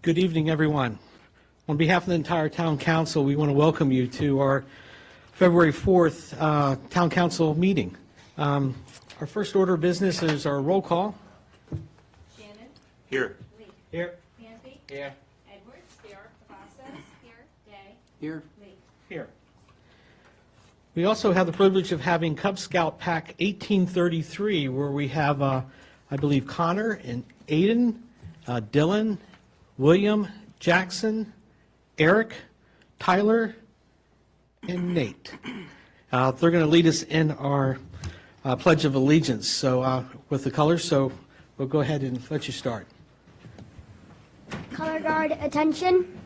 Good evening, everyone. On behalf of the entire Town Council, we want to welcome you to our February 4th Town Council meeting. Our first order of business is our roll call. Shannon? Here. Lee? Here. Manthey? Here. Edwards? Here. Cavazos? Here. Day? Here. Lee? Here. We also have the privilege of having Cub Scout Pack 1833, where we have, I believe, Connor and Aiden, Dylan, William, Jackson, Eric, Tyler, and Nate. They're going to lead us in our Pledge of Allegiance. So with the colors, so we'll go ahead and let you start. Color guard, attention.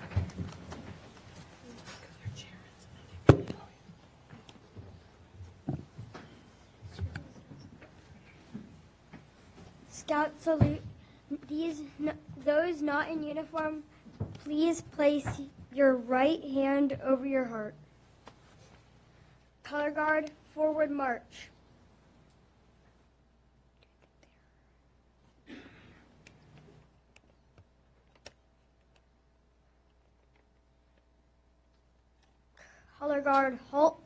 Scout salute. Those not in uniform, please place your right hand over your heart. Color guard, forward march. Color guard, halt.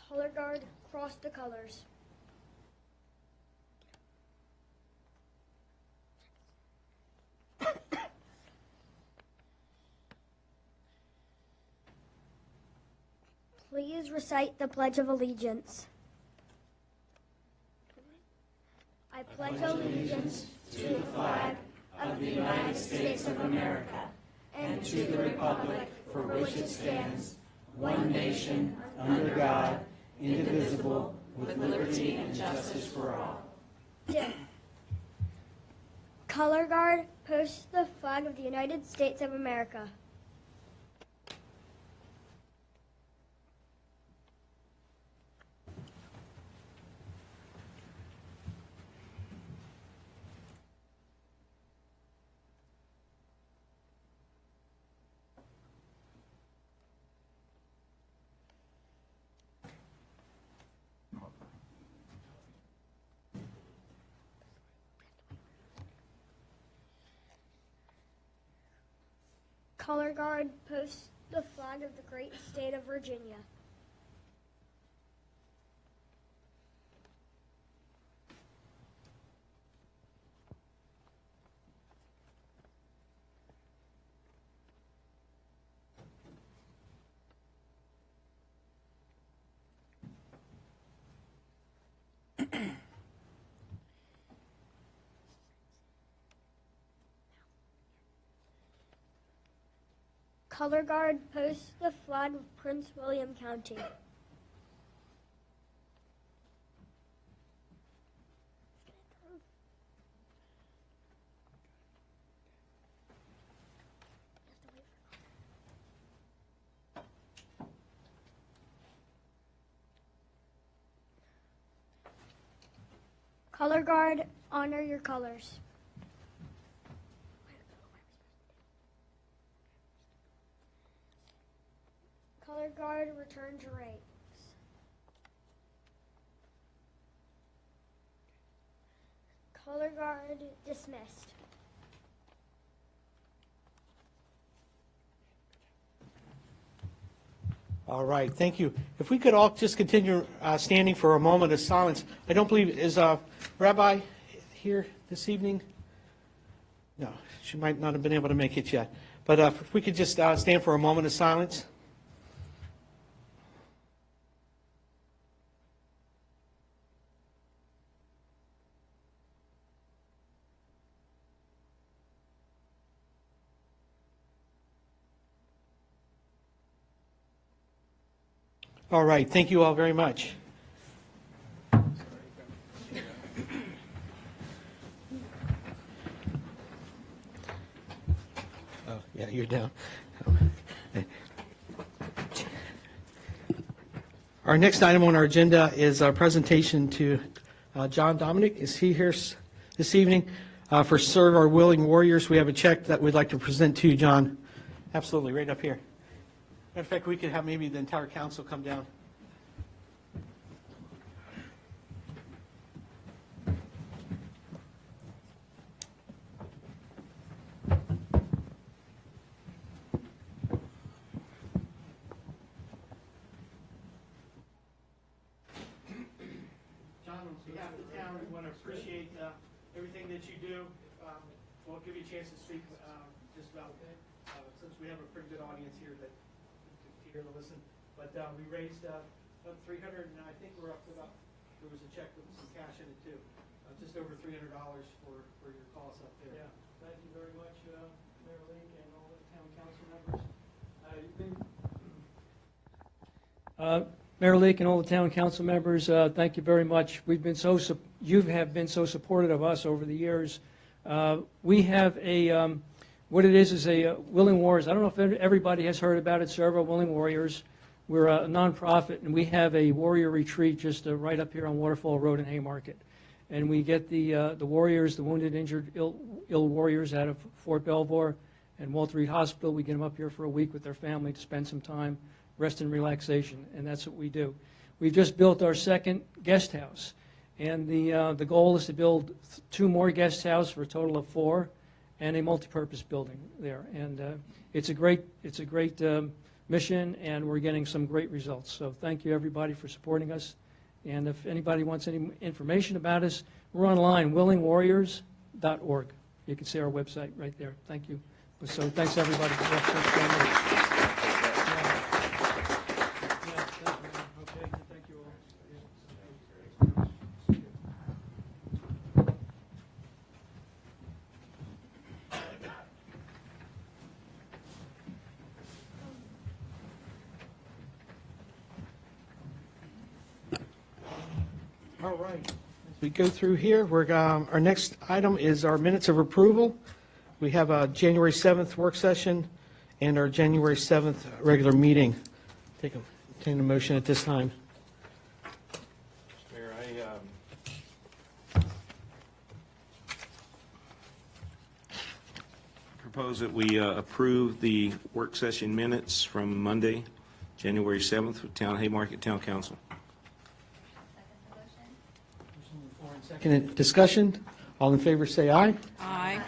Color guard, cross the colors. Please recite the Pledge of Allegiance. I pledge allegiance to the flag of the United States of America and to the republic for which it stands, one nation, under God, indivisible, with liberty and justice for all. Color guard, post the flag of the United States of America. Color guard, post the flag of the great state of Virginia. Color guard, post the flag of Prince William County. Color guard, honor your colors. Color guard, return to ranks. Color guard, dismissed. All right, thank you. If we could all just continue standing for a moment of silence. I don't believe, is Rabbi here this evening? No, she might not have been able to make it yet. But if we could just stand for a moment of silence. All right, thank you all very much. Oh, yeah, you're down. Our next item on our agenda is our presentation to John Dominic. Is he here this evening? For Serve Our Willing Warriors, we have a check that we'd like to present to you, John. Absolutely, right up here. Matter of fact, we could have maybe the entire council come down. behalf of the town, we want to appreciate everything that you do. We'll give you a chance to speak just about, since we have a pretty good audience here that to hear and listen. But we raised about 300, and I think we're up to about, there was a check with some cash in it too. Just over $300 for your cause up there. Yeah, thank you very much, Mayor Leak and all the town council members. Mayor Leak and all the town council members, thank you very much. You have been so supportive of us over the years. We have what it is a Willing Warriors. I don't know if everybody has heard about it, Servo Willing Warriors. We're a nonprofit, and we have a warrior retreat just right up here on Waterfall Road in Haymarket. And we get the warriors, the wounded, injured, ill warriors out of Fort Belvoir and Walter Reed Hospital. We get them up here for a week with their family to spend some time, rest and relaxation, and that's what we do. We've just built our second guest house, and the goal is to build 2 more guest houses for a total of 4, and a multipurpose building there. And it's a great mission, and we're getting some great results. So thank you, everybody, for supporting us. And if anybody wants any information about us, we're online, willingwarriors.org. You can see our website right there. Thank you. So thanks, everybody. All right. As we go through here, our next item is our minutes of approval. We have a January 7th work session and our January 7th regular meeting. Take a motion at this time. Mayor, I propose that we approve the work session minutes from Monday, January 7th, with Haymarket Town Council. Second discussion. All in favor say aye. Aye.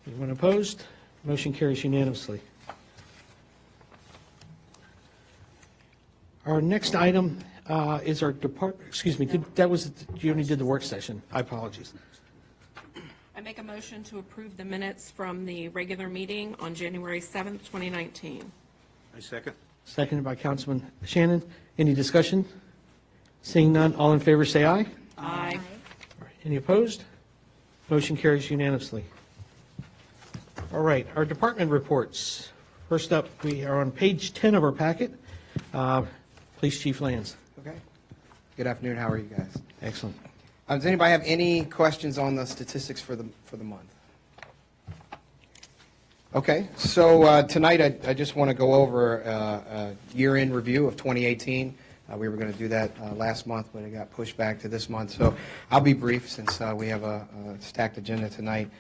Anyone opposed? Motion carries unanimously. Our next item is our you only did the work session. I apologize. I make a motion to approve the minutes from the regular meeting on January 7th, 2019. I second. Seconded by Councilman Shannon. Any discussion? Seeing none, all in favor say aye. Aye. Any opposed? Motion carries unanimously. All right, our department reports. First up, we are on page 10 of our packet. Police Chief Lands. Okay. Good afternoon. How are you guys? Excellent. Does anybody have any questions on the statistics for the month? Okay. So tonight I just want to go over a year-end review of 2018. We were going to do that last month, but it got pushed back to this month. So I'll be brief since we have a stacked agenda tonight.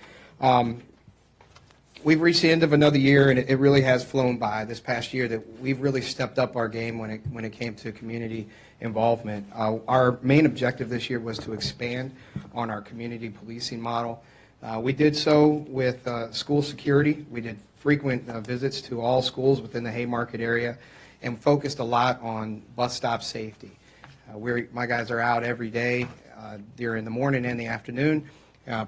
We've reached the end of another year, and it really has flown by this past year that we've really stepped up our game when it came to community involvement. Our main objective this year was to expand on our community policing model. We did so with school security. We did frequent visits to all schools within the Haymarket area and focused a lot on bus stop safety. My guys are out every day during the morning and the afternoon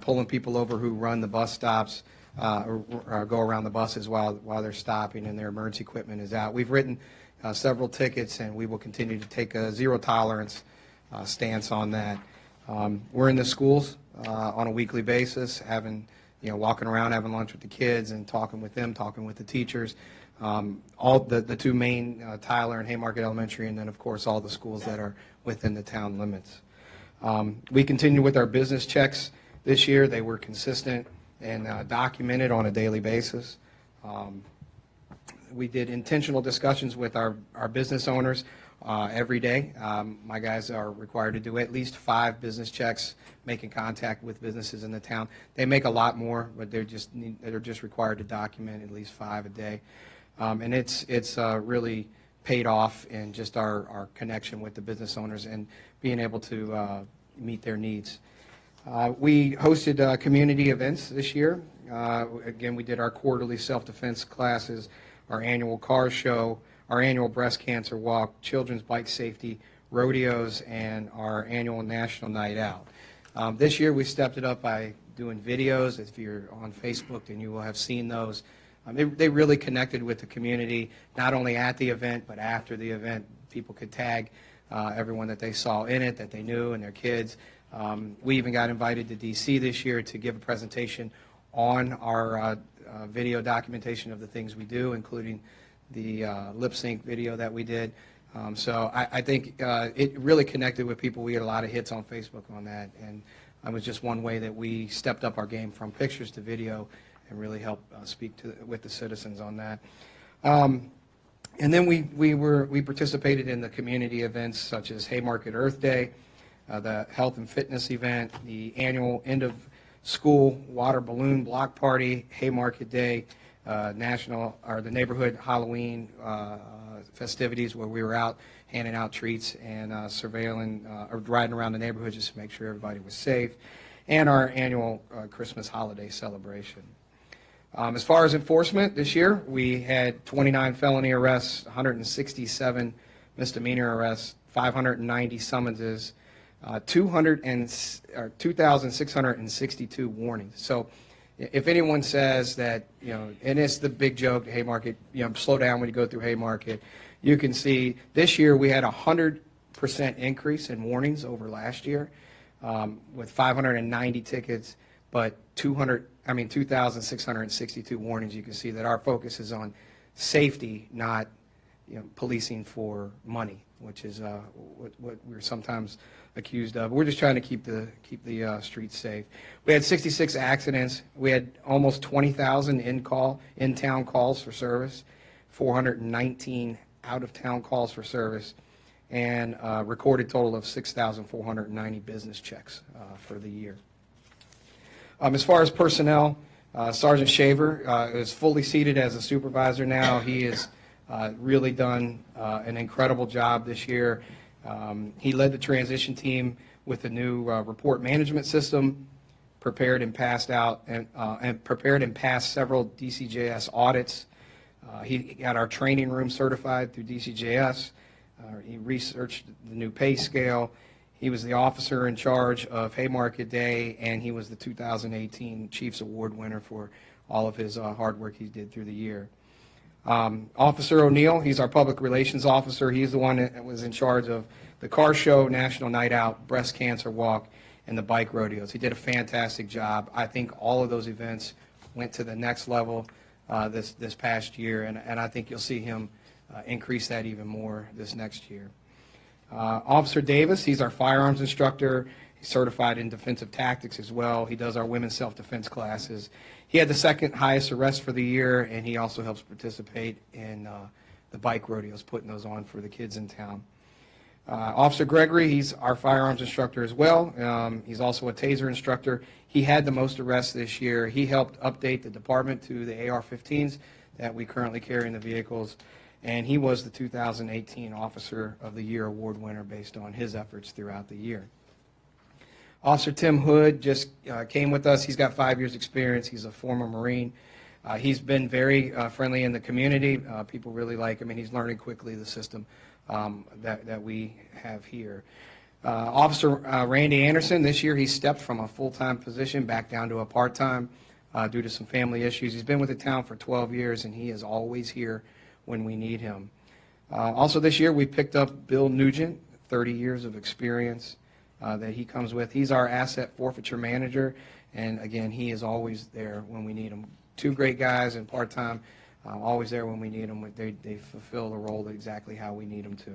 pulling people over who run the bus stops or go around the buses while they're stopping and their emergency equipment is out. We've written several tickets, and we will continue to take a zero tolerance stance on that. We're in the schools on a weekly basis, walking around, having lunch with the kids and talking with them, talking with the teachers. All the 2 main, Tyler and Haymarket Elementary, and then, of course, all the schools that are within the town limits. We continue with our business checks this year. They were consistent and documented on a daily basis. We did intentional discussions with our business owners every day. My guys are required to do at least 5 business checks, making contact with businesses in the town. They make a lot more, but they're just required to document at least 5 a day. And it's really paid off in just our connection with the business owners and being able to meet their needs. We hosted community events this year. Again, we did our quarterly self-defense classes, our annual car show, our annual breast cancer walk, children's bike safety rodeos, and our annual National Night Out. This year, we stepped it up by doing videos. If you're on Facebook, then you will have seen those. They really connected with the community, not only at the event, but after the event. People could tag everyone that they saw in it, that they knew, and their kids. We even got invited to D.C. this year to give a presentation on our video documentation of the things we do, including the lip sync video that we did. So I think it really connected with people. We had a lot of hits on Facebook on that, and it was just one way that we stepped up our game from pictures to video and really helped speak with the citizens on that. And then we participated in the community events such as Haymarket Earth Day, the health and fitness event, the annual end of school water balloon block party, Haymarket Day, the neighborhood Halloween festivities where we were out handing out treats and surveilling or riding around the neighborhood just to make sure everybody was safe, and our annual Christmas holiday celebration. As far as enforcement this year, we had 29 felony arrests, 167 misdemeanor arrests, 590 summonses, 2,662 warnings. So if anyone says that, and it's the big joke, Haymarket, slow down when you go through Haymarket, you can see this year we had a 100% increase in warnings over last year with 590 tickets, but 2,662 warnings. You can see that our focus is on safety, not policing for money, which is what we're sometimes accused of. We're just trying to keep the streets safe. We had 66 accidents. We had almost 20,000 in-town calls for service, 419 out-of-town calls for service, and a recorded total of 6,490 business checks for the year. As far as personnel, Sergeant Shaver is fully seated as a supervisor now. He has really done an incredible job this year. He led the transition team with a new report management system, prepared and passed several DCJS audits. He got our training room certified through DCJS. He researched the new pay scale. He was the officer in charge of Haymarket Day, and he was the 2018 Chiefs Award winner for all of his hard work he did through the year. Officer O'Neill, he's our public relations officer. He's the one that was in charge of the car show, National Night Out, breast cancer walk, and the bike rodeos. He did a fantastic job. I think all of those events went to the next level this past year, and I think you'll see him increase that even more this next year. Officer Davis, he's our firearms instructor. He's certified in defensive tactics as well. He does our women's self-defense classes. He had the second highest arrest for the year, and he also helps participate in the bike rodeos, putting those on for the kids in town. Officer Gregory, he's our firearms instructor as well. He's also a taser instructor. He had the most arrests this year. He helped update the department to the AR-15s that we currently carry in the vehicles, and he was the 2018 Officer of the Year award winner based on his efforts throughout the year. Officer Tim Hood just came with us. He's got 5 years experience. He's a former Marine. He's been very friendly in the community. People really like him, and he's learning quickly the system that we have here. Officer Randy Anderson, this year he stepped from a full-time position back down to a part-time due to some family issues. He's been with the town for 12 years, and he is always here when we need him. Also this year we picked up Bill Nugent, 30 years of experience that he comes with. He's our asset forfeiture manager, and again, he is always there when we need him. Two great guys and part-time, always there when we need them. They fulfill the role exactly how we need them to.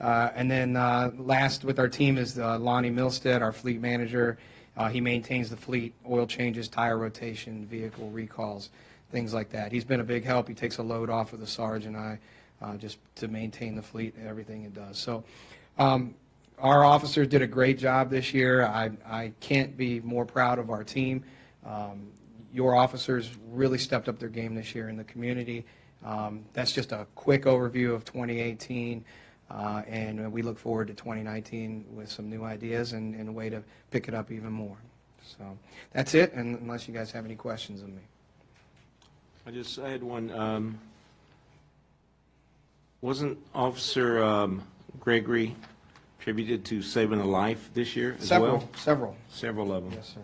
And then last with our team is Lonnie Milstead, our fleet manager. He maintains the fleet, oil changes, tire rotation, vehicle recalls, things like that. He's been a big help. He takes a load off of the Sarge and I just to maintain the fleet and everything it does. So our officers did a great job this year. I can't be more proud of our team. Your officers really stepped up their game this year in the community. That's just a quick overview of 2018, and we look forward to 2019 with some new ideas and a way to pick it up even more. So that's it, and unless you guys have any questions of me. I had one. Wasn't Officer Gregory contributed to saving a life this year as well? Several. Several of them. Yes, sir.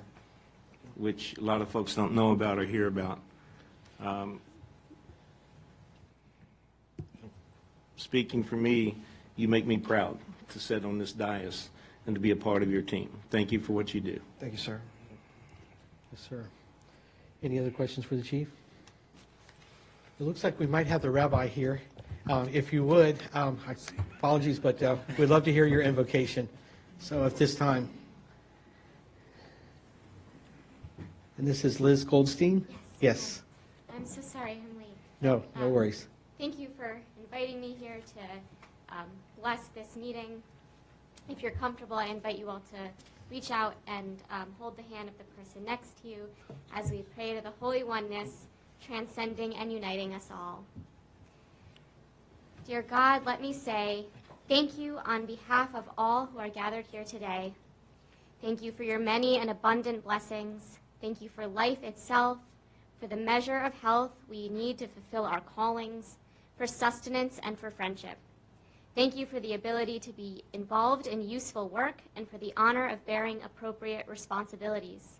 Which a lot of folks don't know about or hear about. Speaking for me, you make me proud to sit on this dais and to be a part of your team. Thank you for what you do. Thank you, sir. Yes, sir. Any other questions for the chief? It looks like we might have the rabbi here. If you would, apologies, but we'd love to hear your invocation. So at this time. And this is Liz Goldstein? Yes. I'm so sorry I'm late. No, no worries. Thank you for inviting me here to bless this meeting. If you're comfortable, I invite you all to reach out and hold the hand of the person next to you as we pray to the Holy Oneness, transcending and uniting us all. Dear God, let me say thank you on behalf of all who are gathered here today. Thank you for your many and abundant blessings. Thank you for life itself, for the measure of health we need to fulfill our callings, for sustenance and for friendship. Thank you for the ability to be involved in useful work and for the honor of bearing appropriate responsibilities.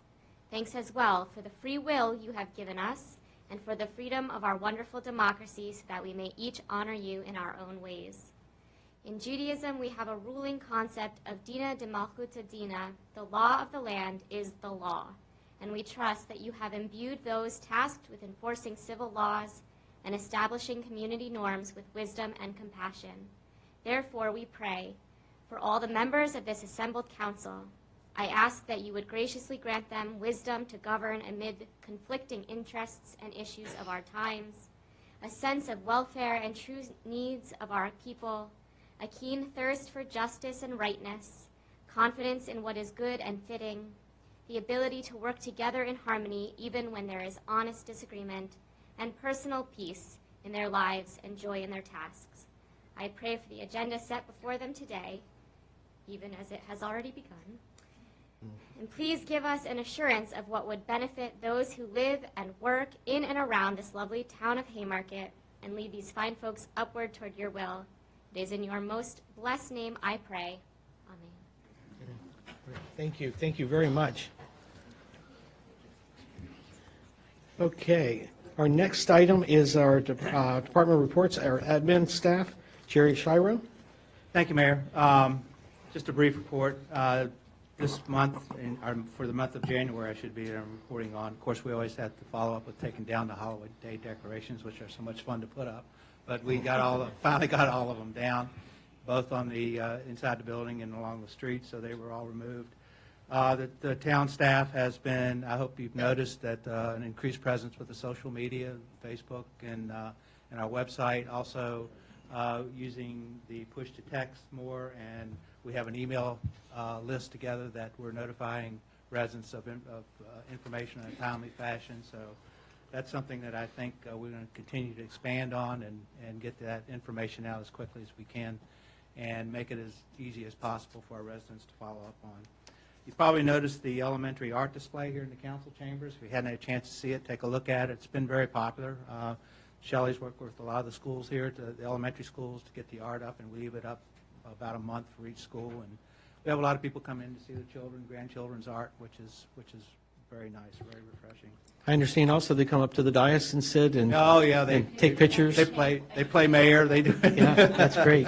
Thanks as well for the free will you have given us and for the freedom of our wonderful democracy so that we may each honor you in our own ways. In Judaism, we have a ruling concept of Dina de Malchuta Dina, the law of the land is the law, and we trust that you have imbued those tasked with enforcing civil laws and establishing community norms with wisdom and compassion. Therefore, we pray for all the members of this assembled council. I ask that you would graciously grant them wisdom to govern amid conflicting interests and issues of our times, a sense of welfare and true needs of our people, a keen thirst for justice and rightness, confidence in what is good and fitting, the ability to work together in harmony even when there is honest disagreement, and personal peace in their lives and joy in their tasks. I pray for the agenda set before them today, even as it has already begun. And please give us an assurance of what would benefit those who live and work in and around this lovely town of Haymarket and lead these fine folks upward toward your will. It is in your most blessed name I pray. Amen. Thank you. Thank you very much. Okay. Our next item is our department reports, our admin staff. Jerry Shiro. Thank you, Mayor. Just a brief report. This month, for the month of January, I should be reporting on. Of course, we always have to follow up with taking down the holiday decorations, which are so much fun to put up. But we finally got all of them down, both on the inside the building and along the street, so they were all removed. The town staff has been, I hope you've noticed, that an increased presence with the social media, Facebook, and our website. Also, using the push to text more, and we have an email list together that we're notifying residents of information in a timely fashion. So that's something that I think we're going to continue to expand on and get that information out as quickly as we can and make it as easy as possible for our residents to follow up on. You've probably noticed the elementary art display here in the council chambers. If you hadn't had a chance to see it, take a look at it. It's been very popular. Shelley's worked with a lot of the schools here, the elementary schools, to get the art up, and we leave it up about a month for each school. And we have a lot of people come in to see the children, grandchildren's art, which is very nice, very refreshing. I understand also they come up to the dais and sit and, Oh yeah, they and take pictures. They play mayor. They do. Yeah, that's great.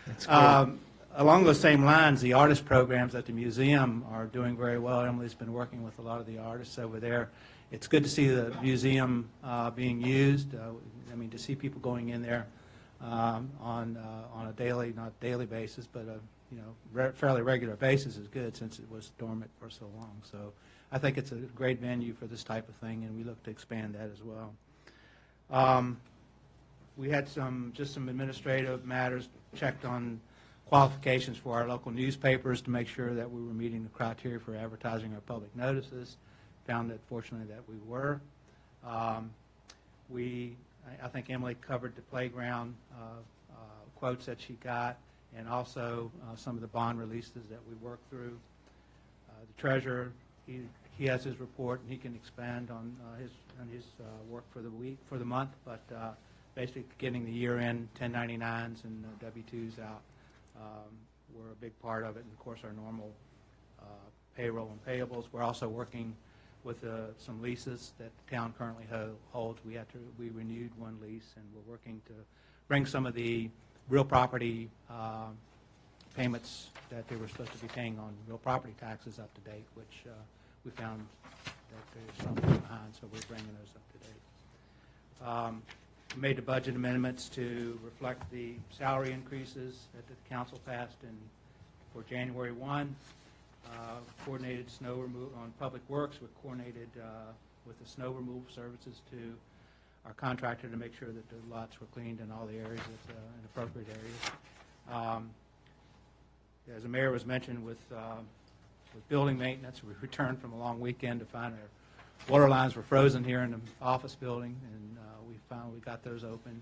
That's great. Along those same lines, the artist programs at the museum are doing very well. Emily's been working with a lot of the artists over there. It's good to see the museum being used. I mean, to see people going in there on a daily, not daily basis, but a fairly regular basis is good since it was dormant for so long. So I think it's a great venue for this type of thing, and we look to expand that as well. We had just some administrative matters checked on qualifications for our local newspapers to make sure that we were meeting the criteria for advertising our public notices. Found that fortunately that we were. I think Emily covered the playground quotes that she got, and also some of the bond releases that we worked through. The treasurer, he has his report, and he can expand on his work for the month. But basically, getting the year-end 1099s and W-2s out were a big part of it, and of course, our normal payroll and payables. We're also working with some leases that the town currently holds. We renewed one lease, and we're working to bring some of the real property payments that they were supposed to be paying on real property taxes up to date, which we found that there's something behind, so we're bringing those up to date. We made the budget amendments to reflect the salary increases that the council passed for January 1. Coordinated snow removal on Public Works. We coordinated with the snow removal services to our contractor to make sure that the lots were cleaned in all the areas, in appropriate areas. As the mayor was mentioned with building maintenance, we returned from a long weekend to find our water lines were frozen here in the office building, and we finally got those open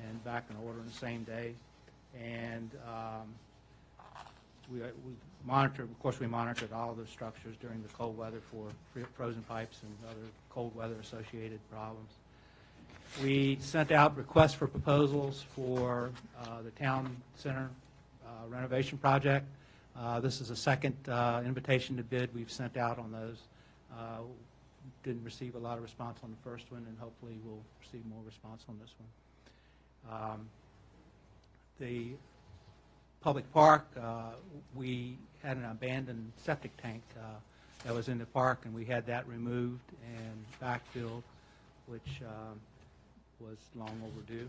and back in order in the same day. And we monitored, of course, we monitored all of the structures during the cold weather for frozen pipes and other cold weather associated problems. We sent out requests for proposals for the town center renovation project. This is a second invitation to bid we've sent out on those. Didn't receive a lot of response on the first one, and hopefully we'll receive more response on this one. The public park, we had an abandoned septic tank that was in the park, and we had that removed and backfilled, which was long overdue.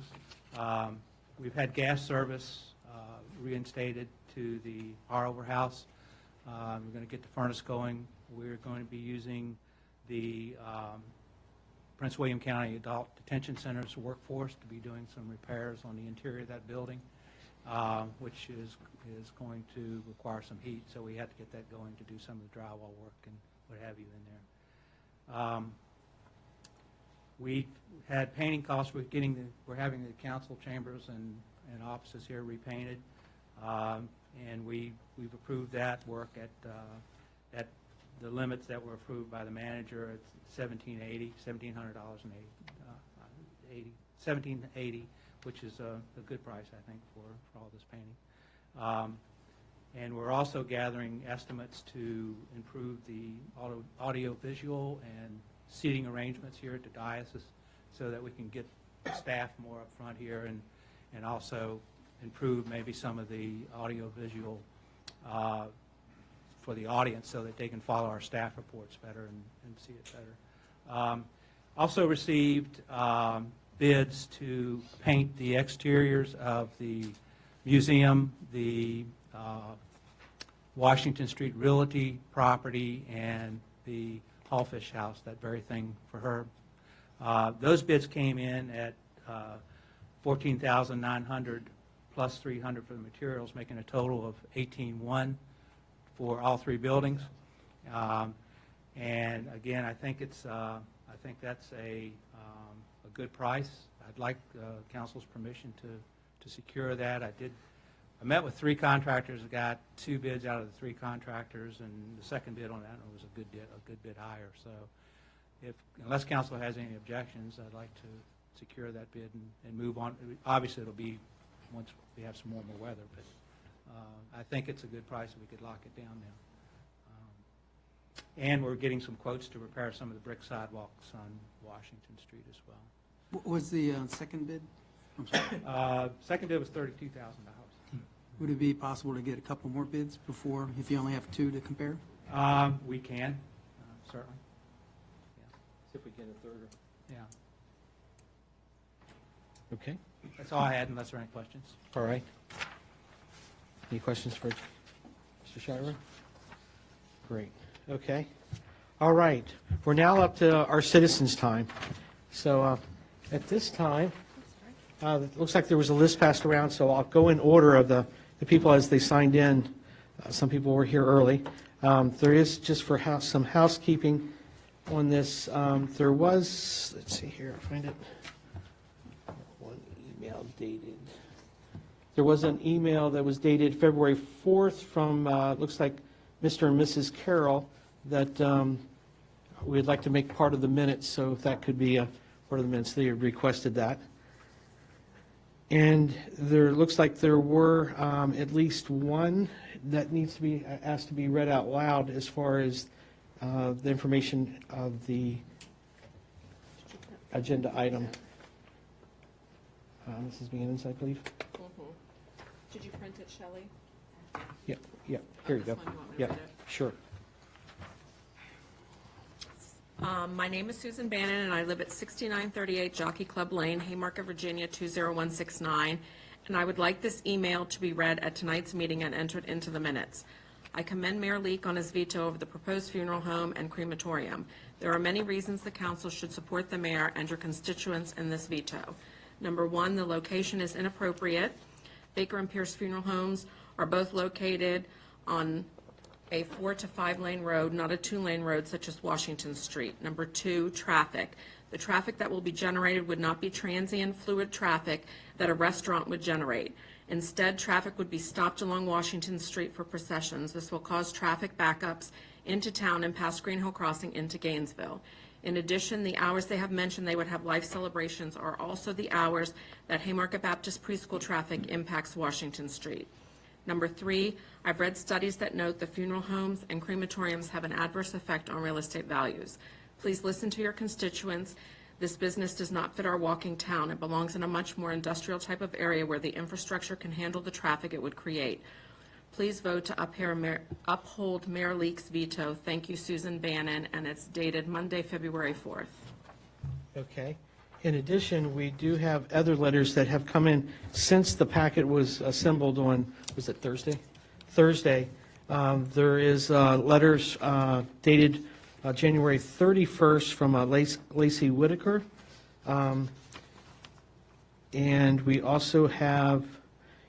We've had gas service reinstated to the Harover House. We're going to get the furnace going. We're going to be using the Prince William County Adult Detention Center's workforce to be doing some repairs on the interior of that building, which is going to require some heat, so we had to get that going to do some of the drywall work and what have you in there. We had painting costs. We're having the council chambers and offices here repainted, and we've approved that work at the limits that were approved by the manager at $1,780, which is a good price, I think, for all this painting. And we're also gathering estimates to improve the audio-visual and seating arrangements here at the diocese so that we can get staff more up front here and also improve maybe some of the audio-visual for the audience so that they can follow our staff reports better and see it better. Also received bids to paint the exteriors of the museum, the Washington Street Realty property, and the Hallfish House, that very thing for her. Those bids came in at $14,900 plus $300 for the materials, making a total of $18,100 for all three buildings. And again, I think that's a good price. I'd like council's permission to secure that. I met with three contractors, got two bids out of the three contractors, and the second bid on that one was a good bit higher. So unless council has any objections, I'd like to secure that bid and move on. Obviously, it'll be once we have some warmer weather, but I think it's a good price if we could lock it down now. And we're getting some quotes to repair some of the brick sidewalks on Washington Street as well. What was the second bid? I'm sorry. Second bid was $32,000. Would it be possible to get a couple more bids before, if you only have two to compare? We can, certainly. Yeah. See if we get a third. Yeah. Okay, That's all I had, unless there are any questions. all right. Any questions for Mr. Shirer? Great, okay. All right, we're now up to our citizens' time. So at this time, it looks like there was a list passed around, so I'll go in order of the people as they signed in. Some people were here early. There is, just for some housekeeping on this, there was, let's see here, I'll find it. One email dated. There was an email that was dated February 4th from, looks like Mr. and Mrs. Carroll, that we'd like to make part of the minutes, so if that could be a part of the minutes, they requested that. And there, looks like there were at least one that needs to be asked to be read out loud as far as the information of the agenda item. Mrs. Vannon's, I believe. Did you print it, Shelley? Yep, yep, here you go. This one, you want me to Yep, read it? sure. My name is Susan Bannon, and I live at 6938 Jockey Club Lane, Haymarket, Virginia, 20169, and I would like this email to be read at tonight's meeting and entered into the minutes. I commend Mayor Leak on his veto of the proposed funeral home and crematorium. There are many reasons the council should support the mayor and your constituents in this veto. Number one, the location is inappropriate. Baker and Pierce Funeral Homes are both located on a 4 to 5 lane road, not a 2-lane road such as Washington Street. Number two, traffic. The traffic that will be generated would not be transient fluid traffic that a restaurant would generate. Instead, traffic would be stopped along Washington Street for processions. This will cause traffic backups into town and past Green Hill Crossing into Gainesville. In addition, the hours they have mentioned they would have life celebrations are also the hours that Haymarket Baptist Preschool traffic impacts Washington Street. Number three, I've read studies that note the funeral homes and crematoriums have an adverse effect on real estate values. Please listen to your constituents. This business does not fit our walking town. It belongs in a much more industrial type of area where the infrastructure can handle the traffic it would create. Please vote to uphold Mayor Leak's veto. Thank you, Susan Bannon, and it's dated Monday, February 4th. Okay. In addition, we do have other letters that have come in since the packet was assembled on, was it Thursday? Thursday. There is letters dated January 31st from Lacey Whitaker. And we also have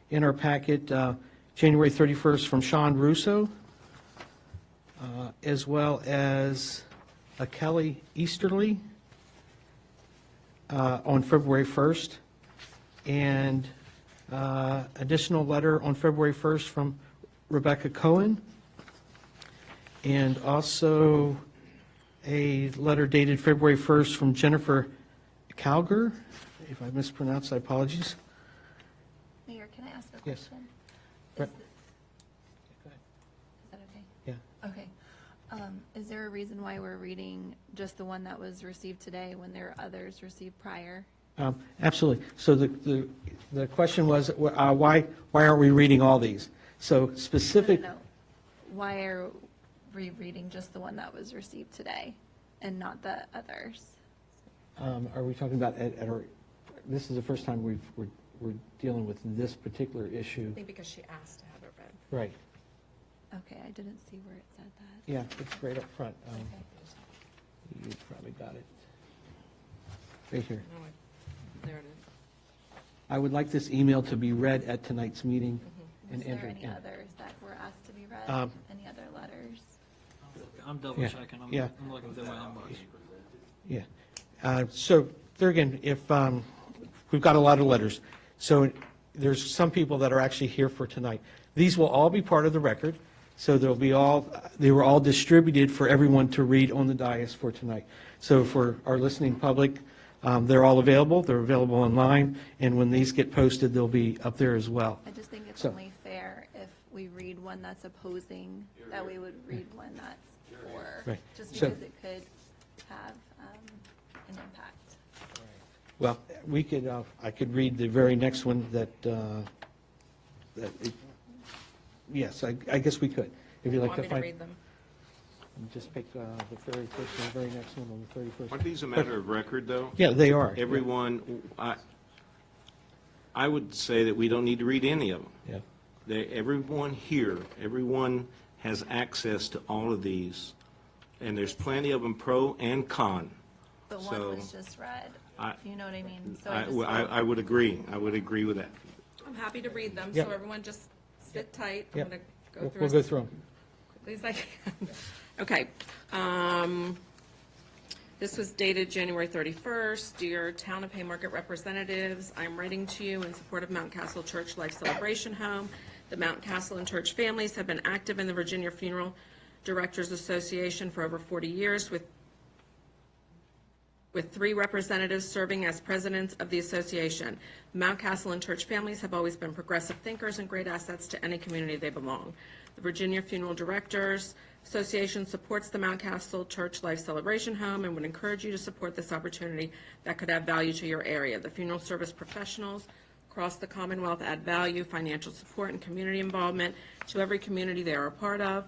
in our packet January 31st from Sean Russo, as well as Kelly Easterly on February 1st, and additional letter on February 1st from Rebecca Cohen, and also a letter dated February 1st from Jennifer Calger. If I mispronounced, I apologize. Mayor, can I ask a Yes. question? Right. Is that okay? Yeah. Okay. Is there a reason why we're reading just the one that was received today when there are others received prior? Absolutely. So the question was, why aren't we reading all these? So specific. No. Why are we reading just the one that was received today and not the others? Are we talking about at our, this is the first time we're dealing with this particular issue. I think because she asked to have it read. Right. Okay, I didn't see where it said that. Yeah, it's right up front. Okay. You probably got it. Right here. No, there it is. I would like this email to be read at tonight's meeting and Was there entered any in. others that were asked to be read? Any other letters? I'm double checking. Yeah. I'm looking through my inbox. Yeah. So there again, if, we've got a lot of letters. So there's some people that are actually here for tonight. These will all be part of the record. So they'll be they were all distributed for everyone to read on the dais for tonight. So for our listening public, they're all available. They're available online. And when these get posted, they'll be up there as well. I just think it's So- only fair if we read one that's opposing, that we would read one that's for. Right. Just So- because it could have an impact. Well, we could, I could read the very next one yes, I guess we could. If you'd like Want to me to find. read them? Just pick the very first and the very next one on the 31st. Are these a matter of record, though? Yeah, they are. Everyone, I would say that we don't need to read any of them. Yeah. Everyone here, everyone has access to all of these, and there's plenty of them pro and con. But So, one was just read, I- you know what I mean? So I just I would agree. I would agree with that. I'm happy to read them, Yep. so everyone just sit tight. I'm Yep. going to go We'll through. we'll go through them. quickly as I can. Okay. This was dated January 31st. Dear Town of Haymarket representatives, I'm writing to you in support of Mount Castle Church Life Celebration Home. The Mount Castle and Church families have been active in the Virginia Funeral Directors Association for over 40 years with with 3 representatives serving as presidents of the association. Mountcastle and Church families have always been progressive thinkers and great assets to any community they belong. The Virginia Funeral Directors Association supports the Mountcastle Church Life Celebration Home and would encourage you to support this opportunity that could add value to your area. The funeral service professionals across the Commonwealth add value, financial support, and community involvement to every community they are a part of,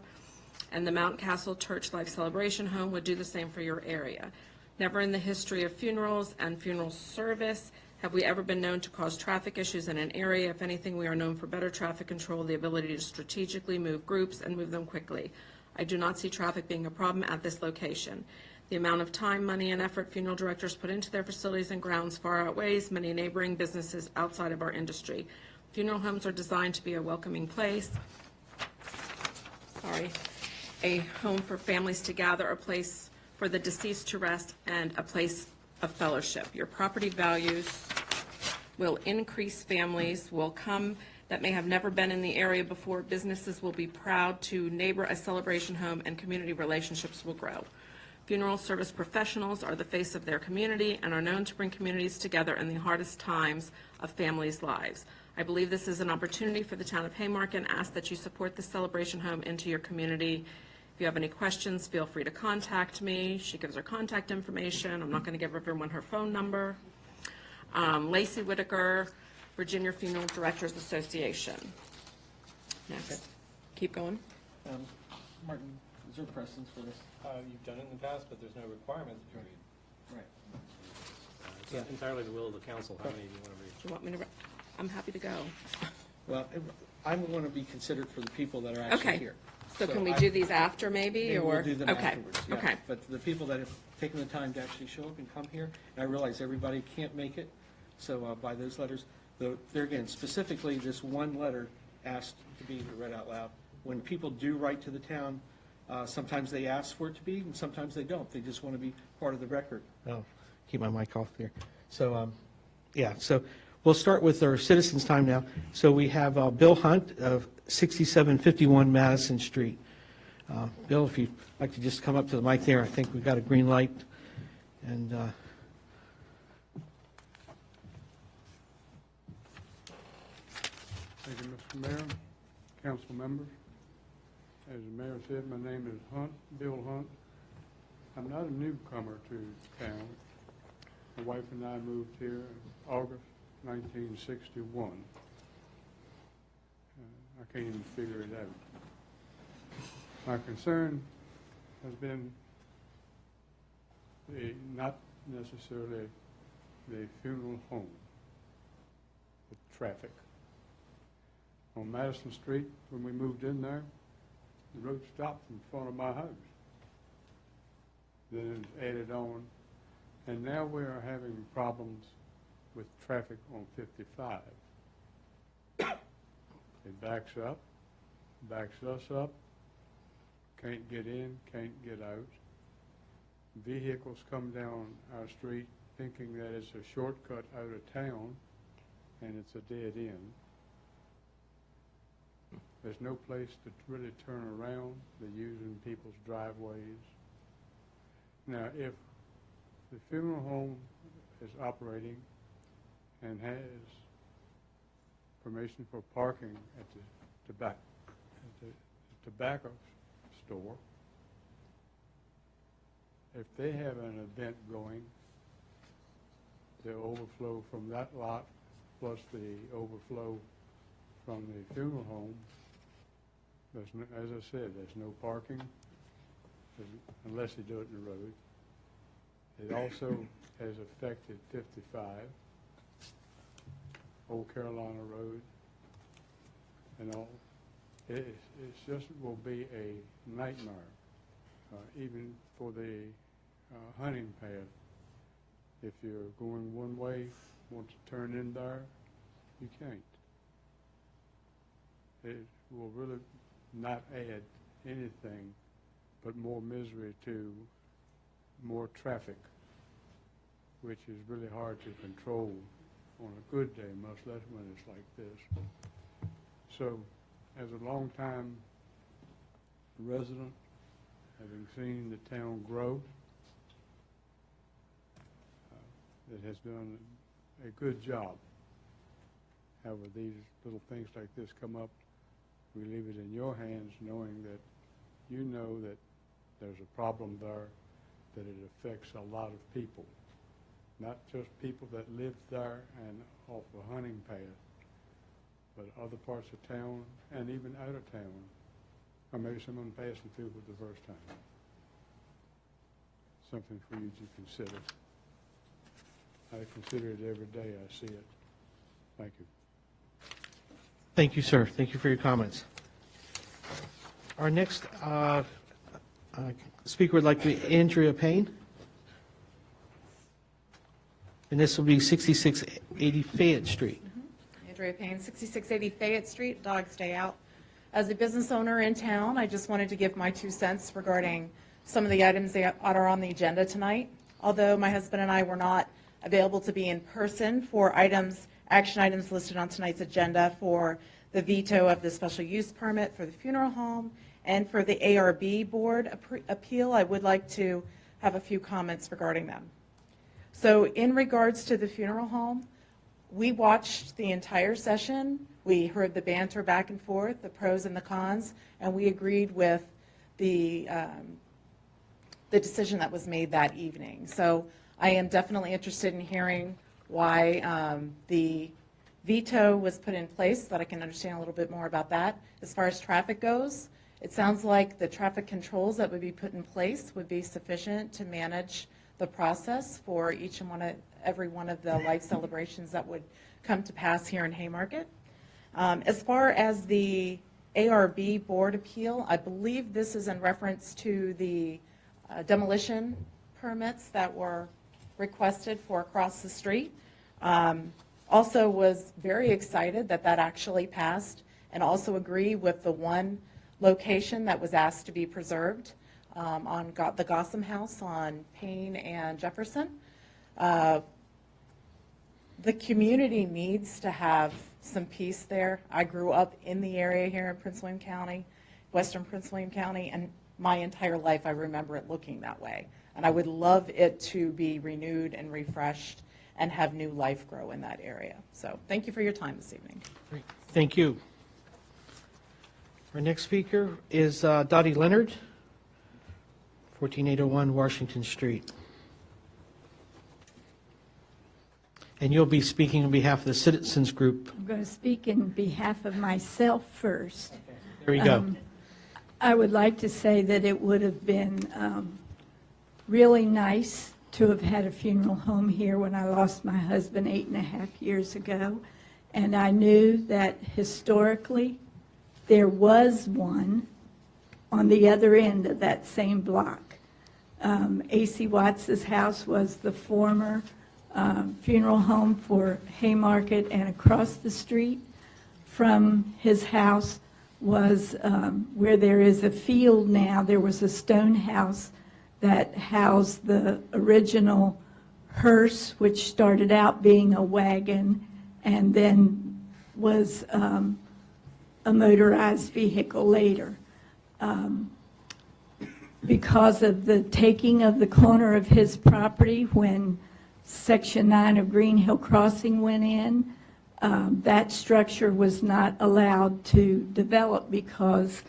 and the Mountcastle Church Life Celebration Home would do the same for your area. Never in the history of funerals and funeral service have we ever been known to cause traffic issues in an area. If anything, we are known for better traffic control, the ability to strategically move groups and move them quickly. I do not see traffic being a problem at this location. The amount of time, money, and effort funeral directors put into their facilities and grounds far outweighs many neighboring businesses outside of our industry. Funeral homes are designed to be a welcoming place, a home for families to gather, a place for the deceased to rest, and a place of fellowship. Your property values will increase, families will come that may have never been in the area before, businesses will be proud to neighbor a celebration home, and community relationships will grow. Funeral service professionals are the face of their community and are known to bring communities together in the hardest times of families' lives. I believe this is an opportunity for the town of Haymarket and ask that you support this celebration home into your community. If you have any questions, feel free to contact me. She gives her contact information. I'm not going to give everyone her phone number. Lacey Whitaker, Virginia Funeral Directors Association. Next. Keep going. Martin, is there precedence for this? You've done it in the past, but there's no requirement. Right. It's entirely the will of the council. How many do you want to read? Do you want me to? I'm happy to go. Well, I want to be considered for the people that are actually Okay. here. So can we do these after maybe, Maybe or? we'll do them Okay. afterwards, yeah. Okay. But the people that have taken the time to actually show up and come here, and I realize everybody can't make it, so by those letters, there again, specifically, this one letter asked to be read out loud. When people do write to the town, sometimes they ask for it to be, and sometimes they don't. They just want to be part of the record. Oh, keep my mic off there. So, yeah, so we'll start with our citizens' time now. So we have Bill Hunt of 6751 Madison Street. Bill, if you'd like to just come up to the mic there, I think we've got a green light. And Thank you, Mr. Mayor, council members. As the mayor said, my name is Hunt, Bill Hunt. I'm not a newcomer to town. My wife and I moved here in August 1961. I can't even figure it out. My concern has been not necessarily the funeral home, but traffic. On Madison Street, when we moved in there, the road stopped in front of my house. Then it added on, and now we are having problems with traffic on 55. It backs up, backs us up, can't get in, can't get out. Vehicles come down our street thinking that it's a shortcut out of town, and it's a dead end. There's no place to really turn around. They're using people's driveways. Now, if the funeral home is operating and has permission for parking at the tobacco store, if they have an event going, the overflow from that lot plus the overflow from the funeral home, there's no, as I said, there's no parking unless they do it in the road. It also has affected 55, Old Carolina Road, and all. It's just will be a nightmare, even for the hunting path. If you're going one way, want to turn in there, you can't. It will really not add anything but more misery to more traffic, which is really hard to control on a good day, much less when it's like this. So, as a long-time resident, having seen the town grow, that has done a good job. However, these little things like this come up, we leave it in your hands, knowing that you know that there's a problem there, that it affects a lot of people. Not just people that live there and off a hunting path, but other parts of town and even out of town, or maybe someone passing through for the first time. Something for you to consider. I consider it every day I see it. Thank you. Thank you, sir. Thank you for your comments. Our next speaker would like to be Andrea Payne. And this will be 6680 Fayette Street. Andrea Payne, 6680 Fayette Street, Dogs Day Out. As a business owner in town, I just wanted to give my 2 cents regarding some of the items that are on the agenda tonight. Although my husband and I were not available to be in person for action items listed on tonight's agenda for the veto of the special use permit for the funeral home and for the ARB board appeal, I would like to have a few comments regarding them. So in regards to the funeral home, we watched the entire session. We heard the banter back and forth, the pros and the cons, and we agreed with the decision that was made that evening. So I am definitely interested in hearing why the veto was put in place, so that I can understand a little bit more about that. As far as traffic goes, it sounds like the traffic controls that would be put in place would be sufficient to manage the process for each and every one of the life celebrations that would come to pass here in Haymarket. As far as the ARB board appeal, I believe this is in reference to the demolition permits that were requested for across the street. Also was very excited that that actually passed, and also agree with the one location that was asked to be preserved on the Gossam House on Payne and Jefferson. The community needs to have some peace there. I grew up in the area here in Prince William County, western Prince William County, and my entire life I remember it looking that way. And I would love it to be renewed and refreshed and have new life grow in that area. So thank you for your time this evening. Great. Thank you. Our next speaker is Dottie Leonard, 14801 Washington Street. And you'll be speaking on behalf of the Citizens Group. I'm going to speak in behalf of myself first. There you go. I would like to say that it would have been really nice to have had a funeral home here when I lost my husband 8.5 years ago. And I knew that historically there was one on the other end of that same block. A.C. Watts's house was the former funeral home for Haymarket, and across the street from his house was where there is a field now. There was a stone house that housed the original hearse, which started out being a wagon and then was a motorized vehicle later. Because of the taking of the corner of his property when Section 9 of Green Hill Crossing went in, that structure was not allowed to develop because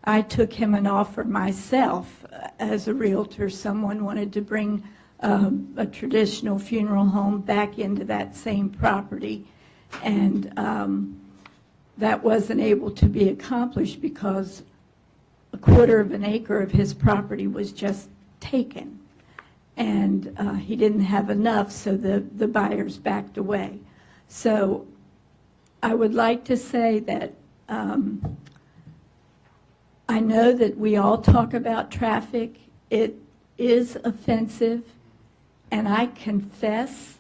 I took him an offer myself as a realtor. Someone wanted to bring a traditional funeral home back into that same property, and that wasn't able to be accomplished because 1/4 of an acre of his property was just taken, and he didn't have enough, so the buyers backed away. So I would like to say that I know that we all talk about traffic. It is offensive, and I confess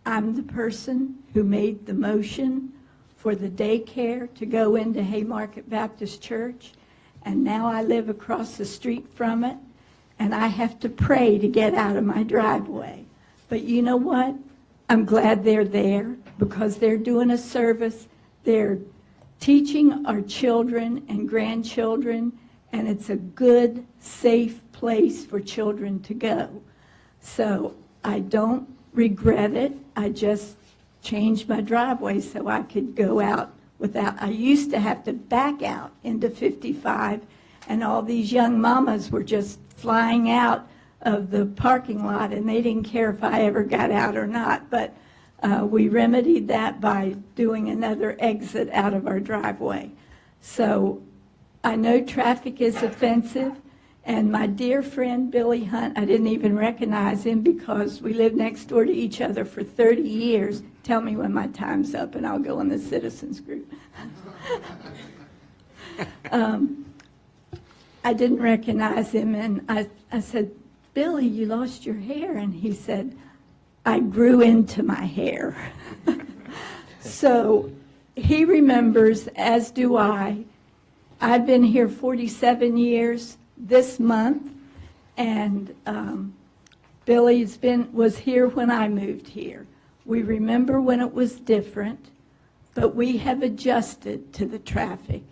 I'm the person who made the motion for the daycare to go into Haymarket Baptist Church, and now I live across the street from it, and I have to pray to get out of my driveway. But you know what? I'm glad they're there because they're doing a service. They're teaching our children and grandchildren, and it's a good, safe place for children to go. So I don't regret it. I just changed my driveway so I could go out without, I used to have to back out into 55, and all these young mamas were just flying out of the parking lot, and they didn't care if I ever got out or not. But we remedied that by doing another exit out of our driveway. So I know traffic is offensive, and my dear friend Billy Hunt, I didn't even recognize him because we lived next door to each other for 30 years. Tell me when my time's up and I'll go in the citizens group. I didn't recognize him, and I said, Billy, you lost your hair. And he said, I grew into my hair. So he remembers, as do I. I've been here 47 years this month, and Billy was here when I moved here. We remember when it was different, but we have adjusted to the traffic.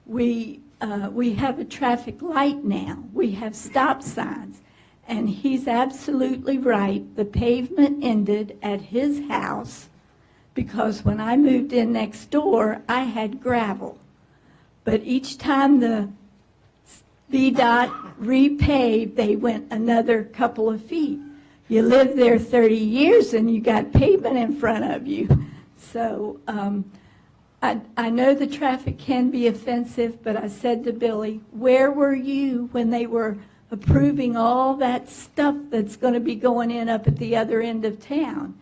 We have a traffic light now. We have stop signs. And he's absolutely right. The pavement ended at his house because when I moved in next door, I had gravel. But each time the VDOT repaved, they went another couple of feet. You live there 30 years and you got pavement in front of you. So I know the traffic can be offensive, but I said to Billy, where were you when they were approving all that stuff that's going to be going in up at the other end of town?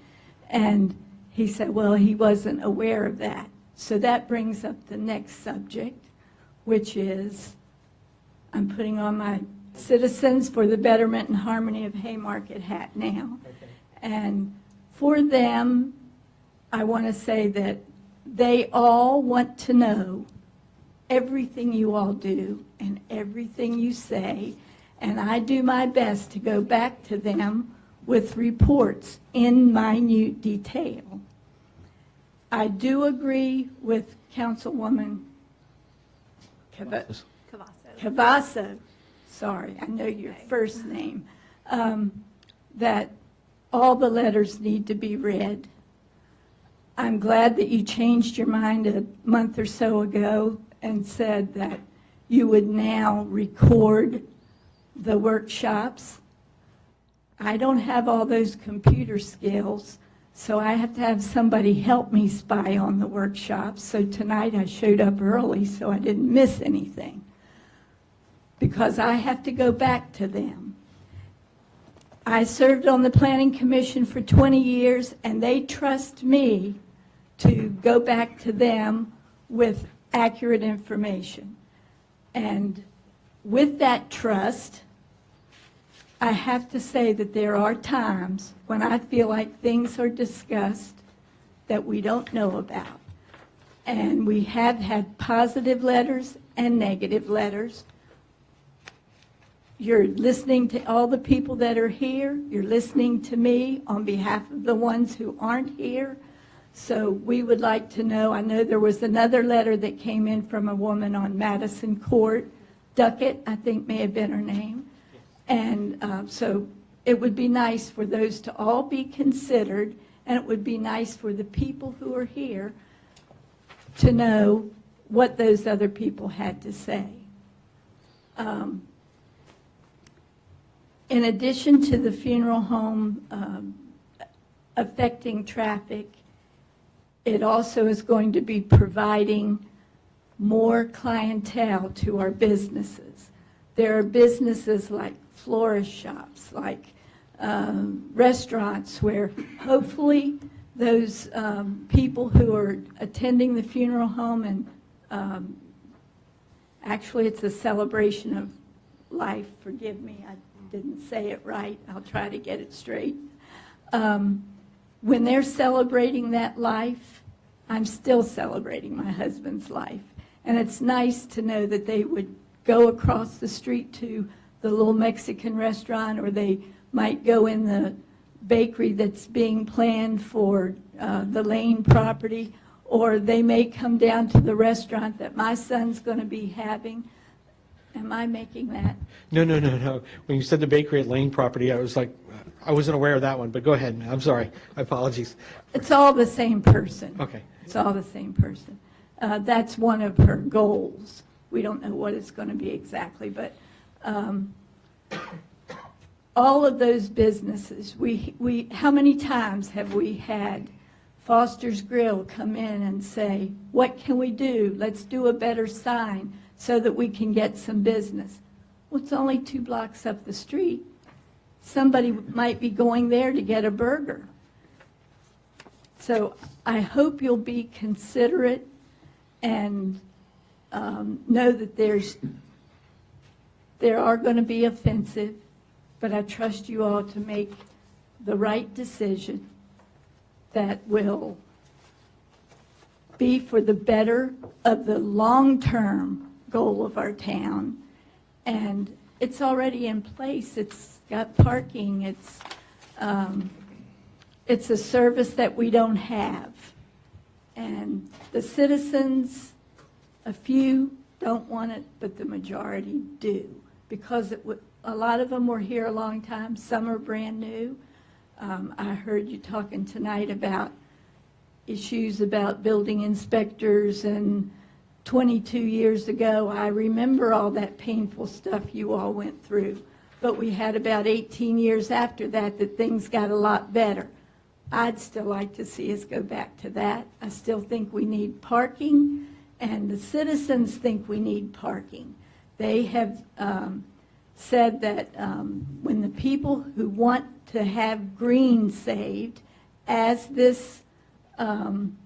And he said, well, he wasn't aware of that. So that brings up the next subject, which is I'm putting on my Citizens for the Betterment and Harmony of Haymarket hat now. Okay. And for them, I want to say that they all want to know everything you all do and everything you say, and I do my best to go back to them with reports in minute detail. I do agree with Councilwoman Cavasso. Sorry, I know your first name, that all the letters need to be read. I'm glad that you changed your mind a month or so ago and said that you would now record the workshops. I don't have all those computer skills, so I have to have somebody help me spy on the workshops. So tonight I showed up early so I didn't miss anything, because I have to go back to them. I served on the Planning Commission for 20 years, and they trust me to go back to them with accurate information. And with that trust, I have to say that there are times when I feel like things are discussed that we don't know about. And we have had positive letters and negative letters. You're listening to all the people that are here. You're listening to me on behalf of the ones who aren't here. So we would like to know, I know there was another letter that came in from a woman on Madison Court, Duckett, I think may have been her name. And so it would be nice for those to all be considered, and it would be nice for the people who are here to know what those other people had to say. In addition to the funeral home affecting traffic, it also is going to be providing more clientele to our businesses. There are businesses like florist shops, like restaurants, where hopefully those people who are attending the funeral home, and actually it's a celebration of life, forgive me, I didn't say it right, I'll try to get it straight. When they're celebrating that life, I'm still celebrating my husband's life. And it's nice to know that they would go across the street to the little Mexican restaurant, or they might go in the bakery that's being planned for the Lane property, or they may come down to the restaurant that my son's going to be having. Am I making that? No, no, no, no. When you said the bakery at Lane property, I was like, I wasn't aware of that one, but go ahead. I'm sorry. My apologies. It's all the same person. Okay. It's all the same person. That's one of her goals. We don't know what it's going to be exactly, but all of those businesses, how many times have we had Foster's Grill come in and say, what can we do? Let's do a better sign so that we can get some business. Well, it's only 2 blocks up the street. Somebody might be going there to get a burger. So I hope you'll be considerate and know that there are going to be offensive, but I trust you all to make the right decision that will be for the better of the long-term goal of our town. And it's already in place. It's got parking. It's a service that we don't have. And the citizens, a few don't want it, but the majority do. Because a lot of them were here a long time. Some are brand new. I heard you talking tonight about issues about building inspectors, and 22 years ago, I remember all that painful stuff you all went through. But we had about 18 years after that things got a lot better. I'd still like to see us go back to that. I still think we need parking, and the citizens think we need parking. They have said that when the people who want to have green saved, as this, when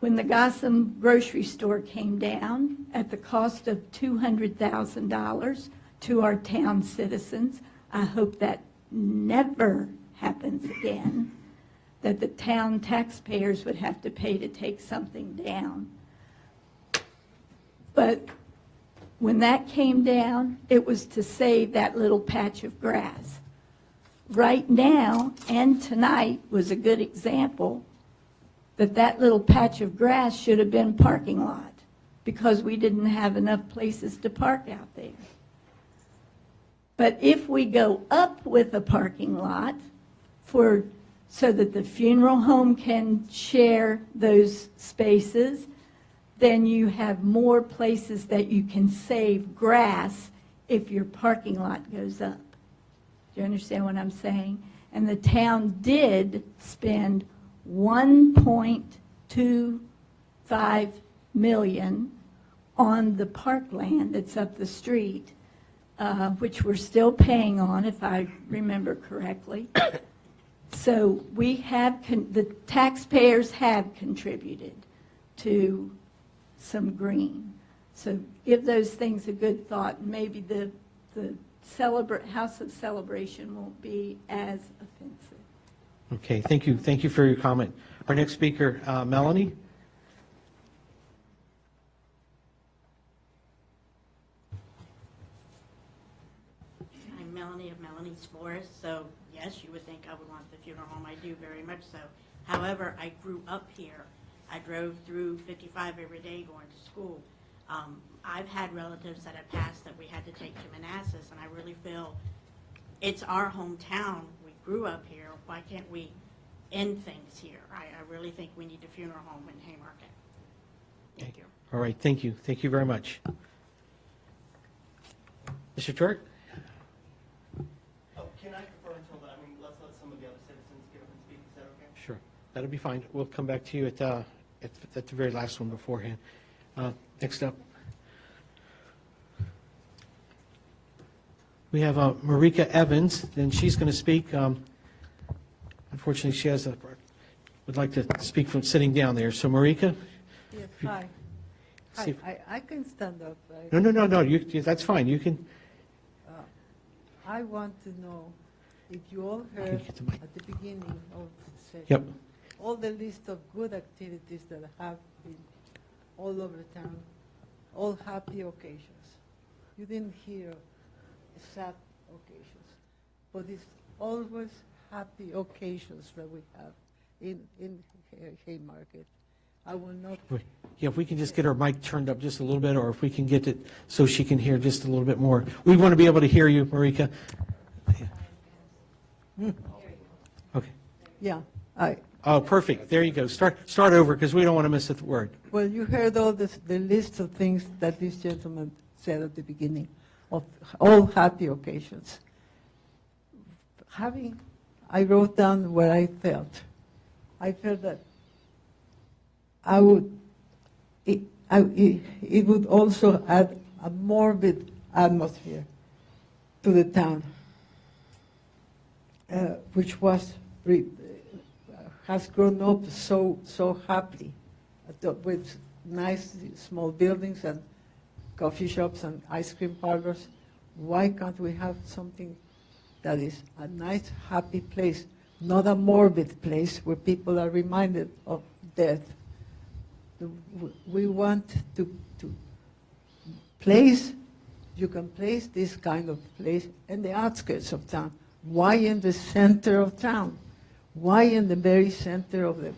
the Gotham grocery store came down at the cost of $200,000 to our town citizens, I hope that never happens again, that the town taxpayers would have to pay to take something down. But when that came down, it was to save that little patch of grass. Right now, and tonight was a good example, that little patch of grass should have been parking lot because we didn't have enough places to park out there. But if we go up with a parking lot so that the funeral home can share those spaces, then you have more places that you can save grass if your parking lot goes up. Do you understand what I'm saying? And the town did spend $1.25 million on the parkland that's up the street, which we're still paying on, if I remember correctly. So the taxpayers have contributed to some green. So give those things a good thought. Maybe the House of Celebration won't be as offensive. Okay, thank you. Thank you for your comment. Our next speaker, Melanie. I'm Melanie of Melanie's Florist, so yes, you would think I would want the funeral home. I do very much so. However, I grew up here. I drove through 55 every day going to school. I've had relatives that have passed that we had to take to Manassas, and I really feel it's our hometown. We grew up here. Why can't we end things here? I really think we need a funeral home in Haymarket. Thank you. All right, thank you. Thank you very much. Mr. Turk? Oh, can I defer until then? Let's let some of the other citizens get up and speak. Is that okay? Sure. That'll be fine. We'll come back to you at the very last one beforehand. Next up. We have Marika Evans, and she's going to speak. Unfortunately, she would like to speak from sitting down there. So, Marika? Yes, hi. I can stand up. No. That's fine. You can. I want to know if you all heard at the beginning of the session all the list of good activities that have been all over town, all happy occasions. You didn't hear sad occasions, but it's always happy occasions that we have in Haymarket. I will not. Yeah, if we can just get her mic turned up just a little bit, or if we can get it so she can hear just a little bit more. We want to be able to hear you, Marika. Okay. Yeah, Oh, perfect. There you go. Start over, because we don't want to miss a word. well, you heard all the list of things that this gentleman said at the beginning, of all happy occasions. I wrote down what I felt. I felt that it would also add a morbid atmosphere to the town, which has grown up so happily with nice small buildings and coffee shops and ice cream parlors. Why can't we have something that is a nice, happy place, not a morbid place where people are reminded of death? We want to place, you can place this kind of place in the outskirts of town. Why in the center of town? Why in the very center of the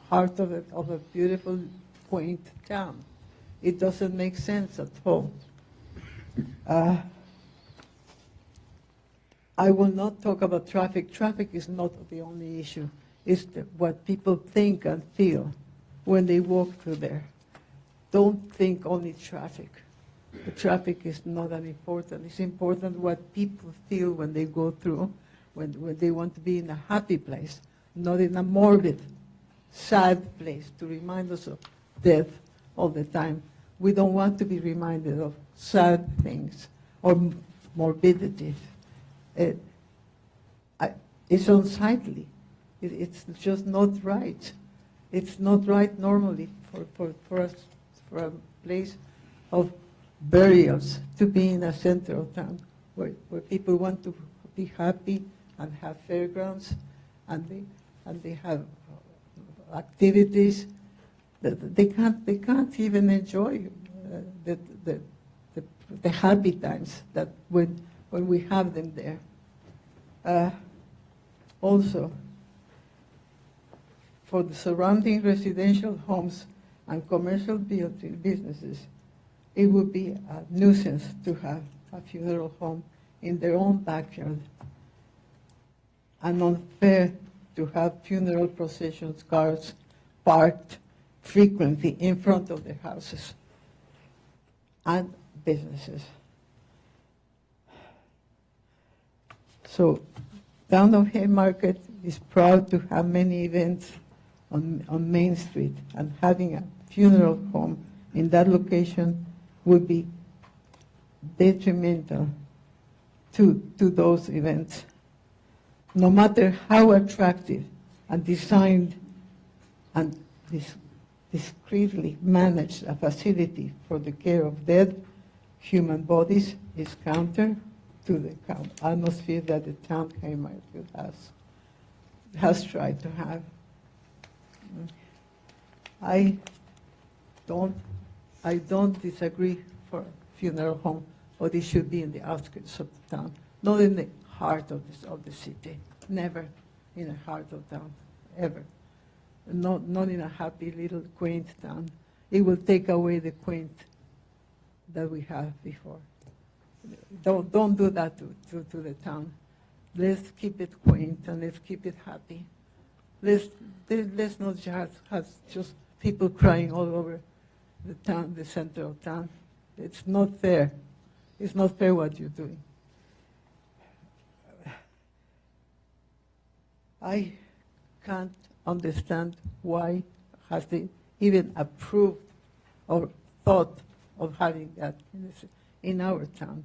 heart of a beautiful, quaint town? It doesn't make sense at all. I will not talk about traffic. Traffic is not the only issue. It's what people think and feel when they walk through there. Don't think only traffic. The traffic is not that important. It's important what people feel when they go through, when they want to be in a happy place, not in a morbid, sad place to remind us of death all the time. We don't want to be reminded of sad things or morbidity. It's unsightly. It's just not right. It's not right normally for us, for a place of burials to be in a center of town where people want to be happy and have fairgrounds and they have activities that they can't even enjoy the happy times that when we have them there. Also, for the surrounding residential homes and commercial businesses, it would be a nuisance to have a funeral home in their own backyard, and unfair to have funeral processions cars parked frequently in front of their houses and businesses. So, Town of Haymarket is proud to have many events on Main Street, and having a funeral home in that location would be detrimental to those events. No matter how attractive and designed and discreetly managed a facility for the care of dead human bodies is counter to the atmosphere that the town Haymarket has tried to have. I don't disagree for a funeral home, but it should be in the outskirts of the town, not in the heart of the city. Never in the heart of town, ever. Not in a happy little quaint town. It will take away the quaint that we have before. Don't do that to the town. Let's keep it quaint and let's keep it happy. Let's not just have just people crying all over the town, the center of town. It's not fair. It's not fair what you're doing. I can't understand why has they even approved or thought of having that in our town.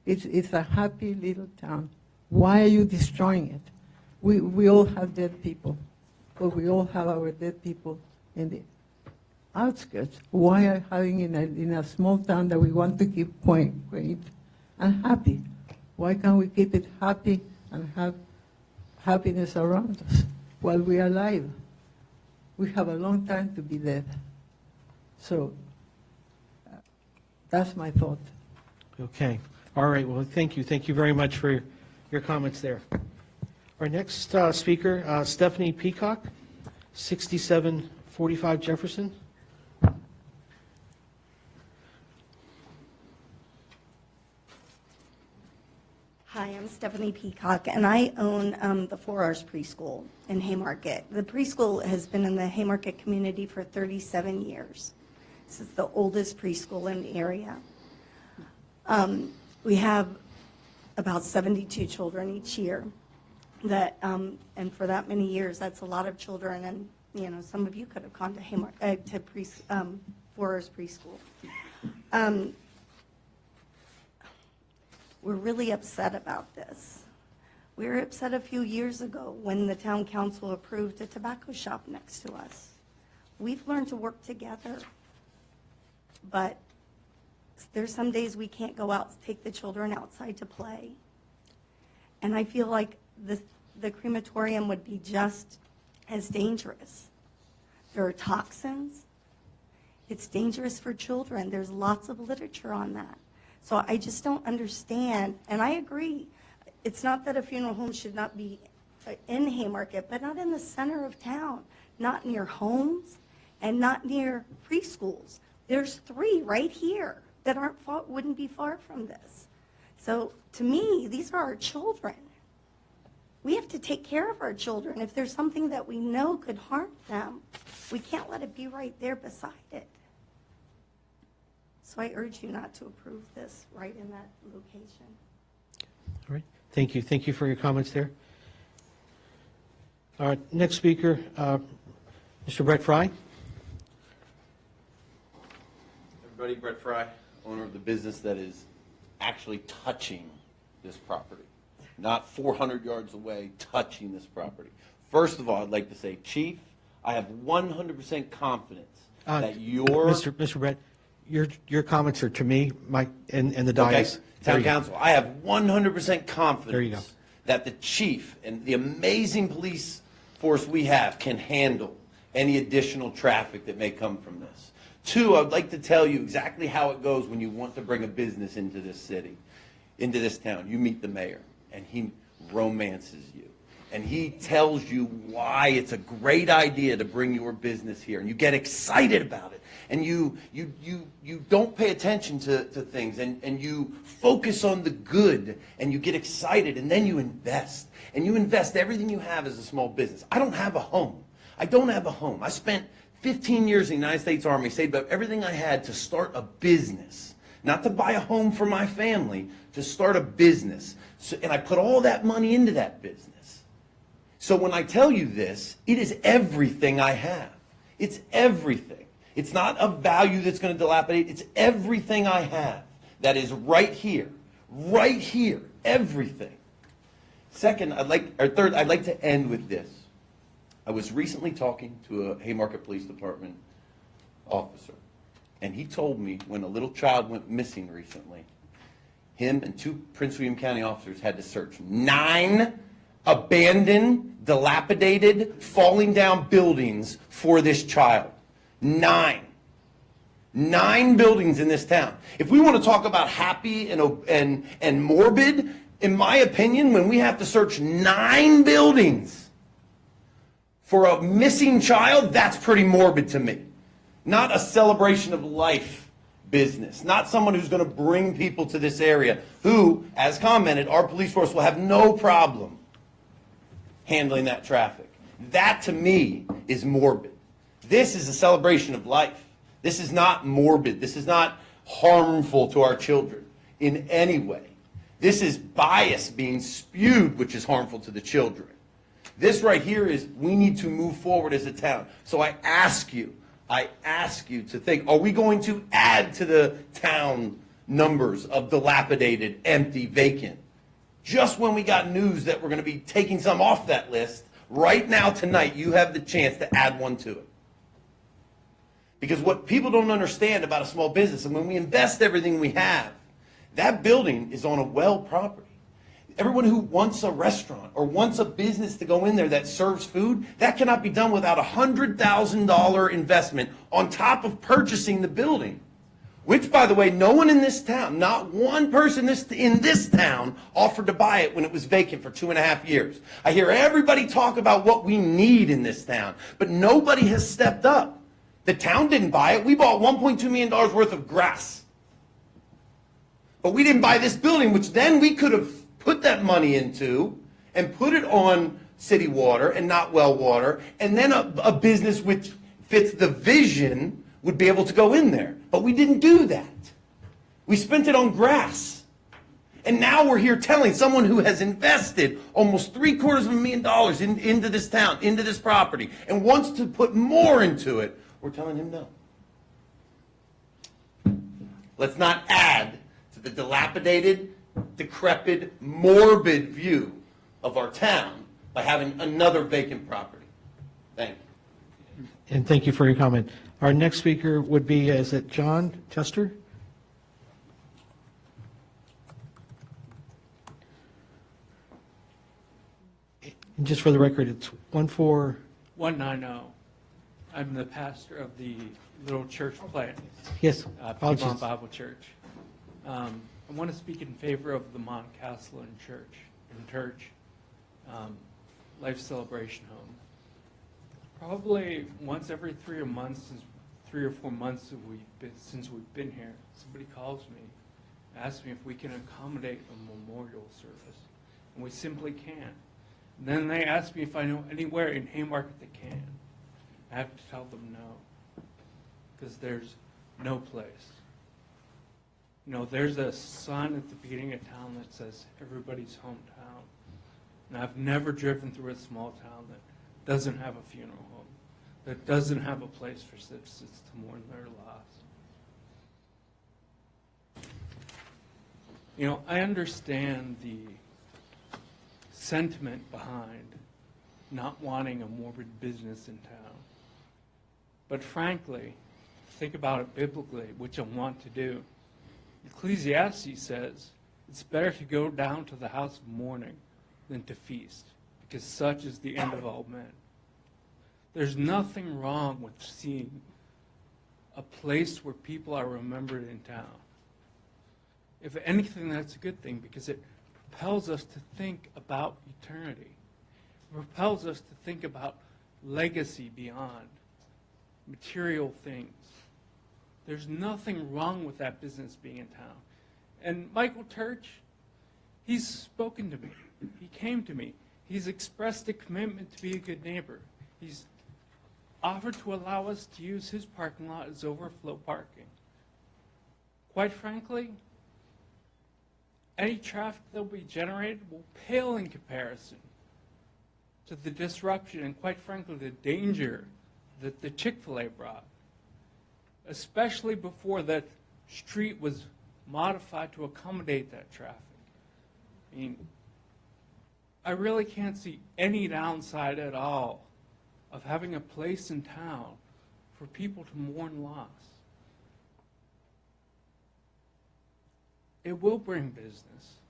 It's a happy little town. Why are you destroying it? We all have dead people, but we all have our dead people in the outskirts. Why are having in a small town that we want to keep quaint and happy? Why can't we keep it happy and have happiness around us while we are alive? We have a long time to be dead. So that's my thought. Okay. All right. Well, thank you. Thank you very much for your comments there. Our next speaker, Stephanie Peacock, 67 45 Jefferson. Hi, I'm Stephanie Peacock, and I own the 4 R's Preschool in Haymarket. The preschool has been in the Haymarket community for 37 years. This is the oldest preschool in the area. We have about 72 children each year. That and for that many years, that's a lot of children. And you know, some of you could have gone to 4 R's Preschool. We're really upset about this. We were upset a few years ago when the town council approved a tobacco shop next to us. We've learned to work together, but there's some days we can't go out, take the children outside to play. And I feel like the crematorium would be just as dangerous. There are toxins. It's dangerous for children. There's lots of literature on that. So I just don't understand, and I agree. It's not that a funeral home should not be in Haymarket, but not in the center of town, not near homes, and not near preschools. There's 3 right here that wouldn't be far from this. So to me, these are our children. We have to take care of our children. If there's something that we know could harm them, we can't let it be right there beside it. So I urge you not to approve this right in that location. All right, thank you. Thank you for your comments there. All right, next speaker, Mr. Brett Fry. Everybody, Brett Fry, owner of the business that is actually touching this property. Not 400 yards away, touching this property. First of all, I'd like to say, Chief, I have 100% confidence that Mr. Brett, your comments are to me, Mike, and the dais. Okay. Town Council, I have 100% confidence there you go. that the chief and the amazing police force we have can handle any additional traffic that may come from this. 2, I'd like to tell you exactly how it goes when you want to bring a business into this city, into this town. You meet the mayor, and he romances you. And he tells you why it's a great idea to bring your business here. And you get excited about it. And you don't pay attention to things. And you focus on the good. And you get excited. And then you invest. And you invest everything you have as a small business. I don't have a home. I don't have a home. I spent 15 years in the United States Army, saved up everything I had to start a business. Not to buy a home for my family, to start a business. So, and I put all that money into that business. So when I tell you this, it is everything I have. It's everything. It's not a value that's going to dilapidate. It's everything I have that is right here, everything. Third, I'd like to end with this. I was recently talking to a Haymarket Police Department officer, and he told me when a little child went missing recently, him and 2 Prince William County officers had to search 9 abandoned, dilapidated, falling down buildings for this child. 9 buildings in this town. If we want to talk about happy and morbid, in my opinion, when we have to search 9 buildings for a missing child, that's pretty morbid to me. Not a celebration of life business. Not someone who's going to bring people to this area who, as commented, our police force will have no problem handling that traffic. That, to me, is morbid. This is a celebration of life. This is not morbid. This is not harmful to our children in any way. This is bias being spewed, which is harmful to the children. This right here is, we need to move forward as a town. So I ask you to think, are we going to add to the town numbers of dilapidated, empty, vacant? Just when we got news that we're going to be taking some off that list, right now, tonight, you have the chance to add one to it. Because what people don't understand about a small business, and when we invest everything we have, that building is on a well property. Everyone who wants a restaurant or wants a business to go in there that serves food, that cannot be done without a $100,000 investment on top of purchasing the building. which, by the way, no one in this town, not one person in this town offered to buy it when it was vacant for 2.5 years. I hear everybody talk about what we need in this town, but nobody has stepped up. The town didn't buy it. We bought $1.2 million worth of grass. But we didn't buy this building, which then we could have put that money into and put it on city water and not well water, and then a business which fits the vision would be able to go in there. But we didn't do that. We spent it on grass. And now we're here telling someone who has invested almost $750,000 into this town, into this property, and wants to put more into it, we're telling him no. Let's not add to the dilapidated, decrepit, morbid view of our town by having another vacant property. Thank you. And thank you for your comment. Our next speaker would be, is it John Chester? And just for the record, it's 190. I'm the pastor of the Little Church Plant. Yes, apologies. Piedmont Bible Church. I want to speak in favor of the Mount Castleton Church Life Celebration Home. Probably once every 3 or 4 months since we've been here, somebody calls me, asks me if we can accommodate a memorial service, and we simply can't. And then they ask me if I know anywhere in Haymarket that can. I have to tell them no, because there's no place. You know, there's a sign at the beginning of town that says everybody's hometown. And I've never driven through a small town that doesn't have a funeral home, that doesn't have a place for citizens to mourn their loss. You know, I understand the sentiment behind not wanting a morbid business in town. But frankly, think about it biblically, which I want to do. Ecclesiastes says it's better to go down to the house of mourning than to feast, because such is the end of all men. There's nothing wrong with seeing a place where people are remembered in town. If anything, that's a good thing, because it propels us to think about eternity. It propels us to think about legacy beyond material things. There's nothing wrong with that business being in town. And Michael Turch, he's spoken to me. He came to me. He's expressed a commitment to be a good neighbor. He's offered to allow us to use his parking lot as overflow parking. Quite frankly, any traffic that will be generated will pale in comparison to the disruption and, quite frankly, the danger that the Chick-fil-A brought, especially before that street was modified to accommodate that traffic. I mean, I really can't see any downside at all of having a place in town for people to mourn loss. It will bring business.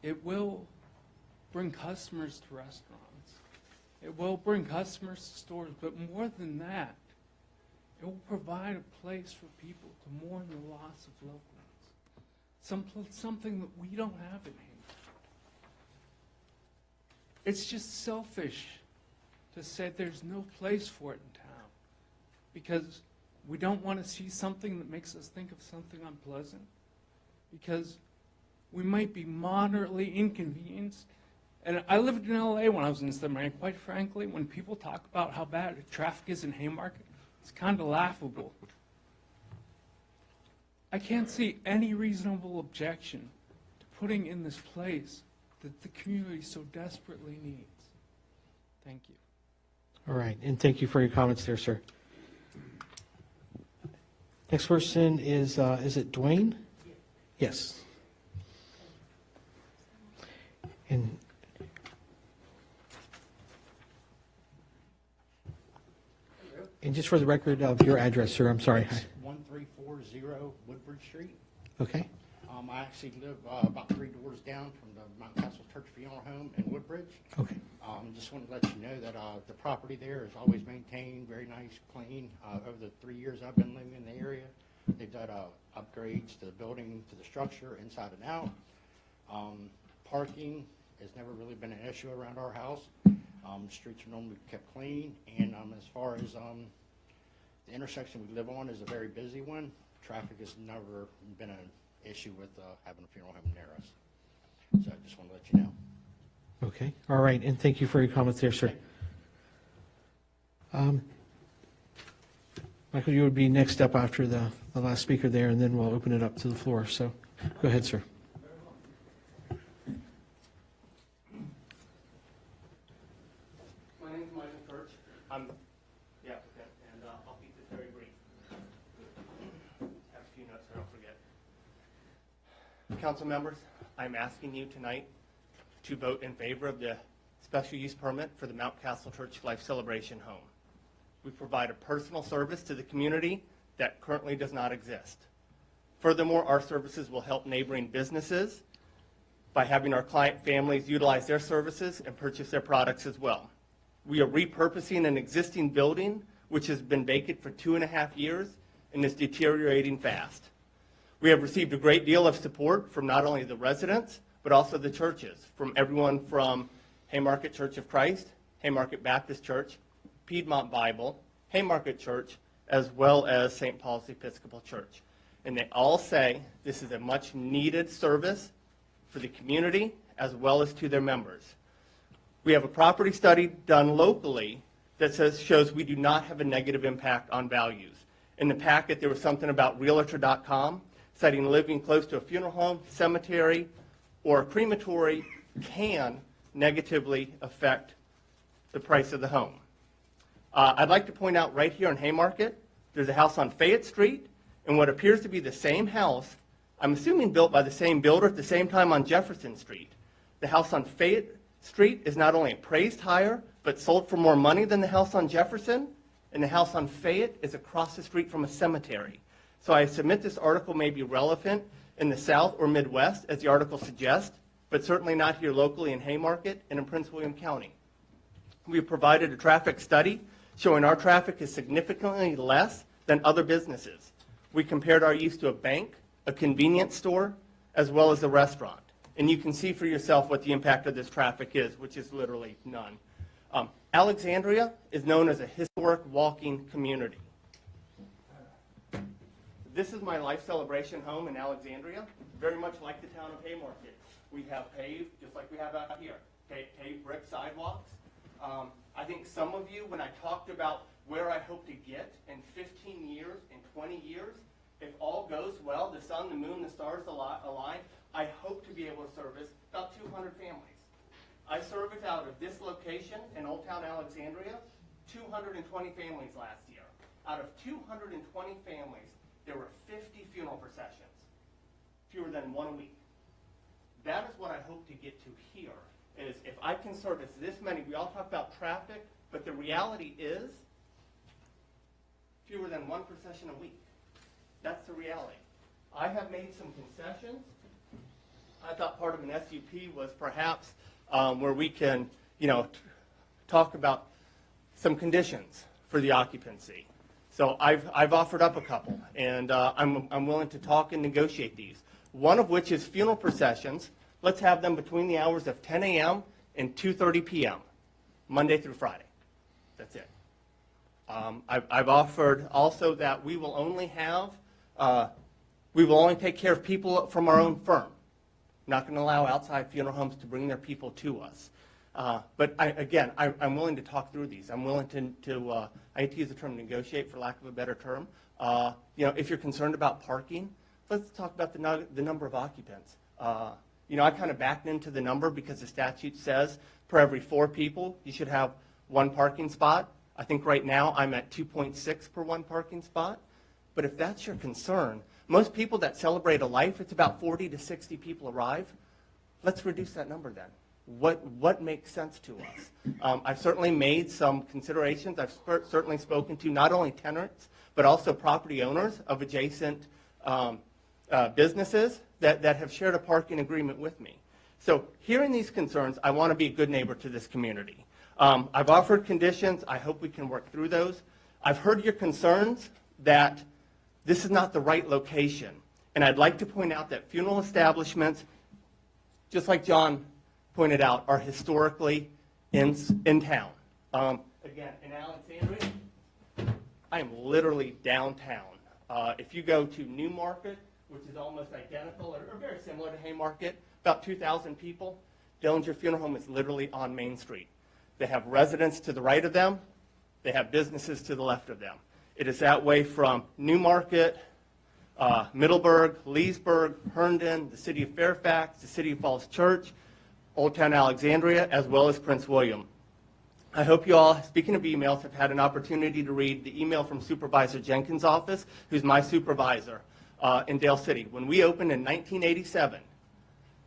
It will bring customers to restaurants. It will bring customers to stores, but more than that, it will provide a place for people to mourn the loss of loved ones. Something that we don't have in here. It's just selfish to say there's no place for it in town because we don't want to see something that makes us think of something unpleasant, because we might be moderately inconvenienced. And I lived in LA when I was in the seminary. Quite frankly, when people talk about how bad traffic is in Haymarket, it's kind of laughable. I can't see any reasonable objection to putting in this place that the community so desperately needs. Thank you. All right, and thank you for your comments there, sir. Next person is it Dwayne? Yes. And just for the record of your address, sir, I'm sorry. 1340 Woodbridge Street. Okay. I actually live about 3 doors down from the Mount Castle Church Funeral Home in Woodbridge. Okay. Just wanted to let you know that the property there is always maintained, very nice, clean. Over the 3 years I've been living in the area, They've done upgrades to the building, to the structure, inside and out. Parking has never really been an issue around our house. Streets are normally kept clean, and as far as the intersection we live on is a very busy one. Traffic has never been an issue with having a funeral home near us. So I just want to let you know. Okay, all right, and thank you for your comments there, sir. Michael, you would be next up after the last speaker there, and then we'll open it up to the floor. So go ahead, sir. My name's Michael Church. I'm the applicant, and I'll keep this very brief. Have a few notes so I don't forget. Council members, I'm asking you tonight to vote in favor of the special use permit for the Mount Castle Church Life Celebration Home. We provide a personal service to the community that currently does not exist. Furthermore, our services will help neighboring businesses by having our client families utilize their services and purchase their products as well. We are repurposing an existing building which has been vacant for 2.5 years and is deteriorating fast. We have received a great deal of support from not only the residents, but also the churches, from everyone from Haymarket Church of Christ, Haymarket Baptist Church, Piedmont Bible, Haymarket Church, as well as St. Paul's Episcopal Church. And they all say this is a much needed service for the community as well as to their members. We have a property study done locally that shows we do not have a negative impact on values. In the packet, there was something about Realtor.com citing living close to a funeral home, cemetery, or a crematory can negatively affect the price of the home. I'd like to point out right here in Haymarket, there's a house on Fayette Street, and what appears to be the same house, I'm assuming built by the same builder at the same time on Jefferson Street. The house on Fayette Street is not only appraised higher, but sold for more money than the house on Jefferson, and the house on Fayette is across the street from a cemetery. So I submit this article may be relevant in the South or Midwest, as the article suggests, but certainly not here locally in Haymarket and in Prince William County. We have provided a traffic study showing our traffic is significantly less than other businesses. We compared our use to a bank, a convenience store, as well as a restaurant. And you can see for yourself what the impact of this traffic is, which is literally none. Alexandria is known as a historic walking community. This is my life celebration home in Alexandria, very much like the town of Haymarket. We have paved, just like we have out here, paved brick sidewalks. I think some of you, when I talked about where I hope to get in 15 years, in 20 years, if all goes well, the sun, the moon, the stars align, I hope to be able to service about 200 families. I serviced out of this location in Old Town Alexandria, 220 families last year. Out of 220 families, there were 50 funeral processions, fewer than one a week. That is what I hope to get to here, is if I can service this many, we all talk about traffic, but the reality is fewer than one procession a week. That's the reality. I have made some concessions. I thought part of an SUP was perhaps where we can, talk about some conditions for the occupancy. So I've offered up a couple, and I'm willing to talk and negotiate these. One of which is funeral processions. Let's have them between the hours of 10 a.m. and 2:30 p.m., Monday through Friday. That's it. I've offered also that we will only take care of people from our own firm. Not going to allow outside funeral homes to bring their people to us. But I'm willing to talk through these. I'm willing to I hate to use the term negotiate for lack of a better term. If you're concerned about parking, let's talk about the number of occupants. I kind of backed into the number because the statute says per every 4 people, you should have 1 parking spot. I think right now I'm at 2.6 per 1 parking spot. But if that's your concern, most people that celebrate a life, it's about 40 to 60 people arrive. Let's reduce that number then. What makes sense to us? I've certainly made some considerations. I've certainly spoken to not only tenants, but also property owners of adjacent businesses that have shared a parking agreement with me. So hearing these concerns, I want to be a good neighbor to this community. I've offered conditions. I hope we can work through those. I've heard your concerns that This is not the right location. And I'd like to point out that funeral establishments, just like John pointed out, are historically in town. Again, in Alexandria, I am literally downtown. If you go to Newmarket, which is almost identical or very similar to Haymarket, about 2,000 people, Dillinger Funeral Home is literally on Main Street. They have residents to the right of them. They have businesses to the left of them. It is that way from Newmarket, Middleburg, Leesburg, Herndon, the city of Fairfax, the city of Falls Church, Old Town Alexandria, as well as Prince William. I hope you all, speaking of emails, have had an opportunity to read the email from Supervisor Jenkins' office, who's my supervisor in Dale City. When we opened in 1987,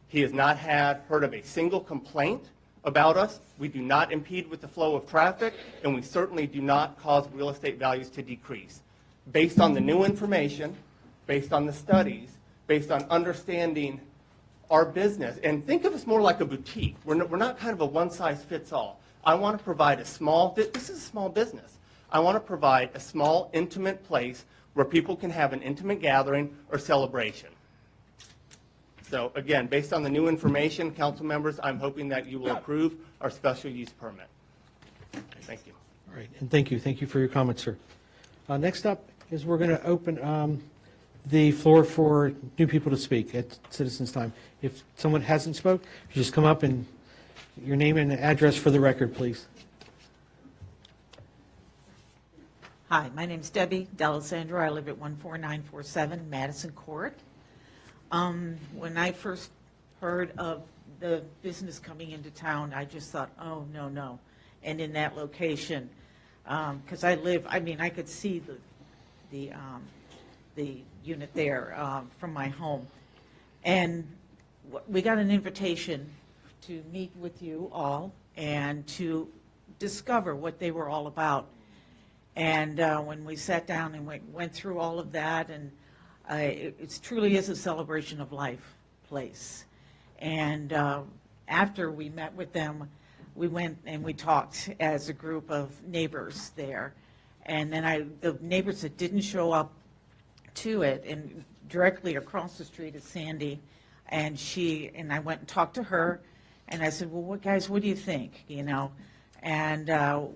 he has not heard of a single complaint about us. We do not impede with the flow of traffic, and we certainly do not cause real estate values to decrease. Based on the new information, based on the studies, based on understanding our business, and think of us more like a boutique. We're not kind of a one-size-fits-all. I want to provide this is a small business. I want to provide a small, intimate place where people can have an intimate gathering or celebration. So again, based on the new information, council members, I'm hoping that you will approve our special use permit. Thank you. All right, and thank you. Thank you for your comments, sir. Next up is we're going to open the floor for new people to speak at citizens' time. If someone hasn't spoke, you just come up and your name and address for the record, please. Hi, my name's Debbie D'Alessandro. I live at 14947 Madison Court. When I first heard of the business coming into town, I just thought, oh, no, no. And in that location, because I could see the unit there from my home. And we got an invitation to meet with you all and to discover what they were all about. And when we sat down and went through all of that, and it truly is a celebration of life place. And after we met with them, we went and we talked as a group of neighbors there. And then the neighbors that didn't show up to it, and directly across the street is Sandy, and I went and talked to her, and I said, well, guys, what do you think, And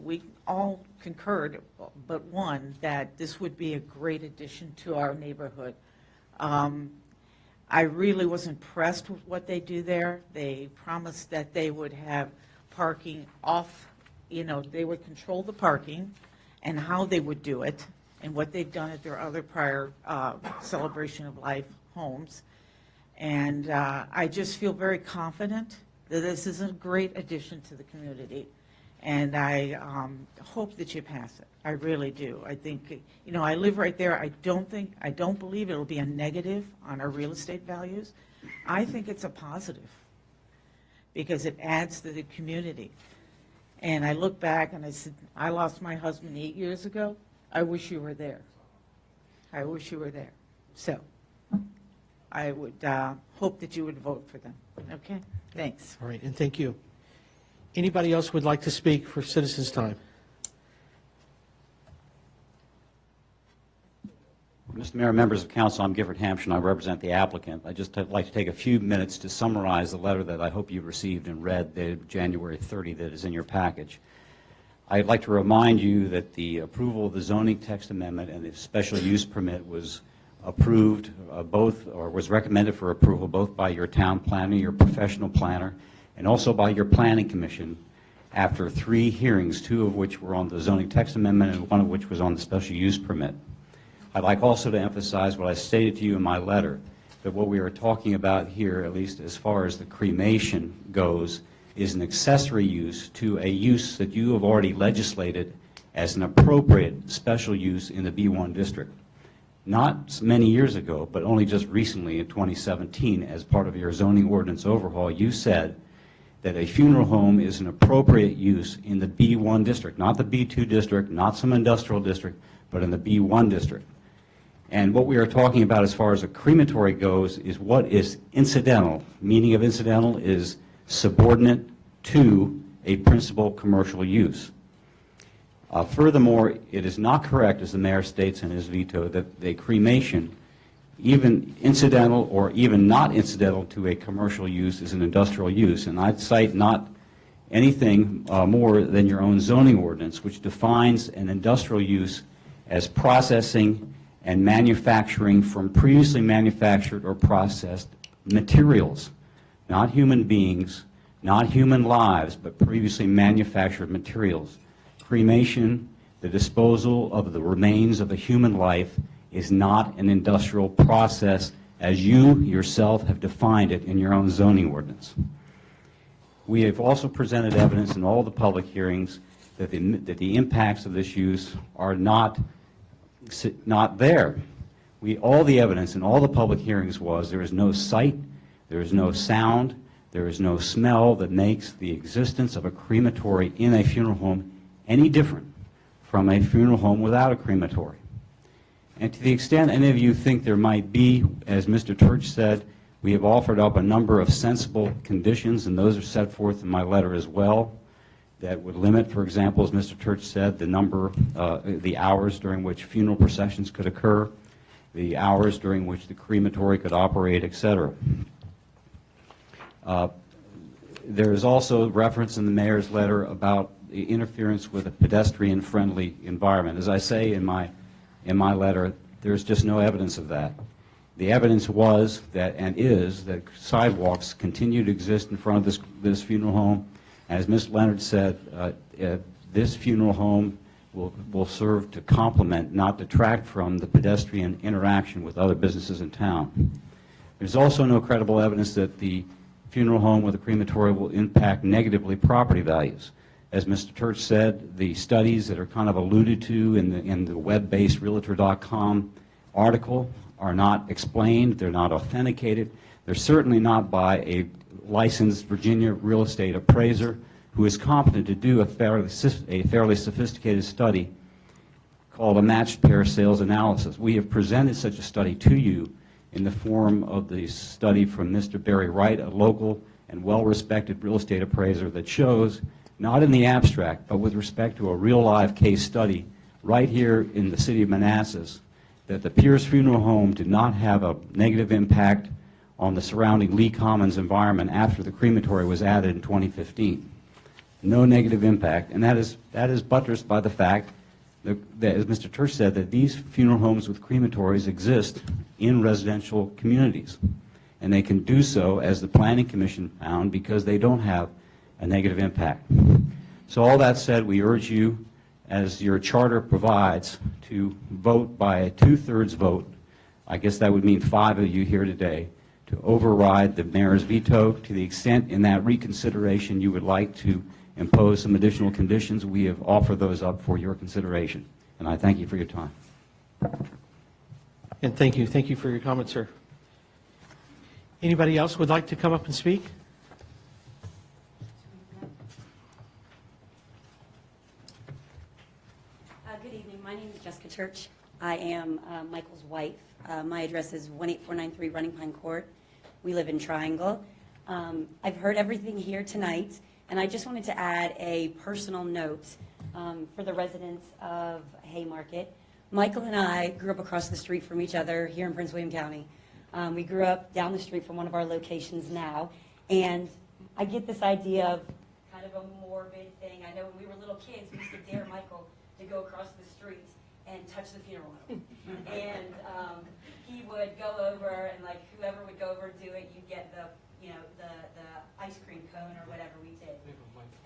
we all concurred, but one, that this would be a great addition to our neighborhood. I really was impressed with what they do there. They promised that they would have parking off, they would control the parking and how they would do it and what they've done at their other prior celebration of life homes. And I just feel very confident that this is a great addition to the community. And I hope that you pass it. I really do. I think, I live right there. I don't believe it'll be a negative on our real estate values. I think it's a positive because it adds to the community. And I look back and I said, I lost my husband 8 years ago. I wish you were there. I wish you were there. So I would hope that you would vote for them. Okay? Thanks. All right, and thank you. Anybody else would like to speak for citizens' time? Mr. Mayor, members of council, I'm Gifford Hampshire, and I represent the applicant. I'd just like to take a few minutes to summarize the letter that I hope you received and read dated January 30 that is in your package. I'd like to remind you that the approval of the zoning text amendment and the special use permit was approved was recommended for approval both by your town planner, your professional planner, and also by your planning commission after 3 hearings, 2 of which were on the zoning text amendment and 1 of which was on the special use permit. I'd like also to emphasize what I stated to you in my letter, that what we are talking about here, at least as far as the cremation goes, is an accessory use to a use that you have already legislated as an appropriate special use in the B1 district. Not many years ago, but only just recently in 2017, as part of your zoning ordinance overhaul, you said that a funeral home is an appropriate use in the B1 district, not the B2 district, not some industrial district, but in the B1 district. And what we are talking about as far as a crematory goes is what is incidental. Meaning of incidental is subordinate to a principal commercial use. Furthermore, it is not correct, as the mayor states in his veto, that the cremation, even incidental or even not incidental to a commercial use, is an industrial use. And I'd cite not anything more than your own zoning ordinance, which defines an industrial use as processing and manufacturing from previously manufactured or processed materials, not human beings, not human lives, but previously manufactured materials. Cremation, the disposal of the remains of a human life, is not an industrial process as you yourself have defined it in your own zoning ordinance. We have also presented evidence in all the public hearings that the impacts of this use are not there. All the evidence in all the public hearings was there is no sight, there is no sound, there is no smell that makes the existence of a crematory in a funeral home any different from a funeral home without a crematory. And to the extent any of you think there might be, as Mr. Turch said, we have offered up a number of sensible conditions, and those are set forth in my letter as well, that would limit, for example, as Mr. Turch said, the hours during which funeral processions could occur, the hours during which the crematory could operate, etc. There is also reference in the mayor's letter about the interference with a pedestrian-friendly environment. As I say in my letter, there's just no evidence of that. The evidence was that, and is, that sidewalks continue to exist in front of this funeral home. As Ms. Leonard said, this funeral home will serve to complement, not detract from, the pedestrian interaction with other businesses in town. There's also no credible evidence that the funeral home with a crematory will impact negatively property values. As Mr. Turch said, the studies that are kind of alluded to in the web-based Realtor.com article are not explained, they're not authenticated, they're certainly not by a licensed Virginia real estate appraiser who is competent to do a fairly sophisticated study called a matched pair sales analysis. We have presented such a study to you in the form of the study from Mr. Barry Wright, a local and well-respected real estate appraiser, that shows, not in the abstract, but with respect to a real live case study right here in the city of Manassas, that the Pierce Funeral Home did not have a negative impact on the surrounding Lee Commons environment after the crematory was added in 2015. No negative impact, and that is buttressed by the fact that, as Mr. Turch said, that these funeral homes with crematories exist in residential communities, and they can do so, as the Planning Commission found, because they don't have a negative impact. So all that said, we urge you, as your charter provides, to vote by a 2/3 vote. I guess that would mean 5 of you here today, to override the mayor's veto. To the extent in that reconsideration you would like to impose some additional conditions, we have offered those up for your consideration. And I thank you for your time. And thank you. Thank you for your comments, sir. Anybody else would like to come up and speak? Good evening. My name is Jessica Church. I am Michael's wife. My address is 18493 Running Pine Court. We live in Triangle. I've heard everything here tonight, and I just wanted to add a personal note for the residents of Haymarket. Michael and I grew up across the street from each other here in Prince William County. We grew up down the street from one of our locations now, and I get this idea of kind of a morbid thing. I know when we were little kids, we used to dare Michael to go across the street and touch the funeral home. And he would go over, and like whoever would go over and do it, you'd get the ice cream cone or whatever we did.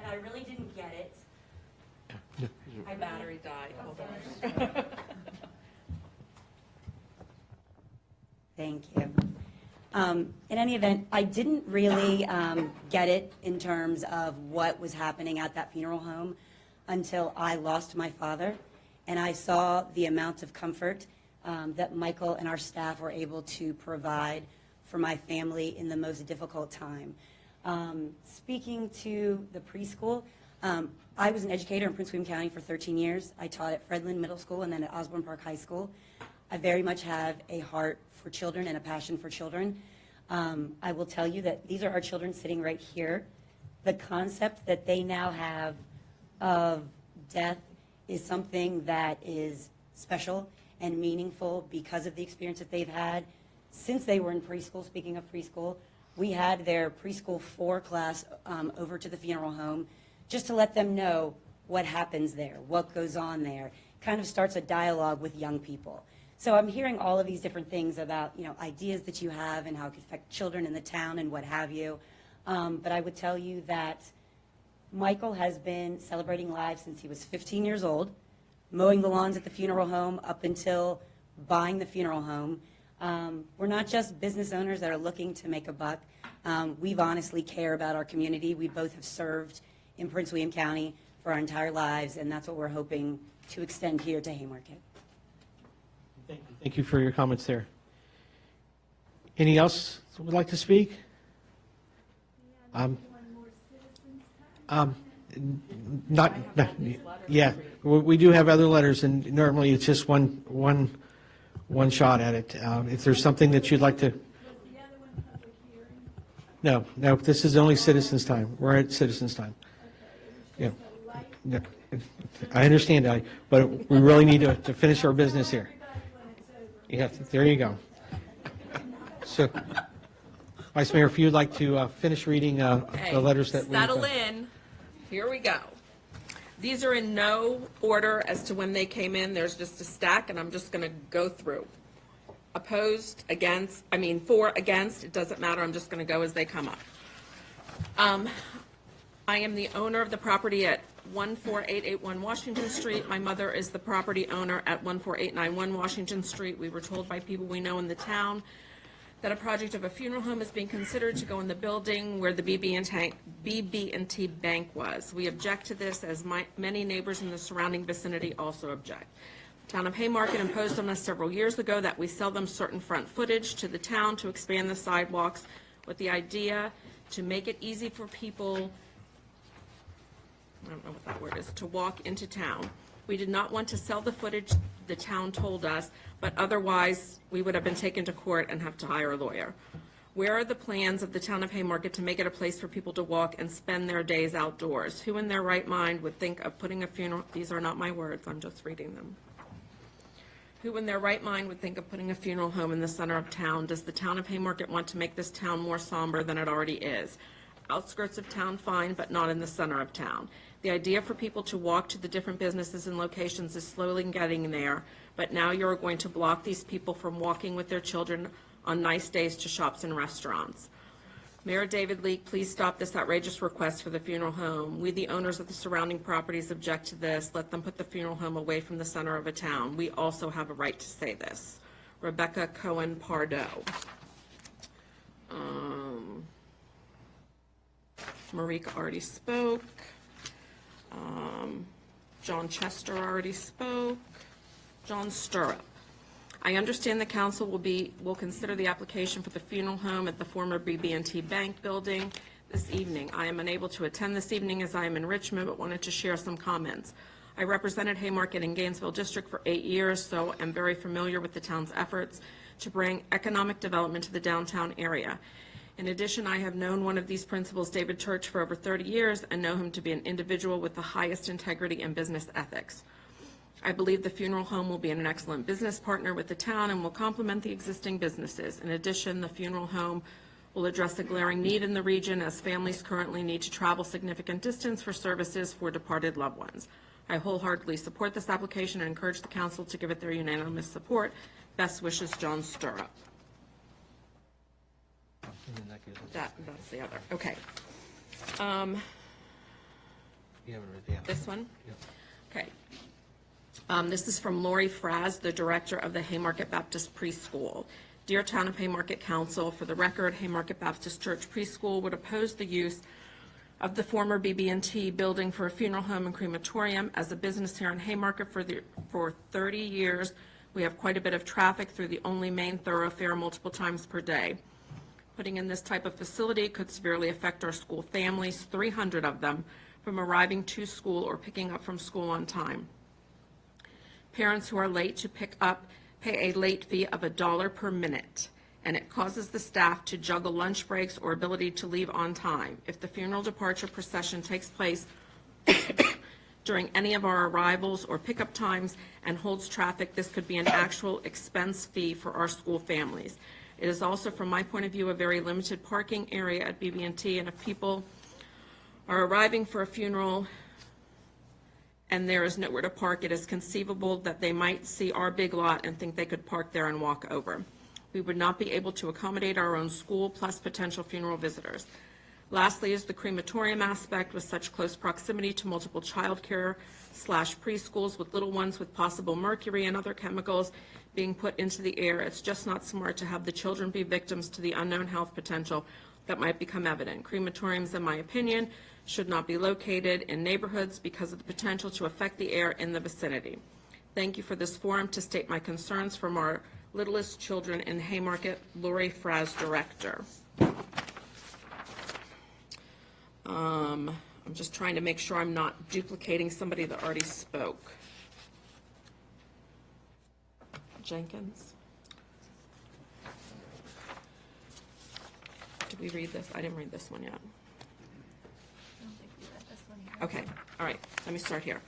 And I really didn't get it. My battery died. Hold on. Thank you. In any event, I didn't really get it in terms of what was happening at that funeral home until I lost my father, and I saw the amount of comfort that Michael and our staff were able to provide for my family in the most difficult time. Speaking to the preschool, I was an educator in Prince William County for 13 years. I taught at Fredland Middle School and then at Osborne Park High School. I very much have a heart for children and a passion for children. I will tell you that these are our children sitting right here. The concept that they now have of death is something that is special and meaningful because of the experience that they've had since they were in preschool. Speaking of preschool, we had their preschool 4 class over to the funeral home just to let them know what happens there, what goes on there. Kind of starts a dialogue with young people. So I'm hearing all of these different things about, ideas that you have and how it can affect children in the town and what have you. But I would tell you that Michael has been celebrating life since he was 15 years old, mowing the lawns at the funeral home up until buying the funeral home. We're not just business owners that are looking to make a buck. We honestly care about our community. We both have served in Prince William County for our entire lives, and that's what we're hoping to extend here to Haymarket. Thank you for your comments there. Any else would like to speak? Yeah, we do have other letters, and normally it's just one shot at it. If there's something that you'd like to. No, this is only citizens' time. We're at citizens' time. Yeah. No, I understand that, but we really need to finish our business here. Yeah, there you go. So, Vice Mayor, if you'd like to finish reading the letters that we settle in. Here we go. These are in no order as to when they came in. There's just a stack, and I'm just going to go through. Opposed, against, for, against, it doesn't matter. I'm just going to go as they come up. I am the owner of the property at 14881 Washington Street. My mother is the property owner at 14891 Washington Street. We were told by people we know in the town that a project of a funeral home is being considered to go in the building where the BB&T Bank was. We object to this, as many neighbors in the surrounding vicinity also object. The town of Haymarket imposed on us several years ago that we sell them certain front footage to the town to expand the sidewalks, with the idea to make it easy for people, I don't know what that word is, to walk into town. We did not want to sell the footage, the town told us, but otherwise we would have been taken to court and have to hire a lawyer. Where are the plans of the town of Haymarket to make it a place for people to walk and spend their days outdoors? Who in their right mind would think of putting a funeral, these are not my words, I'm just reading them. Who in their right mind would think of putting a funeral home in the center of town? Does the town of Haymarket want to make this town more somber than it already is? Outskirts of town, fine, but not in the center of town. The idea for people to walk to the different businesses and locations is slowly getting there, but now you're going to block these people from walking with their children on nice days to shops and restaurants. Mayor David Leake, please stop this outrageous request for the funeral home. We, the owners of the surrounding properties, object to this. Let them put the funeral home away from the center of a town. We also have a right to say this. Rebecca Cohen Pardo. Marika already spoke. John Chester already spoke. John Stirrup. I understand the council will consider the application for the funeral home at the former BB&T Bank building this evening. I am unable to attend this evening as I am in Richmond, but wanted to share some comments. I represented Haymarket and Gainesville District for 8 years, so I'm very familiar with the town's efforts to bring economic development to the downtown area. In addition, I have known one of these principals, David Church, for over 30 years and know him to be an individual with the highest integrity and business ethics. I believe the funeral home will be an excellent business partner with the town and will complement the existing businesses. In addition, the funeral home will address a glaring need in the region, as families currently need to travel significant distance for services for departed loved ones. I wholeheartedly support this application and encourage the council to give it their unanimous support. Best wishes, John Stirrup. That's the other. Okay. This one? Okay. This is from Lori Fraz, the director of the Haymarket Baptist Preschool. Dear Town of Haymarket Council, for the record, Haymarket Baptist Church Preschool would oppose the use of the former BB&T building for a funeral home and crematorium. As a business here in Haymarket for 30 years, we have quite a bit of traffic through the only main thoroughfare multiple times per day. Putting in this type of facility could severely affect our school families, 300 of them, from arriving to school or picking up from school on time. Parents who are late to pick up pay a late fee of $1 per minute, and it causes the staff to juggle lunch breaks or ability to leave on time. If the funeral departure procession takes place during any of our arrivals or pickup times and holds traffic, this could be an actual expense fee for our school families. It is also, from my point of view, a very limited parking area at BB&T, and if people are arriving for a funeral and there is nowhere to park, it is conceivable that they might see our big lot and think they could park there and walk over. We would not be able to accommodate our own school plus potential funeral visitors. Lastly is the crematorium aspect with such close proximity to multiple childcare / preschools with little ones with possible mercury and other chemicals being put into the air. It's just not smart to have the children be victims to the unknown health potential that might become evident. Crematoriums, in my opinion, should not be located in neighborhoods because of the potential to affect the air in the vicinity. Thank you for this forum to state my concerns from our littlest children in Haymarket. Lori Fraz, Director. I'm just trying to make sure I'm not duplicating somebody that already spoke. Jenkins? Did we read this? I didn't read this one yet. Okay, all right, let me start here.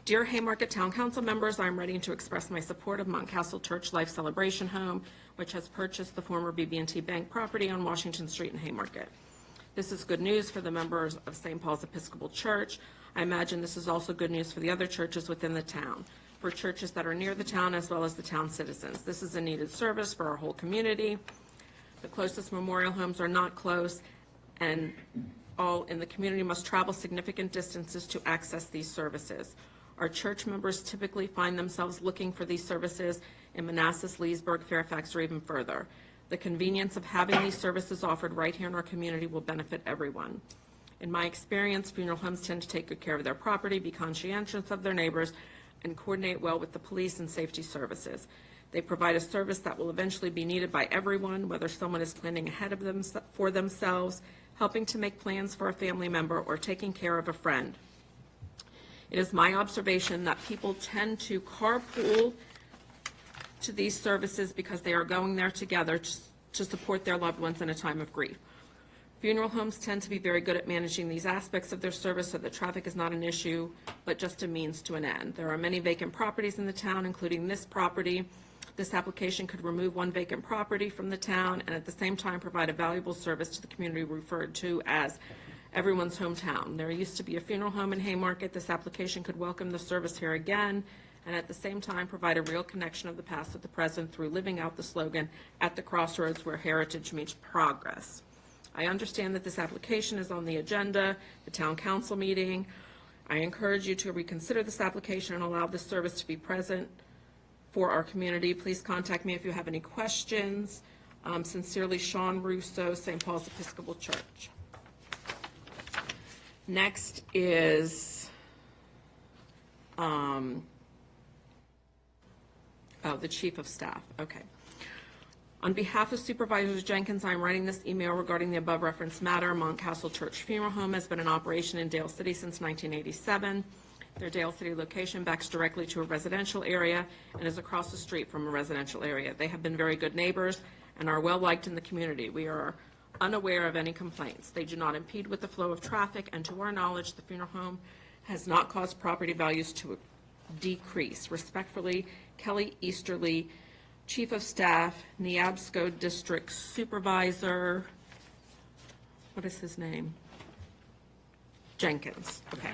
Dear Haymarket Town Council members, I'm writing to express my support of Mountcastle Church Life Celebration Home, which has purchased the former BB&T Bank property on Washington Street in Haymarket. This is good news for the members of St. Paul's Episcopal Church. I imagine this is also good news for the other churches within the town, for churches that are near the town as well as the town citizens. This is a needed service for our whole community. The closest memorial homes are not close, and all in the community must travel significant distances to access these services. Our church members typically find themselves looking for these services in Manassas, Leesburg, Fairfax, or even further. The convenience of having these services offered right here in our community will benefit everyone. In my experience, funeral homes tend to take good care of their property, be conscientious of their neighbors, and coordinate well with the police and safety services. They provide a service that will eventually be needed by everyone, whether someone is planning ahead of them for themselves, helping to make plans for a family member, or taking care of a friend. It is my observation that people tend to carpool to these services because they are going there together to support their loved ones in a time of grief. Funeral homes tend to be very good at managing these aspects of their service so that traffic is not an issue, but just a means to an end. There are many vacant properties in the town, including this property. This application could remove one vacant property from the town and at the same time provide a valuable service to the community referred to as everyone's hometown. There used to be a funeral home in Haymarket. This application could welcome the service here again and at the same time provide a real connection of the past with the present through living out the slogan, at the crossroads where heritage meets progress. I understand that this application is on the agenda, the town council meeting. I encourage you to reconsider this application and allow this service to be present for our community. Please contact me if you have any questions. Sincerely, Sean Russo, St. Paul's Episcopal Church. Next is the Chief of Staff. Okay. On behalf of Supervisor Jenkins, I'm writing this email regarding the above referenced matter. Mountcastle Church Funeral Home has been in operation in Dale City since 1987. Their Dale City location backs directly to a residential area and is across the street from a residential area. They have been very good neighbors and are well liked in the community. We are unaware of any complaints. They do not impede with the flow of traffic, and to our knowledge, the funeral home has not caused property values to decrease. Respectfully, Kelly Easterly, Chief of Staff, Neabsco District Supervisor, what is his name? Jenkins, okay.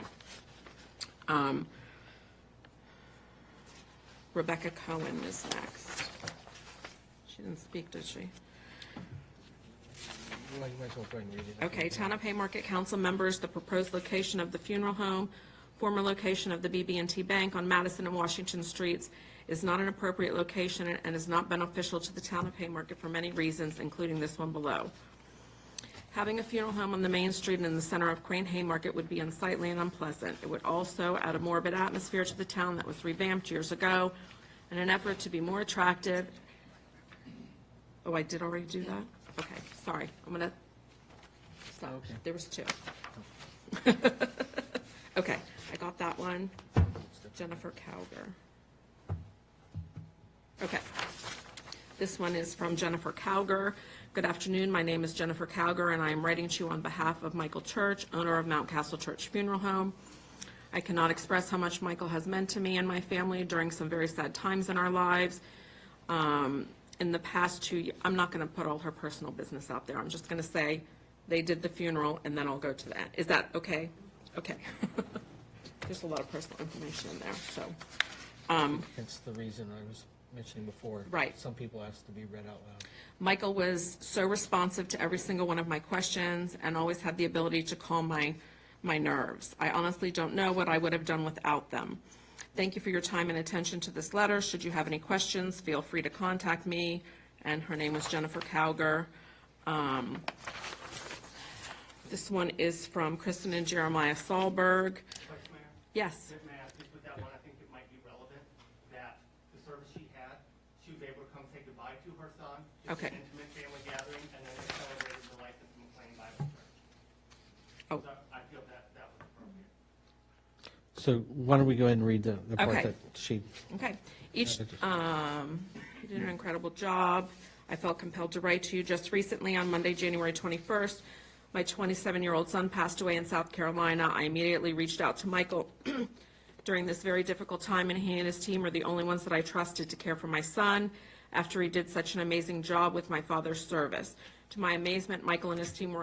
Rebecca Cohen is next. She didn't speak, did she? Okay, Town of Haymarket Council members, the proposed location of the funeral home, former location of the BB&T Bank on Madison and Washington Streets, is not an appropriate location and is not beneficial to the Town of Haymarket for many reasons, including this one below. Having a funeral home on the main street and in the center of Crane Haymarket would be unsightly and unpleasant. It would also add a morbid atmosphere to the town that was revamped years ago in an effort to be more attractive. Oh, I did already do that? Okay, sorry. I'm going to stop. Okay. There was two. Okay, I got that one. Jennifer Cowger. Okay. This one is from Jennifer Cowger. Good afternoon. My name is Jennifer Cowger, and I am writing to you on behalf of Michael Church, owner of Mountcastle Church Funeral Home. I cannot express how much Michael has meant to me and my family during some very sad times in our lives. In the past 2 years, I'm not going to put all her personal business out there. I'm just going to say they did the funeral, and then I'll go to that. Is that okay? Okay. There's a lot of personal information in there, so. Hence the reason I was mentioning before. Right. Some people ask to be read out loud. Michael was so responsive to every single one of my questions and always had the ability to calm my nerves. I honestly don't know what I would have done without them. Thank you for your time and attention to this letter. Should you have any questions, feel free to contact me. And her name was Jennifer Cowger. This one is from Kristen and Jeremiah Sahlberg. Yes. May I ask you with that one? I think it might be relevant that the service she had, she was able to come say goodbye to her son. It's Okay. an intimate family gathering, and then they celebrated the life at the McLean Bible Church. Oh. So I feel that was appropriate. So why don't we go ahead and read the part Okay. that she, Okay. You did an incredible job. I felt compelled to write to you. Just recently, on Monday, January 21st, my 27-year-old son passed away in South Carolina. I immediately reached out to Michael during this very difficult time, and he and his team were the only ones that I trusted to care for my son after he did such an amazing job with my father's service. To my amazement, Michael and his team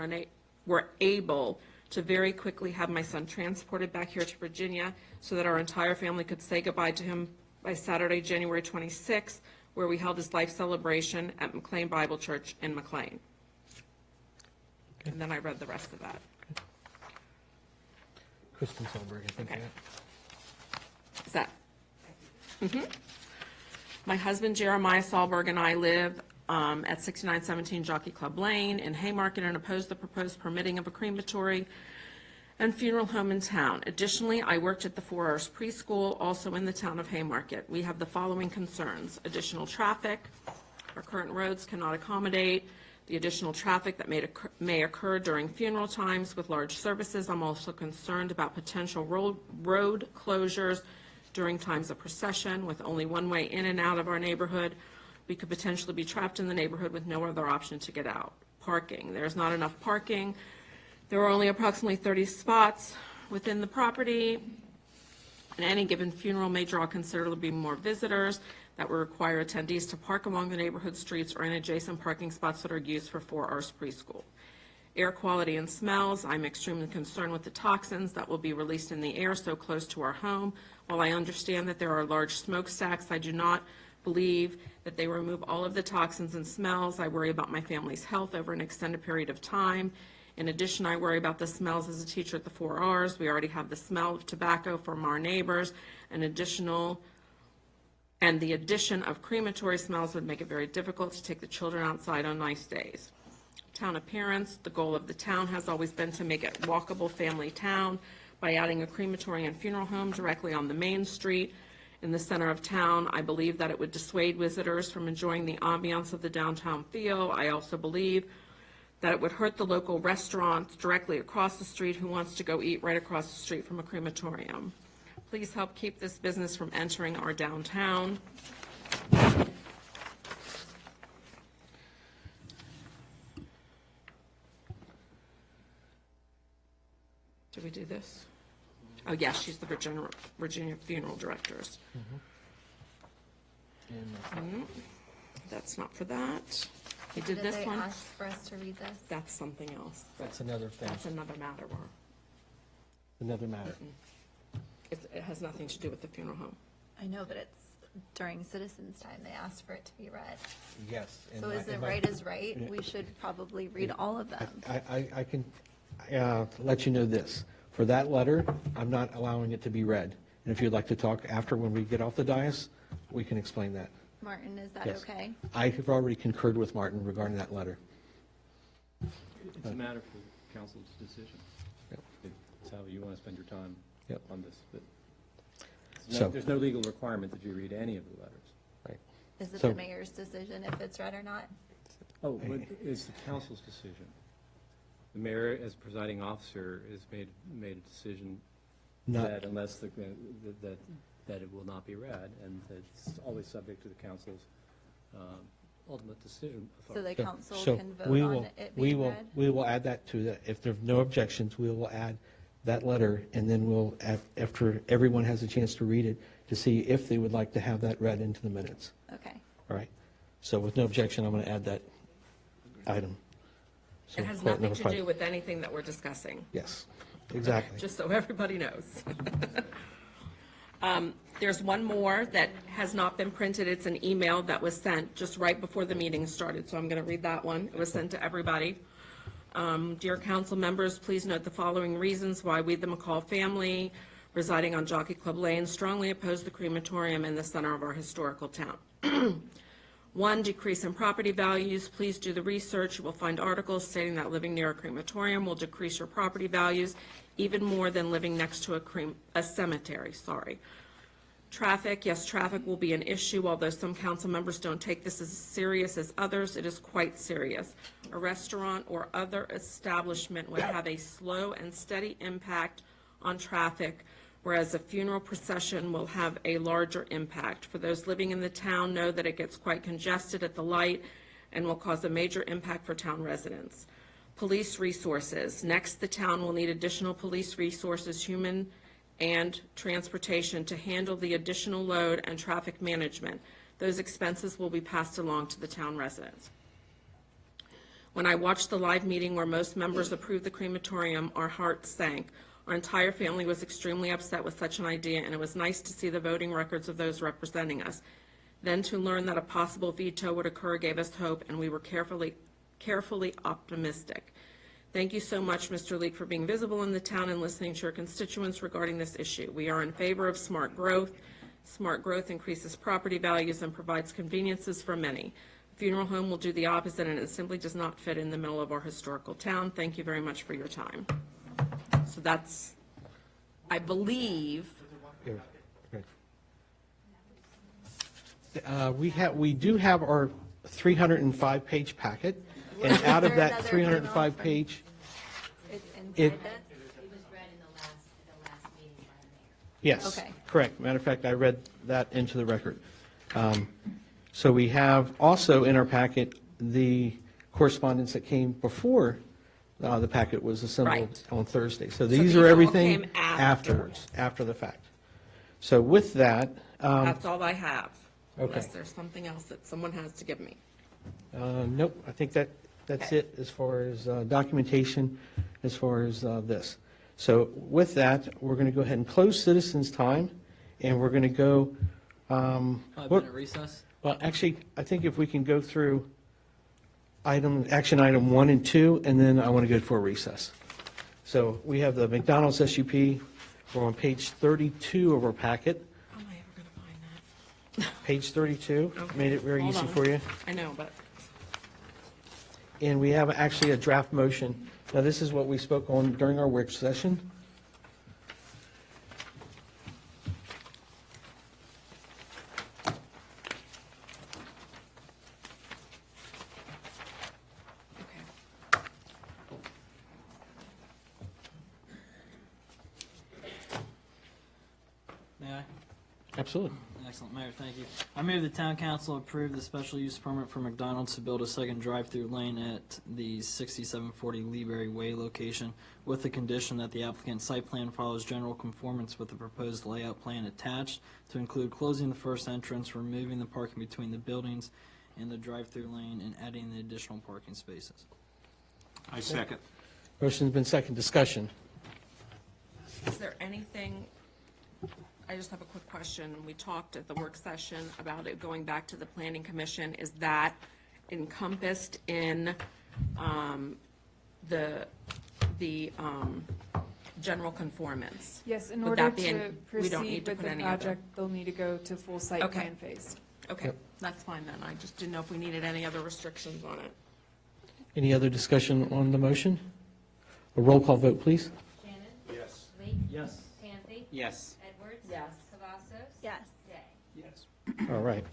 were able to very quickly have my son transported back here to Virginia so that our entire family could say goodbye to him by Saturday, January 26th, where we held his life celebration at McLean Bible Church in McLean. And then I read the rest of that. Kristen Solberg, I think. Okay. yeah. Is that? Mhm. My husband Jeremiah Sahlberg and I live at 6917 Jockey Club Lane in Haymarket and oppose the proposed permitting of a crematory and funeral home in town. Additionally, I worked at the 4 Hours Preschool, also in the town of Haymarket. We have the following concerns: additional traffic. Our current roads cannot accommodate the additional traffic that may occur during funeral times with large services. I'm also concerned about potential road closures during times of procession with only one way in and out of our neighborhood. We could potentially be trapped in the neighborhood with no other option to get out. Parking. There's not enough parking. There are only approximately 30 spots within the property, and any given funeral may draw considerably more visitors. That will require attendees to park along the neighborhood streets or in adjacent parking spots that are used for 4 Hours Preschool. Air quality and smells. I'm extremely concerned with the toxins that will be released in the air so close to our home. While I understand that there are large smokestacks, I do not believe that they remove all of the toxins and smells. I worry about my family's health over an extended period of time. In addition, I worry about the smells as a teacher at the 4 Rs. We already have the smell of tobacco from our neighbors. And the addition of crematory smells would make it very difficult to take the children outside on nice days. Town appearance. The goal of the town has always been to make it a walkable family town by adding a crematory and funeral home directly on the main street in the center of town. I believe that it would dissuade visitors from enjoying the ambiance of the downtown feel. I also believe that it would hurt the local restaurants directly across the street who wants to go eat right across the street from a crematorium. Please help keep this business from entering our downtown. Did we do this? Oh, yes, she's the Virginia Funeral Directors. That's not for that. We did this one. Did they ask for us to read this? That's something else. That's another thing. That's another matter. Another matter. It has nothing to do with the funeral home. I know, but it's during citizens' time. They asked for it to be read. Yes. So is it right is right? We should probably read all of them. I can let you know this. For that letter, I'm not allowing it to be read. And if you'd like to talk after when we get off the dais, we can explain that. Martin, is that Yes. okay? I have already concurred with Martin regarding that letter. It's a matter for council's decision. It's how you want to spend your time on this. But there's no legal requirement that you read any of the letters. Right. Is it the mayor's decision if it's read or not? Oh, but it's the council's decision. The mayor, as presiding officer, has made a decision that unless that it will not be read, and it's always subject to the council's ultimate decision authority. So the council can vote on it being read? We will add that to the, if there are no objections, we will add that letter, and then we'll, after everyone has a chance to read it, to see if they would like to have that read into the minutes. Okay. All right. So with no objection, I'm going to add that item. So It has vote nothing number to 5. do with anything that we're discussing. Yes, exactly. Just so everybody knows. There's one more that has not been printed. It's an email that was sent just right before the meeting started, so I'm going to read that one. It was sent to everybody. Dear council members, please note the following reasons why we, the McCall family, residing on Jockey Club Lane, strongly oppose the crematorium in the center of our historical town. 1, decrease in property values. Please do the research. You will find articles stating that living near a crematorium will decrease your property values even more than living next to a cemetery. Traffic, yes, traffic will be an issue, although some council members don't take this as serious as others. It is quite serious. A restaurant or other establishment would have a slow and steady impact on traffic, whereas a funeral procession will have a larger impact. For those living in the town, know that it gets quite congested at the light and will cause a major impact for town residents. Police resources. Next, the town will need additional police resources, human and transportation, to handle the additional load and traffic management. Those expenses will be passed along to the town residents. When I watched the live meeting where most members approved the crematorium, our hearts sank. Our entire family was extremely upset with such an idea, and it was nice to see the voting records of those representing us. Then to learn that a possible veto would occur gave us hope, and we were carefully optimistic. Thank you so much, Mr. Leek, for being visible in the town and listening to your constituents regarding this issue. We are in favor of smart growth. Smart growth increases property values and provides conveniences for many. A funeral home will do the opposite, and it simply does not fit in the middle of our historical town. Thank you very much for your time. So that's, I believe, we do have our 305-page packet, and out of that 305-page, it, yes, Okay. correct. Matter of fact, I read that into the record. So we have also in our packet the correspondence that came before the packet was assembled Right. on Thursday. So these these all are everything came afterwards, after the fact. So with that, that's all I have. Okay. Unless there's something else that someone has to give me. nope, I think that's Okay. it as far as documentation, as far as this. So with that, we're going to go ahead and close citizens' time, and we're going to go. 5-minute recess? Well, actually, I think if we can go through action item 1 and 2, and then I want to go for a recess. So we have the McDonald's SUP. We're on page 32 of our packet. How am I ever going to find that? Page 32, Okay. made it very Hold easy on. for you. I know, but And we have actually a draft motion. Now, this is what we spoke on during our work session. May I? Absolutely. Excellent, Mayor, thank you. I move the town council approve the special use permit for McDonald's to build a second drive-through lane at the 6740 Leeberry Way location with the condition that the applicant's site plan follows general conformance with the proposed layout plan attached to include closing the first entrance, removing the parking between the buildings and the drive-through lane, and adding the additional parking spaces. I second. Motion's been second. Discussion. is there anything, I just have a quick question. We talked at the work session about it going back to the planning commission. Is that encompassed in the general conformance? Yes, in Would order that be in- to we don't need proceed to with put the any other- project, they'll need to go to full site Okay. plan phase. Okay, Yep. that's fine then. I just didn't know if we needed any other restrictions on it. Any other discussion on the motion? A roll call vote, please. Shannon? Yes. Lee? Yes. Tanzi? Yes. Edwards? Yes. Cavazos? Yes. Day? Yes. All right.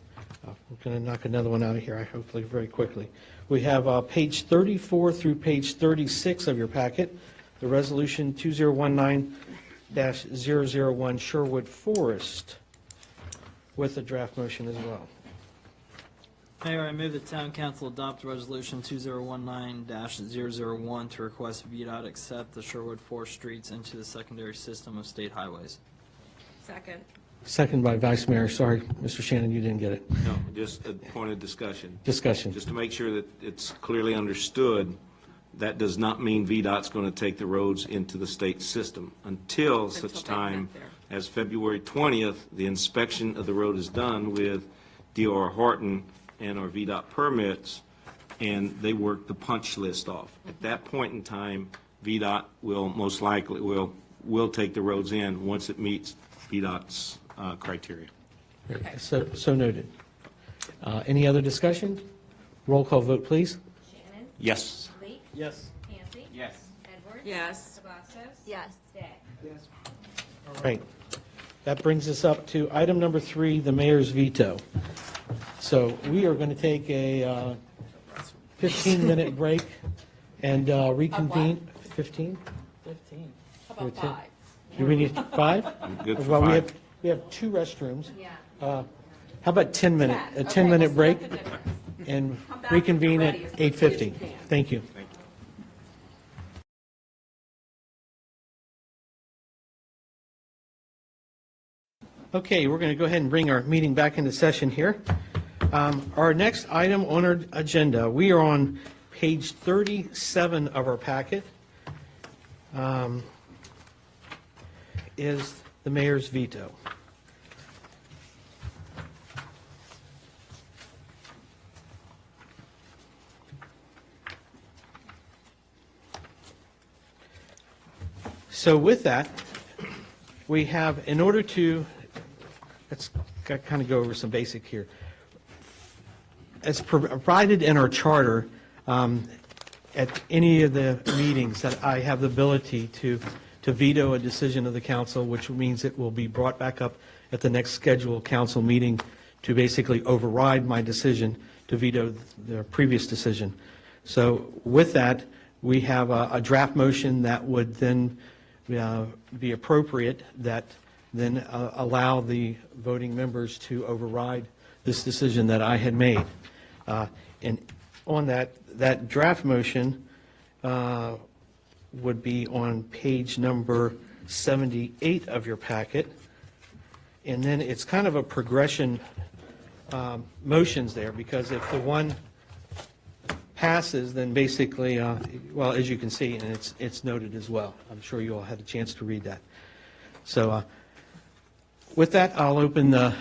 We're going to knock another one out of here, hopefully very quickly. We have page 34 through page 36 of your packet, the resolution 2019-001 Sherwood Forest, with a draft motion as well. Mayor, I move the town council adopt resolution 2019-001 to request VDOT accept the Sherwood 4 streets into the secondary system of state highways. Second. Second by Vice Mayor. Sorry, Mr. Shannon, you didn't get it. No, just a point of discussion. Discussion. Just to make sure that it's clearly understood, that does not mean VDOT's going to take the roads into the state system until such time as February 20th, the inspection of the road is done with D.R. Horton and our VDOT permits, and they work the punch list off. At that point in time, VDOT will most likely, will take the roads in once it meets VDOT's criteria. So noted. Any other discussion? Roll call vote, please. Shannon? Yes. Leak? Yes. Hancy? Yes. Edwards? Yes. Cavazos? Yes. Day? Yes. All right. That brings us up to item number 3, the mayor's veto. So we are going to take a 15-minute break and reconvene. 15? 15. How about 5? Do we need 5? I'm good for Well, 5. we have 2 restrooms. Yeah. How about 10-minute break and reconvene at 8:50? Thank you. Okay, we're going to go ahead and bring our meeting back into session here. Our next item on our agenda, we are on page 37 of our packet, is the mayor's veto. So with that, we have, in order to, let's kind of go over some basic here. As provided in our charter, at any of the meetings that I have the ability to veto a decision of the council, which means it will be brought back up at the next scheduled council meeting to basically override my decision to veto the previous decision. So with that, we have a draft motion that would then be appropriate, that then allow the voting members to override this decision that I had made. And on that draft motion would be on page number 78 of your packet. And then it's kind of a progression motions there, because if the one passes, then basically, well, as you can see, and it's noted as well. I'm sure you all had a chance to read that. So with that, I'll open the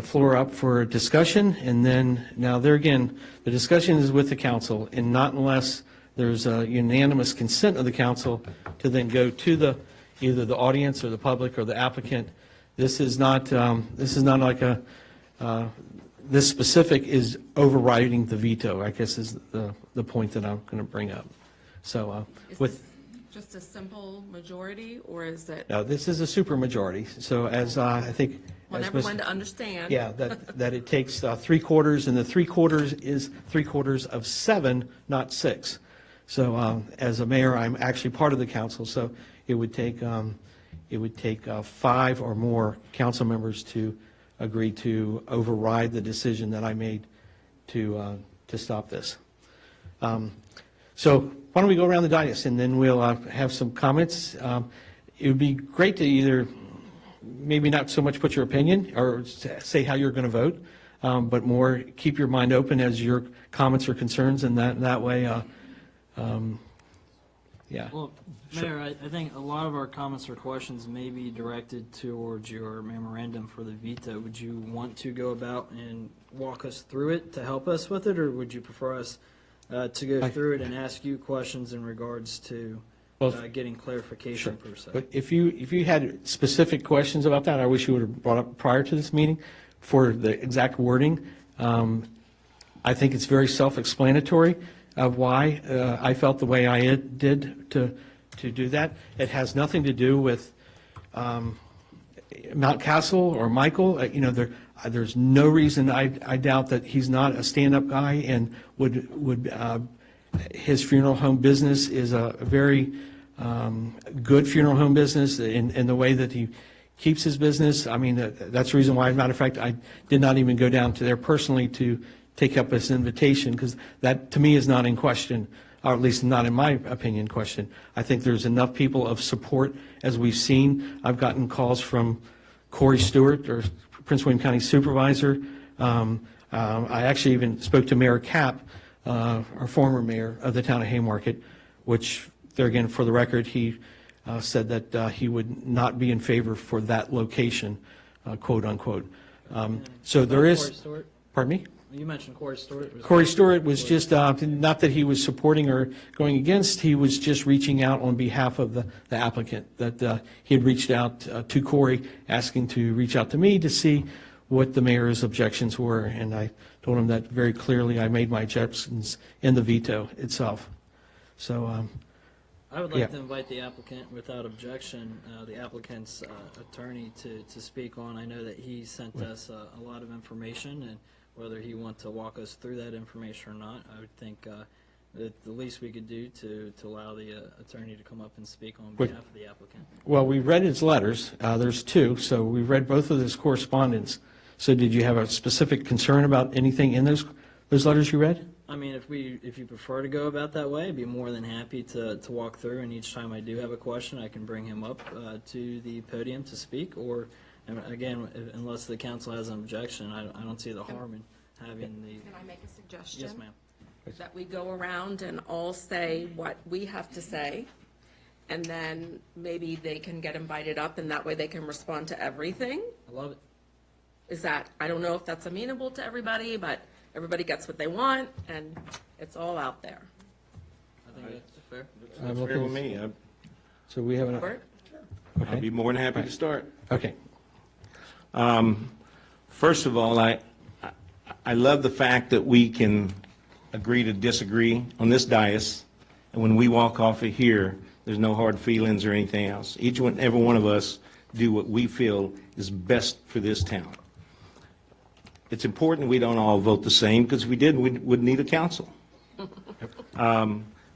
floor up for discussion, and then, now there again, the discussion is with the council, and not unless there's a unanimous consent of the council to then go to either the audience or the public or the applicant. This is not like this specific is overriding the veto, I guess, is the point that I'm going to bring up. So Is with. this just a simple majority, or is it? No, this is a supermajority. So as I think. Want as everyone Ms. to understand. Yeah, that it takes 3/4, and the 3/4 is 3/4 of 7, not 6. So as a mayor, I'm actually part of the council, so it would take 5 or more council members to agree to override the decision that I made to stop this. So why don't we go around the dais, and then we'll have some comments. It would be great to either, maybe not so much put your opinion or say how you're going to vote, but more keep your mind open as your comments or concerns, and that way, yeah. Well, Mayor, I think a lot of our comments or questions may be directed towards your memorandum for the veto. Would you want to go about and walk us through it to help us with it, or would you prefer us to go through it and ask you questions in regards to getting clarification per se? But if you had specific questions about that, I wish you would have brought up prior to this meeting for the exact wording. I think it's very self-explanatory of why I felt the way I did to do that. It has nothing to do with Mountcastle or Michael. There's no reason I doubt that he's not a stand-up guy, and would his funeral home business is a very good funeral home business in the way that he keeps his business. I mean, that's the reason why, as a matter of fact, I did not even go down to there personally to take up this invitation, because that, to me, is not in question, or at least not in my opinion, question. I think there's enough people of support, as we've seen. I've gotten calls from Corey Stewart, or Prince William County Supervisor. I actually even spoke to Mayor Kapp, our former mayor of the town of Haymarket, which, there again, for the record, he said that he would not be in favor for that location, quote unquote. So there is. Corey Stewart? Pardon me? You mentioned Corey Stewart. Corey Stewart was just, not that he was supporting or going against, he was just reaching out on behalf of the applicant, that he had reached out to Corey, asking to reach out to me to see what the mayor's objections were, and I told him that very clearly. I made my objections in the veto itself. So, I would like yeah. to invite the applicant, without objection, the applicant's attorney to speak on. I know that he sent us a lot of information, and whether he wants to walk us through that information or not, I would think that the least we could do to allow the attorney to come up and speak on behalf of the applicant. Well, we read his letters. There's two, so we read both of his correspondence. So did you have a specific concern about anything in those letters you read? I mean, if you prefer to go about that way, I'd be more than happy to walk through, and each time I do have a question, I can bring him up to the podium to speak, or, again, unless the council has an objection, I don't see the harm in having the... Can I make a suggestion? Yes, ma'am. That we go around and all say what we have to say, and then maybe they can get invited up, and that way they can respond to everything. I love it. Is that, I don't know if that's amenable to everybody, but everybody gets what they want, and it's all out there. I think that's fair. That's fair with me. So we have an... Robert? I'd be more than happy to start. Okay. First of all, I love the fact that we can agree to disagree on this dais, and when we walk off of here, there's no hard feelings or anything else. Every one of us do what we feel is best for this town. It's important we don't all vote the same, because if we did, we would need a council.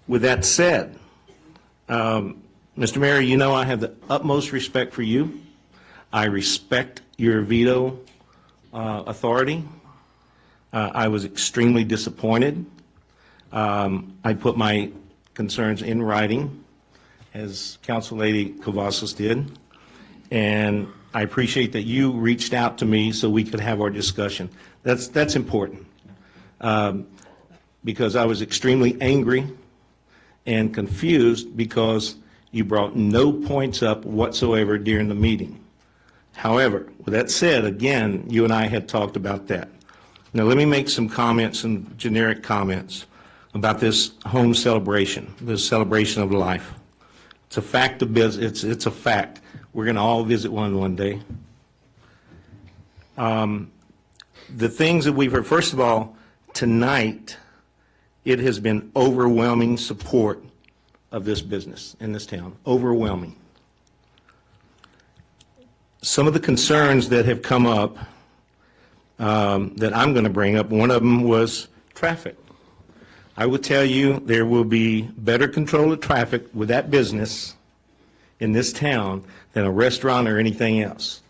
With that said, Mr. Mayor, you know I have the utmost respect for you. I respect your veto authority. I was extremely disappointed. I put my concerns in writing, as Council Lady Cavazos did, and I appreciate that you reached out to me so we could have our discussion. That's important, because I was extremely angry and confused because you brought no points up whatsoever during the meeting. However, with that said, again, you and I had talked about that. Now, let me make some comments, some generic comments about this home celebration, this celebration of life. It's a fact of business. It's a fact. We're going to all visit one day. The things that we've heard, first of all, tonight, it has been overwhelming support of this business in this town. Overwhelming. Some of the concerns that have come up that I'm going to bring up, one of them was traffic. I will tell you there will be better control of traffic with that business in this town than a restaurant or anything else.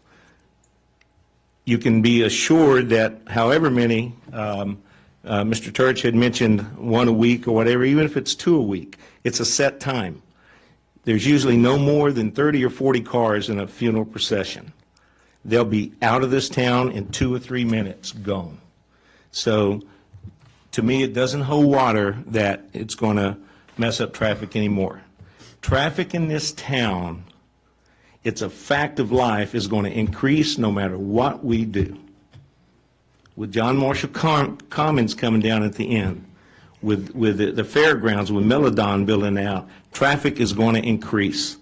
You can be assured that however many, Mr. Turch had mentioned one a week or whatever, even if it's 2 a week, it's a set time. There's usually no more than 30 or 40 cars in a funeral procession. They'll be out of this town in 2 or 3 minutes, gone. So to me, it doesn't hold water that it's going to mess up traffic anymore. Traffic in this town, it's a fact of life, is going to increase no matter what we do. With John Marshall Commons coming down at the end, with the fairgrounds, with Melodon building out, traffic is going to increase.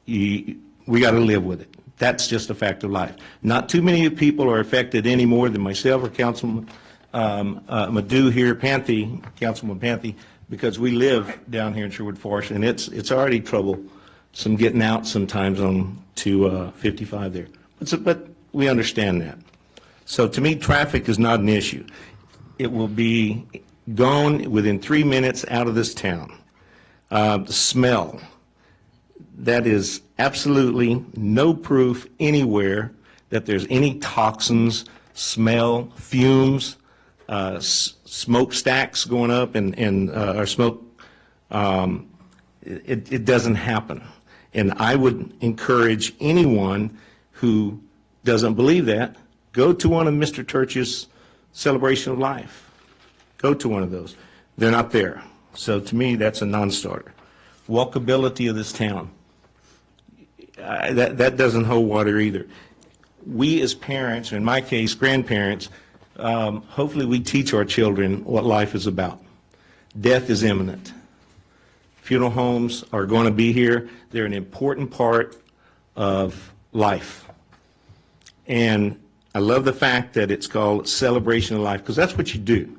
We got to live with it. That's just a fact of life. Not too many people are affected any more than myself or Councilman Madhu here, Councilman Panthy, because we live down here in Sherwood Forest, and it's already troublesome getting out sometimes on to 55 there. But we understand that. So to me, traffic is not an issue. It will be gone within 3 minutes out of this town. The smell, that is absolutely no proof anywhere that there's any toxins, smell, fumes, smokestacks going up or smoke, it doesn't happen. And I would encourage anyone who doesn't believe that, go to one of Mr. Church's Celebration of Life. Go to one of those. They're not there. So to me, that's a non-starter. Walkability of this town, that doesn't hold water either. We as parents, or in my case, grandparents, hopefully we teach our children what life is about. Death is imminent. Funeral homes are going to be here. They're an important part of life. And I love the fact that it's called Celebration of Life, because that's what you do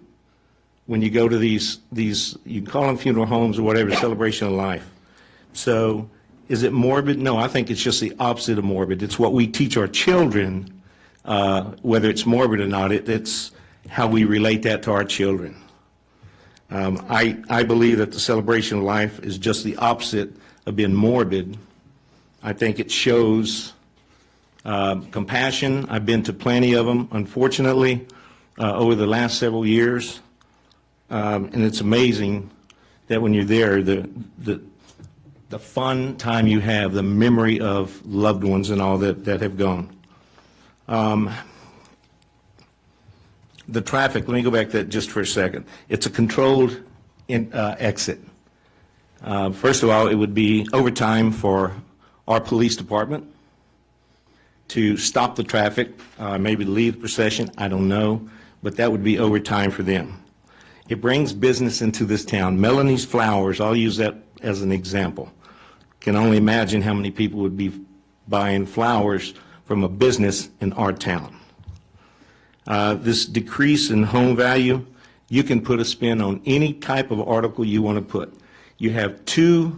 when you go to these, you can call them funeral homes or whatever, Celebration of Life. So is it morbid? No, I think it's just the opposite of morbid. It's what we teach our children, whether it's morbid or not. It's how we relate that to our children. I believe that the Celebration of Life is just the opposite of being morbid. I think it shows compassion. I've been to plenty of them, unfortunately, over the last several years. And it's amazing that when you're there, the fun time you have, the memory of loved ones and all that have gone. The traffic, let me go back to that just for a second. It's a controlled exit. First of all, it would be overtime for our police department to stop the traffic, maybe leave the procession, I don't know, but that would be overtime for them. It brings business into this town. Melanie's Flowers, I'll use that as an example. Can only imagine how many people would be buying flowers from a business in our town. This decrease in home value, you can put a spin on any type of article you want to put. You have 2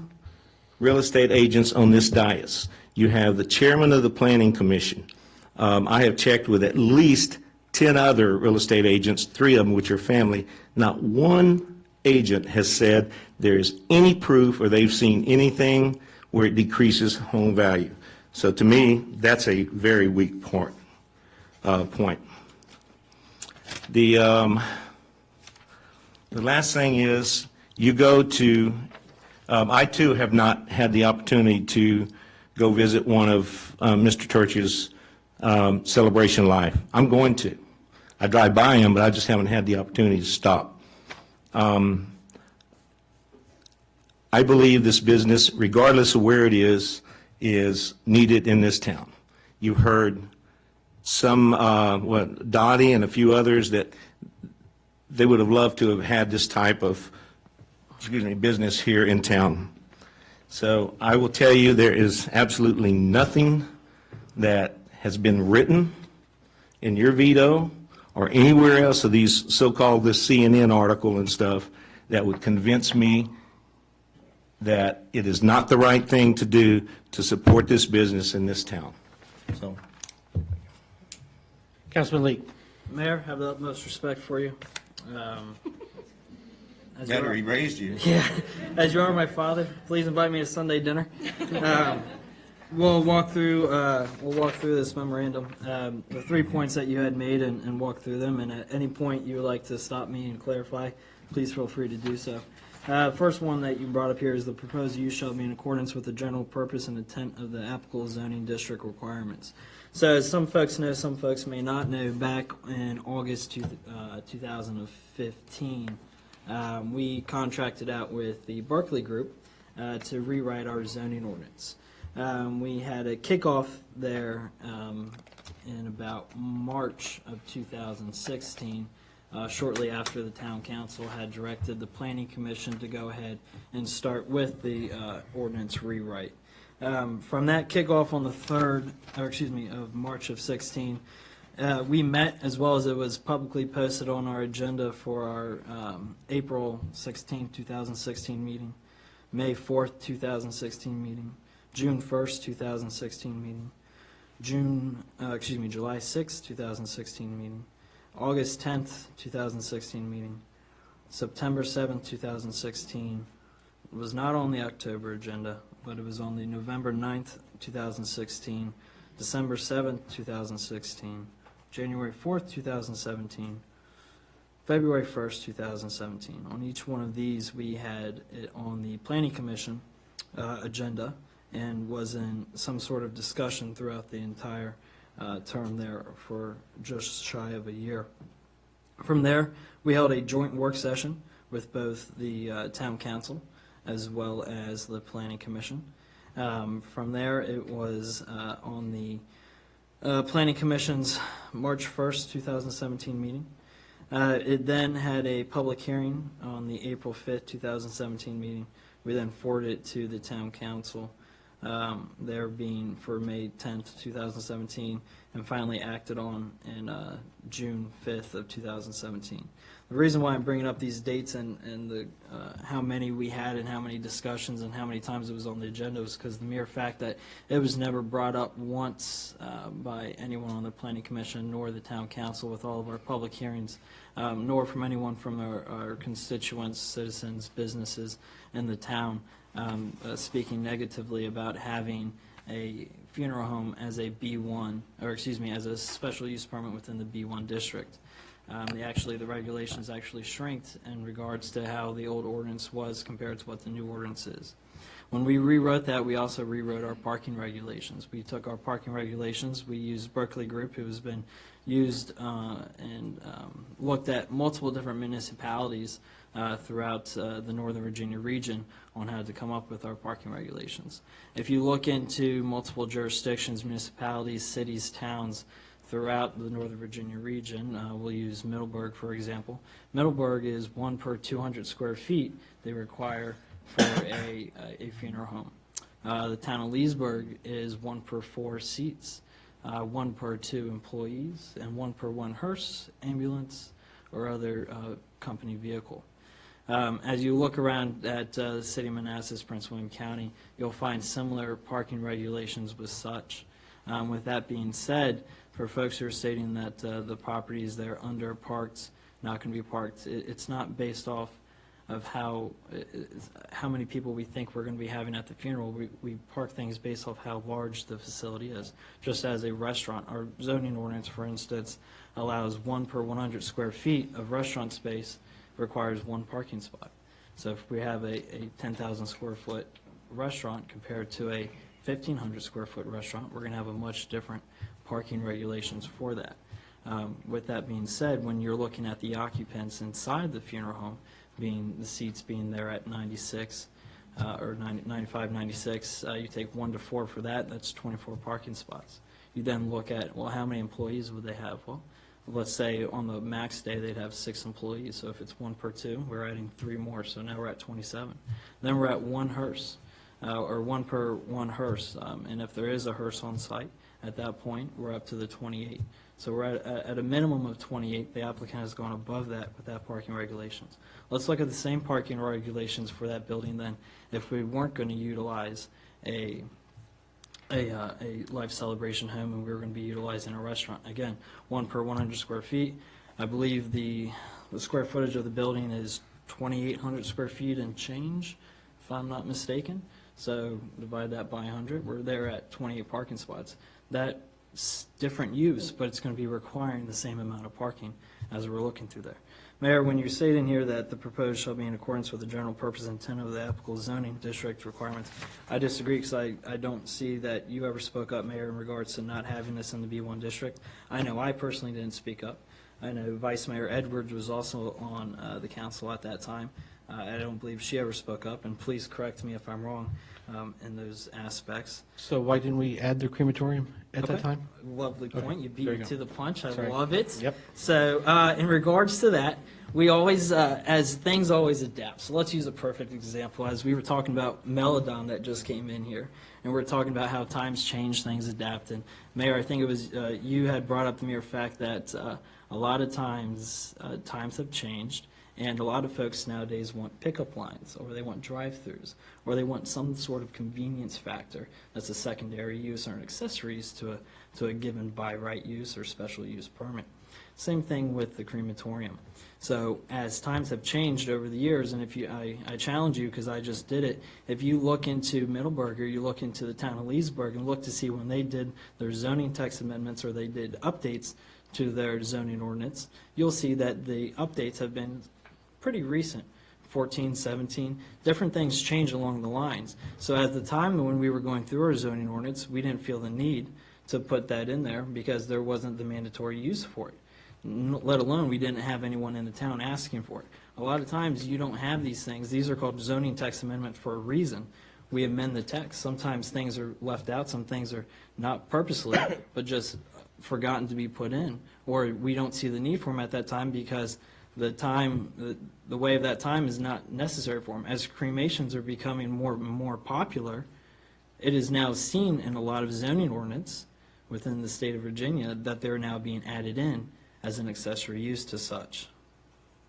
real estate agents on this dais. You have the chairman of the planning commission. I have checked with at least 10 other real estate agents, 3 of them which are family. Not one agent has said there's any proof or they've seen anything where it decreases home value. So to me, that's a very weak point. The last thing is, you go to, I too have not had the opportunity to go visit one of Mr. Church's Celebration of Life. I'm going to. I drive by him, but I just haven't had the opportunity to stop. I believe this business, regardless of where it is needed in this town. You've heard some, Dottie and a few others, that they would have loved to have had this type of, business here in town. So I will tell you, there is absolutely nothing that has been written in your veto or anywhere else of these so-called this CNN article and stuff that would convince me that it is not the right thing to do to support this business in this town. So, Councilman Lee. Mayor, have the utmost respect for you. Better he raised you. Yeah, as you are my father, please invite me to Sunday dinner. We'll walk through this memorandum, the 3 points that you had made, and walk through them. And at any point you would like to stop me and clarify, please feel free to do so. First one that you brought up here is the proposed use shall be in accordance with the general purpose and intent of the applicable zoning district requirements. So as some folks know, some folks may not know, back in August 2015, we contracted out with the Berkeley Group to rewrite our zoning ordinance. We had a kickoff there in about March of 2016, shortly after the town council had directed the planning commission to go ahead and start with the ordinance rewrite. From that kickoff on the 3rd, of March of 16, we met, as well as it was publicly posted on our agenda for our April 16, 2016 meeting, May 4th, 2016 meeting, June 1st, 2016 meeting, July 6th, 2016 meeting, August 10th, 2016 meeting, September 7th, 2016. It was not on the October agenda, but it was on the November 9th, 2016, December 7th, 2016, January 4th, 2017, February 1st, 2017. On each one of these, we had it on the Planning Commission agenda and was in some sort of discussion throughout the entire term there for just shy of a year. From there, we held a joint work session with both the Town Council as well as the Planning Commission. From there, it was on the Planning Commission's March 1st, 2017 meeting. It then had a public hearing on the April 5th, 2017 meeting. We then forwarded it to the Town Council, there being for May 10th, 2017, and finally acted on in June 5th of 2017. The reason why I'm bringing up these dates and the how many we had and how many discussions and how many times it was on the agenda was because the mere fact that it was never brought up once by anyone on the Planning Commission nor the Town Council with all of our public hearings, nor from anyone from our constituents, citizens, businesses in the town speaking negatively about having a funeral home as a B1, or excuse me, as a special use permit within the B1 district. The regulations actually shrinked in regards to how the old ordinance was compared to what the new ordinance is. When we rewrote that, we also rewrote our parking regulations. We took our parking regulations, we used Berkeley Group, who has been used and looked at multiple different municipalities throughout the Northern Virginia region on how to come up with our parking regulations. If you look into multiple jurisdictions, municipalities, cities, towns, throughout the Northern Virginia region, we'll use Middleburg, for example. Middleburg is 1 per 200 square feet they require for a funeral home. The town of Leesburg is 1 per 4 seats, 1 per 2 employees, and 1 per 1 hearse, ambulance, or other company vehicle. As you look around at the city of Manassas, Prince William County, you'll find similar parking regulations with such. With that being said, for folks who are stating that the properties that are under parked, not going to be parked, it's not based off of how many people we think we're going to be having at the funeral. We park things based off how large the facility is. Just as a restaurant, our zoning ordinance, for instance, allows 1 per 100 square feet of restaurant space requires 1 parking spot. So if we have a 10,000 square foot restaurant compared to a 1,500 square foot restaurant, we're going to have a much different parking regulations for that. With that being said, when you're looking at the occupants inside the funeral home, being the seats being there at 96 or 95, 96, you take 1 to 4 for that, that's 24 parking spots. You then look at, well, how many employees would they have? Well, let's say on the max day they'd have 6 employees, so if it's 1 per 2, we're adding 3 more, so now we're at 27. Then we're at 1 hearse, or 1 per 1 hearse, and if there is a hearse on site, at that point, we're up to the 28. So we're at a minimum of 28. The applicant has gone above that with that parking regulations. Let's look at the same parking regulations for that building then if we weren't going to utilize a life celebration home and we were going to be utilizing a restaurant. Again, 1 per 100 square feet. I believe the square footage of the building is 2,800 square feet and change, if I'm not mistaken. So divide that by 100, we're there at 28 parking spots. That's different use, but it's going to be requiring the same amount of parking as we're looking through there. Mayor, when you're stating here that the proposed shall be in accordance with the general purpose and intent of the applicable zoning district requirements, I disagree because I don't see that you ever spoke up, Mayor, in regards to not having this in the B1 district. I know I personally didn't speak up. I know Vice Mayor Edwards was also on the council at that time. I don't believe she ever spoke up, and please correct me if I'm wrong in those aspects. So why didn't we add the crematorium at that time? Lovely point. Okay. You beat There me you to go. the punch. I Sorry. love it. Yep. So in regards to that, we always, as things always adapt. So let's use a perfect example. As we were talking about Melodon that just came in here, and we're talking about how times change, things adapt. And Mayor, I think it was you had brought up the mere fact that a lot of times times have changed. And a lot of folks nowadays want pickup lines, or they want drive-throughs, or they want some sort of convenience factor that's a secondary use or an accessories to a given by right use or special use permit. Same thing with the crematorium. So as times have changed over the years, and if you, I challenge you because I just did it, if you look into Middleburg or you look into the town of Leesburg and look to see when they did their zoning text amendments or they did updates to their zoning ordinance, you'll see that the updates have been pretty recent. 14, 17, different things change along the lines. So at the time when we were going through our zoning ordinance, we didn't feel the need to put that in there because there wasn't the mandatory use for it. Let alone we didn't have anyone in the town asking for it. A lot of times you don't have these things. These are called zoning text amendments for a reason. We amend the text. Sometimes things are left out, some things are not purposely, but just forgotten to be put in. Or we don't see the need for them at that time because the way of that time is not necessary for them. As cremations are becoming more and more popular, it is now seen in a lot of zoning ordinance within the state of Virginia that they're now being added in as an accessory use to such.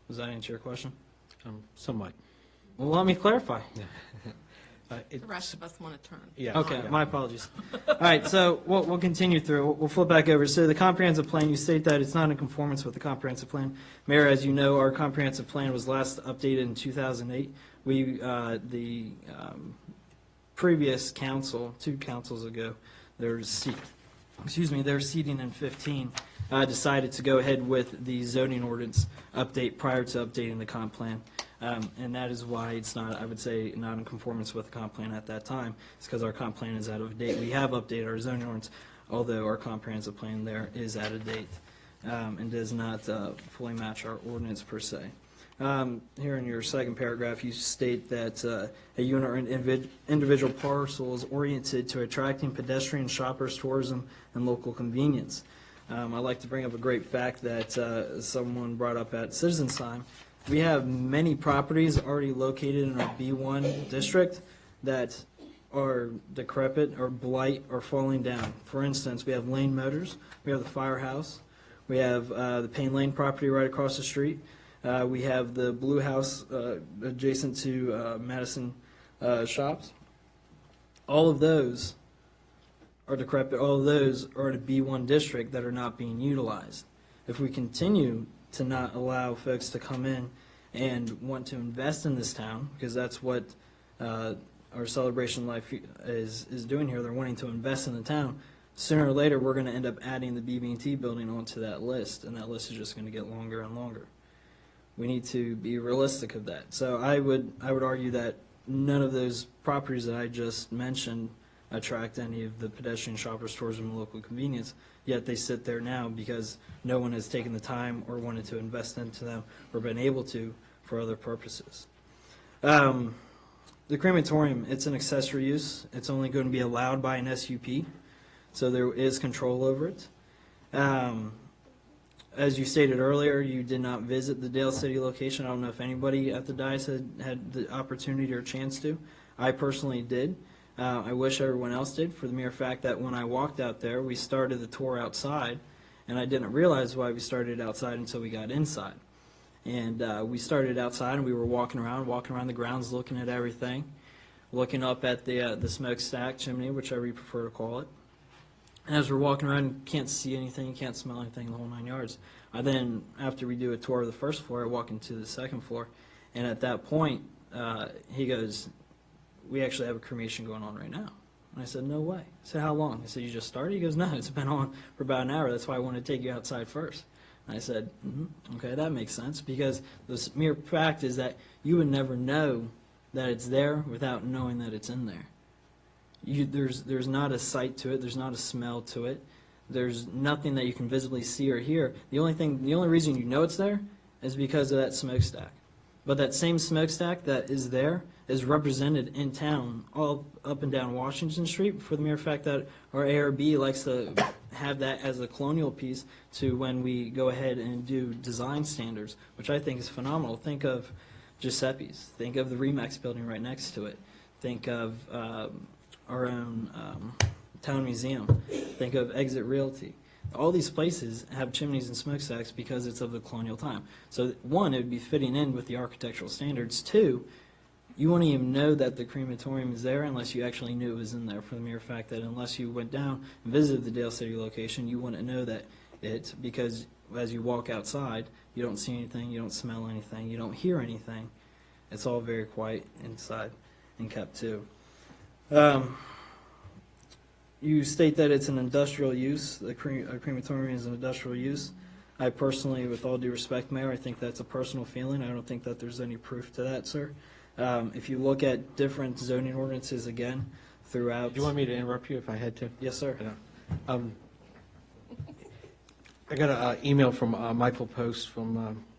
Does that answer your question? Somewhat. Well, let me clarify. The rest of us want to turn. Yeah. Okay, my apologies. All right, so we'll continue through. We'll flip back over. So the comprehensive plan, you state that it's not in conformance with the comprehensive plan. Mayor, as you know, our comprehensive plan was last updated in 2008. The previous council, 2 councils ago, they're seating in 15, decided to go ahead with the zoning ordinance update prior to updating the comp plan. And that is why it's not, I would say, not in conformance with the comp plan at that time. It's because our comp plan is out of date. We have updated our zoning ordinance, although our comprehensive plan there is out of date and does not fully match our ordinance per se. Here in your second paragraph, you state that a unit or individual parcel is oriented to attracting pedestrian, shoppers, tourism, and local convenience. I'd like to bring up a great fact that someone brought up at Citizens Time. We have many properties already located in our B1 district that are decrepit or blight or falling down. For instance, we have Lane Motors, we have the Firehouse, we have the Payne Lane property right across the street, we have the Blue House adjacent to Madison Shops. All of those are decrepit, all of those are in a B1 district that are not being utilized. If we continue to not allow folks to come in and want to invest in this town, because that's what our Celebration Life is doing here. They're wanting to invest in the town. Sooner or later, we're going to end up adding the BB&T building onto that list, and that list is just going to get longer and longer. We need to be realistic of that. So I would argue that none of those properties that I just mentioned attract any of the pedestrian, shoppers, tourism, and local convenience, yet they sit there now because no one has taken the time or wanted to invest into them or been able to for other purposes. The crematorium, it's an accessory use. It's only going to be allowed by an SUP, so there is control over it. As you stated earlier, you did not visit the Dale City location. I don't know if anybody at the dais had the opportunity or chance to. I personally did. I wish everyone else did, for the mere fact that when I walked out there, we started the tour outside, and I didn't realize why we started outside until we got inside. And we started outside, and we were walking around the grounds, looking at everything, looking up at the smokestack chimney, whichever you prefer to call it. And as we're walking around, you can't see anything, you can't smell anything, the whole 9 yards. I then, after we do a tour of the first floor, I walk into the second floor, and at that point, he goes, "We actually have a cremation going on right now." And I said, "No way." I said, "How long?" I said, "You just started?" He goes, "No, it's been on for about an hour. That's why I wanted to take you outside first." And I said, "Okay, that makes sense," because the mere fact is that you would never know that it's there without knowing that it's in there. There's not a sight to it. There's not a smell to it. There's nothing that you can visibly see or hear. The only reason you know it's there is because of that smokestack. But that same smokestack that is there is represented in town all up and down Washington Street for the mere fact that our ARB likes to have that as a colonial piece to when we go ahead and do design standards, which I think is phenomenal. Think of Giuseppe's. Think of the Remax building right next to it. Think of our own town museum. Think of Exit Realty. All these places have chimneys and smokestacks because it's of the colonial time. So one, it would be fitting in with the architectural standards. Two, you wouldn't even know that the crematorium is there unless you actually knew it was in there, for the mere fact that unless you went down and visited the Dale City location, you wouldn't know that because as you walk outside, you don't see anything, you don't smell anything, you don't hear anything. It's all very quiet inside and kept too. you state that it's an industrial use, a crematorium is an industrial use. I personally, with all due respect, Mayor, I think that's a personal feeling. I don't think that there's any proof to that, sir. If you look at different zoning ordinances again throughout. Do you want me to interrupt you if I had to? Yes, sir. I got an email from Michael Post from,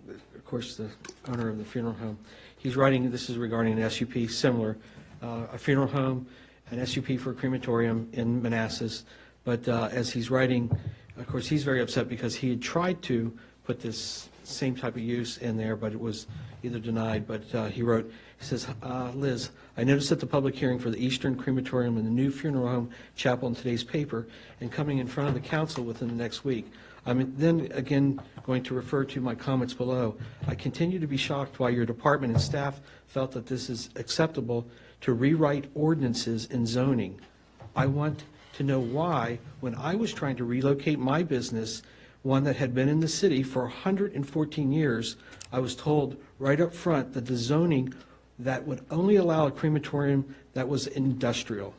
of course, the owner of the funeral home. He's writing, this is regarding an SUP similar, a funeral home, an SUP for a crematorium in Manassas. But as he's writing, of course, he's very upset because he had tried to put this same type of use in there, but it was either denied. But he wrote, he says, Liz, I noticed at the public hearing for the Eastern Crematorium and the new funeral home chapel in today's paper and coming in front of the council within the next week. I'm then again going to refer to my comments below. I continue to be shocked why your department and staff felt that this is acceptable to rewrite ordinances in zoning. I want to know why, when I was trying to relocate my business, one that had been in the city for 114 years, I was told right up front that the zoning that would only allow a crematorium that was industrial,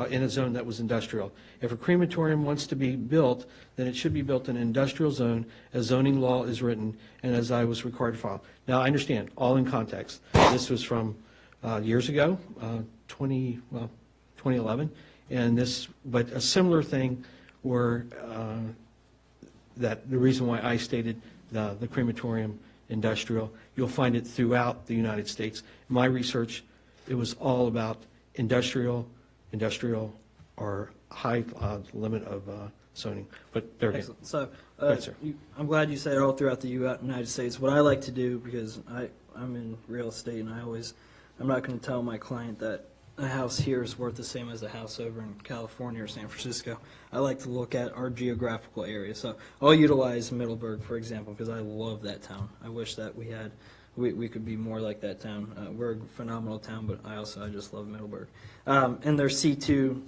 in a zone that was industrial. If a crematorium wants to be built, then it should be built in an industrial zone as zoning law is written and as I was required to file. Now, I understand, all in context. This was from years ago, 2011, and this, but a similar thing were that the reason why I stated the crematorium industrial, you'll find it throughout the United States. In my research, it was all about industrial or high limit of zoning. But there again. Excellent. So, Right, sir. I'm glad you said it all throughout the United States. What I like to do, because I'm in real estate, and I'm not going to tell my client that a house here is worth the same as a house over in California or San Francisco. I like to look at our geographical area. So I'll utilize Middleburg, for example, because I love that town. I wish that we could be more like that town. We're a phenomenal town, but I just love Middleburg. In their C2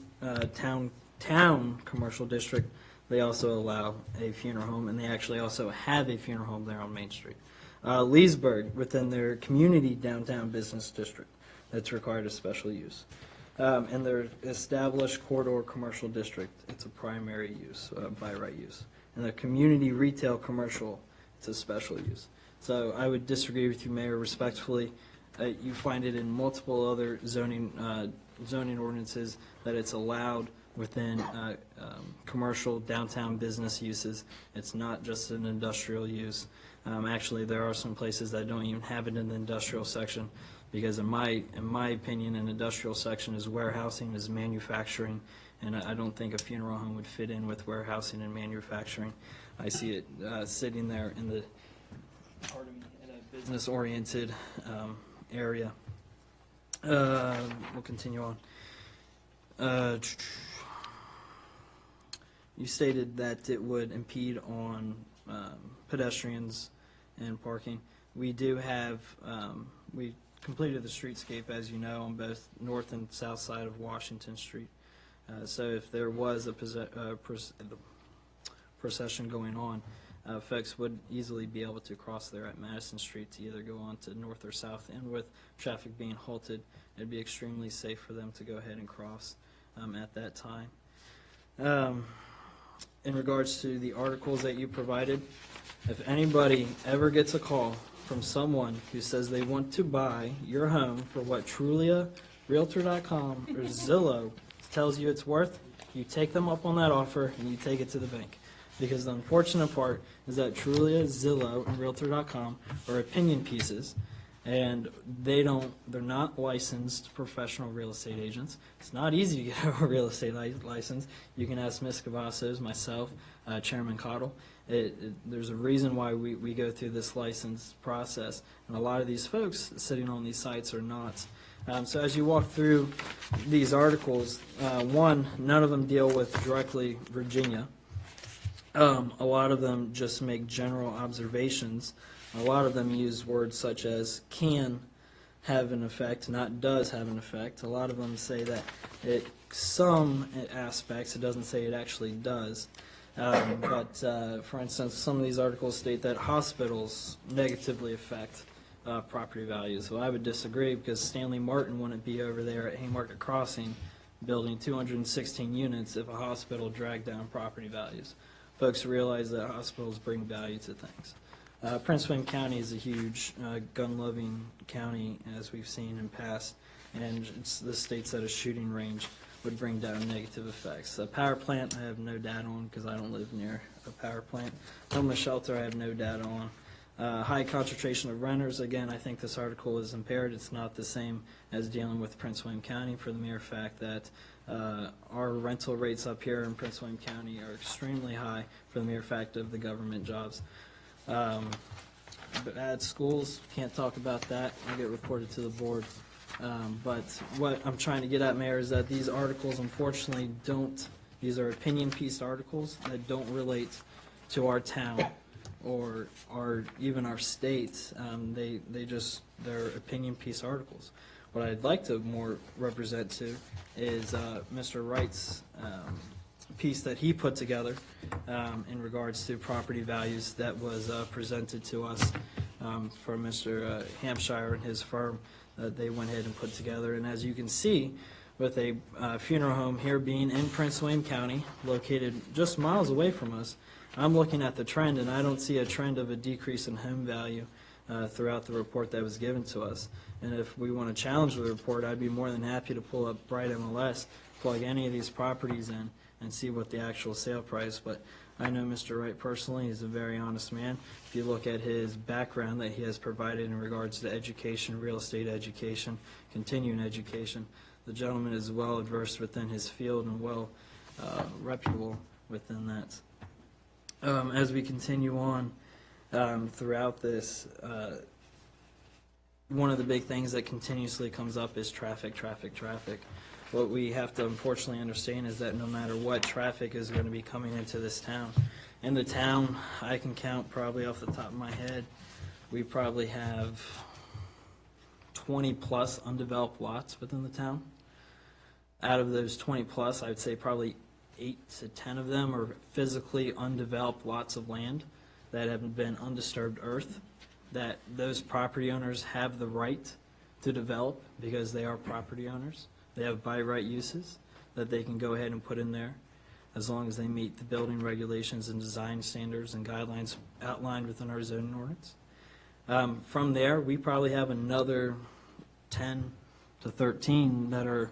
town commercial district, they also allow a funeral home, and they actually also have a funeral home there on Main Street. Leesburg, within their community downtown business district, that's required a special use. In their established corridor commercial district, it's a primary use, by right use. In the community retail commercial, it's a special use. So I would disagree with you, Mayor, respectfully. You find it in multiple other zoning ordinances that it's allowed within commercial downtown business uses. It's not just an industrial use. Actually, there are some places that don't even have it in the industrial section, because in my opinion, an industrial section is warehousing, is manufacturing, and I don't think a funeral home would fit in with warehousing and manufacturing. I see it sitting there in a business-oriented area. We'll continue on. You stated that it would impede on pedestrians and parking. We do have, we completed the streetscape, as you know, on both north and south side of Washington Street. So if there was a procession going on, folks would easily be able to cross there at Madison Street to either go on to north or south, and with traffic being halted, it'd be extremely safe for them to go ahead and cross at that time. In regards to the articles that you provided, if anybody ever gets a call from someone who says they want to buy your home for what Trulia, Realtor.com, or Zillow tells you it's worth, you take them up on that offer and you take it to the bank. Because the unfortunate part is that Trulia, Zillow, and Realtor.com are opinion pieces, and they're not licensed professional real estate agents. It's not easy to get a real estate license. You can ask Ms. Cavazos, myself, Chairman Cottle. There's a reason why we go through this license process, and a lot of these folks sitting on these sites are not. So as you walk through these articles, one, none of them deal with directly Virginia. A lot of them just make general observations. A lot of them use words such as can have an effect, not does have an effect. A lot of them say that some aspects, it doesn't say it actually does. But for instance, some of these articles state that hospitals negatively affect property values. Well, I would disagree, because Stanley Martin wouldn't be over there at Haymarket Crossing building 216 units if a hospital dragged down property values. Folks realize that hospitals bring value to things. Prince William County is a huge gun-loving county, as we've seen in past, and it's the states that a shooting range would bring down negative effects. A power plant, I have no data on because I don't live near a power plant. Homeless shelter, I have no data on. High concentration of renters, again, I think this article is impaired. It's not the same as dealing with Prince William County for the mere fact that our rental rates up here in Prince William County are extremely high for the mere fact of the government jobs. Bad schools, can't talk about that. I'll get reported to the board. But what I'm trying to get at, Mayor, is that these articles unfortunately these are opinion piece articles that don't relate to our town or even our state. They're opinion piece articles. What I'd like to more represent to is Mr. Wright's piece that he put together in regards to property values that was presented to us from Mr. Hampshire and his firm that they went ahead and put together. And as you can see, with a funeral home here being in Prince William County, located just miles away from us, I'm looking at the trend, and I don't see a trend of a decrease in home value throughout the report that was given to us. And if we want to challenge the report, I'd be more than happy to pull up Bright MLS, plug any of these properties in, and see what the actual sale price. But I know Mr. Wright personally. He's a very honest man. If you look at his background that he has provided in regards to education, real estate education, continuing education, the gentleman is well versed within his field and well reputable within that. As we continue on throughout this, one of the big things that continuously comes up is traffic. What we have to unfortunately understand is that no matter what, traffic is going to be coming into this town. In the town, I can count probably off the top of my head, we probably have 20 plus undeveloped lots within the town. Out of those 20 plus, I would say probably 8 to 10 of them are physically undeveloped lots of land that have been undisturbed earth, that those property owners have the right to develop because they are property owners. They have by right uses that they can go ahead and put in there as long as they meet the building regulations and design standards and guidelines outlined within our zoning ordinance. From there, we probably have another 10 to 13 that are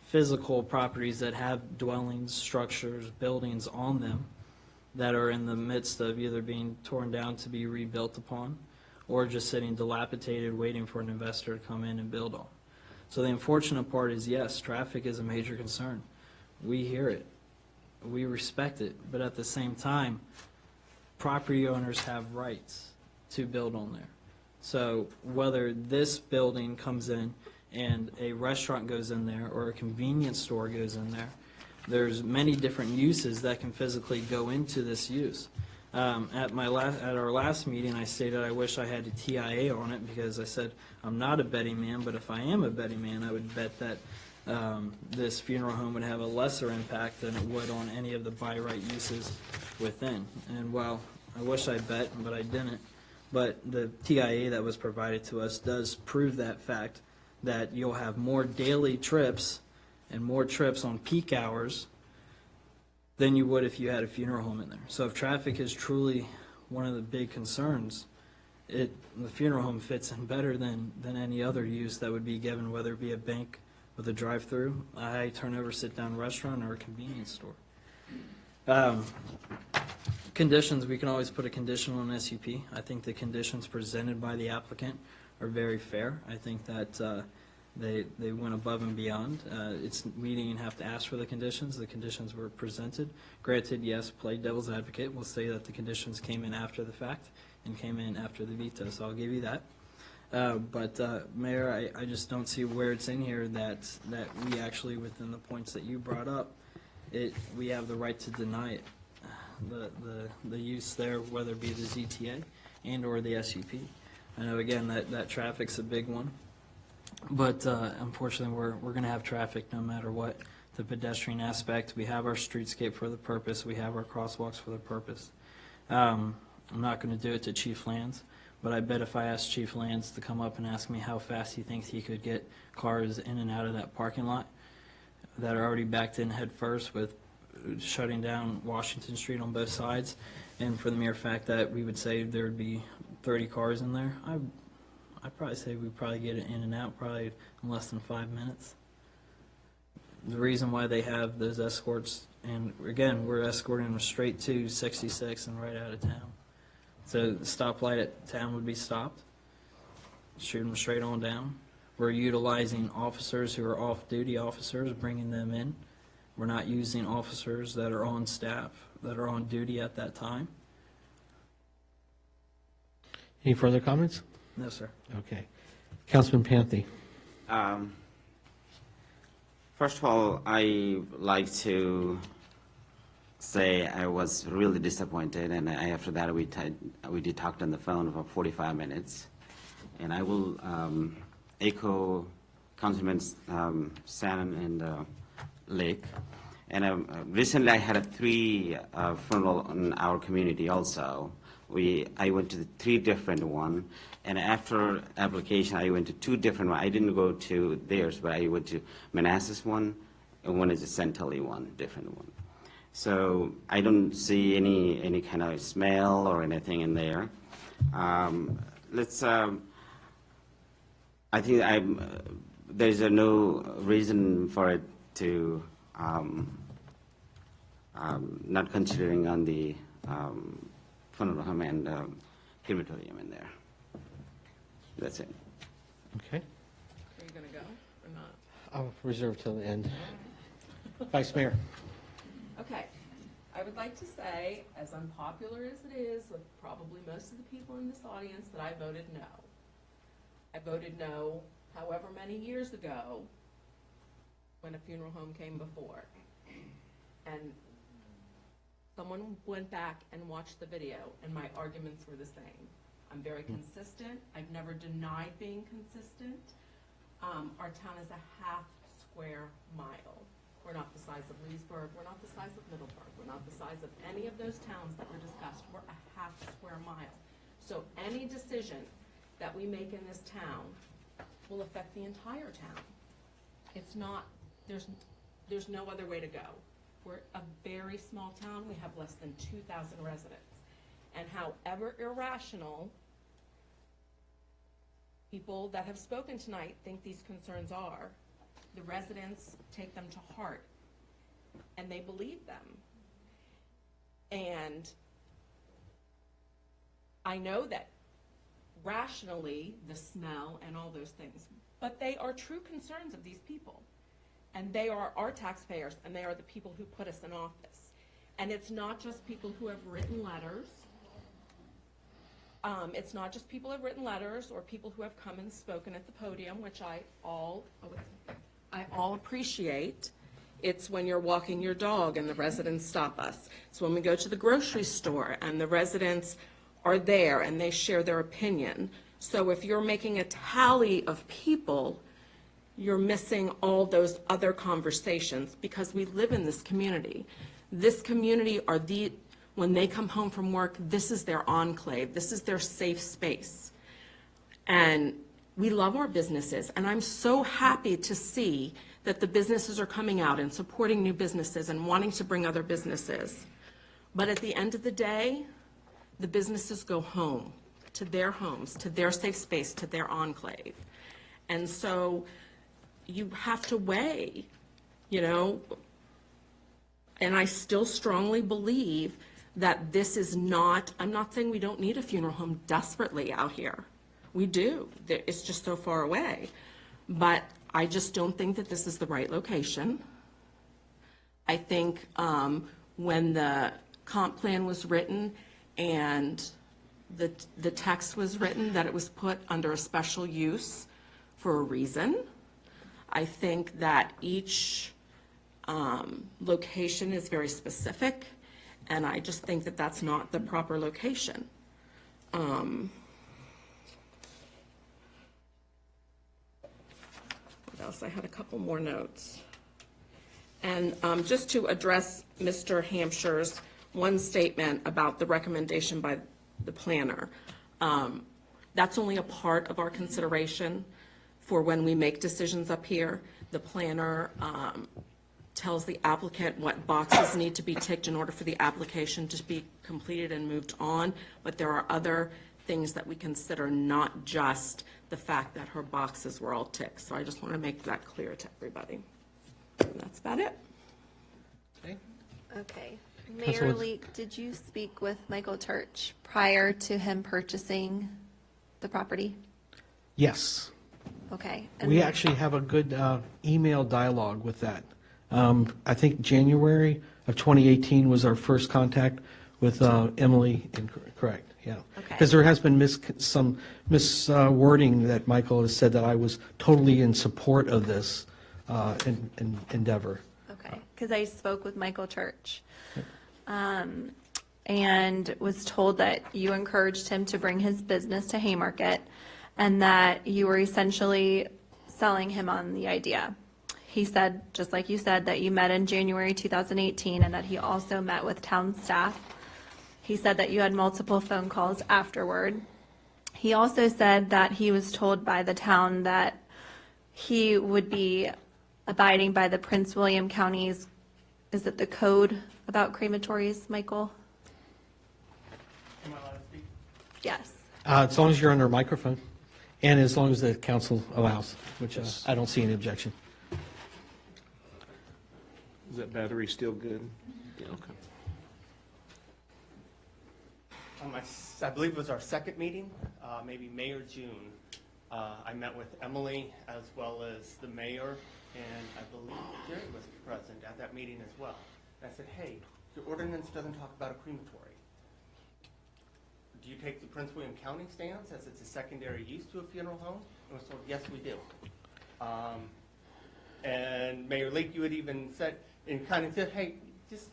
physical properties that have dwellings, structures, buildings on them that are in the midst of either being torn down to be rebuilt upon or just sitting dilapidated waiting for an investor to come in and build on. So the unfortunate part is, yes, traffic is a major concern. We hear it. We respect it. But at the same time, property owners have rights to build on there. So whether this building comes in and a restaurant goes in there or a convenience store goes in there, there's many different uses that can physically go into this use. At our last meeting, I stated I wish I had a TIA on it because I said I'm not a betting man, but if I am a betting man, I would bet that this funeral home would have a lesser impact than it would on any of the by right uses within. And well, I wish I bet, but I didn't. But the TIA that was provided to us does prove that fact, that you'll have more daily trips and more trips on peak hours than you would if you had a funeral home in there. So if traffic is truly one of the big concerns, the funeral home fits in better than any other use that would be given, whether it be a bank with a drive-through, a high turnover sit-down restaurant, or a convenience store. Conditions, we can always put a condition on an SUP. I think the conditions presented by the applicant are very fair. I think that they went above and beyond. We didn't even have to ask for the conditions. The conditions were presented. Granted, yes, play devil's advocate. We'll say that the conditions came in after the fact and came in after the veto, so I'll give you that. But Mayor, I just don't see where it's in here that we actually, within the points that you brought up, we have the right to deny it. The use there, whether it be the ZTA and or the SUP. I know, again, that traffic's a big one. But unfortunately, we're going to have traffic no matter what. The pedestrian aspect, we have our streetscape for the purpose. We have our crosswalks for the purpose. I'm not going to do it to Chief Lands, but I bet if I asked Chief Lands to come up and ask me how fast he thinks he could get cars in and out of that parking lot, that are already backed in head first with shutting down Washington Street on both sides. And for the mere fact that we would say there would be 30 cars in there, I'd probably say we'd probably get it in and out probably in less than 5 minutes. The reason why they have those escorts, and again, we're escorting them straight to 66 and right out of town. So the stoplight at town would be stopped, shoot them straight on down. We're utilizing officers who are off-duty officers, bringing them in. We're not using officers that are on staff, that are on duty at that time. Any further comments? No, sir. Okay. Councilman Panthy. First of all, I like to say I was really disappointed, and after that we did talk on the phone for 45 minutes, and I will echo Councilman Shannon and Lake. And recently I had 3 funeral in our community also. I went to 3 different one, and after application I went to 2 different one. I didn't go to theirs, but I went to Manassas one, and one is a Centelli one, different one. So I don't see any kind of smell or anything in there. I think there's no reason for it to not considering on the funeral home and crematorium in there. That's it. Okay. Are you going to go or not? I'll reserve till the end. Vice Mayor. Okay. I would like to say, as unpopular as it is with probably most of the people in this audience, that I voted no. I voted no however many years ago when a funeral home came before. And someone went back and watched the video, and my arguments were the same. I'm very consistent. I've never denied being consistent. Our town is a half square mile. We're not the size of Leesburg. We're not the size of Middleburg. We're not the size of any of those towns that were discussed. We're a half square mile. So any decision that we make in this town will affect the entire town. It's not, there's no other way to go. We're a very small town. We have less than 2,000 residents. And however irrational people that have spoken tonight think these concerns are, the residents take them to heart, and they believe them. And I know that rationally, the smell and all those things, but they are true concerns of these people. And they are our taxpayers, and they are the people who put us in office. And it's not just people who have written letters. It's not just people who have written letters or people who have come and spoken at the podium, which I all appreciate. It's when you're walking your dog and the residents stop us. It's when we go to the grocery store and the residents are there and they share their opinion. So if you're making a tally of people, you're missing all those other conversations because we live in this community. This community when they come home from work, this is their enclave. This is their safe space. And we love our businesses, and I'm so happy to see that the businesses are coming out and supporting new businesses and wanting to bring other businesses. But at the end of the day, the businesses go home, to their homes, to their safe space, to their enclave. And so you have to weigh, and I still strongly believe that this is not, I'm not saying we don't need a funeral home desperately out here. We do. It's just so far away. But I just don't think that this is the right location. I think when the comp plan was written and the text was written, that it was put under a special use for a reason. I think that each location is very specific, and I just think that that's not the proper location. What else? I had a couple more notes. And just to address Mr. Hampshire's one statement about the recommendation by the planner, that's only a part of our consideration for when we make decisions up here. The planner tells the applicant what boxes need to be ticked in order for the application to be completed and moved on, but there are other things that we consider, not just the fact that her boxes were all ticked. So I just want to make that clear to everybody. And that's about it. Okay. Mayor Leek, did you speak with Michael Church prior to him purchasing the property? Yes. Okay. We actually have a good email dialogue with that. I think January of 2018 was our first contact with Emily, correct, yeah. Okay. Because there has been some miswording that Michael has said that I was totally in support of this endeavor. Okay, because I spoke with Michael Church and was told that you encouraged him to bring his business to Haymarket and that you were essentially selling him on the idea. He said, just like you said, that you met in January 2018 and that he also met with town staff. He said that you had multiple phone calls afterward. He also said that he was told by the town that he would be abiding by the Prince William County's, is it the code about crematories, Michael? Am I allowed to speak? Yes. As long as you're under a microphone and as long as the council allows, which I don't see any objection. Is that battery still good? Yeah, okay. I believe it was our second meeting, maybe May or June. I met with Emily as well as the mayor, and I believe Jerry was present at that meeting as well. And I said, hey, your ordinance doesn't talk about a crematory. Do you take the Prince William County stance as it's a secondary use to a funeral home? And was told, yes, we do. And Mayor Leek, you had even said, and kind of said, hey, just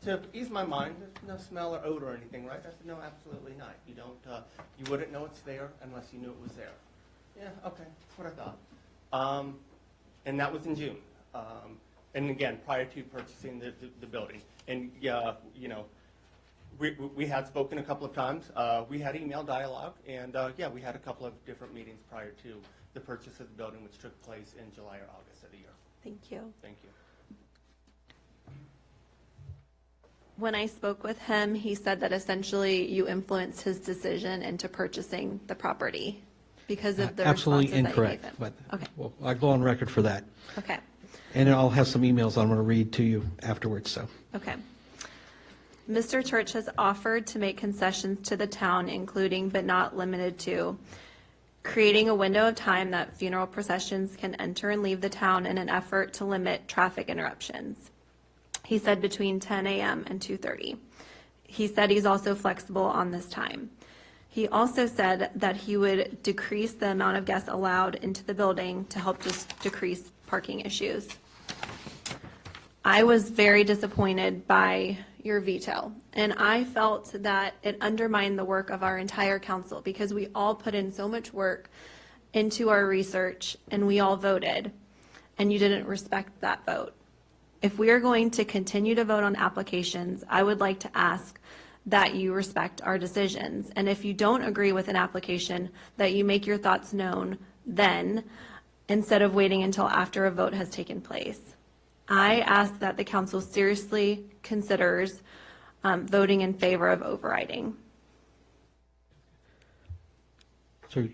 to ease my mind, there's no smell or odor or anything, right? I said, no, absolutely not. You don't, you wouldn't know it's there unless you knew it was there. Yeah, okay, that's what I thought. And that was in June. And again, prior to purchasing the building. And yeah, you know, we had spoken a couple of times. We had email dialogue, and yeah, we had a couple of different meetings prior to the purchase of the building, which took place in July or August of the year. Thank you. Thank you. When I spoke with him, he said that essentially you influenced his decision into purchasing the property because of the Absolutely responses incorrect, that you gave him. but Okay. well, I go on record for that. Okay. And I'll have some emails I'm going to read to you afterwards, so. Okay. Mr. Church has offered to make concessions to the town, including but not limited to creating a window of time that funeral processions can enter and leave the town in an effort to limit traffic interruptions. He said between 10 a.m. and 2:30. He said he's also flexible on this time. He also said that he would decrease the amount of guests allowed into the building to help just decrease parking issues. I was very disappointed by your veto, and I felt that it undermined the work of our entire council because we all put in so much work into our research and we all voted, and you didn't respect that vote. If we are going to continue to vote on applications, I would like to ask that you respect our decisions. And if you don't agree with an application, that you make your thoughts known then, instead of waiting until after a vote has taken place. I ask that the council seriously considers voting in favor of overriding. So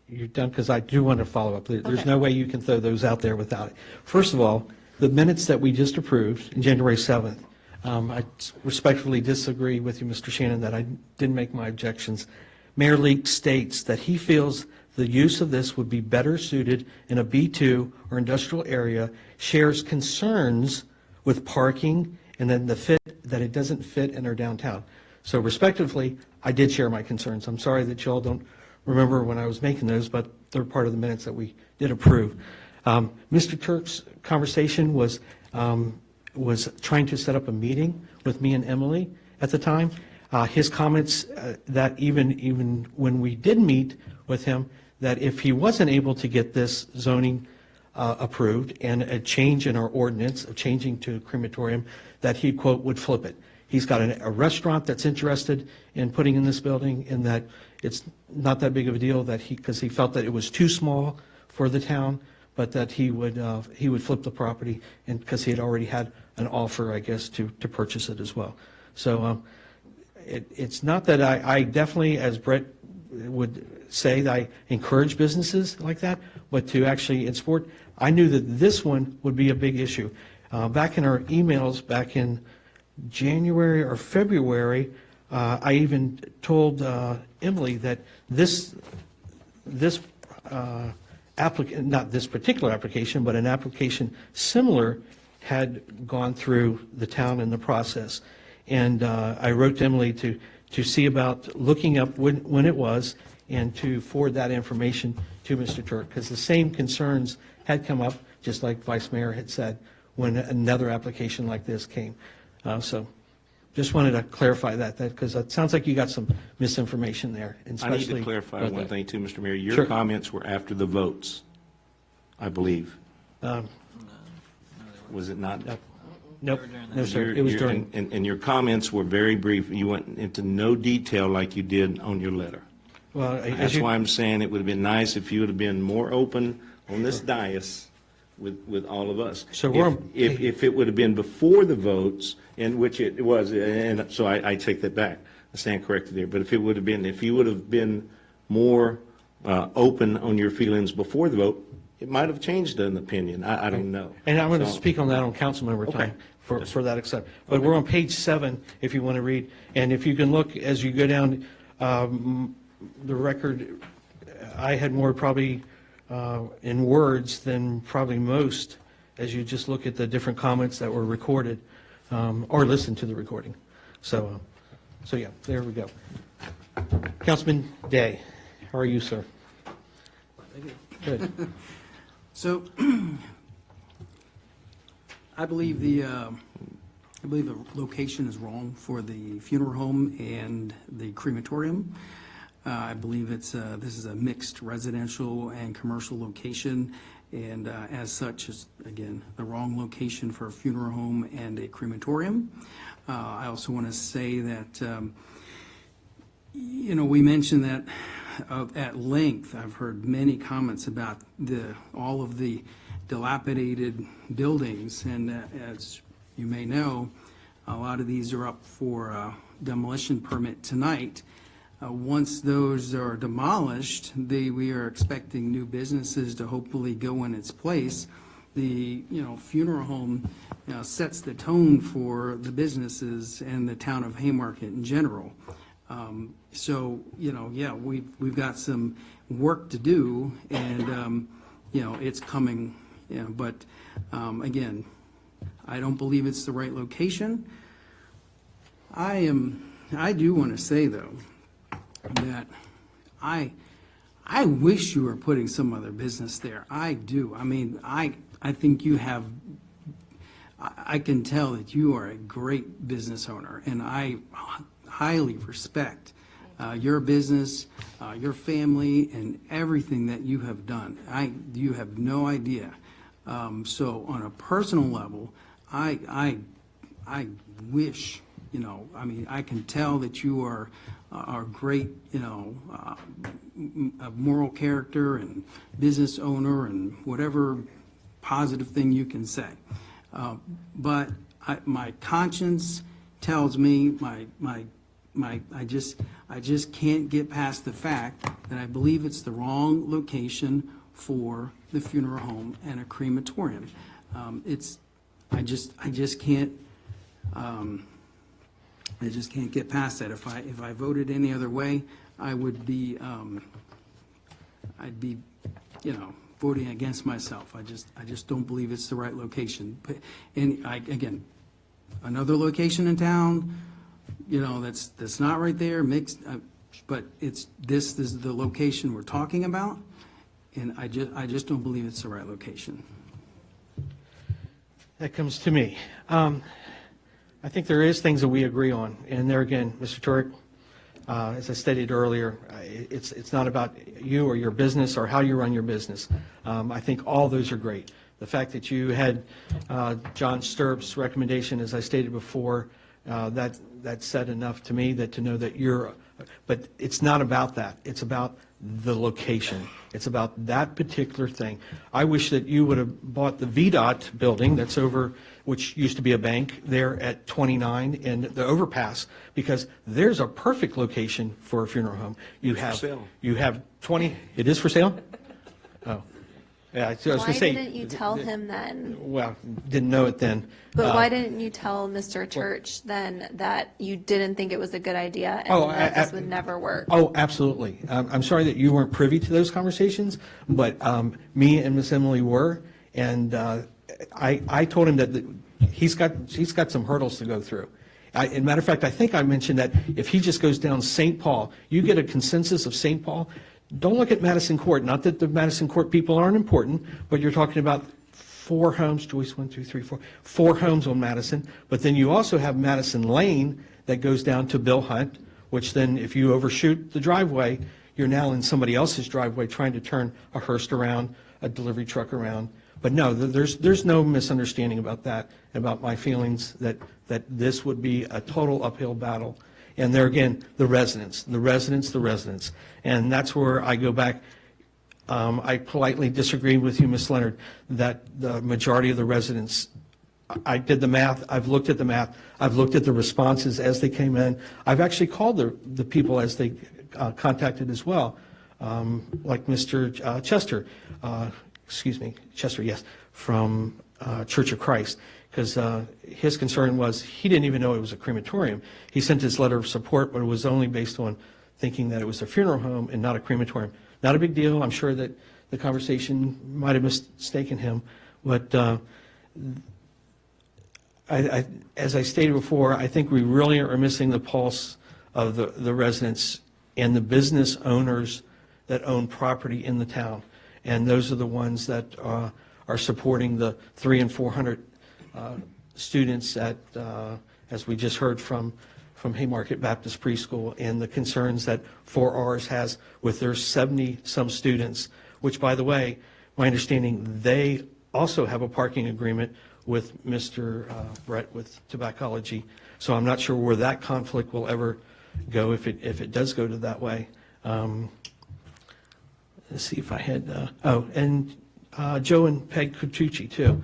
you're done, because I do want to follow up. There's Okay. no way you can throw those out there without it. First of all, the minutes that we just approved in January 7th, I respectfully disagree with you, Mr. Shannon, that I didn't make my objections. Mayor Leek states that he feels the use of this would be better suited in a B2 or industrial area, shares concerns with parking, and then that it doesn't fit in our downtown. So respectively, I did share my concerns. I'm sorry that you all don't remember when I was making those, but they're part of the minutes that we did approve. Mr. Turk's conversation was trying to set up a meeting with me and Emily at the time. His comments that even when we did meet with him, that if he wasn't able to get this zoning approved and a change in our ordinance of changing to crematorium, that he, quote, would flip it. He's got a restaurant that's interested in putting in this building, and that it's not that big of a deal, that because he felt that it was too small for the town, but that he would flip the property, and because he had already had an offer, I guess, to purchase it as well. So it's not that I definitely, as Brett would say, that I encourage businesses like that, but to actually in sport, I knew that this one would be a big issue. Back in our emails, back in January or February, I even told Emily that this applicant, not this particular application, but an application similar had gone through the town in the process. And I wrote to Emily to see about looking up when it was and to forward that information to Mr. Turk, because the same concerns had come up, just like Vice Mayor had said, when another application like this came. So just wanted to clarify that because it sounds like you got some misinformation there. And I need especially to clarify about one that. thing too, Mr. Mayor. Your Sure. comments were after the votes, I believe. Was it not? Nope, no, sir, it was during. And your comments were very brief. You went into no detail like you did on your letter. Well, as That's you- why I'm saying it would have been nice if you would have been more open on this dais with all of us. So we're If it would have been before the votes, in which it was, and so I take that back. I stand corrected there. But if you would have been more open on your feelings before the vote, it might have changed an opinion. I don't know. And I'm going to So- speak on that on council member time for that except. But we're on page 7, if you want to read. And if you can look, as you go down the record, I had more probably in words than probably most, as you just look at the different comments that were recorded or listened to the recording. So yeah, there we go. Councilman Day, how are you, sir? Good. So, I believe the location is wrong for the funeral home and the crematorium. I believe this is a mixed residential and commercial location, and as such, is again the wrong location for a funeral home and a crematorium. I also want to say that we mentioned that at length. I've heard many comments about all of the dilapidated buildings, and as you may know, a lot of these are up for demolition permit tonight. Once those are demolished, we are expecting new businesses to hopefully go in its place. The funeral home sets the tone for the businesses and the town of Haymarket in general. So, we've got some work to do, and, it's coming, but, again, I don't believe it's the right location. I do want to say, though, that I wish you were putting some other business there. I do. I mean, I think you have, I can tell that you are a great business owner, and I highly respect your business, your family, and everything that you have done. You have no idea. So on a personal level, I wish, I can tell that you are great, a moral character and business owner and whatever positive thing you can say. But my conscience tells me, I just can't get past the fact that I believe it's the wrong location for the funeral home and a crematorium. I just can't get past that. If I voted any other way, I would be, I'd be, voting against myself. I just don't believe it's the right location. But, again, another location in town, that's not right there, mixed, but this is the location we're talking about, and I just don't believe it's the right location. That comes to me. I think there is things that we agree on, and there again, Mr. Turek, as I stated earlier, it's not about you or your business or how you run your business. I think all those are great. The fact that you had John Sturp's recommendation, as I stated before, that said enough to me that to know that but it's not about that. It's about the location. It's about that particular thing. I wish that you would have bought the VDOT building that's over, which used to be a bank, there at 29 and the overpass, because there's a perfect location for a funeral home. You It's for have, sale. you have 20, it is for sale? Oh. Yeah, I was going to Why say. didn't you tell him then? Well, didn't know it then. But why didn't you tell Mr. Church then that you didn't think it was a good idea Oh, and that this would never work? Oh, absolutely. I'm sorry that you weren't privy to those conversations, but me and Miss Emily were, and I told him that he's got some hurdles to go through. As a matter of fact, I think I mentioned that if he just goes down St. Paul, you get a consensus of St. Paul, don't look at Madison Court. Not that the Madison Court people aren't important, but you're talking about 4 homes, Joyce, 1, 2, 3, 4, 4 homes on Madison. But then you also have Madison Lane that goes down to Bill Hunt, which then if you overshoot the driveway, you're now in somebody else's driveway trying to turn a hearse around, a delivery truck around. But no, there's no misunderstanding about that, about my feelings that this would be a total uphill battle. And there again, the residents. And that's where I go back. I politely disagree with you, Ms. Leonard, that the majority of the residents, I did the math, I've looked at the math, I've looked at the responses as they came in. I've actually called the people as they contacted as well, like Mr. Chester, Chester, yes, from Church of Christ, because his concern was he didn't even know it was a crematorium. He sent his letter of support, but it was only based on thinking that it was a funeral home and not a crematorium. Not a big deal. I'm sure that the conversation might have mistaken him, but as I stated before, I think we really are missing the pulse of the residents and the business owners that own property in the town. And those are the ones that are supporting the 300 and 400 students at, as we just heard from Haymarket Baptist Preschool, and the concerns that 4Rs has with their 70-some students, which, by the way, my understanding, they also have a parking agreement with Mr. Brett with Tobaccology. So I'm not sure where that conflict will ever go if it does go to that way. Let's see if I had, and Joe and Peg Cutucci, too.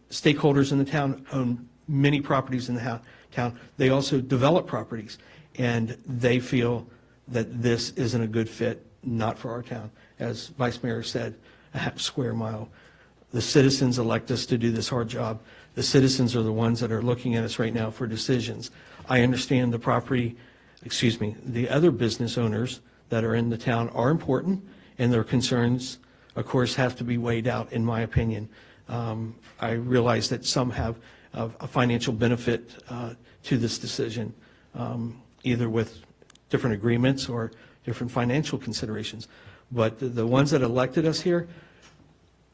Stakeholders in the town own many properties in the town. They also develop properties, and they feel that this isn't a good fit, not for our town. As Vice Mayor said, a half square mile. The citizens elect us to do this hard job. The citizens are the ones that are looking at us right now for decisions. I understand the other business owners that are in the town are important, and their concerns, of course, have to be weighed out, in my opinion. I realize that some have a financial benefit to this decision, either with different agreements or different financial considerations. But the ones that elected us here,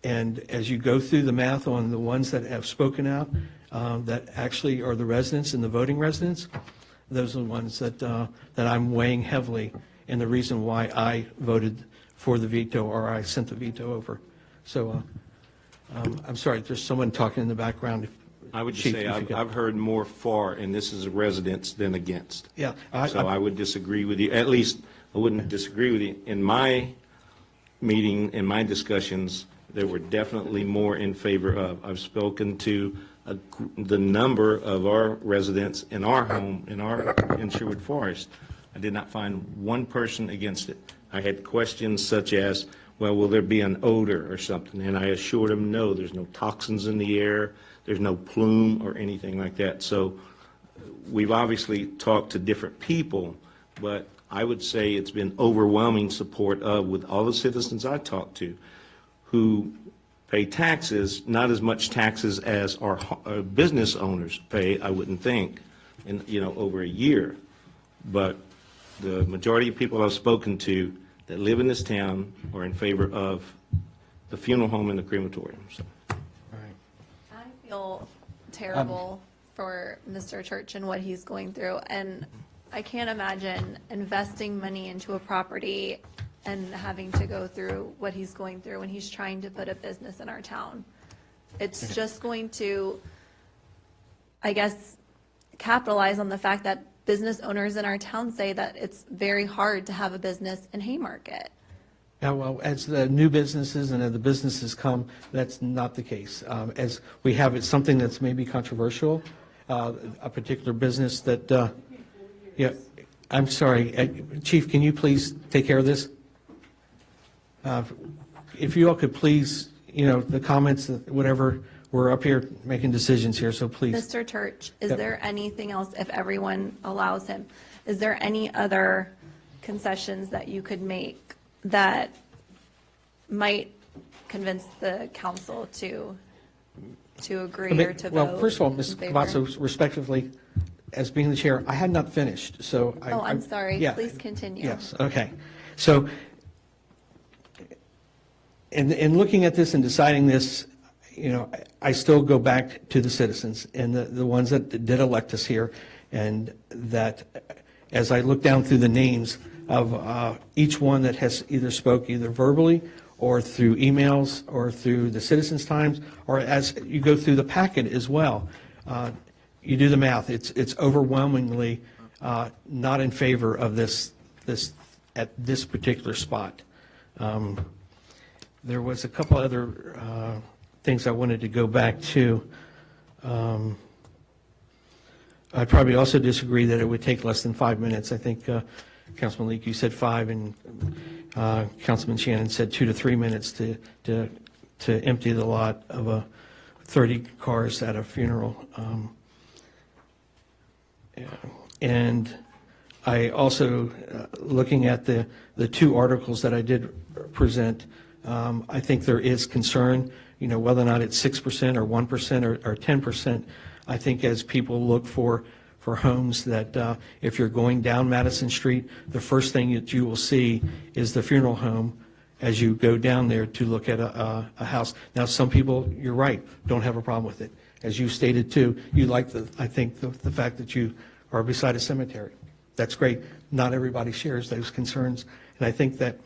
and as you go through the math on the ones that have spoken out, that actually are the residents and the voting residents, those are the ones that I'm weighing heavily, and the reason why I voted for the veto, or I sent the veto over. So I'm sorry, there's someone talking in the background. I would just Chief, say, if you could. I've heard more for, and this is residents than against. Yeah. So I would disagree with you. At least, I wouldn't disagree with you. In my meeting, in my discussions, there were definitely more in favor of. I've spoken to the number of our residents in our home, in Sherwood Forest. I did not find one person against it. I had questions such as, well, will there be an odor or something? And I assured them, no, there's no toxins in the air, there's no plume or anything like that. So we've obviously talked to different people, but I would say it's been overwhelming support of, with all the citizens I talked to, who pay taxes, not as much taxes as our business owners pay, I wouldn't think, in, over a year. But the majority of people I've spoken to that live in this town are in favor of the funeral home and the crematorium. So. I feel terrible for Mr. Church and what he's going through, and I can't imagine investing money into a property and having to go through what he's going through when he's trying to put a business in our town. It's just going to, I guess, capitalize on the fact that business owners in our town say that it's very hard to have a business in Haymarket. Well, as the new businesses and as the businesses come, that's not the case. As we have, it's something that's maybe controversial, a particular business that, yeah, I'm sorry, Chief, can you please take care of this? If you all could please, the comments, whatever, we're up here making decisions here, so please. Mr. Church, is Yep. there anything else, if everyone allows him, is there any other concessions that you could make that might convince the council to agree or to vote? Well, first of all, Ms. in favor? Cavazos, respectively, as being the chair, I had not finished, so. Oh, I'm sorry. Yeah. Please continue. Yes, okay. So, in looking at this and deciding this, I still go back to the citizens and the ones that did elect us here, and that as I look down through the names of each one that has either spoke either verbally or through emails or through the Citizens Times, or as you go through the packet as well, you do the math, it's overwhelmingly not in favor of this at this particular spot. There was a couple other things I wanted to go back to. I'd probably also disagree that it would take less than 5 minutes. I think Councilman Leak, you said 5, and Councilman Shannon said 2 to 3 minutes to empty the lot of 30 cars at a funeral. And I also, looking at the 2 articles that I did present, I think there is concern, whether or not it's 6% or 1% or 10%. I think as people look for homes that if you're going down Madison Street, the first thing that you will see is the funeral home as you go down there to look at a house. Now, some people, you're right, don't have a problem with it. As you stated too, you like I think the fact that you are beside a cemetery. That's great. Not everybody shares those concerns. And I think that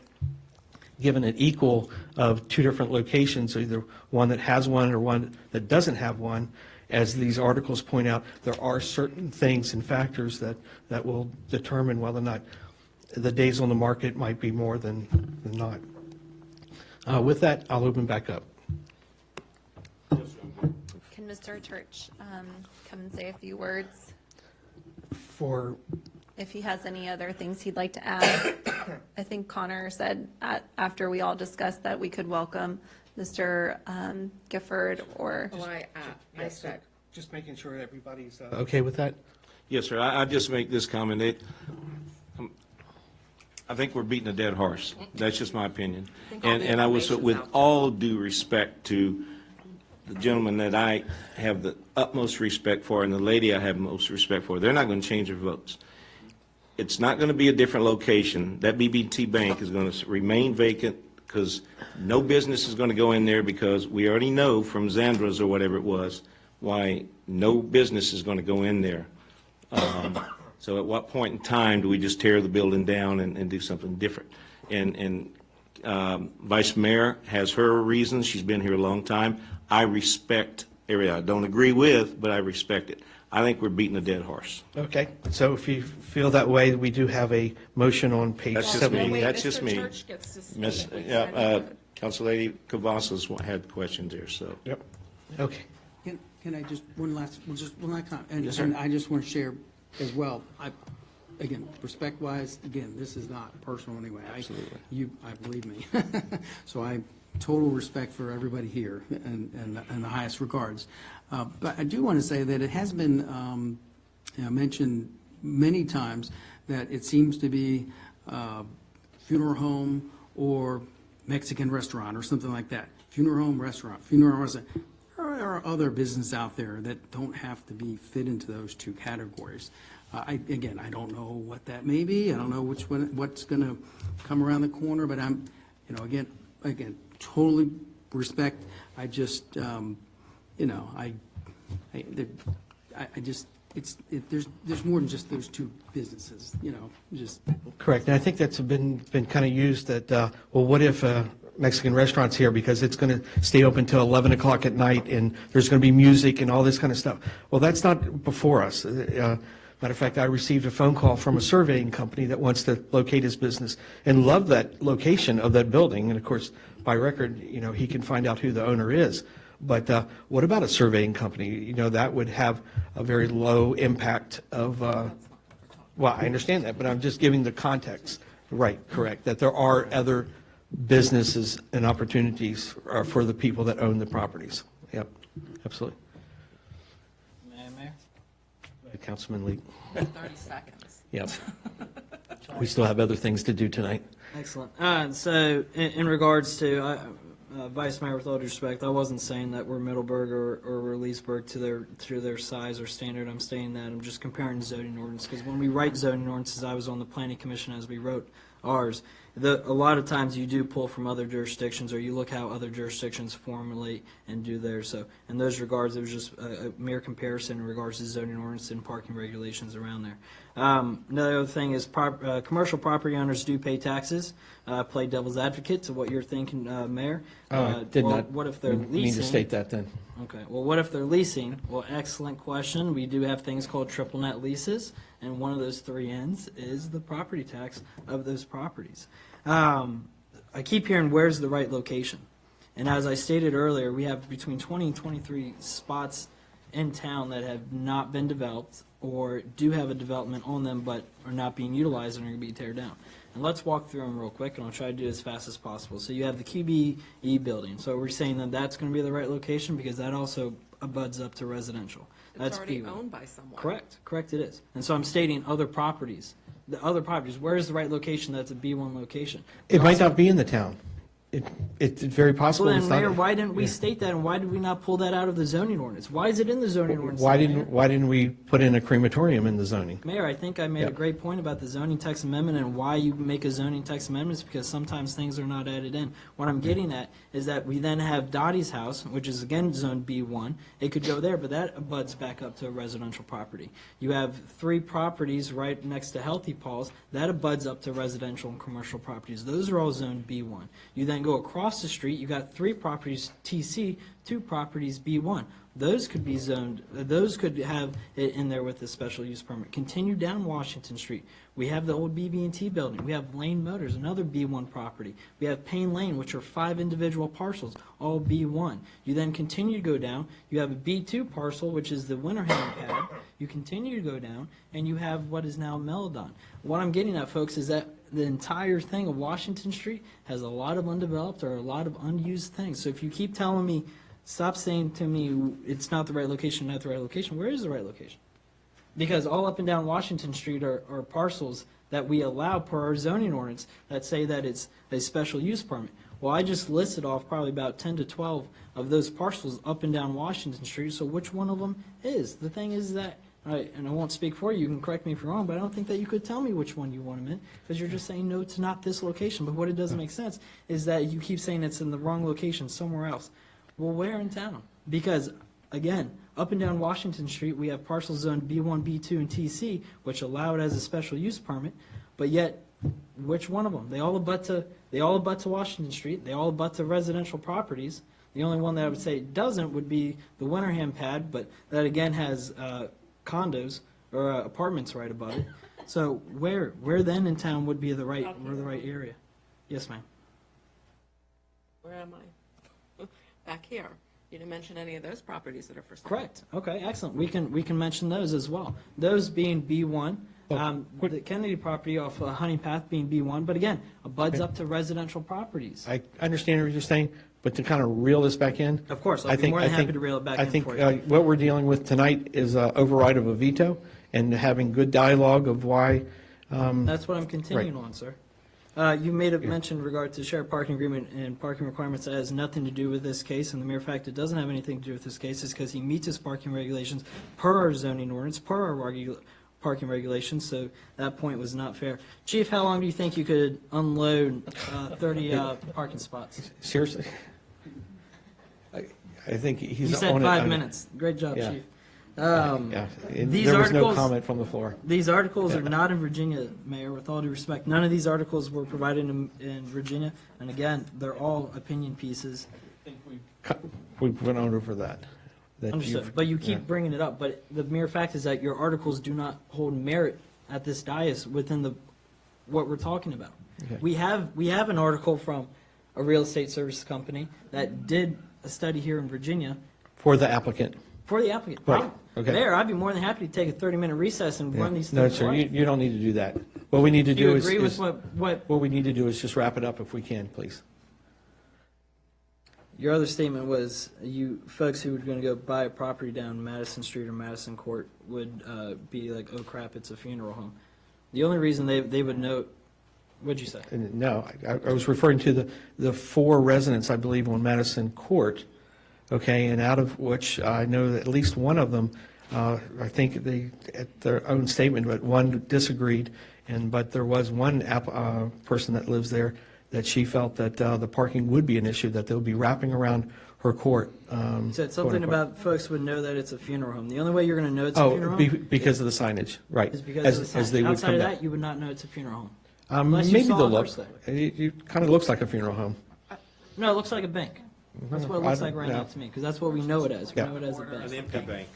given an equal of 2 different locations, either one that has one or one that doesn't have one, as these articles point out, there are certain things and factors that will determine whether or not the days on the market might be more than not. With that, I'll open back up. Can Mr. Church come and say a few words? If he has any other things he'd like to add. I think Connor said after we all discussed that we could welcome Mr. Gifford or. Well, I said. Just making sure everybody's okay with that? Yes, sir. I just make this comment. I think we're beating a dead horse. That's just my opinion. And I was, with all due respect to the gentleman that I have the utmost respect for and the lady I have most respect for, they're not going to change their votes. It's not going to be a different location. That BB&T Bank is going to remain vacant because no business is going to go in there, because we already know from Zandra's or whatever it was why no business is going to go in there. So at what point in time do we just tear the building down and do something different? And Vice Mayor has her reasons. She's been here a long time. I respect area. I don't agree with, but I respect it. I think we're beating a dead horse. Okay, so if you feel that way, we do have a motion on page That's just 70. me. That's just Mr. me. Church gets to speak. Miss, We yeah, said Council Lady Cavazos had questions there, so. Yep. Okay. Can I just one last comment? And, Yes, sir. and I just want to share as well. Again, respect-wise, again, this is not personal anyway. Absolutely. I believe me. So I total respect for everybody here and the highest regards. But I do want to say that it has been mentioned many times that it seems to be funeral home or Mexican restaurant or something like that. Funeral home, restaurant, funeral restaurant. There are other businesses out there that don't have to be fit into those 2 categories. I don't know what that may be. I don't know what's going to come around the corner, but I'm, again, totally respect. I just, there's more than just those 2 businesses, just. Correct, and I think that's been kind of used that, well, what if Mexican restaurant's here because it's going to stay open till 11 o'clock at night and there's going to be music and all this kind of stuff. Well, that's not before us. Matter of fact, I received a phone call from a surveying company that wants to locate his business and loved that location of that building. And of course, by record, he can find out who the owner is. But what about a surveying company? That would have a very low impact of, well, I understand that, but I'm just giving the context. Right, correct, that there are other businesses and opportunities for the people that own the properties. Yep, absolutely. Mayor? Councilman Lee. 30 seconds. Yep. We still have other things to do tonight. Excellent. So in regards to, Vice Mayor, with all due respect, I wasn't saying that we're Middleburg or we're Leesburg to their size or standard. I'm saying that I'm just comparing zoning ordinance, because when we write zoning ordinances, I was on the planning commission as we wrote ours. A lot of times you do pull from other jurisdictions, or you look how other jurisdictions formulate and do theirs. So in those regards, it was just a mere comparison in regards to zoning ordinance and parking regulations around there. Another thing is commercial property owners do pay taxes. Play devil's advocate to what you're thinking, Mayor. What if they're leasing? Need to state that then. Okay. Well, what if they're leasing? Well, excellent question. We do have things called triple net leases, and one of those three ends is the property tax of those properties. I keep hearing, where's the right location? And as I stated earlier, we have between 20 and 23 spots in town that have not been developed or do have a development on them but are not being utilized and are going to be teared down. And let's walk through them real quick, and I'll try to do it as fast as possible. So you have the QBE building. So we're saying that that's going to be the right location because that also abuts up to residential. It's already owned by someone. Correct it is. And so I'm stating other properties. The other properties, where is the right location that's a B1 location? It might not be in the town. It's very possible. Well, then, it's not. Mayor, why didn't we state that, and why did we not pull that out of the zoning ordinance? Why is it in the zoning ordinance? Why Mayor? didn't we put in a crematorium in the zoning? Mayor, I think I made a great point about the zoning text amendment and why you make a zoning text amendment is because sometimes things are not added in. What I'm getting at is that we then have Dottie's house, which is again zoned B1. It could go there, but that abuts back up to a residential property. You have 3 properties right next to Healthy Paws. That abuts up to residential and commercial properties. Those are all zoned B1. You then go across the street, you got 3 properties TC, 2 properties B1. Those could be zoned, those could have it in there with the special use permit. Continue down Washington Street. We have the old BB&T building. We have Lane Motors, another B1 property. We have Payne Lane, which are 5 individual parcels, all B1. You then continue to go down. You have a B2 parcel, which is the Winterham pad. You continue to go down, and you have what is now Meladon. What I'm getting at, folks, is that the entire thing of Washington Street has a lot of undeveloped or a lot of unused things. So if you keep telling me, stop saying to me it's not the right location, not the right location, where is the right location? Because all up and down Washington Street are parcels that we allow per our zoning ordinance that say that it's a special use permit. Well, I just listed off probably about 10 to 12 of those parcels up and down Washington Street, so which one of them is? The thing is that, and I won't speak for you, you can correct me if you're wrong, but I don't think that you could tell me which one you want them in, because you're just saying, no, it's not this location. But what it doesn't make sense is that you keep saying it's in the wrong location somewhere else. Well, where in town? Because, again, up and down Washington Street, we have parcels zoned B1, B2, and TC, which allow it as a special use permit, but yet, which one of them? They all abut to Washington Street. They all abut to residential properties. The only one that I would say doesn't would be the Winterham pad, but that again has condos or apartments right above it. So where then in town would be the right area? Yes, ma'am. Where am I? Back here. You didn't mention any of those properties that are for sale. Correct. Okay, excellent. We can mention those as well. Those being B1. The Kennedy property off Honey Path being B1, but again, abuts up to residential properties. I understand what you're saying, but to kind of reel this back in. Of course, I'll be more than happy to reel it back in for you. I think what we're dealing with tonight is an override of a veto and having good dialogue of why. That's what I'm continuing on, sir. You made a mention in regard to shared parking agreement and parking requirements that has nothing to do with this case, and the mere fact it doesn't have anything to do with this case is because he meets his parking regulations per our zoning ordinance, per our parking regulations, so that point was not fair. Chief, how long do you think you could unload 30 parking spots? Seriously? I think he's on it. You said 5 minutes. Great job, Yeah. Chief. There was no comment from the floor. These articles are not in Virginia, Mayor, with all due respect. None of these articles were provided in Virginia, and again, they're all opinion pieces. We went over that. that Understood, you've... but you keep yeah. bringing it up, but the mere fact is that your articles do not hold merit at this dais within what we're talking about. Okay. We have an article from a real estate services company that did a study here in Virginia For the applicant. for the applicant. Right, okay. Mayor, I'd be more than happy to take a 30-minute recess and run these No, things. sir, right. you don't need to do that. What we need to Do you do is... agree with is- what What we need to do is just wrap it up if we can, please. your other statement was? You folks who were going to go buy a property down Madison Street or Madison Court would be like, oh crap, it's a funeral home. The only reason they would note, what'd you say? No, I was referring to the 4 residents, I believe, on Madison Court, okay, and out of which I know that at least one of them, I think they, at their own statement, but one disagreed, but there was one person that lives there that she felt that the parking would be an issue, that they'll be wrapping around her court. You said something quote-unquote. about folks would know that it's a funeral home. The only way you're going to know it's a funeral home because of the signage, right. is because As- of the sign. as they would Outside come of down. that, you would not know it's a funeral home. Unless you Maybe saw the it look. first It kind of looks like a funeral home. No, it looks like a bank. That's what it looks I- like right yeah. now to me, because that's what we know it as. We Yeah. know it as a bank. An empty bank.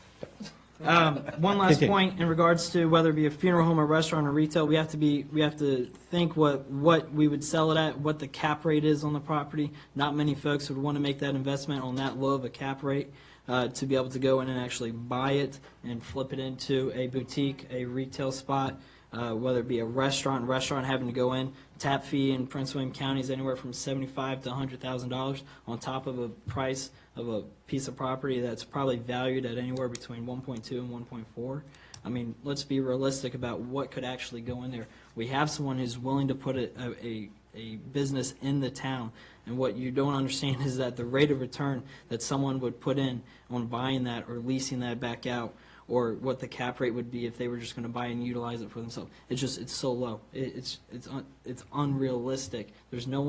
One last Continue. point in regards to whether it be a funeral home, a restaurant, or retail, we have to think what we would sell it at, what the cap rate is on the property. Not many folks would want to make that investment on that low of a cap rate to be able to go in and actually buy it and flip it into a boutique, a retail spot, whether it be a restaurant having to go in. Tap fee in Prince William County is anywhere from $75,000 to $100,000 on top of a price of a piece of property that's probably valued at anywhere between 1.2 and 1.4. I mean, let's be realistic about what could actually go in there. We have someone who's willing to put a business in the town, and what you don't understand is that the rate of return that someone would put in on buying that or leasing that back out, or what the cap rate would be if they were just going to buy and utilize it for themselves. It's so low. It's unrealistic. There's no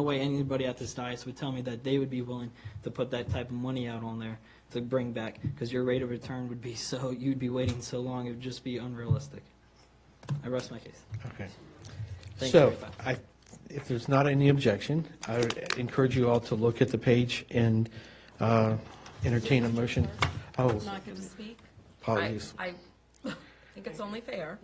way anybody at this dais would tell me that they would be willing to put that type of money out on there to bring back, because your rate of return would be you'd be waiting so long, it would just be unrealistic. I rest my case. Okay. Thank So, you. if there's not any objection, I would encourage you all to look at the page and entertain a motion. Oh, Not going to speak? apologies. I think it's only fair.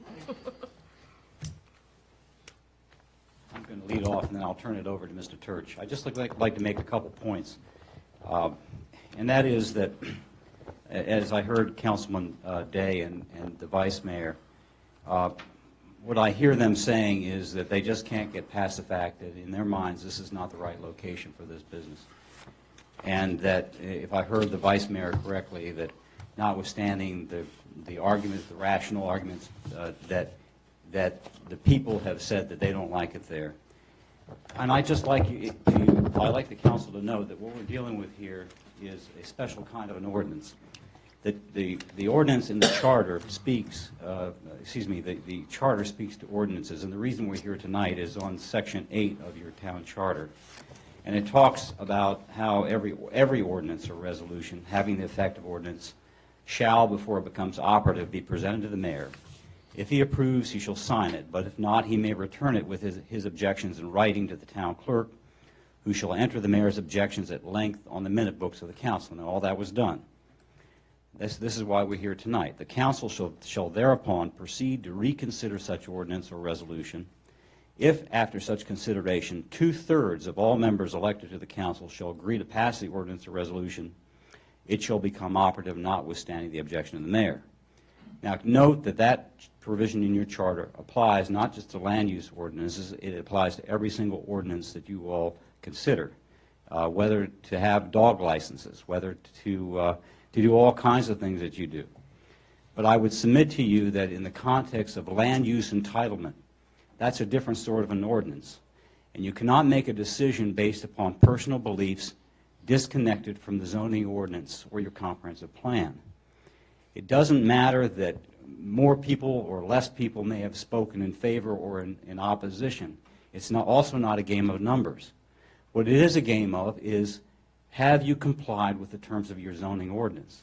I'm going to lead off, and then I'll turn it over to Mr. Turch. I'd just like to make a couple points. And that is that, as I heard Councilman Day and the Vice Mayor, what I hear them saying is that they just can't get past the fact that in their minds this is not the right location for this business. And that, if I heard the Vice Mayor correctly, that notwithstanding the arguments, the rational arguments that the people have said that they don't like it there. And I'd like the council to know that what we're dealing with here is a special kind of an ordinance. That the ordinance in the charter speaks, the charter speaks to ordinances, and the reason we're here tonight is on Section 8 of your town charter. And it talks about how every ordinance or resolution having the effect of ordinance shall, before it becomes operative, be presented to the mayor. If he approves, he shall sign it, but if not, he may return it with his objections in writing to the town clerk, who shall enter the mayor's objections at length on the minute books of the council. And all that was done. This is why we're here tonight. The council shall thereupon proceed to reconsider such ordinance or resolution. If, after such consideration, 2/3 of all members elected to the council shall agree to pass the ordinance or resolution, it shall become operative notwithstanding the objection of the mayor. Now, note that provision in your charter applies not just to land use ordinances, it applies to every single ordinance that you all consider, whether to have dog licenses, whether to do all kinds of things that you do. But I would submit to you that in the context of land use entitlement, that's a different sort of an ordinance. And you cannot make a decision based upon personal beliefs disconnected from the zoning ordinance or your comprehensive plan. It doesn't matter that more people or less people may have spoken in favor or in opposition. It's also not a game of numbers. What it is a game of is, have you complied with the terms of your zoning ordinance?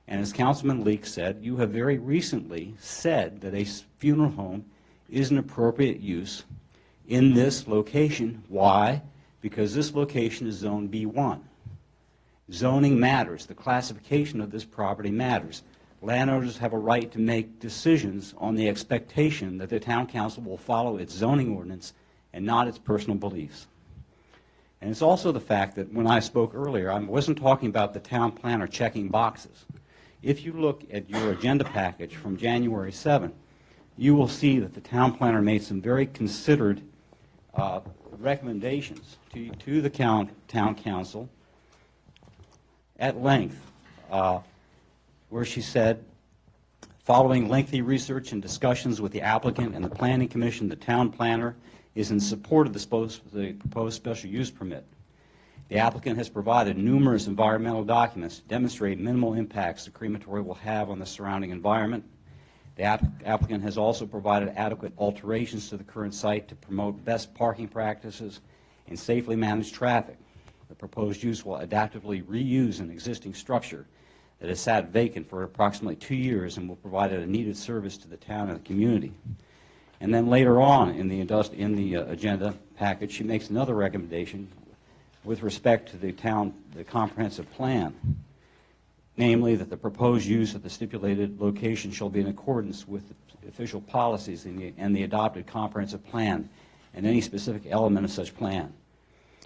And as Councilman Leek said, you have very recently said that a funeral home is an appropriate use in this location. Why? Because this location is Zone B1. Zoning matters. The classification of this property matters. Landowners have a right to make decisions on the expectation that the town council will follow its zoning ordinance and not its personal beliefs. And it's also the fact that when I spoke earlier, I wasn't talking about the town planner checking boxes. If you look at your agenda package from January 7, you will see that the town planner made some very considered recommendations to the town council at length, where she said, following lengthy research and discussions with the applicant and the planning commission, the town planner is in support of the proposed special use permit. The applicant has provided numerous environmental documents to demonstrate minimal impacts the crematory will have on the surrounding environment. The applicant has also provided adequate alterations to the current site to promote best parking practices and safely manage traffic. The proposed use will adaptively reuse an existing structure that has sat vacant for approximately 2 years and will provide a needed service to the town and the community. And then later on in the agenda package, she makes another recommendation with respect to the comprehensive plan, namely that the proposed use of the stipulated location shall be in accordance with the official policies and the adopted comprehensive plan and any specific element of such plan.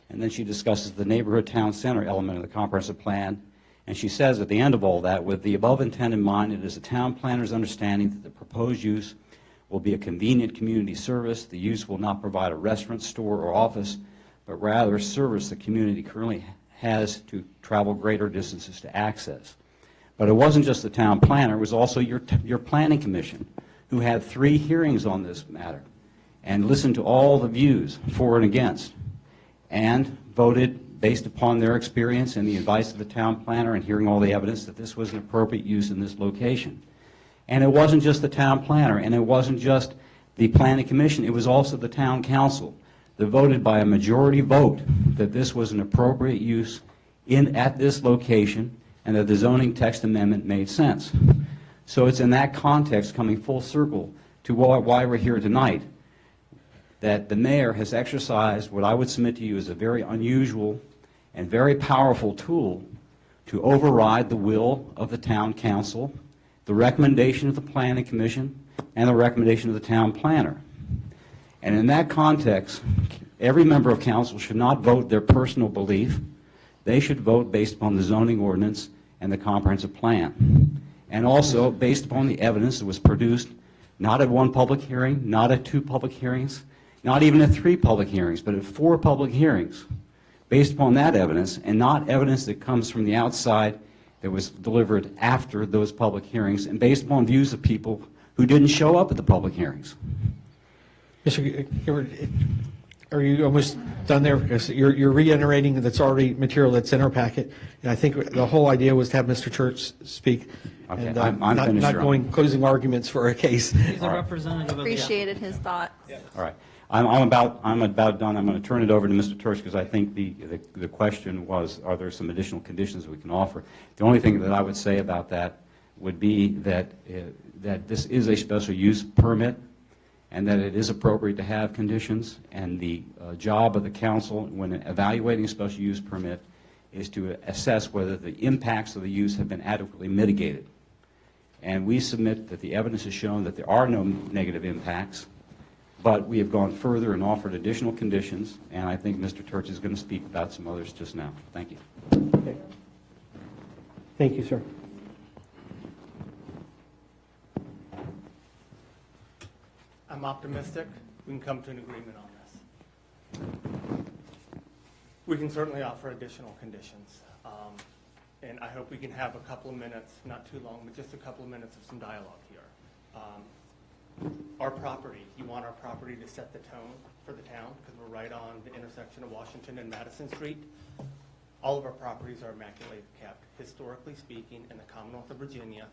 And then she discusses the neighborhood town center element of the comprehensive plan, and she says at the end of all that, with the above intent in mind, it is the town planner's understanding that the proposed use will be a convenient community service. The use will not provide a restaurant, store, or office, but rather service the community currently has to travel greater distances to access. But it wasn't just the town planner, it was also your planning commission, who had 3 hearings on this matter and listened to all the views for and against, and voted based upon their experience and the advice of the town planner and hearing all the evidence that this was an appropriate use in this location. And it wasn't just the town planner, and it wasn't just the planning commission, it was also the town council that voted by a majority vote that this was an appropriate use at this location and that the zoning text amendment made sense. So it's in that context, coming full circle to why we're here tonight, that the mayor has exercised what I would submit to you as a very unusual and very powerful tool to override the will of the town council, the recommendation of the planning commission, and the recommendation of the town planner. And in that context, every member of council should not vote their personal belief. They should vote based upon the zoning ordinance and the comprehensive plan. And also based upon the evidence that was produced, not at 1 public hearing, not at 2 public hearings, not even at 3 public hearings, but at 4 public hearings, based upon that evidence, and not evidence that comes from the outside that was delivered after those public hearings, and based upon views of people who didn't show up at the public hearings. Mr. Gifford, are you almost done there? Because you're reiterating that's already material that's in our packet. And I think the whole idea was to have Mr. Church speak. Okay, and I'm finished, not Your going closing arguments for a case. He's a representative of the Appreciated his thoughts. All right. I'm about done. I'm going to turn it over to Mr. Turch because I think the question was, are there some additional conditions we can offer? The only thing that I would say about that would be that this is a special use permit and that it is appropriate to have conditions, and the job of the council when evaluating a special use permit is to assess whether the impacts of the use have been adequately mitigated. And we submit that the evidence has shown that there are no negative impacts, but we have gone further and offered additional conditions, and I think Mr. Turch is going to speak about some others just now. Thank you. Okay. Thank you, sir. I'm optimistic we can come to an agreement on this. We can certainly offer additional conditions. And I hope we can have a couple of minutes, not too long, but just a couple of minutes of some dialogue here. Our property, you want our property to set the tone for the town because we're right on the intersection of Washington and Madison Street. All of our properties are immaculately kept. Historically speaking, in the Commonwealth of Virginia,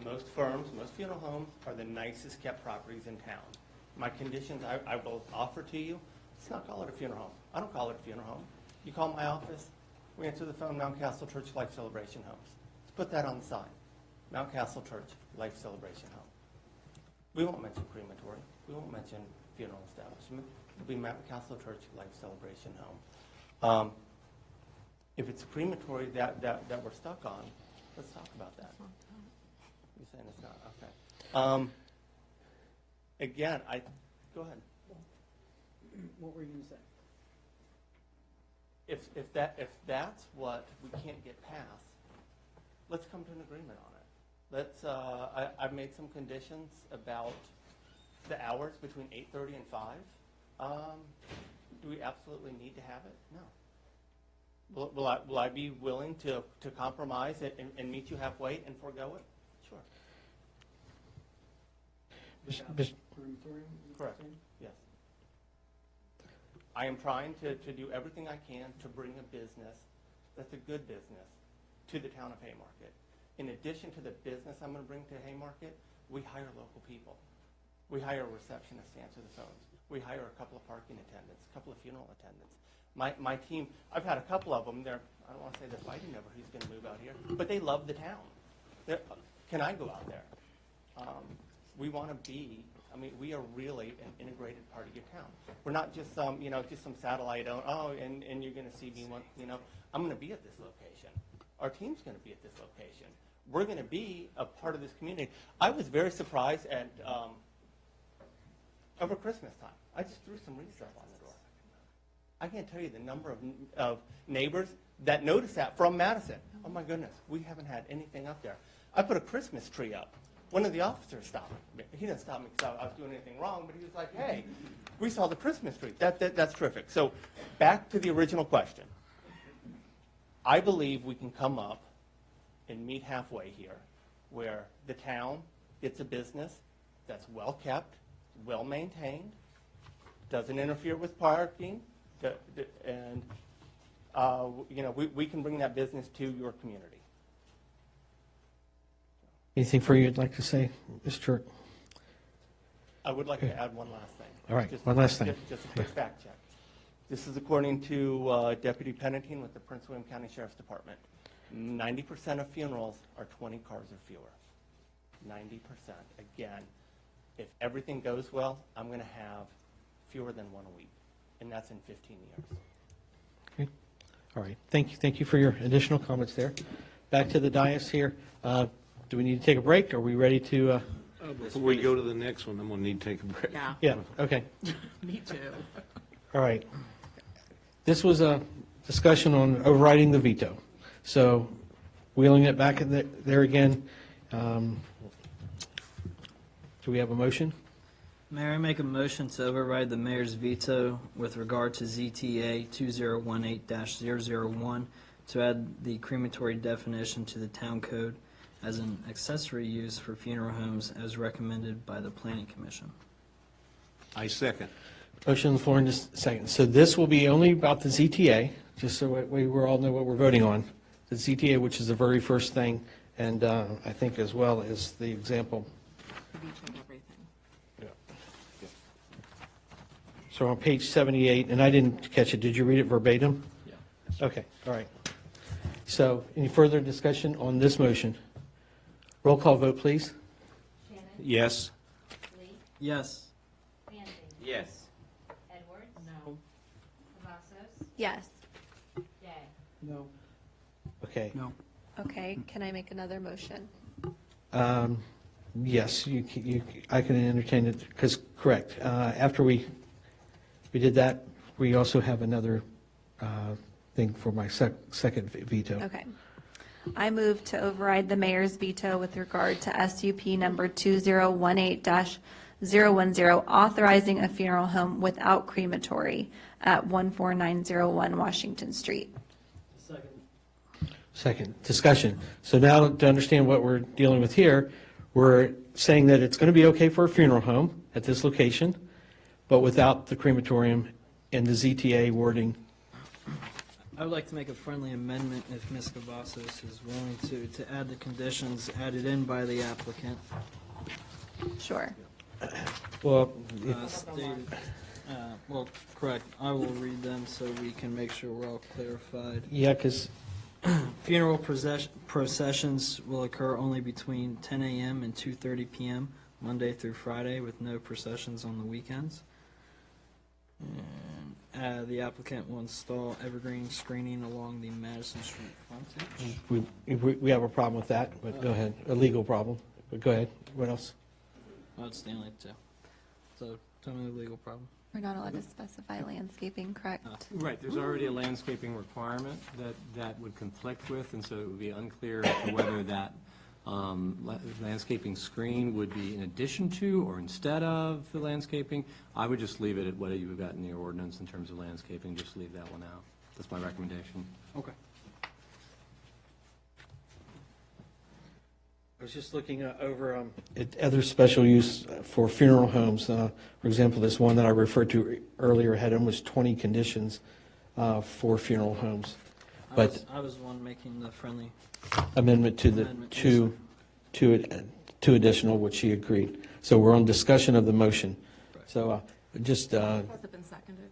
most firms, most funeral homes are the nicest kept properties in town. My conditions I will offer to you, let's not call it a funeral home. I don't call it a funeral home. You call my office, we answer the phone, Mount Castle Church Life Celebration Homes. Let's put that on the side. Mount Castle Church Life Celebration Home. We won't mention crematory. We won't mention funeral establishment. It'll be Mount Castle Church Life Celebration Home. If it's a crematory that we're stuck on, let's talk about that. You're saying it's not, okay. Again, go ahead. What were you going to say? If that's what we can't get past, let's come to an agreement on it. I've made some conditions about the hours between 8:30 and 5. Do we absolutely need to have it? No. Will I be willing to compromise it and meet you halfway and forego it? Sure. Correct. Yes. I am trying to do everything I can to bring a business that's a good business to the town of Haymarket. In addition to the business I'm going to bring to Haymarket, we hire local people. We hire a receptionist to answer the phones. We hire a couple of parking attendants, a couple of funeral attendants. My team, I've had a couple of them. I don't want to say they're fighting over who's going to move out here, but they love the town. Can I go out there? We want to be. We are really an integrated part of your town. We're not just some satellite. And you're going to see me one. I'm going to be at this location. Our team's going to be at this location. We're going to be a part of this community. I was very surprised at over Christmas time. I just threw some wreaths up on the door. I can't tell you the number of neighbors that noticed that from Madison. Oh my goodness, we haven't had anything up there. I put a Christmas tree up. One of the officers stopped me. He didn't stop me because I was doing anything wrong, but he was like, hey, we saw the Christmas tree. That's terrific. So back to the original question. I believe we can come up and meet halfway here, where the town gets a business that's well kept, well maintained, doesn't interfere with parking, and we can bring that business to your community. Anything further you'd like to say, Mr. I would like to add one last thing. All right, one last thing. Just a quick fact check. This is according to Deputy Pennington with the Prince William County Sheriff's Department. 90% of funerals are 20 cars or fewer. 90%. Again, if everything goes well, I'm going to have fewer than one a week, and that's in 15 years. Okay. All right. Thank you for your additional comments there. Back to the dais here. Do we need to take a break? Are we ready to? Before we go to the next one, I'm going to need to take a break. Yeah. Yeah. Okay. Me too. All right. This was a discussion on overriding the veto. So wheeling it back there again. Do we have a motion? Mayor, I make a motion to override the mayor's veto with regard to ZTA 2018-001 to add the crematory definition to the town code as an accessory use for funeral homes as recommended by the Planning Commission. I second. Motion on the floor in just a second. So this will be only about the ZTA, just so we all know what we're voting on. The ZTA, which is the very first thing, and I think as well as the example. So on page 78, and I didn't catch it, did you read it verbatim? Yeah. Okay, all right. So any further discussion on this motion? Roll call vote, please. Yes. Yes. Manley? Yes. Edwards? No. Cavazos? Yes. Day? No. Okay. No. Okay, can I make another motion? Yes, I can entertain it, because, correct. After we did that, we also have another thing for my second veto. Okay. I move to override the mayor's veto with regard to SUP number 2018-010, authorizing a funeral home without crematory at 14901 Washington Street. Second, discussion. So now to understand what we're dealing with here, we're saying that it's going to be okay for a funeral home at this location, but without the crematorium and the ZTA wording. I would like to make a friendly amendment if Ms. Cavazos is willing to add the conditions added in by the applicant. Sure. Well, Stated, well, correct. I will read them so we can make sure we're all clarified. yeah, because Funeral processions will occur only between 10 a.m. and 2:30 p.m., Monday through Friday, with no processions on the weekends. And The applicant will install evergreen screening along the Madison Street frontage. We have a problem with that, but go ahead. A legal problem, but go ahead. What else? That's the only two. So tell me the legal problem. We're not allowed to specify landscaping, correct? Right, there's already a landscaping requirement that would conflict with, and so it would be unclear as to whether that landscaping screen would be in addition to or instead of the landscaping. I would just leave it at what you've got in your ordinance in terms of landscaping, just leave that one out. That's my recommendation. Okay. I was just looking over at other special use for funeral homes. For example, this one that I referred to earlier had almost 20 conditions for funeral homes. But I was the one making the friendly amendment to the two additional, which she agreed. So we're on discussion of the motion. So just. Has it been seconded?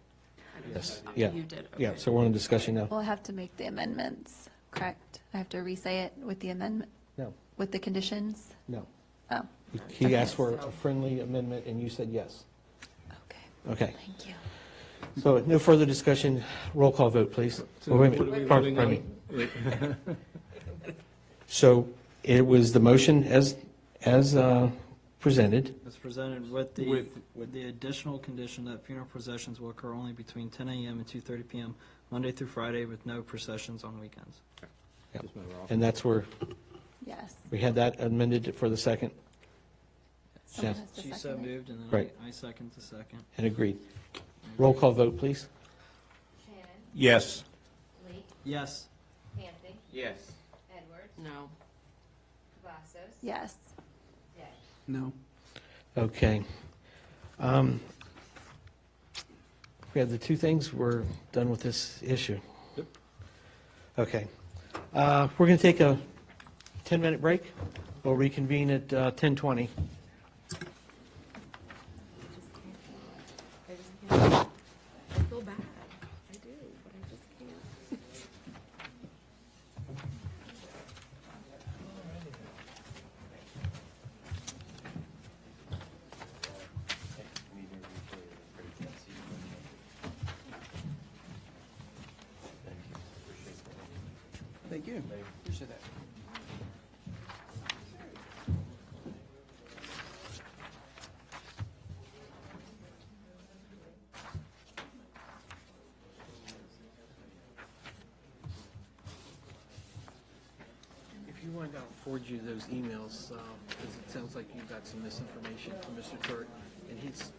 Yes, yeah. You did, Yeah, okay. so we're on discussion now. We'll have to make the amendments, correct? I have to re-say it with the amendment, No, with the conditions? no. Oh, He asked for a friendly amendment, and you said yes. Okay. thank you. So no further discussion. Roll call vote, please. So Oh, wait a what are minute. we Pardon voting me. on? So it was the motion as presented. It's presented with the additional condition that funeral processions will occur only between 10 a.m. and 2:30 p.m. Monday through Friday, with no processions on weekends. Yep. And that's where Yes. we had that amended for the second. Someone Yes. has to She so second it. moved, and then Right. I second the second. And agreed. Roll call vote, please. Shannon? Yes. Lee? Yes. Canty? Yes. Edwards? No. Cavasos? Yes. Day? No. Okay. We have the two things. We're done with this issue. Yep. Okay. We're going to take a 10-minute break. We'll reconvene at 10:20. I feel bad. I do, but I just can't. Thank you. Appreciate that. If you want, I'll forward you those emails, because it sounds like you got some misinformation from Mr. Turt. And he's,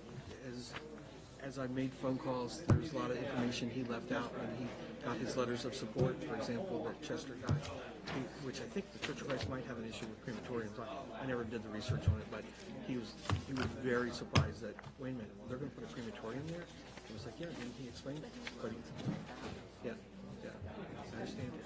as I made phone calls, there's a lot of information he left out when he got his letters of support, for example, that Chester got, which I think the Church of Christ might have an issue with crematoriums. I never did the research on it, but he was very surprised that, wait a minute, they're going to put a crematorium there? I was like, yeah, didn't he explain it? But yeah, I understand it.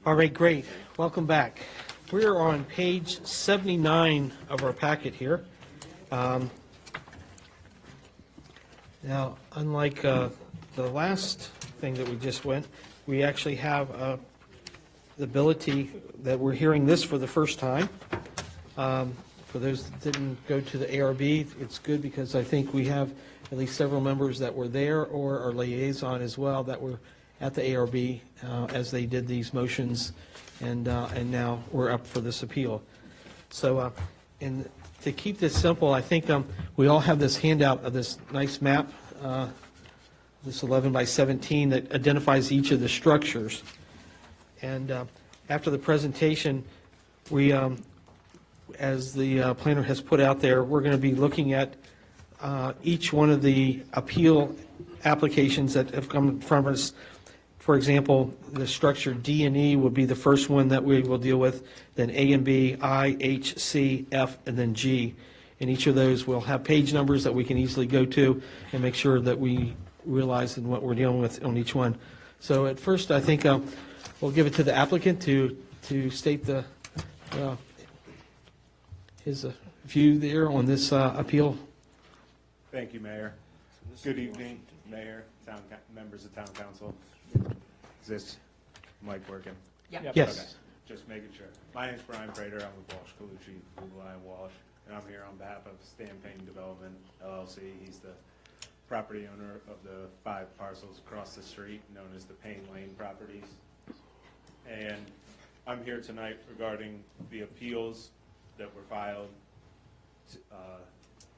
All right, great. Welcome back. We're on page 79 of our packet here. Now, unlike the last thing that we just went, we actually have the ability that we're hearing this for the first time. For those that didn't go to the ARB, it's good because I think we have at least several members that were there or our liaison as well that were at the ARB as they did these motions, and now we're up for this appeal. So, and to keep this simple, I think we all have this handout of this nice map, this 11 by 17 that identifies each of the structures. And after the presentation, we, as the planner has put out there, we're going to be looking at each one of the appeal applications that have come from us. For example, the structure D and E will be the first one that we will deal with, then A and B, I, H, C, F, and then G. And each of those will have page numbers that we can easily go to and make sure that we realize what we're dealing with on each one. So at first, I think we'll give it to the applicant to state his view there on this appeal. Thank you, Mayor. Good evening, Mayor, members of Town Council. Is this mic working? Yep. Yes. Okay, just making sure. My name's Brian Prater. I'm with Walsh Colucci, Google and Walsh, and I'm here on behalf of Stan Payne Development LLC. He's the property owner of the 5 parcels across the street, known as the Payne Lane properties. And I'm here tonight regarding the appeals that were filed,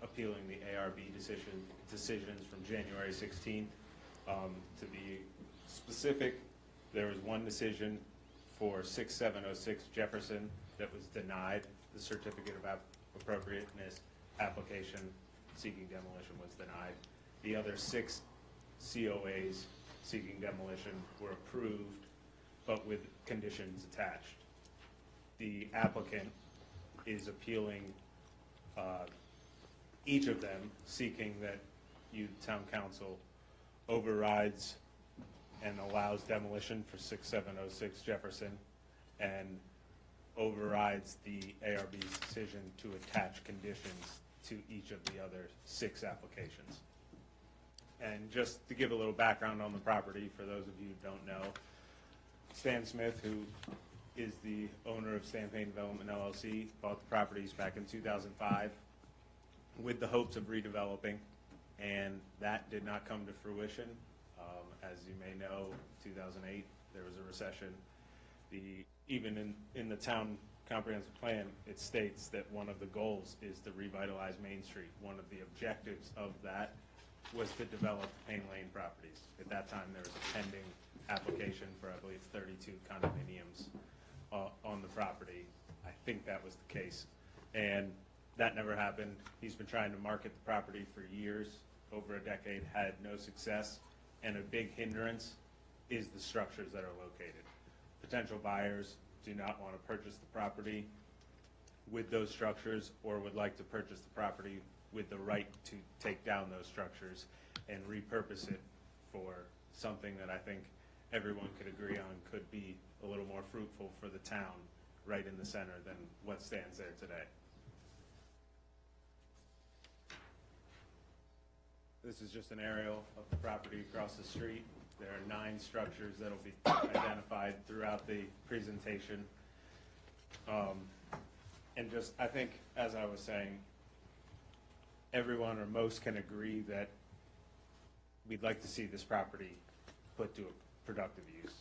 appealing the ARB decisions from January 16th. To be specific, there was one decision for 6706 Jefferson that was denied. The certificate of appropriateness application seeking demolition was denied. The other 6 COAs seeking demolition were approved, but with conditions attached. The applicant is appealing each of them, seeking that you, Town Council, overrides and allows demolition for 6706 Jefferson and overrides the ARB's decision to attach conditions to each of the other 6 applications. And just to give a little background on the property, for those of you who don't know, Stan Smith, who is the owner of Stan Payne Development LLC, bought the properties back in 2005 with the hopes of redeveloping, and that did not come to fruition. As you may know, 2008, there was a recession. Even in the town comprehensive plan, it states that one of the goals is to revitalize Main Street. One of the objectives of that was to develop Payne Lane properties. At that time, there was a pending application for, I believe, 32 condominiums on the property. I think that was the case. And that never happened. He's been trying to market the property for years, over a decade, had no success. And a big hindrance is the structures that are located. Potential buyers do not want to purchase the property with those structures, or would like to purchase the property with the right to take down those structures and repurpose it for something that I think everyone could agree on could be a little more fruitful for the town right in the center than what stands there today. This is just an aerial of the property across the street. There are 9 structures that will be identified throughout the presentation. And just, I think, as I was saying, everyone or most can agree that we'd like to see this property put to a productive use.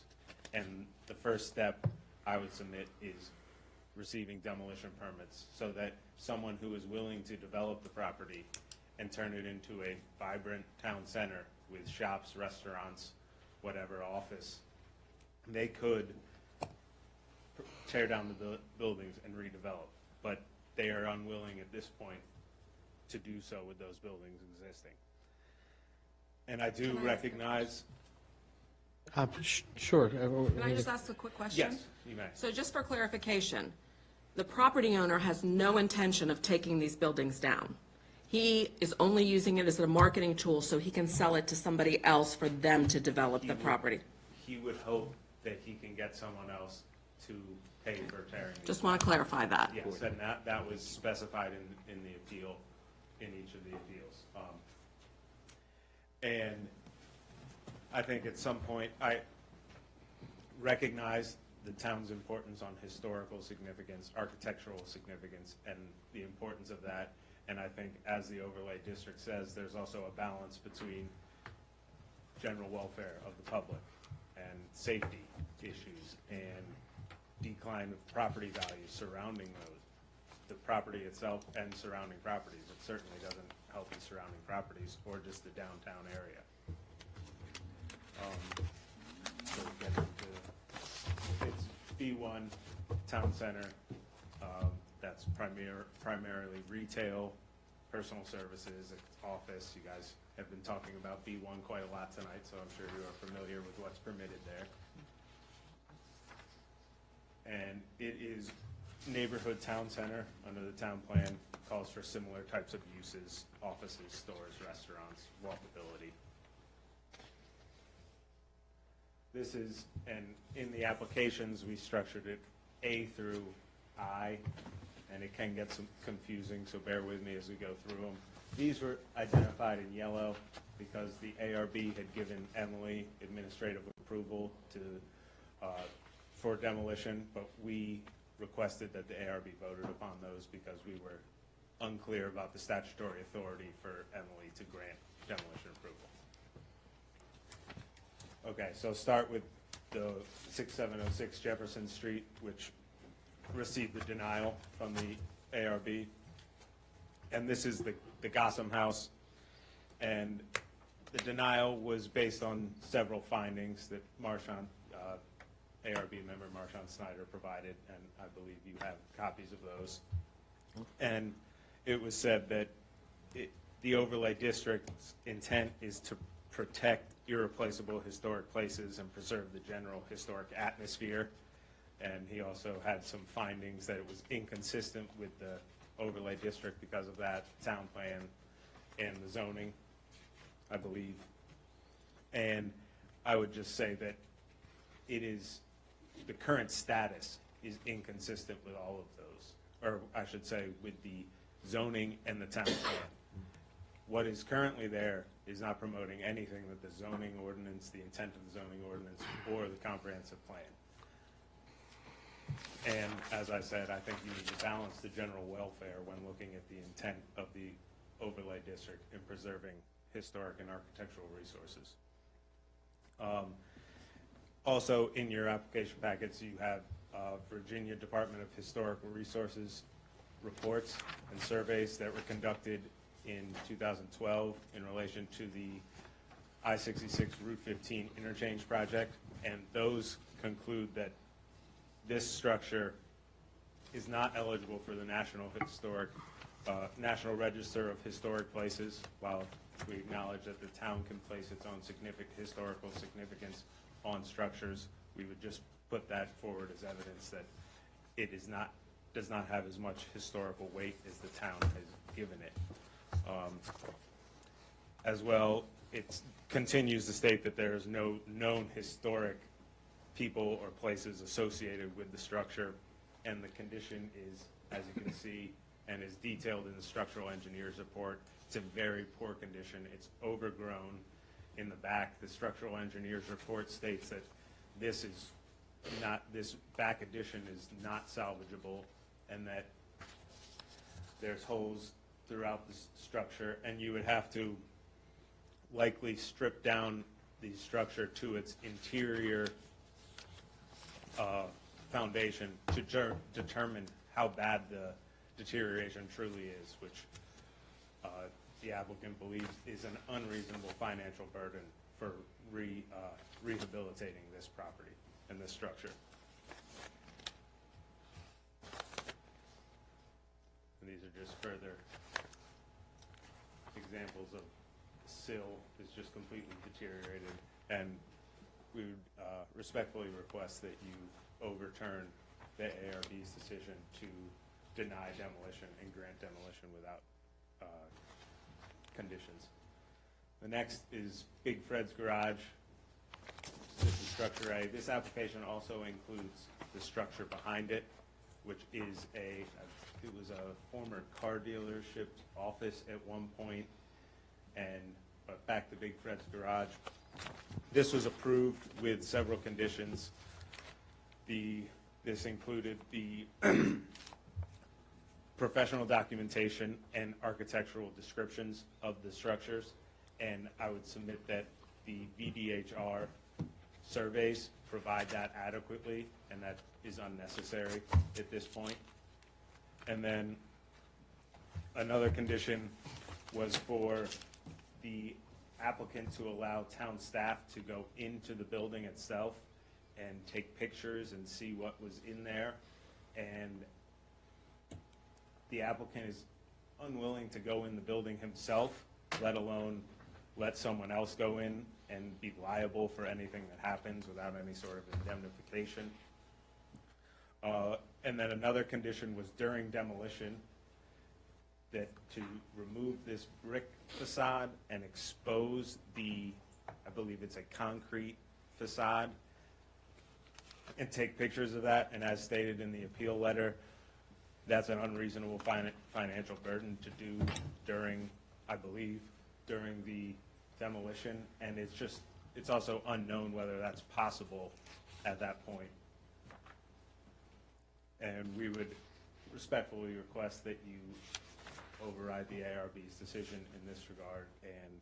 And the first step I would submit is receiving demolition permits so that someone who is willing to develop the property and turn it into a vibrant town center with shops, restaurants, whatever, office, they could tear down the buildings and redevelop. But they are unwilling at this point to do so with those buildings existing. And I do recognize... Sure. Can I just ask a quick question? Yes, you may. So just for clarification, the property owner has no intention of taking these buildings down. He is only using it as a marketing tool so he can sell it to somebody else for them to develop the property. He would hope that he can get someone else to pay for tearing. Just want to clarify that. Yes, and that was specified in the appeal, in each of the appeals. And I think at some point, I recognize the town's importance on historical significance, architectural significance, and the importance of that. And I think, as the overlay district says, there's also a balance between general welfare of the public and safety issues and decline of property values surrounding those, the property itself and surrounding properties. It certainly doesn't help the surrounding properties or just the downtown area. So we get into, it's B1 Town Center. That's primarily retail, personal services, office. You guys have been talking about B1 quite a lot tonight, so I'm sure you are familiar with what's permitted there. And it is neighborhood town center under the town plan, calls for similar types of uses, offices, stores, restaurants, walkability. this is, and in the applications, we structured it A through I, and it can get some confusing, so bear with me as we go through them. These were identified in yellow because the ARB had given Emily administrative approval to, for demolition, but we requested that the ARB voted upon those because we were unclear about the statutory authority for Emily to grant demolition approval. Okay, so start with the 6706 Jefferson Street, which received the denial from the ARB. And this is the Gossam House. And the denial was based on several findings that Marshawn, ARB member Marshawn Snyder provided, and I believe you have copies of those. And it was said that the overlay district's intent is to protect irreplaceable historic places and preserve the general historic atmosphere. And he also had some findings that it was inconsistent with the overlay district because of that town plan and the zoning, I believe. And I would just say that it is, the current status is inconsistent with all of those, or I should say with the zoning and the town plan. What is currently there is not promoting anything that the zoning ordinance, the intent of the zoning ordinance, or the comprehensive plan. And as I said, I think you need to balance the general welfare when looking at the intent of the overlay district in preserving historic and architectural resources. Also, in your application packets, you have Virginia Department of Historical Resources reports and surveys that were conducted in 2012 in relation to the I-66 Route 15 interchange project, and those conclude that this structure is not eligible for the National Register of Historic Places. While we acknowledge that the town can place its own historical significance on structures, we would just put that forward as evidence that it does not have as much historical weight as the town has given it. As well, it continues to state that there is no known historic people or places associated with the structure, and the condition is, as you can see, and is detailed in the structural engineer's report. It's in very poor condition. It's overgrown in the back. The structural engineer's report states that this back addition is not salvageable, and that there's holes throughout the structure, and you would have to likely strip down the structure to its interior foundation to determine how bad the deterioration truly is, which the applicant believes is an unreasonable financial burden for rehabilitating this property and this structure. And these are just further examples of sill is just completely deteriorated, and we would respectfully request that you overturn the ARB's decision to deny demolition and grant demolition without conditions. The next is Big Fred's Garage. This is structure A. This application also includes the structure behind it, which is it was a former car dealership office at one point, but back to Big Fred's Garage. This was approved with several conditions. This included the professional documentation and architectural descriptions of the structures, and I would submit that the VDHR surveys provide that adequately, and that is unnecessary at this point. And then another condition was for the applicant to allow town staff to go into the building itself and take pictures and see what was in there. And the applicant is unwilling to go in the building himself, let alone let someone else go in and be liable for anything that happens without any sort of indemnification. And then another condition was during demolition that to remove this brick facade and expose I believe it's a concrete facade, and take pictures of that, and as stated in the appeal letter, that's an unreasonable financial burden to do during, I believe, during the demolition, and it's also unknown whether that's possible at that point. And we would respectfully request that you override the ARB's decision in this regard and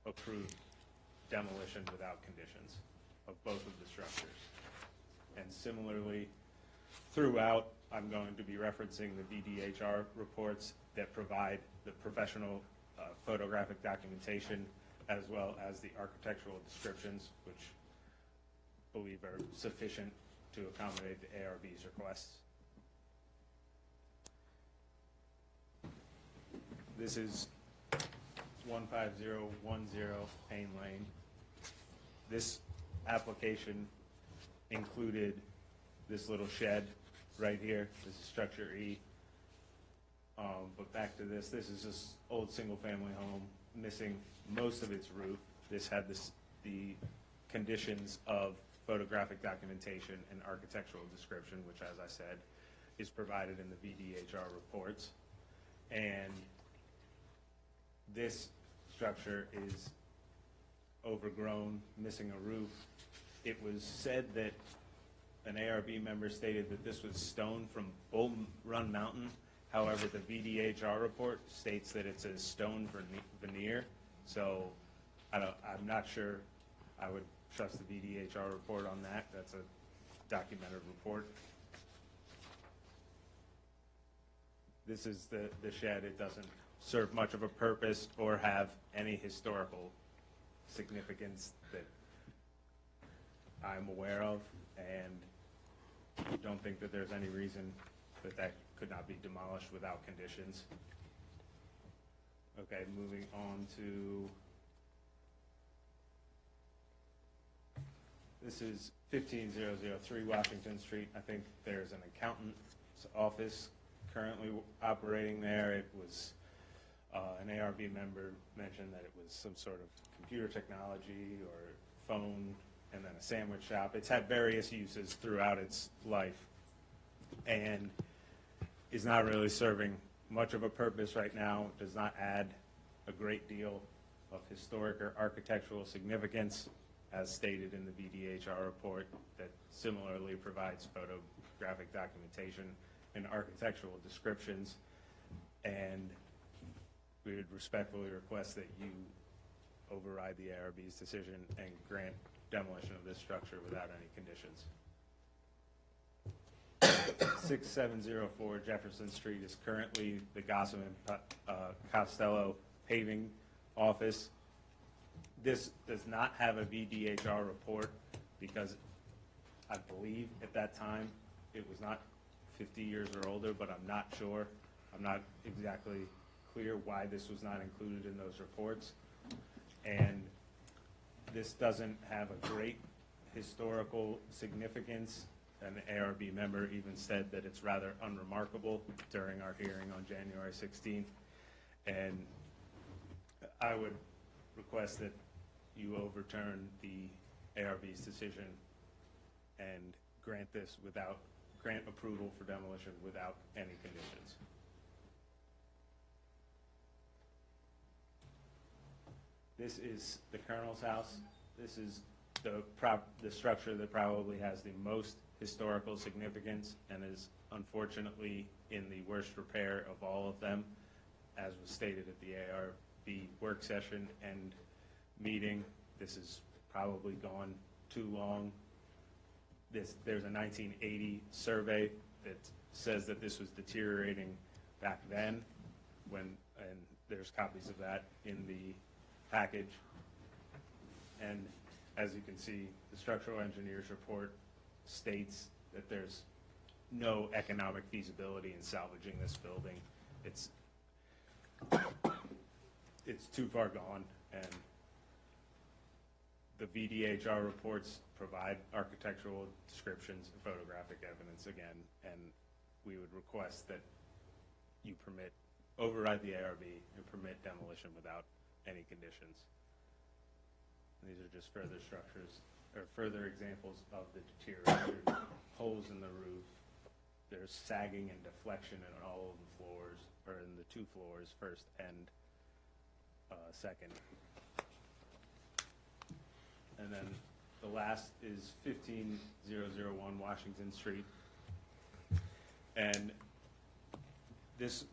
approve demolition without conditions of both of the structures. And similarly, throughout, I'm going to be referencing the VDHR reports that provide the professional photographic documentation as well as the architectural descriptions, which I believe are sufficient to accommodate the ARB's requests. This is 15010 Payne Lane. This application included this little shed right here. This is structure E. But back to this is just old single-family home, missing most of its roof. This had the conditions of photographic documentation and architectural description, which, as I said, is provided in the VDHR reports. And this structure is overgrown, missing a roof. It was said that an ARB member stated that this was stone from Bull Run Mountain. However, the VDHR report states that it's a stone veneer. So I'm not sure I would trust the VDHR report on that. That's a documented report. This is the shed. It doesn't serve much of a purpose or have any historical significance that I'm aware of, and don't think that there's any reason that could not be demolished without conditions. Okay, moving on to, this is 15003 Washington Street. I think there's an accountant's office currently operating there. It was, an ARB member mentioned that it was some sort of computer technology or phone, and then a sandwich shop. It's had various uses throughout its life and is not really serving much of a purpose right now. It does not add a great deal of historic or architectural significance, as stated in the VDHR report that similarly provides photographic documentation and architectural descriptions. And we would respectfully request that you override the ARB's decision and grant demolition of this structure without any conditions. 6704 Jefferson Street is currently the Gossam and Costello paving office. This does not have a VDHR report because I believe at that time it was not 50 years or older, but I'm not sure. I'm not exactly clear why this was not included in those reports. And this doesn't have a great historical significance. An ARB member even said that it's rather unremarkable during our hearing on January 16th. And I would request that you overturn the ARB's decision and grant approval for demolition without any conditions. This is the Colonel's house. This is the structure that probably has the most historical significance and is unfortunately in the worst repair of all of them, as was stated at the ARB work session and meeting. This has probably gone too long. There's a 1980 survey that says that this was deteriorating back then, and there's copies of that in the package. And as you can see, the structural engineer's report states that there's no economic feasibility in salvaging this building. It's too far gone, and the VDHR reports provide architectural descriptions and photographic evidence again, and we would request that you override the ARB and permit demolition without any conditions. And these are just further structures are further examples of the deterioration. Holes in the roof, there's sagging and deflection in all of the floors, or in the 2 floors, first and second. And then the last is 15001 Washington Street. And this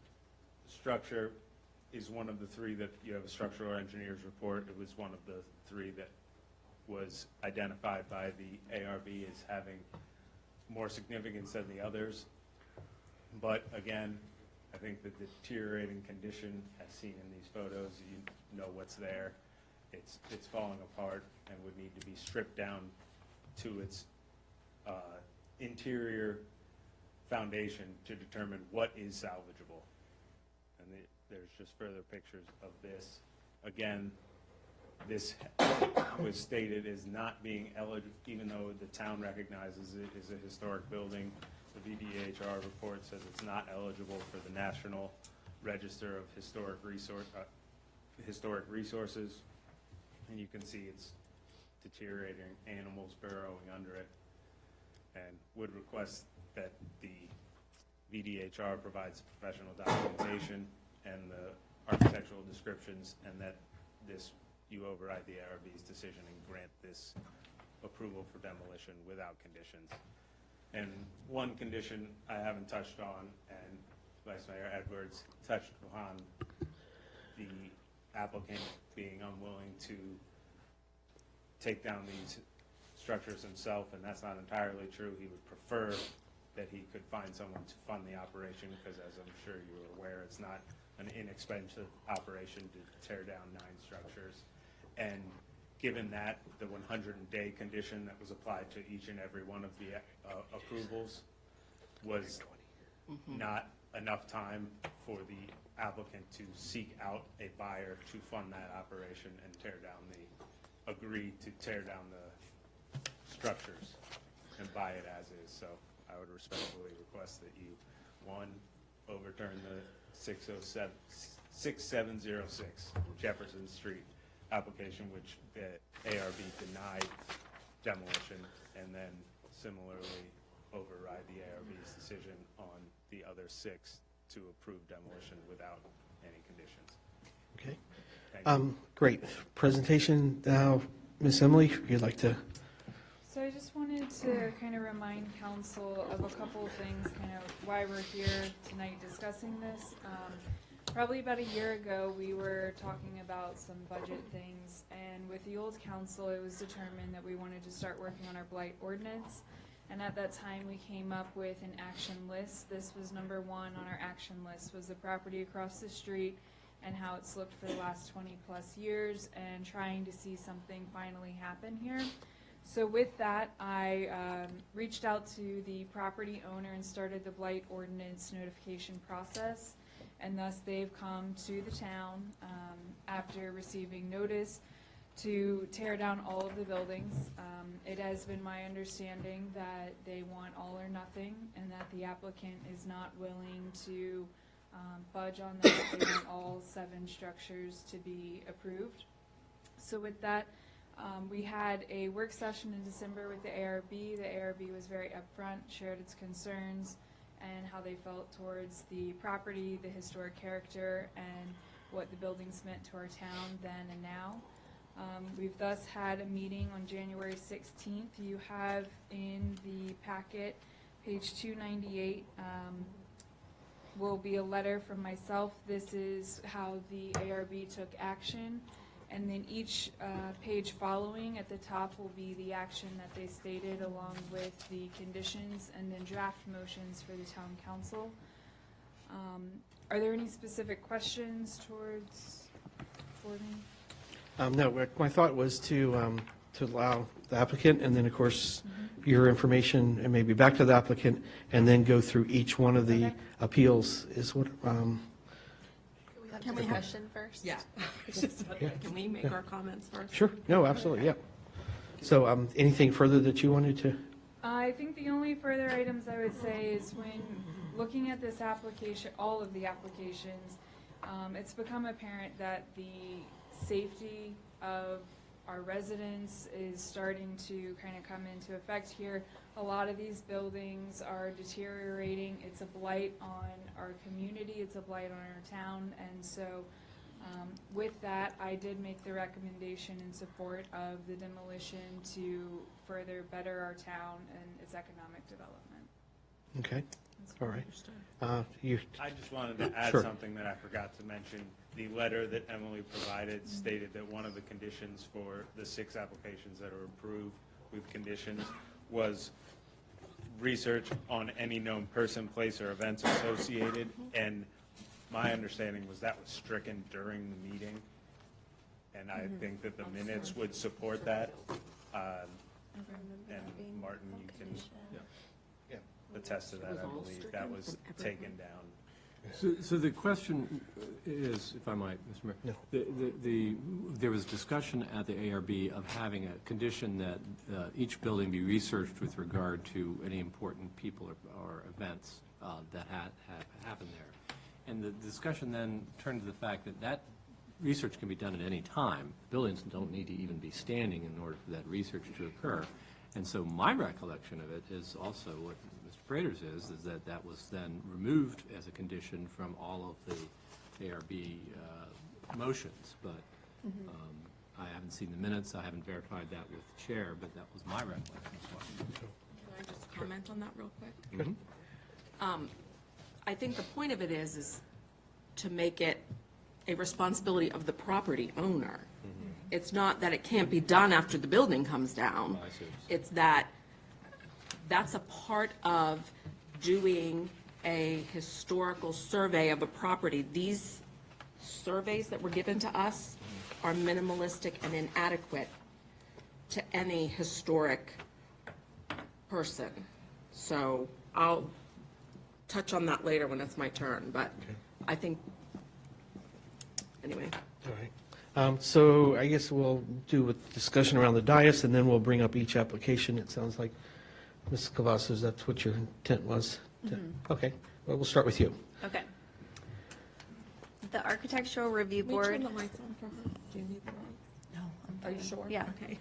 structure is one of the 3 that you have a structural engineer's report. It was one of the 3 that was identified by the ARB as having more significance than the others. But again, I think that the deteriorating condition, as seen in these photos, you know what's there. It's falling apart and would need to be stripped down to its interior foundation to determine what is salvageable. And there's just further pictures of this. Again, this was stated as not being eligible, even though the town recognizes it as a historic building. The VDHR report says it's not eligible for the National Register of Historic Resources. And you can see it's deteriorating, animals burrowing under it, and would request that the VDHR provides professional documentation and the architectural descriptions, and that you override the ARB's decision and grant this approval for demolition without conditions. And one condition I haven't touched on, and Vice Mayor Edwards touched upon, the applicant being unwilling to take down these structures himself, and that's not entirely true. He would prefer that he could find someone to fund the operation, because as I'm sure you are aware, it's not an inexpensive operation to tear down 9 structures. And given that, the 100-day condition that was applied to each and every one of the approvals was not enough time for the applicant to seek out a buyer to fund that operation and agree to tear down the structures and buy it as is. So I would respectfully request that you, 1, overturn the 6706 Jefferson Street application, which the ARB denied demolition, and then similarly override the ARB's decision on the other 6 to approve demolition without any conditions. Okay. Thank you. Great. Presentation now. Ms. Emily, if you'd like to. So I just wanted to kind of remind council of a couple of things, kind of why we're here tonight discussing this. Probably about a year ago, we were talking about some budget things, and with the old council, it was determined that we wanted to start working on our blight ordinance. And at that time, we came up with an action list. This was number 1 on our action list, was the property across the street and how it's looked for the last 20 plus years, and trying to see something finally happen here. So with that, I reached out to the property owner and started the blight ordinance notification process. And thus they've come to the town after receiving notice to tear down all of the buildings. It has been my understanding that they want all or nothing, and that the applicant is not willing to budge on that. They want all 7 structures to be approved. So with that, we had a work session in December with the ARB. The ARB was very upfront, shared its concerns and how they felt towards the property, the historic character, and what the buildings meant to our town then and now. We've thus had a meeting on January 16th. You have in the packet, page 298, will be a letter from myself. This is how the ARB took action. And then each page following at the top will be the action that they stated, along with the conditions and then draft motions for the town council. Are there any specific questions for me? No, my thought was to allow the applicant, and then, of course, your information, and maybe back to the applicant, and then go through each one of the appeals is what, Can we question first? Yeah. Can we make our comments first? Sure. No, absolutely, yeah. So anything further that you wanted to? I think the only further items I would say is when looking at this application, all of the applications, it's become apparent that the safety of our residents is starting to kind of come into effect here. A lot of these buildings are deteriorating. It's a blight on our community, it's a blight on our town, and so with that, I did make the recommendation in support of the demolition to further better our town and its economic development. Okay, all right. I just wanted to add Sure. something that I forgot to mention. The letter that Emily provided stated that one of the conditions for the 6 applications that are approved with conditions was research on any known person, place, or events associated, and my understanding was that was stricken during the meeting, and I think that the minutes would support that. And Martin, you can attest to that, I believe. That was taken down. So the question is, if I might, Mr. Mayor, there was discussion at the ARB of having a condition that each building be researched with regard to any important people or events that had happened there. And the discussion then turned to the fact that that research can be done at any time. Buildings don't need to even be standing in order for that research to occur. And so my recollection of it is also what Mr. Prater's is that that was then removed as a condition from all of the ARB motions. But I haven't seen the minutes, I haven't verified that with the chair, but that was my recollection as well. Can I just comment on that real quick? Mhm. I think the point of it is to make it a responsibility of the property owner. It's not that it can't be done after the building comes down. It's that that's a part of doing a historical survey of a property. These surveys that were given to us are minimalistic and inadequate to any historic person. So I'll touch on that later when it's my turn, but I think, anyway. All right. So I guess we'll do a discussion around the dais, and then we'll bring up each application. It sounds like, Ms. Cavazos, that's what your intent was? Okay, well, we'll start with you. Okay. The Architectural Review Can we Board. turn the lights on for her? Do you need the lights? No, Are you sure? Yeah. Okay.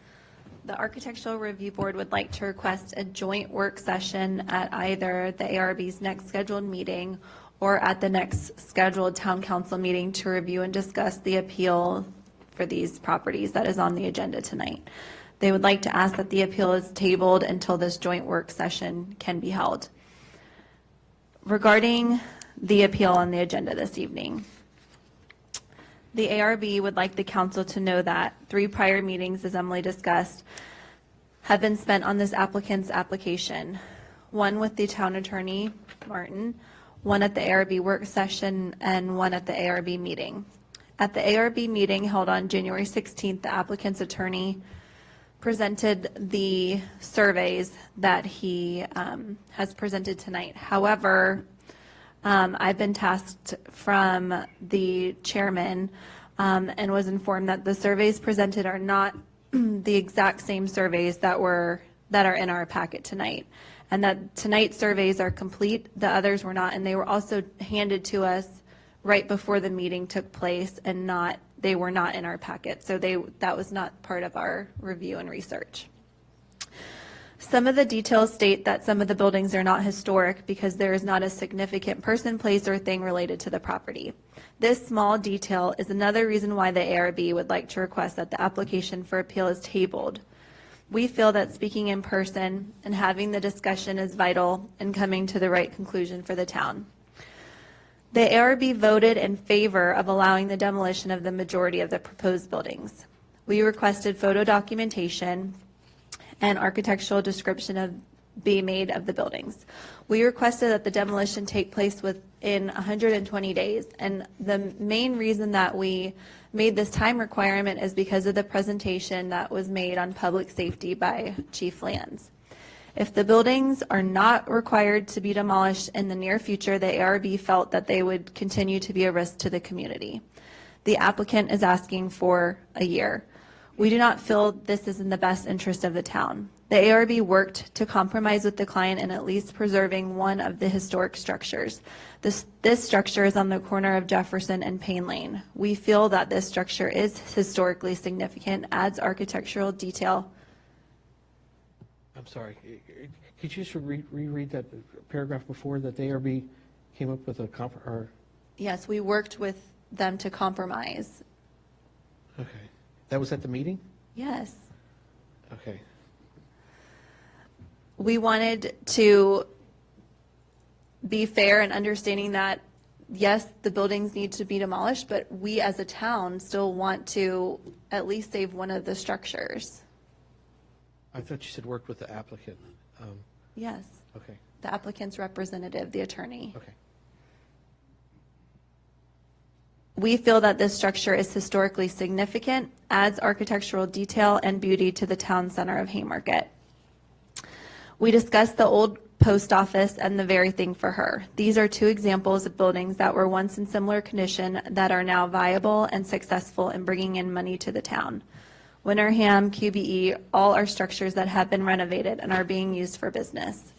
The Architectural Review Board would like to request a joint work session at either the ARB's next scheduled meeting or at the next scheduled town council meeting to review and discuss the appeal for these properties that is on the agenda tonight. They would like to ask that the appeal is tabled until this joint work session can be held. Regarding the appeal on the agenda this evening, the ARB would like the council to know that 3 prior meetings, as Emily discussed, have been spent on this applicant's application. One with the town attorney, Martin, one at the ARB work session, and one at the ARB meeting. At the ARB meeting held on January 16th, the applicant's attorney presented the surveys that he has presented tonight. However, I've been tasked from the chairman and was informed that the surveys presented are not the exact same surveys that are in our packet tonight, and that tonight's surveys are complete, the others were not, and they were also handed to us right before the meeting took place, and they were not in our packet, so that was not part of our review and research. Some of the details state that some of the buildings are not historic because there is not a significant person, place, or thing related to the property. This small detail is another reason why the ARB would like to request that the application for appeal is tabled. We feel that speaking in person and having the discussion is vital in coming to the right conclusion for the town. The ARB voted in favor of allowing the demolition of the majority of the proposed buildings. We requested photo documentation and architectural description be made of the buildings. We requested that the demolition take place within 120 days, and the main reason that we made this time requirement is because of the presentation that was made on public safety by Chief Lands. If the buildings are not required to be demolished in the near future, the ARB felt that they would continue to be a risk to the community. The applicant is asking for a year. We do not feel this is in the best interest of the town. The ARB worked to compromise with the client in at least preserving one of the historic structures. This structure is on the corner of Jefferson and Payne Lane. We feel that this structure is historically significant, adds architectural detail. I'm sorry, could you just reread that paragraph before, that the ARB came up with a Yes, we worked with them to compromise. Okay, that was at the meeting? Yes. Okay. We wanted to be fair and understanding that, yes, the buildings need to be demolished, but we as a town still want to at least save one of the structures. I thought you said worked with the applicant. Yes. Okay. The applicant's representative, the attorney. Okay. We feel that this structure is historically significant, adds architectural detail and beauty to the town center of Haymarket. We discussed the old post office and the very thing for her. These are two examples of buildings that were once in similar condition that are now viable and successful in bringing in money to the town. Winterham, QBE, all are structures that have been renovated and are being used for business.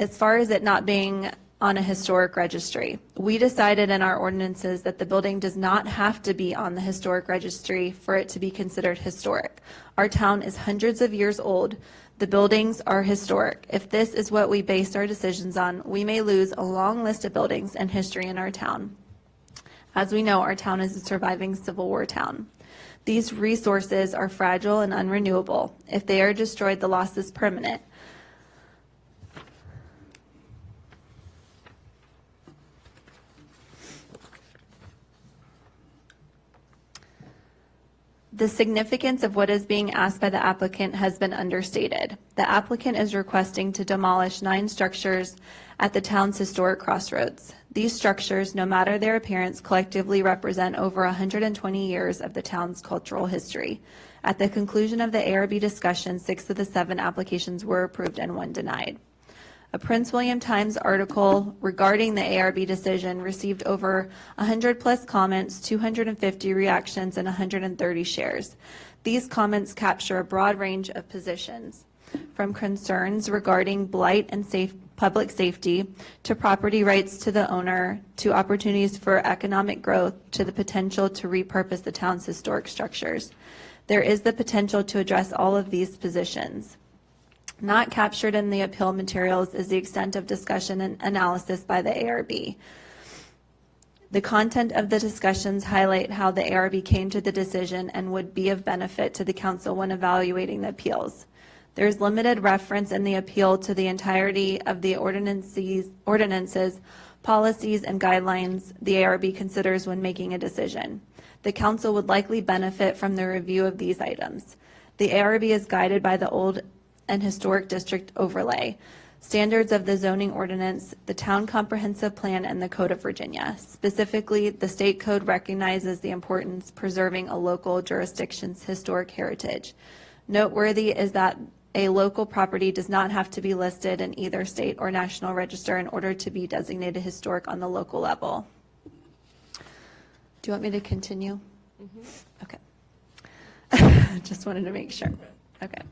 As far as it not being on a historic registry, we decided in our ordinances that the building does not have to be on the historic registry for it to be considered historic. Our town is hundreds of years old. The buildings are historic. If this is what we based our decisions on, we may lose a long list of buildings and history in our town. As we know, our town is a surviving Civil War town. These resources are fragile and unrenewable. If they are destroyed, the loss is permanent. The significance of what is being asked by the applicant has been understated. The applicant is requesting to demolish 9 structures at the town's historic crossroads. These structures, no matter their appearance, collectively represent over 120 years of the town's cultural history. At the conclusion of the ARB discussion, 6 of the 7 applications were approved and 1 denied. A Prince William Times article regarding the ARB decision received over 100+ comments, 250 reactions, and 130 shares. These comments capture a broad range of positions, from concerns regarding blight and public safety, to property rights to the owner, to opportunities for economic growth, to the potential to repurpose the town's historic structures. There is the potential to address all of these positions. Not captured in the appeal materials is the extent of discussion and analysis by the ARB. The content of the discussions highlight how the ARB came to the decision and would be of benefit to the council when evaluating the appeals. There is limited reference in the appeal to the entirety of the ordinances, policies, and guidelines the ARB considers when making a decision. The council would likely benefit from the review of these items. The ARB is guided by the Old and Historic District Overlay, standards of the zoning ordinance, the Town Comprehensive Plan, and the Code of Virginia. Specifically, the state code recognizes the importance of preserving a local jurisdiction's historic heritage. Noteworthy is that a local property does not have to be listed in either state or national register in order to be designated historic on the local level. Do you want me to continue? Okay. Just wanted to make sure. Okay.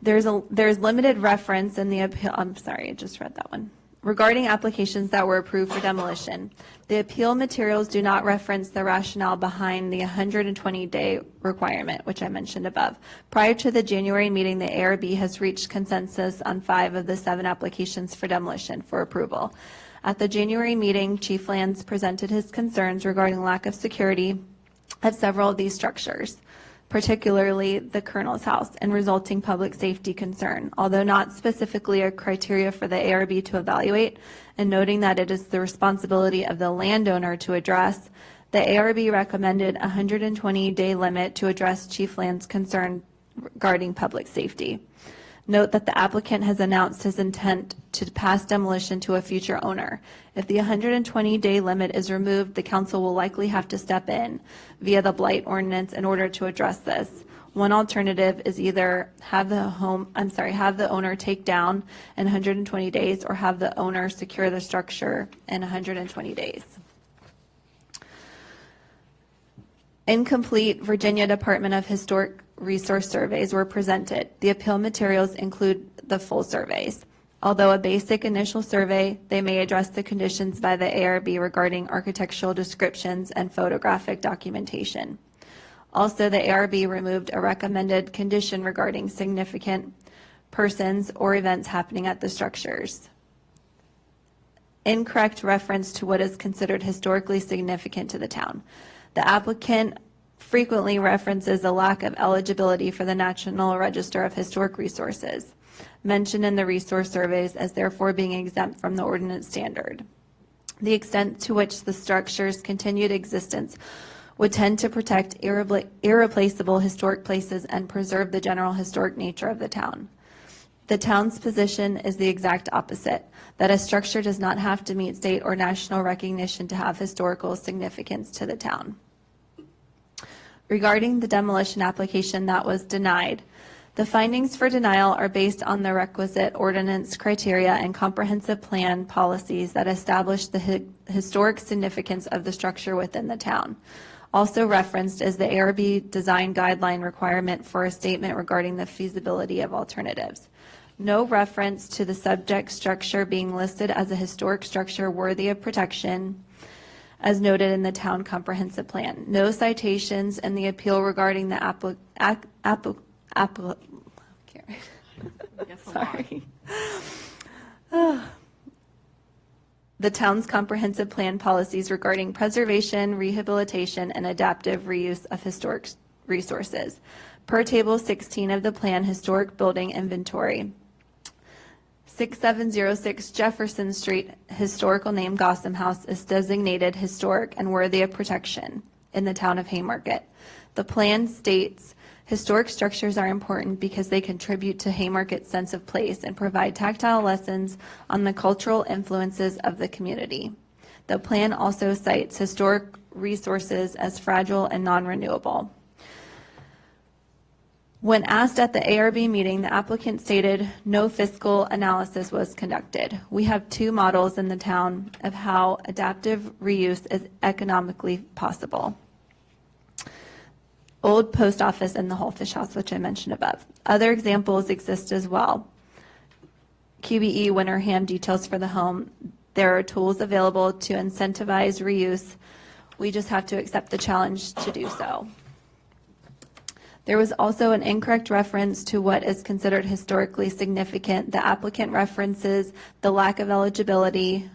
There's limited reference in the appeal. I'm sorry, I just read that one. Regarding applications that were approved for demolition, the appeal materials do not reference the rationale behind the 120-day requirement, which I mentioned above. Prior to the January meeting, the ARB has reached consensus on 5 of the 7 applications for demolition for approval. At the January meeting, Chief Lands presented his concerns regarding lack of security at several of these structures, particularly the Colonel's house, and resulting public safety concern. Although not specifically a criteria for the ARB to evaluate, and noting that it is the responsibility of the landowner to address, the ARB recommended a 120-day limit to address Chief Land's concern regarding public safety. Note that the applicant has announced his intent to pass demolition to a future owner. If the 120-day limit is removed, the council will likely have to step in via the blight ordinance in order to address this. One alternative is either have the owner take down in 120 days or have the owner secure the structure in 120 days. Incomplete Virginia Department of Historic Resource surveys were presented. The appeal materials include the full surveys. Although a basic initial survey, they may address the conditions by the ARB regarding architectural descriptions and photographic documentation. Also, the ARB removed a recommended condition regarding significant persons or events happening at the structures. Incorrect reference to what is considered historically significant to the town. The applicant frequently references a lack of eligibility for the National Register of Historic Resources, mentioned in the resource surveys as therefore being exempt from the ordinance standard. The extent to which the structure's continued existence would tend to protect irreplaceable historic places and preserve the general historic nature of the town. The town's position is the exact opposite, that a structure does not have to meet state or national recognition to have historical significance to the town. Regarding the demolition application that was denied, the findings for denial are based on the requisite ordinance criteria and comprehensive plan policies that establish the historic significance of the structure within the town. Also referenced is the ARB design guideline requirement for a statement regarding the feasibility of alternatives. No reference to the subject structure being listed as a historic structure worthy of protection, as noted in the town comprehensive plan. No citations in the appeal regarding the the town's comprehensive plan policies regarding preservation, rehabilitation, and adaptive reuse of historic resources. Per Table 16 of the plan, historic building inventory. 6706 Jefferson Street, historical name Gossam House, is designated historic and worthy of protection in the town of Haymarket. The plan states historic structures are important because they contribute to Haymarket's sense of place and provide tactile lessons on the cultural influences of the community. The plan also cites historic resources as fragile and non-renewable. When asked at the ARB meeting, the applicant stated no fiscal analysis was conducted. We have two models in the town of how adaptive reuse is economically possible. Old post office and the Whole Fish House, which I mentioned above. Other examples exist as well. QBE Winterham details for the home. There are tools available to incentivize reuse. We just have to accept the challenge to do so. There was also an incorrect reference to what is considered historically significant. The applicant references the lack of eligibility.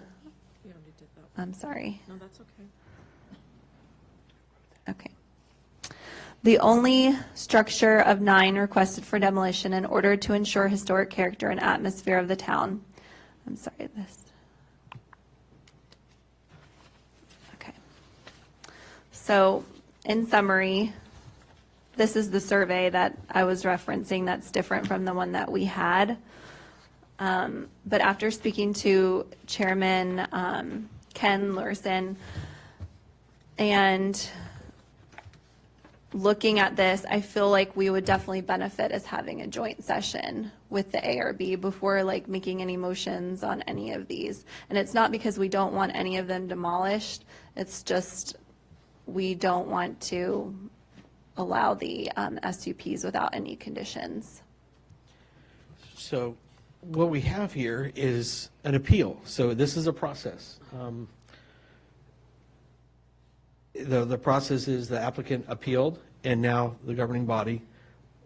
I'm sorry. No, that's okay. Okay. The only structure of 9 requested for demolition in order to ensure historic character and atmosphere of the town. I'm sorry, this. Okay. So, in summary, this is the survey that I was referencing that's different from the one that we had. But after speaking to Chairman Ken Lurson and looking at this, I feel like we would definitely benefit as having a joint session with the ARB before like making any motions on any of these. And it's not because we don't want any of them demolished. It's just we don't want to allow the SUPs without any conditions. So what we have here is an appeal. So this is a process. The process is the applicant appealed, and now the governing body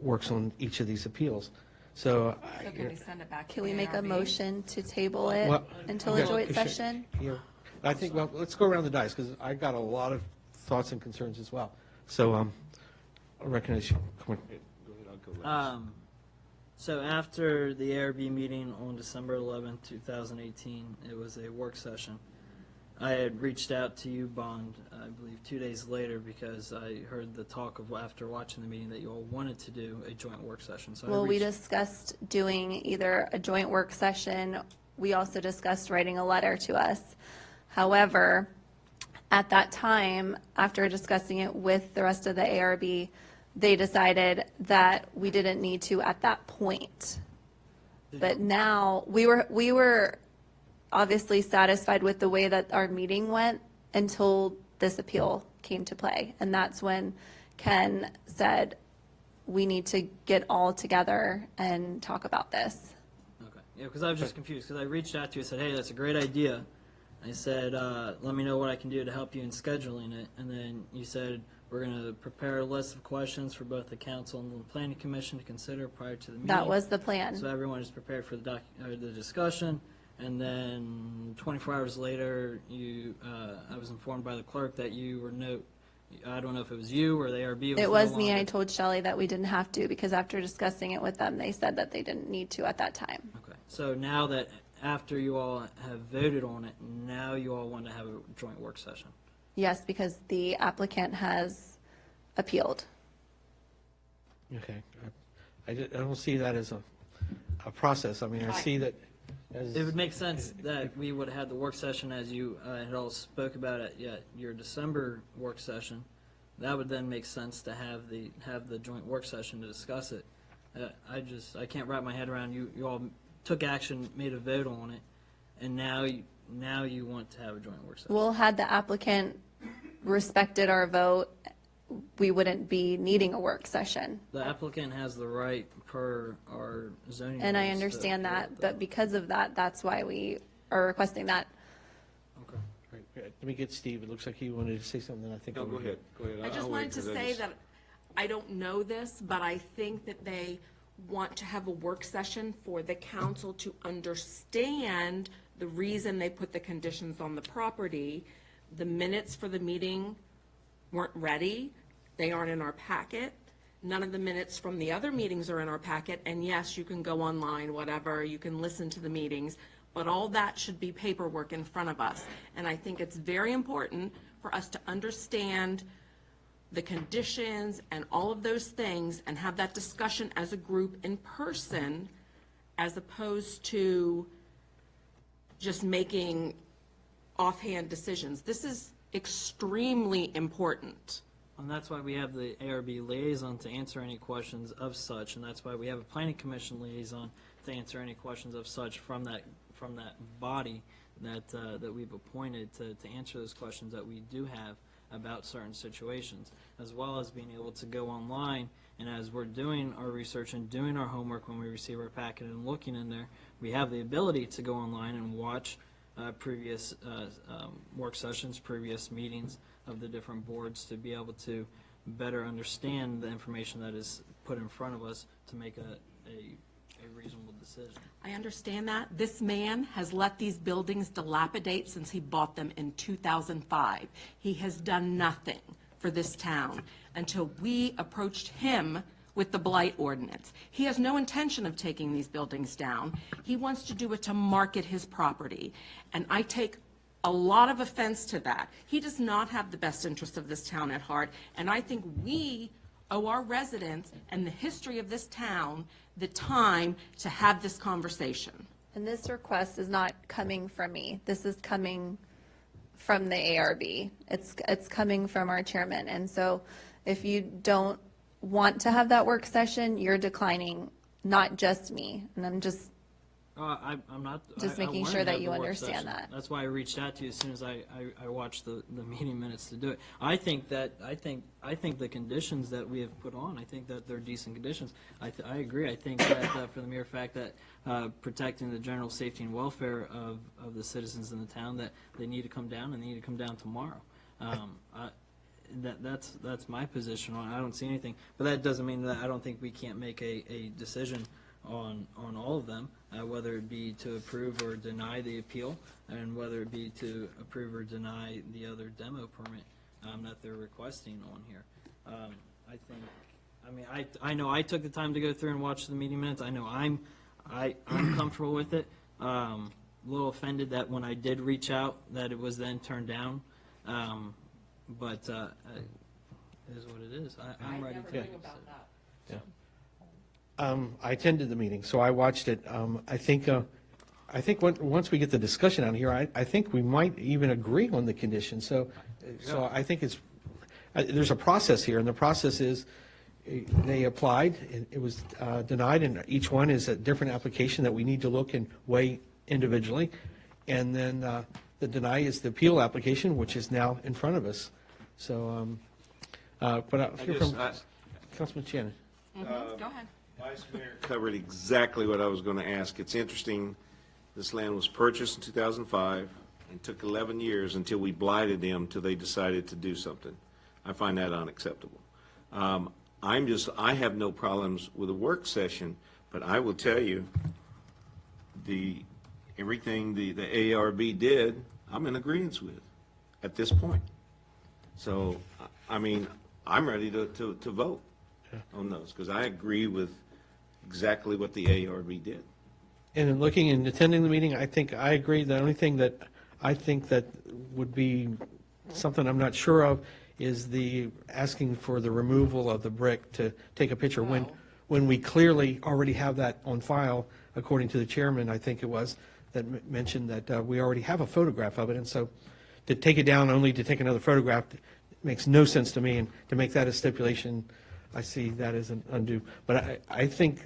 works on each of these appeals. So can we send it back to Can we the make a ARB? motion to table it Well, until a okay. joint session? Yeah. I think, well, let's go around the dice, because I got a lot of thoughts and concerns as well. So I recognize you. Come on. So after the ARB meeting on December 11th, 2018, it was a work session. I had reached out to you, Bond, I believe 2 days later, because I heard the talk of after watching the meeting that you all wanted to do a joint work session. So Well, we discussed doing either a joint work session. We also discussed writing a letter to us. However, at that time, after discussing it with the rest of the ARB, they decided that we didn't need to at that point. But now, we were obviously satisfied with the way that our meeting went until this appeal came to play. And that's when Ken said, we need to get all together and talk about this. Okay, yeah, because I was just confused, because I reached out to you and said, hey, that's a great idea. I said, let me know what I can do to help you in scheduling it. And then you said, we're going to prepare a list of questions for both the council and the planning commission to consider prior to the meeting. That was the plan. So everyone is prepared for the discussion. And then 24 hours later, I was informed by the clerk that you were I don't know if it was you or the ARB. It was me. I told Shelley that we didn't have to, because after discussing it with them, they said that they didn't need to at that time. Okay, so now that after you all have voted on it, now you all want to have a joint work session? Yes, because the applicant has appealed. Okay. I don't see that as a process. I mean, I see that as... It would make sense that we would have had the work session as you had all spoke about at your December work session. That would then make sense to have the joint work session to discuss it. I can't wrap my head around you all took action, made a vote on it, and now you want to have a joint work session. Well, had the applicant respected our vote, we wouldn't be needing a work session. The applicant has the right per our zoning. And I rules to understand appeal that, it, but because of that, that's why we are requesting that. Okay. Right, let me get Steve. It looks like he wanted to say something. I think. No, go ahead. Go ahead. I just I'll wanted wait, to 'cause I say just- that I don't know this, but I think that they want to have a work session for the council to understand the reason they put the conditions on the property. The minutes for the meeting weren't ready. They aren't in our packet. None of the minutes from the other meetings are in our packet. And yes, you can go online, whatever, you can listen to the meetings, but all that should be paperwork in front of us. And I think it's very important for us to understand the conditions and all of those things and have that discussion as a group in person, as opposed to just making offhand decisions. This is extremely important. And that's why we have the ARB liaison to answer any questions of such, and that's why we have a planning commission liaison to answer any questions of such from that body that we've appointed to answer those questions that we do have about certain situations, as well as being able to go online. And as we're doing our research and doing our homework when we receive our packet and looking in there, we have the ability to go online and watch previous work sessions, previous meetings of the different boards, to be able to better understand the information that is put in front of us to make a reasonable decision. I understand that. This man has let these buildings dilapidate since he bought them in 2005. He has done nothing for this town until we approached him with the blight ordinance. He has no intention of taking these buildings down. He wants to do it to market his property. And I take a lot of offense to that. He does not have the best interest of this town at heart. And I think we owe our residents and the history of this town the time to have this conversation. And this request is not coming from me. This is coming from the ARB. It's coming from our chairman. And so if you don't want to have that work session, you're declining, not just me. And I'm just I'm not. Just I making wanted sure to that have you the work understand session. that. That's why I reached out to you as soon as I watched the meeting minutes to do it. I think the conditions that we have put on, I think that they're decent conditions. I agree. I think that for the mere fact that protecting the general safety and welfare of the citizens in the town, that they need to come down, and they need to come down tomorrow. That's my position on it. I don't see anything, but that doesn't mean that I don't think we can't make a decision on all of them, whether it be to approve or deny the appeal, and whether it be to approve or deny the other demo permit that they're requesting on here. I know I took the time to go through and watch the meeting minutes. I know I'm comfortable with it. A little offended that when I did reach out, that it was then turned down. But it is what it is. I'm ready to make a decision. Yeah. I attended the meeting, so I watched it. I think once we get the discussion out here, I think we might even agree on the conditions. So I think there's a process here, and the process is they applied, and it was denied, and each one is a different application that we need to look and weigh individually. And then the deny is the appeal application, which is now in front of us. So, but I'll hear from Councilman Shannon. Go ahead. Vice Mayor covered exactly what I was going to ask. It's interesting, this land was purchased in 2005 and took 11 years until we blighted them till they decided to do something. I find that unacceptable. I have no problems with a work session, but I will tell you, everything the ARB did, I'm in agreement with at this point. So, I mean, I'm ready to vote on those, because I agree with exactly what the ARB did. And in looking and attending the meeting, I think I agree. The only thing that I think that would be something I'm not sure of is the asking for the removal of the brick to take a picture when we clearly already have that on file, according to the chairman, I think it was, that mentioned that we already have a photograph of it. And so to take it down only to take another photograph makes no sense to me. And to make that a stipulation, I see that as an undue. But I think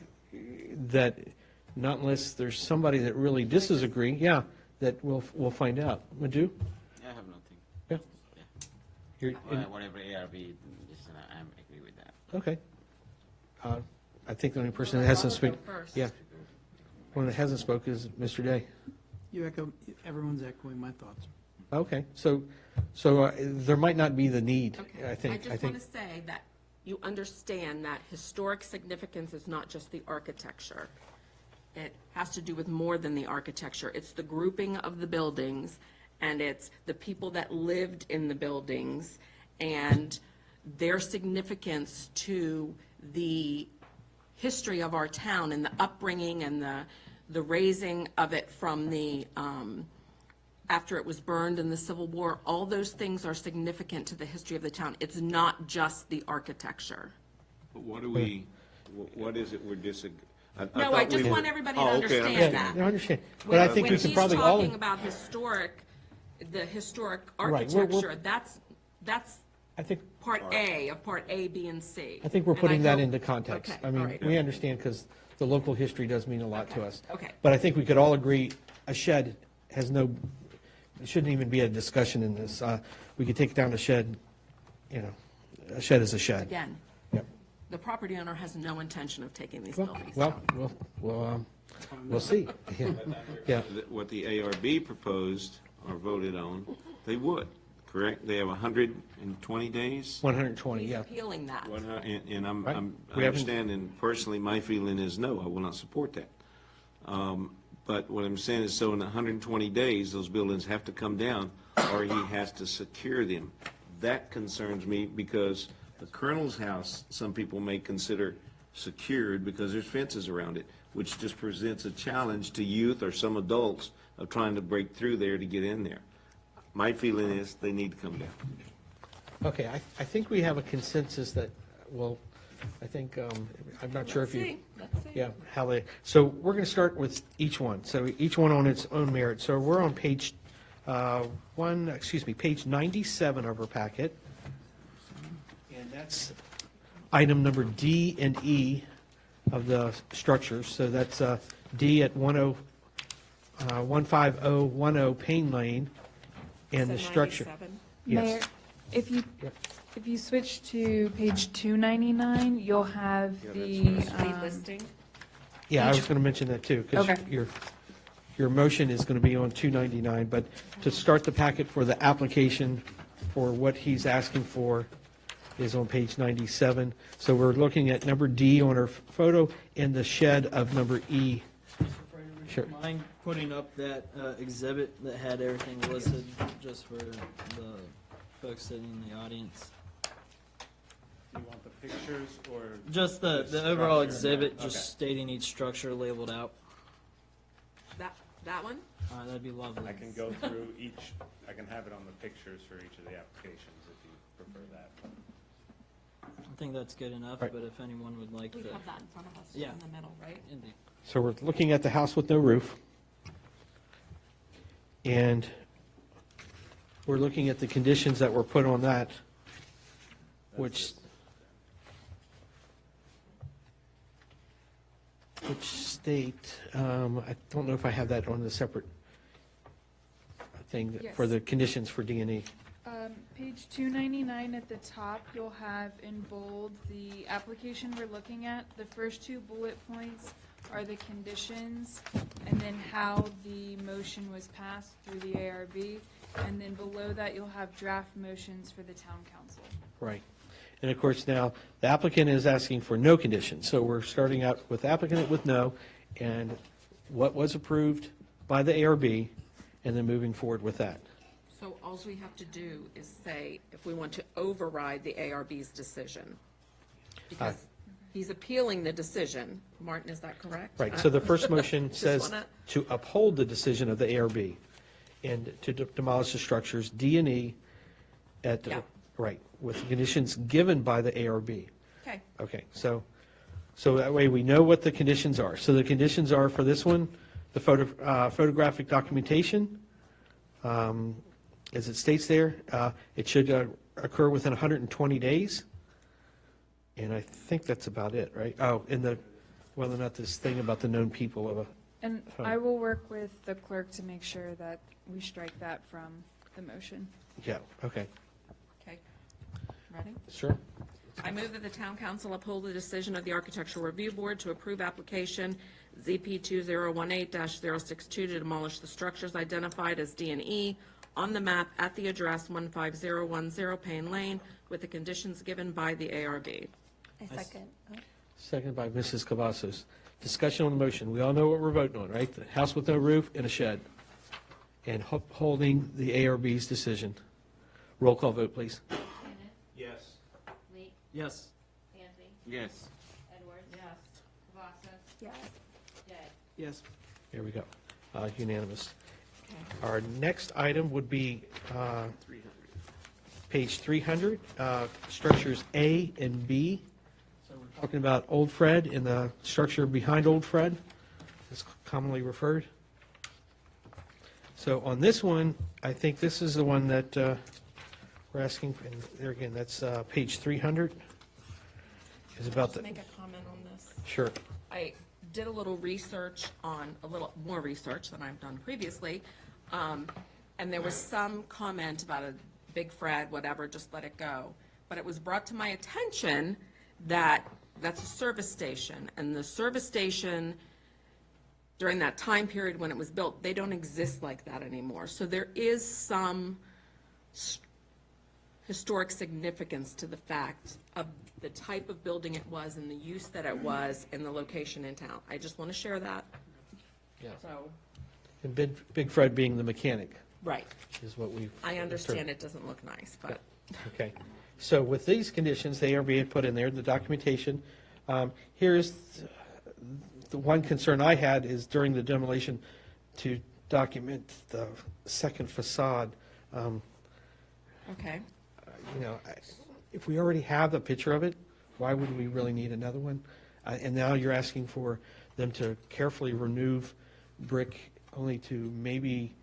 that not unless there's somebody that really disagree, that we'll find out. Madhu? I have nothing. Yeah. You're Whatever ARB, I agree with that. Okay. I think the only person that hasn't spoken, one that hasn't spoken is Mr. Day. Everyone's echoing my thoughts. Okay, so there might not be the need, I think. I just want to say that you understand that historic significance is not just the architecture. It has to do with more than the architecture. It's the grouping of the buildings, and it's the people that lived in the buildings, and their significance to the history of our town and the upbringing and the raising of it from the, after it was burned in the Civil War. All those things are significant to the history of the town. It's not just the architecture. What is it we're disagreeing? No, I just want everybody to understand that. I understand. But I think we could probably all. When he's talking about the historic Right, architecture, that's I think part A of part A, B, and C. I think we're And putting that hope- into context. Okay, I mean, all right. we understand because the local history does mean a lot to us. Okay. But I think we could all agree a shed has no, it shouldn't even be a discussion in this. We could take down a shed, a shed is a shed. Again, Yep. the property owner has no intention of taking these buildings Well, down. we'll see. Yeah. What the ARB proposed or voted on, they would, correct? They have 120 days? 120, He's yeah. appealing that. And I We haven't- understand, and personally, my feeling is no, I will not support that. But what I'm saying is, so in 120 days, those buildings have to come down, or he has to secure them. That concerns me, because the Colonel's house, some people may consider secured because there's fences around it, which just presents a challenge to youth or some adults of trying to break through there to get in there. My feeling is they need to come down. Okay, I think we have a consensus that, well, I think, I'm not sure if you. Let's see. Yeah, how they, so we're going to start with each one. So each one on its own merit. So we're on page page 97 of our packet. And that's item number D and E of the structures. So that's D at 15010 Payne Lane, and So the structure. 97? Mayor, Yes. if you switch to page 299, you'll have the, Street listing. Yeah, I was going to mention that too, because Okay. your motion is going to be on 299, but to start the packet for the application for what he's asking for is on page 97. So we're looking at number D on our photo and the shed of number E. Sure. Mind putting up that exhibit that had everything listed, just for the folks sitting in the audience? You want the pictures or? Just the overall structure? exhibit, Okay. just stating each structure labeled out. That one? That'd be lovely. I can go through each, I can have it on the pictures for each of the applications if you prefer that. I think that's good enough, Right. but if anyone would like We to. have that in front of us, Yeah. in the middle, right? Indeed. So we're looking at the house with no roof. And we're looking at the conditions that were put on that, which state, I don't know if I have that on the separate. thing Yes. for the conditions for D&E. Page 299 at the top, you'll have in bold the application we're looking at. The first two bullet points are the conditions, and then how the motion was passed through the ARB. And then below that, you'll have draft motions for the town council. Right. And of course, now, the applicant is asking for no conditions, so we're starting out with applicant with no, and what was approved by the ARB, and then moving forward with that. So all we have to do is say if we want to override the ARB's decision. Because he's appealing the decision. Martin, is that correct? Right, so the first motion Just says wanna- to uphold the decision of the ARB and to demolish the structures D and E at, Yeah. right, with the conditions given by the ARB. Okay. Okay, so that way we know what the conditions are. So the conditions are for this one, the photographic documentation, as it states there, it should occur within 120 days. And I think that's about it, right? Oh, and whether or not this thing about the known people of a. And I will work with the clerk to make sure that we strike that from the motion. Yeah, okay, Okay. Ready? sure. I move that the town council uphold the decision of the Architectural Review Board to approve application ZP 2018-062 to demolish the structures identified as D and E on the map at the address 15010 Payne Lane with the conditions given by the ARB. I second. Seconded by Mrs. Cavazos. Discussion on the motion. We all know what we're voting on, right? The house with no roof and a shed. And holding the ARB's decision. Roll call vote, please. Yes. Lee, Yes. Anthony, Yes. Edwards. Yes. Cavazos. Yes. Day. Yes. There we go. Unanimous. Our next item would be page 300, structures A and B. So we're talking about Old Fred and the structure behind Old Fred, is commonly referred. So on this one, I think this is the one that we're asking, and there again, that's page 300. Is about the, Make a comment on this. sure. I did a little more research than I've done previously, and there was some comment about a big Fred, whatever, just let it go. But it was brought to my attention that that's a service station, and the service station during that time period when it was built, they don't exist like that anymore. So there is some historic significance to the fact of the type of building it was and the use that it was and the location in town. I just want to share that. Yeah. So, And Big Fred being the mechanic. right. Is what we've. I understand it doesn't look nice, but Okay, so with these conditions, the ARB had put in there, the documentation. Here's the one concern I had is during the demolition to document the second facade. okay. You know, if we already have a picture of it, why would we really need another one? And now you're asking for them to carefully remove brick only to maybe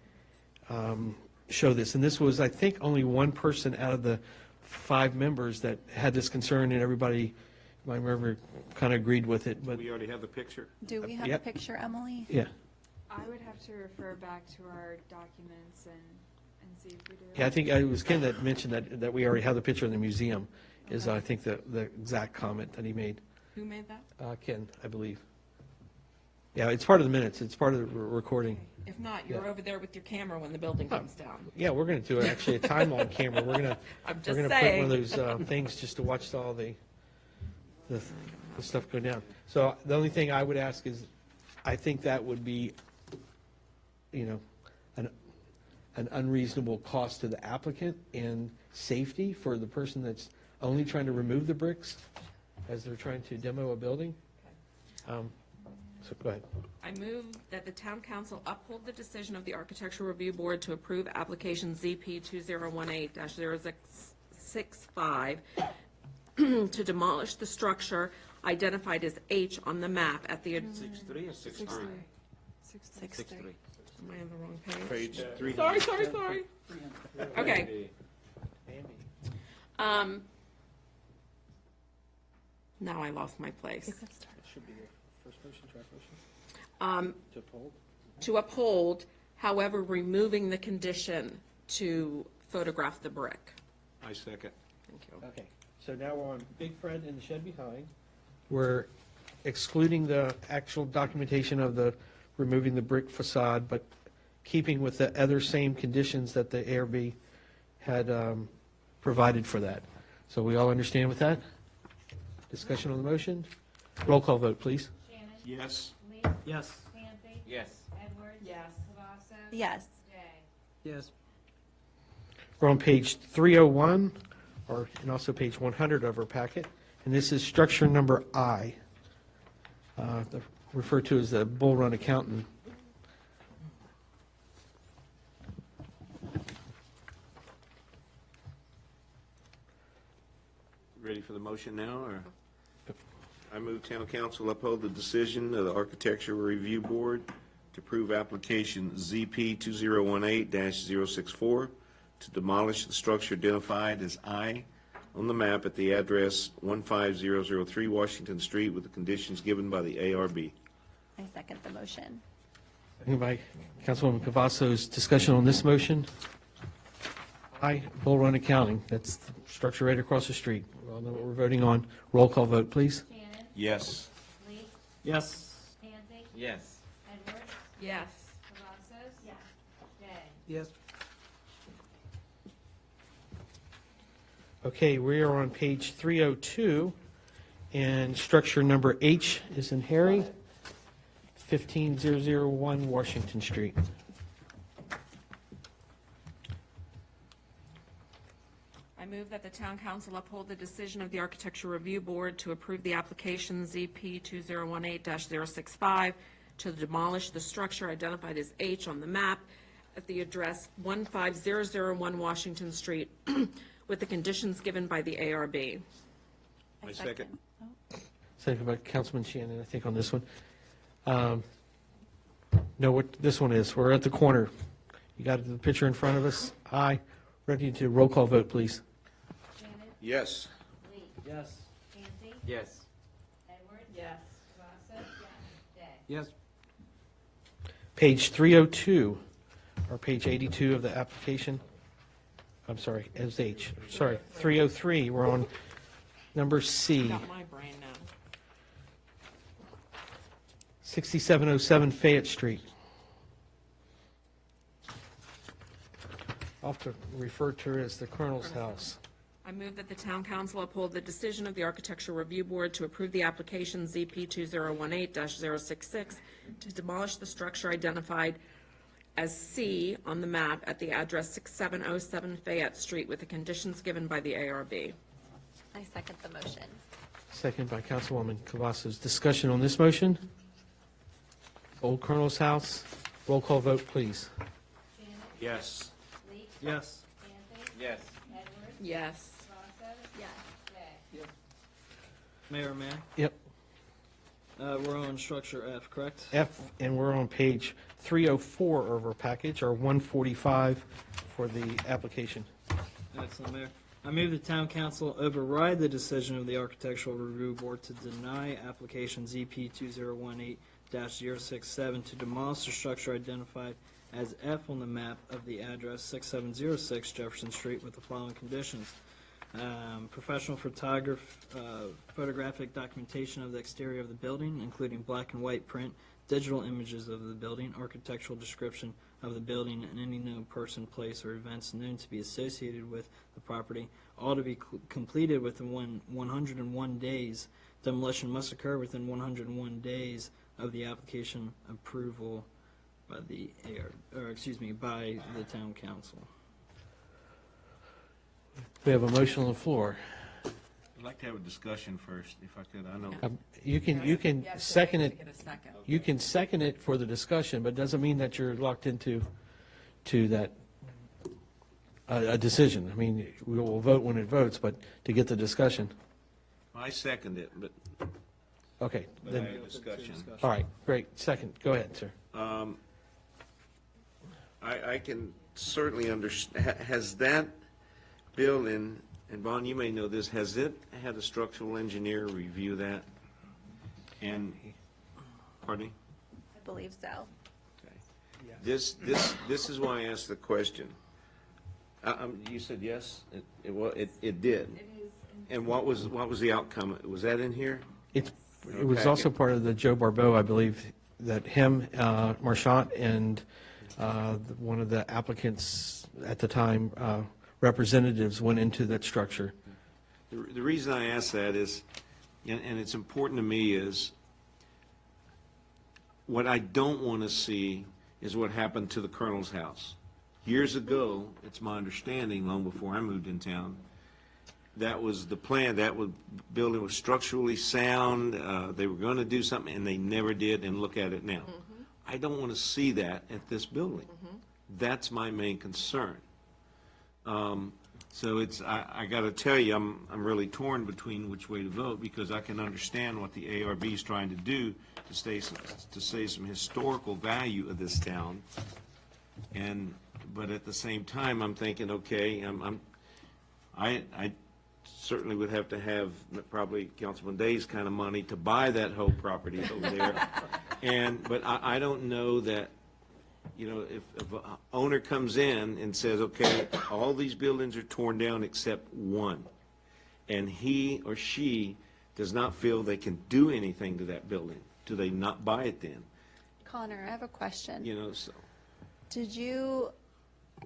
show this. And this was, I think, only one person out of the 5 members that had this concern, and everybody, if I remember, kind of agreed with it, but, We already have the picture. Do we have a Yep. picture, Emily? yeah. I would have to refer back to our documents and see if we do. Yeah, I think it was Ken that mentioned that we already have the picture in the museum, is I think the exact comment that he made. Who made that? Ken, I believe. Yeah, it's part of the minutes, it's part of the recording. If not, you're Yeah. over there with your camera when the building comes down. Yeah, we're going to do actually a timeline camera. We're going to, I'm we're just going to put one of saying. those things just to watch all the stuff go down. So the only thing I would ask is, I think that would be, you know, an unreasonable cost to the applicant and safety for the person that's only trying to remove the bricks as they're trying to demo a building. So go ahead. I move that the town council uphold the decision of the Architectural Review Board to approve application ZP 2018-0665 to demolish the structure identified as H on the map at the. 6-3 or 6-3? 6-3. Am I on the wrong page? Page 3. Sorry. Okay. Now I lost my place. Should be the first motion, draft motion. Um, To uphold? To uphold however, removing the condition to photograph the brick. I second. Thank you. Okay, so now we're on Big Fred and the shed behind. We're excluding the actual documentation of the removing the brick facade, but keeping with the other same conditions that the ARB had provided for that. So we all understand with that? Discussion on the motion? Roll call vote, please. Shannon? Yes. Lee? Yes. Banthy? Yes. Edwards? Yes. Cavazos? Yes. Day? Yes. We're on page 301, and also page 100 of our packet, and this is structure number I, referred to as the Bull Run Accountant. Ready for the motion now, or? I move town council uphold the decision of the Architecture Review Board to approve application ZP 2018-064 to demolish the structure identified as I on the map at the address 15003 Washington Street with the conditions given by the ARB. I second the motion. Seconded by Councilwoman Cavazos. Discussion on this motion? Aye, Bull Run Accounting. That's the structure right across the street. We all know what we're voting on. Roll call vote, please. Shannon? Yes. Lee? Yes. Banthy? Yes. Edwards? Yes. Cavazos? Yes. Day? Yes. Okay, we are on page 302, and structure number H is in Harry, 15001 Washington Street. I move that the town council uphold the decision of the Architecture Review Board to approve the application ZP 2018-065 to demolish the structure identified as H on the map at the address 15001 Washington Street with the conditions given by the ARB. I second. Seconded by Councilman Shannon, I think, on this one. Know what this one is. We're at the corner. You got the picture in front of us? Aye. Ready to roll call vote, please. Shannon? Yes. Lee? Yes. Banthy? Yes. Edwards? Yes. Cavazos? Yes. Day? Yes. Page 302, or page 82 of the application. I'm sorry, as H. Sorry, 303. We're on number C. Got my brain now. 6707 Fayette Street. I'll have to refer to her as the Colonel's house. I move that the town council uphold the decision of the Architecture Review Board to approve the application ZP 2018-066 to demolish the structure identified as C on the map at the address 6707 Fayette Street with the conditions given by the ARB. I second the motion. Second by Councilwoman Cavazos. Discussion on this motion? Old Colonel's house. Roll call vote, please. Shannon? Yes. Lee? Yes. Banthy? Yes. Edwards? Yes. Cavazos? Yes. Day? Mayor, man. Yep, We're on structure F, correct? F, and we're on page 304 of our package, or 145 for the application. Excellent, Mayor. I move the town council override the decision of the Architectural Review Board to deny application ZP 2018-067 to demolish the structure identified as F on the map of the address 6706 Jefferson Street with the following conditions. Professional photographic documentation of the exterior of the building, including black and white print, digital images of the building, architectural description of the building, and any known person, place, or events known to be associated with the property, all to be completed within 101 days. Demolition must occur within 101 days of the application approval by the by the town council. We have a motion on the floor. I'd like to have a discussion first, if I could. I know. You can second it. You can second it for the discussion, but it doesn't mean that you're locked into that a decision. I mean, we will vote when it votes, but to get the discussion. I second it, but Okay. I Then, have a discussion. all right, great. Second. Go ahead, sir. I can certainly understand, has that building, and Vaughn, you may know this, has it had a structural engineer review that? And, pardon me? I believe so. Okay. This is why I asked the question. You said yes? It did. And what was the outcome? Was that in here? It was also part of the Joe Barbeau, I believe, that him, Marchant, and one of the applicants at the time, representatives, went into that structure. The reason I ask that is, and it's important to me, is what I don't want to see is what happened to the Colonel's house. Years ago, it's my understanding, long before I moved in town, that was the plan. That building was structurally sound. They were going to do something, and they never did, and look at it now. I don't want to see that at this building. That's my main concern. So I got to tell you, I'm really torn between which way to vote, because I can understand what the ARB is trying to do to say some historical value of this town, but at the same time, I'm thinking, okay, I certainly would have to have probably Councilman Day's kind of money to buy that whole property over there, but I don't know that. You know, if an owner comes in and says, okay, all these buildings are torn down except one, and he or she does not feel they can do anything to that building, do they not buy it then? Connor, I have a question. You know, so. Did you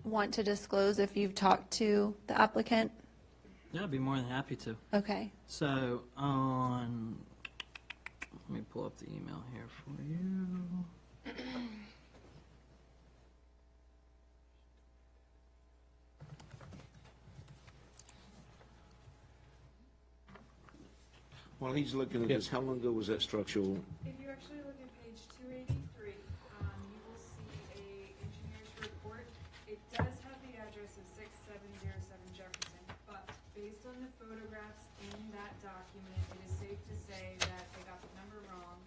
want to disclose if you've talked to the applicant? Yeah, I'd be more than happy to. Okay. So let me pull up the email here for you. While he's looking at this, how long ago was that structural? If you actually look at page 283, you will see a engineer's report. It does have the address of 6707 Jefferson, but based on the photographs in that document, it is safe to say that they got the number wrong.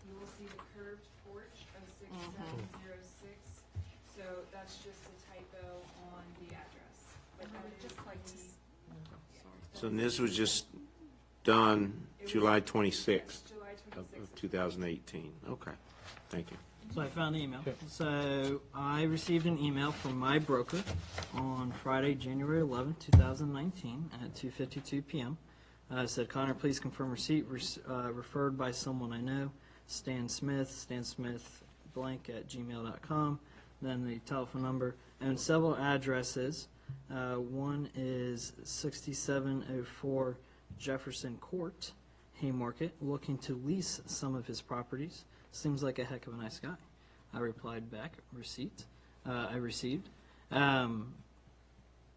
You will see the curved porch of 6706, so that's just a typo on the address. But I would just like to. So this was just done July 26th of 2018. Okay, thank you. So I found the email. So I received an email from my broker on Friday, January 11, 2019 at 2:52 p.m. It said, Connor, please confirm receipt referred by someone I know, Stan Smith blank at gmail.com. Then the telephone number and several addresses. One is 6704 Jefferson Court, Haymarket, looking to lease some of his properties. Seems like a heck of a nice guy. I replied back, I received.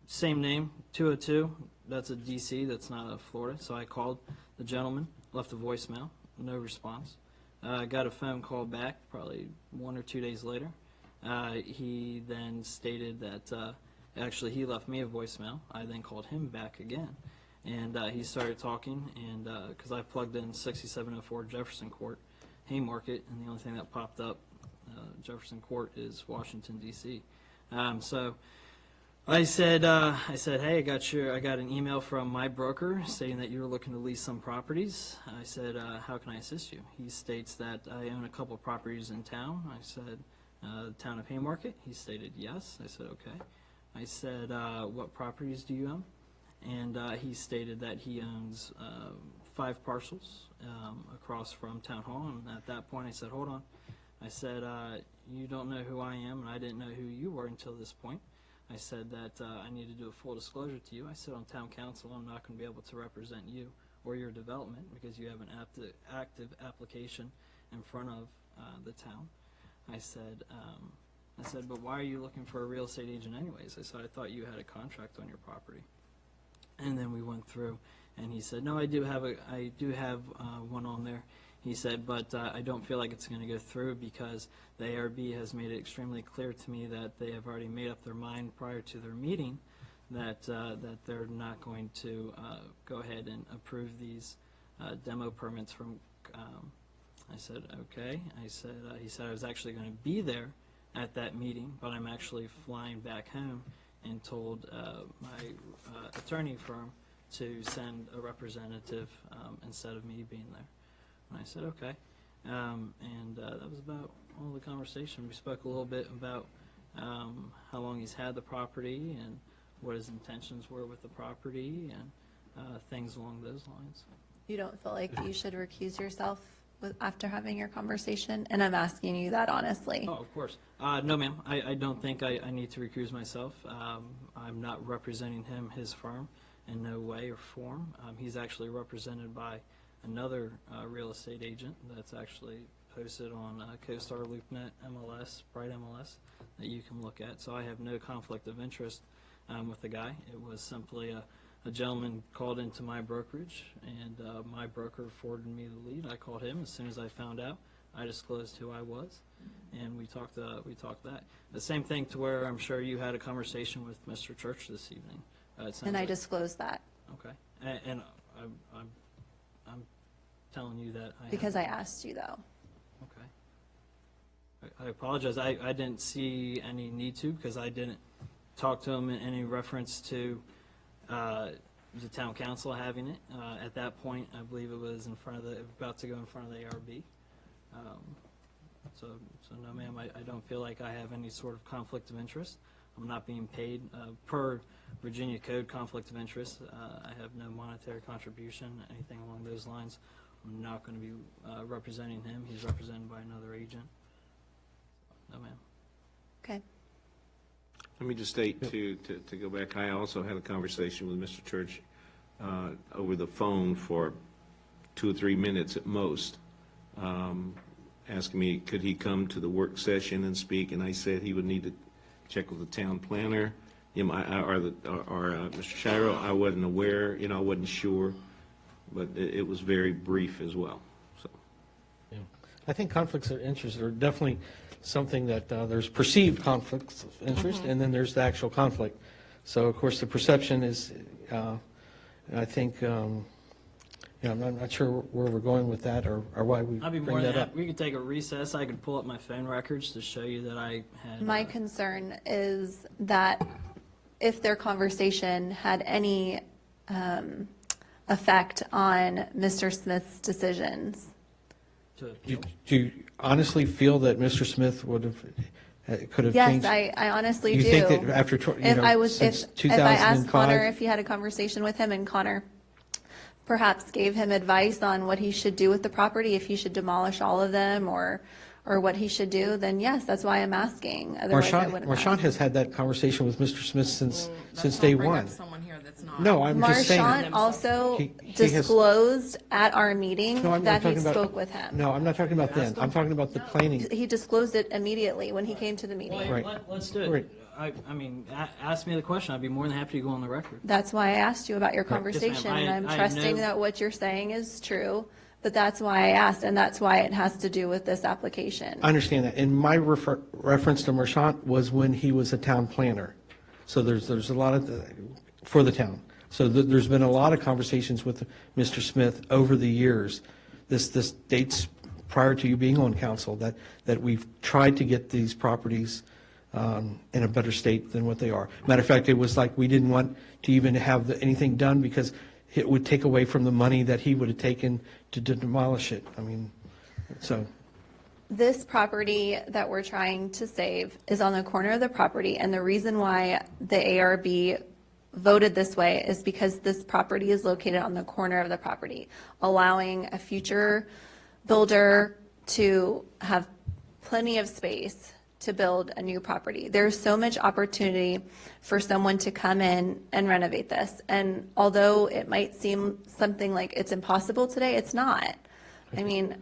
Same name, 202. That's a DC, that's not a Florida. So I called the gentleman, left a voicemail, no response. Got a phone call back probably 1 or 2 days later. He then stated that, actually he left me a voicemail. I then called him back again. And he started talking, and because I plugged in 6704 Jefferson Court, Haymarket, and the only thing that popped up, Jefferson Court, is Washington, D.C. So I said, hey, I got an email from my broker stating that you were looking to lease some properties. I said, how can I assist you? He states that I own a couple of properties in town. I said, the town of Haymarket. He stated yes. I said, okay. I said, what properties do you own? And he stated that he owns 5 parcels across from Town Hall. And at that point, I said, hold on. I said, you don't know who I am, and I didn't know who you were until this point. I said that I need to do a full disclosure to you. I said on town council, I'm not going to be able to represent you or your development because you have an active application in front of the town. I said, but why are you looking for a real estate agent anyways? I said, I thought you had a contract on your property. And then we went through, and he said, no, I do have one on there. He said, but I don't feel like it's going to go through because the ARB has made it extremely clear to me that they have already made up their mind prior to their meeting that they're not going to go ahead and approve these demo permits from. I said, okay. I said, he said I was actually going to be there at that meeting, but I'm actually flying back home, and told my attorney firm to send a representative instead of me being there. And I said, okay. And that was about all the conversation. We spoke a little bit about how long he's had the property and what his intentions were with the property and things along those lines. You don't feel like you should recuse yourself after having your conversation? And I'm asking you that honestly. Oh, of course. No, ma'am. I don't think I need to recuse myself. I'm not representing him, his firm, in no way or form. He's actually represented by another real estate agent that's actually posted on CoStar, LoopNet, MLS, Bright MLS, that you can look at. So I have no conflict of interest with the guy. It was simply a gentleman called into my brokerage, and my broker forwarded me the lead. I called him as soon as I found out. I disclosed who I was, and we talked that. The same thing to where I'm sure you had a conversation with Mr. Church this evening. And I disclosed that. Okay. And I'm telling you that I Because I asked you, though. Okay. I apologize. I didn't see any need to, because I didn't talk to him in any reference to the town council having it. At that point, I believe it was about to go in front of the ARB. So no, ma'am, I don't feel like I have any sort of conflict of interest. I'm not being paid per Virginia Code conflict of interest. I have no monetary contribution, anything along those lines. I'm not going to be representing him. He's represented by another agent. No, ma'am. Okay. Let me just state, to go back, I also had a conversation with Mr. Church over the phone for 2 or 3 minutes at most, asking me, could he come to the work session and speak, and I said he would need to check with the town planner, or Mr. Shiro. I wasn't aware, I wasn't sure, but it was very brief as well, so. Yeah. I think conflicts of interest are definitely something that there's perceived conflicts of interest, and then there's the actual conflict. So, of course, the perception is, I think, I'm not sure where we're going with that or why we I'd be bring more than that up. happy. We could take a recess. I could pull up my phone records to show you that I had. My concern is that if their conversation had any effect on Mr. Smith's decisions. Do you honestly feel that Mr. Smith would have, could have changed? Yes, I honestly do. You think that after, since if I asked 2005? Connor if he had a conversation with him and Connor perhaps gave him advice on what he should do with the property, if he should demolish all of them or what he should do, then yes, that's why I'm asking. Otherwise, I wouldn't ask. Marchant has had that conversation with Mr. Smith since day one. Someone here that's not. No, I'm just saying. Marchant also He disclosed at our meeting No, I'm not that he talking about- spoke with him. No, I'm not talking about then. I'm talking about the planning. He disclosed it immediately when he came to the meeting. Right. Let's do it. Right. I mean, ask me the question. I'd be more than happy to go on the record. That's why I asked you about your Yes, ma'am. conversation, and I'm I trusting know- that what you're saying is true, but that's why I asked, and that's why it has to do with this application. I understand that. And my reference to Marchant was when he was a town planner. So there's a lot of, for the town. So there's been a lot of conversations with Mr. Smith over the years. This dates prior to you being on council, that we've tried to get these properties in a better state than what they are. Matter of fact, it was like we didn't want to even have anything done because it would take away from the money that he would have taken to demolish it. I mean, so. This property that we're trying to save is on the corner of the property, and the reason why the ARB voted this way is because this property is located on the corner of the property, allowing a future builder to have plenty of space to build a new property. There's so much opportunity for someone to come in and renovate this. And although it might seem something like it's impossible today, it's not. I mean,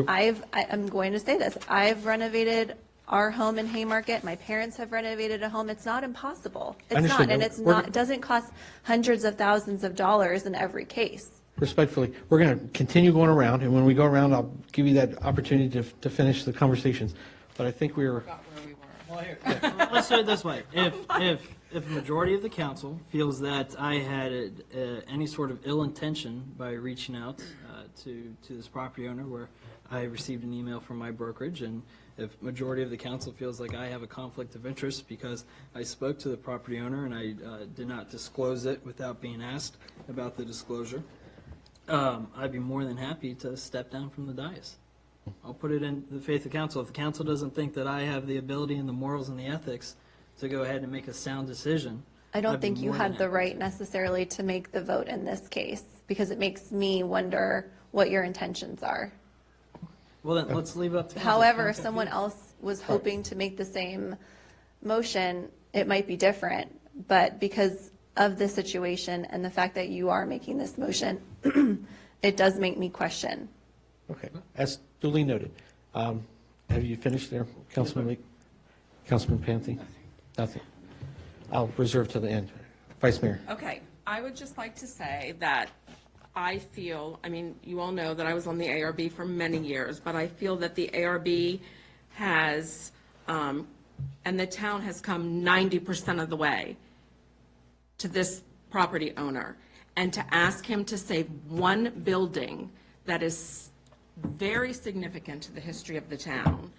I'm going to say this. I've renovated our home in Haymarket. My parents have renovated a home. It's not impossible. It's not, and it's not. It doesn't cost hundreds of thousands of dollars in every case. Respectfully, we're going to continue going around, and when we go around, I'll give you that opportunity to finish the conversations. But I think we were. Well, here, let's do it this way. If a majority of the council feels that I had any sort of ill intention by reaching out to this property owner, where I received an email from my brokerage, and if majority of the council feels like I have a conflict of interest because I spoke to the property owner and I did not disclose it without being asked about the disclosure, I'd be more than happy to step down from the dais. I'll put it in the faith of council. If the council doesn't think that I have the ability and the morals and the ethics to go ahead and make a sound decision, I don't I'd be think you more than had the happy right necessarily to make the vote in this case, because it makes me wonder what your intentions are. Well, then, let's leave it up to council. However, if Council, someone else was hoping to make the same motion, it might be different. But because of the situation and the fact that you are making this motion, it does make me question. Okay, as duly noted. Have you finished there, Councilman Lee? Councilman Panthy? Nothing. I'll reserve to the end. Vice Mayor? Okay, I would just like to say that I feel, I mean, you all know that I was on the ARB for many years, but I feel that the ARB has, and the town has come 90% of the way to this property owner. And to ask him to save one building that is very significant to the history of the town,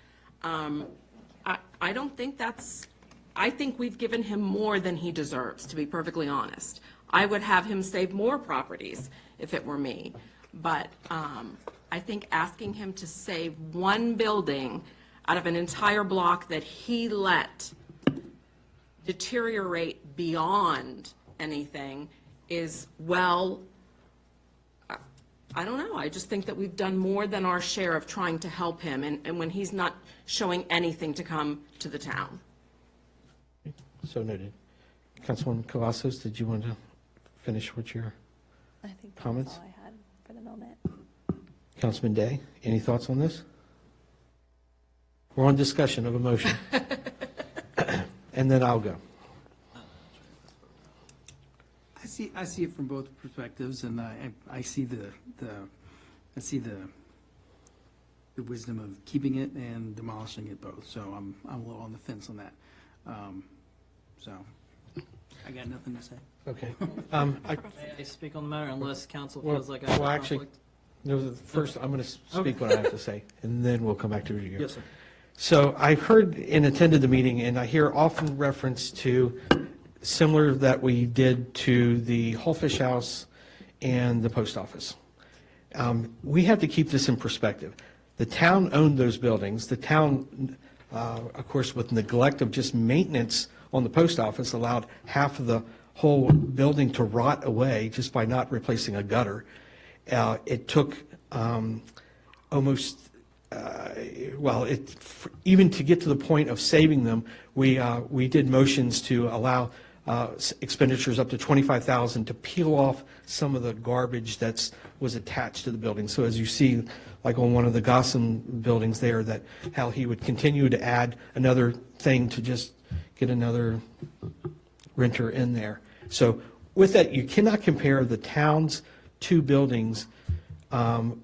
I don't think that's, I think we've given him more than he deserves, to be perfectly honest. I would have him save more properties if it were me. But I think asking him to save one building out of an entire block that he let deteriorate beyond anything is, well, I don't know. I just think that we've done more than our share of trying to help him, and when he's not showing anything to come to the town. So noted. Councilwoman Cavazos, did you want to finish with your I think that's comments? all I had for the moment. Councilman Day, any thoughts on this? We're on discussion of a motion. And then I'll go. I see it from both perspectives, and I see the wisdom of keeping it and demolishing it both. So I'm a little on the fence on that. So I got nothing to say. Okay. May I speak on the matter unless council feels like I have a conflict? Actually, no, first, I'm going to speak what I have to say, and then we'll come back to you. Yes, sir. So I heard and attended the meeting, and I hear often reference to similar that we did to the Hullfish House and the post office. We have to keep this in perspective. The town owned those buildings. The town, of course, with neglect of just maintenance on the post office, allowed half of the whole building to rot away just by not replacing a gutter. It took almost, even to get to the point of saving them, we did motions to allow expenditures up to $25,000 to peel off some of the garbage that was attached to the building. So as you see, like on one of the Gossam buildings there, that how he would continue to add another thing to just get another renter in there. So with that, you cannot compare the town's two buildings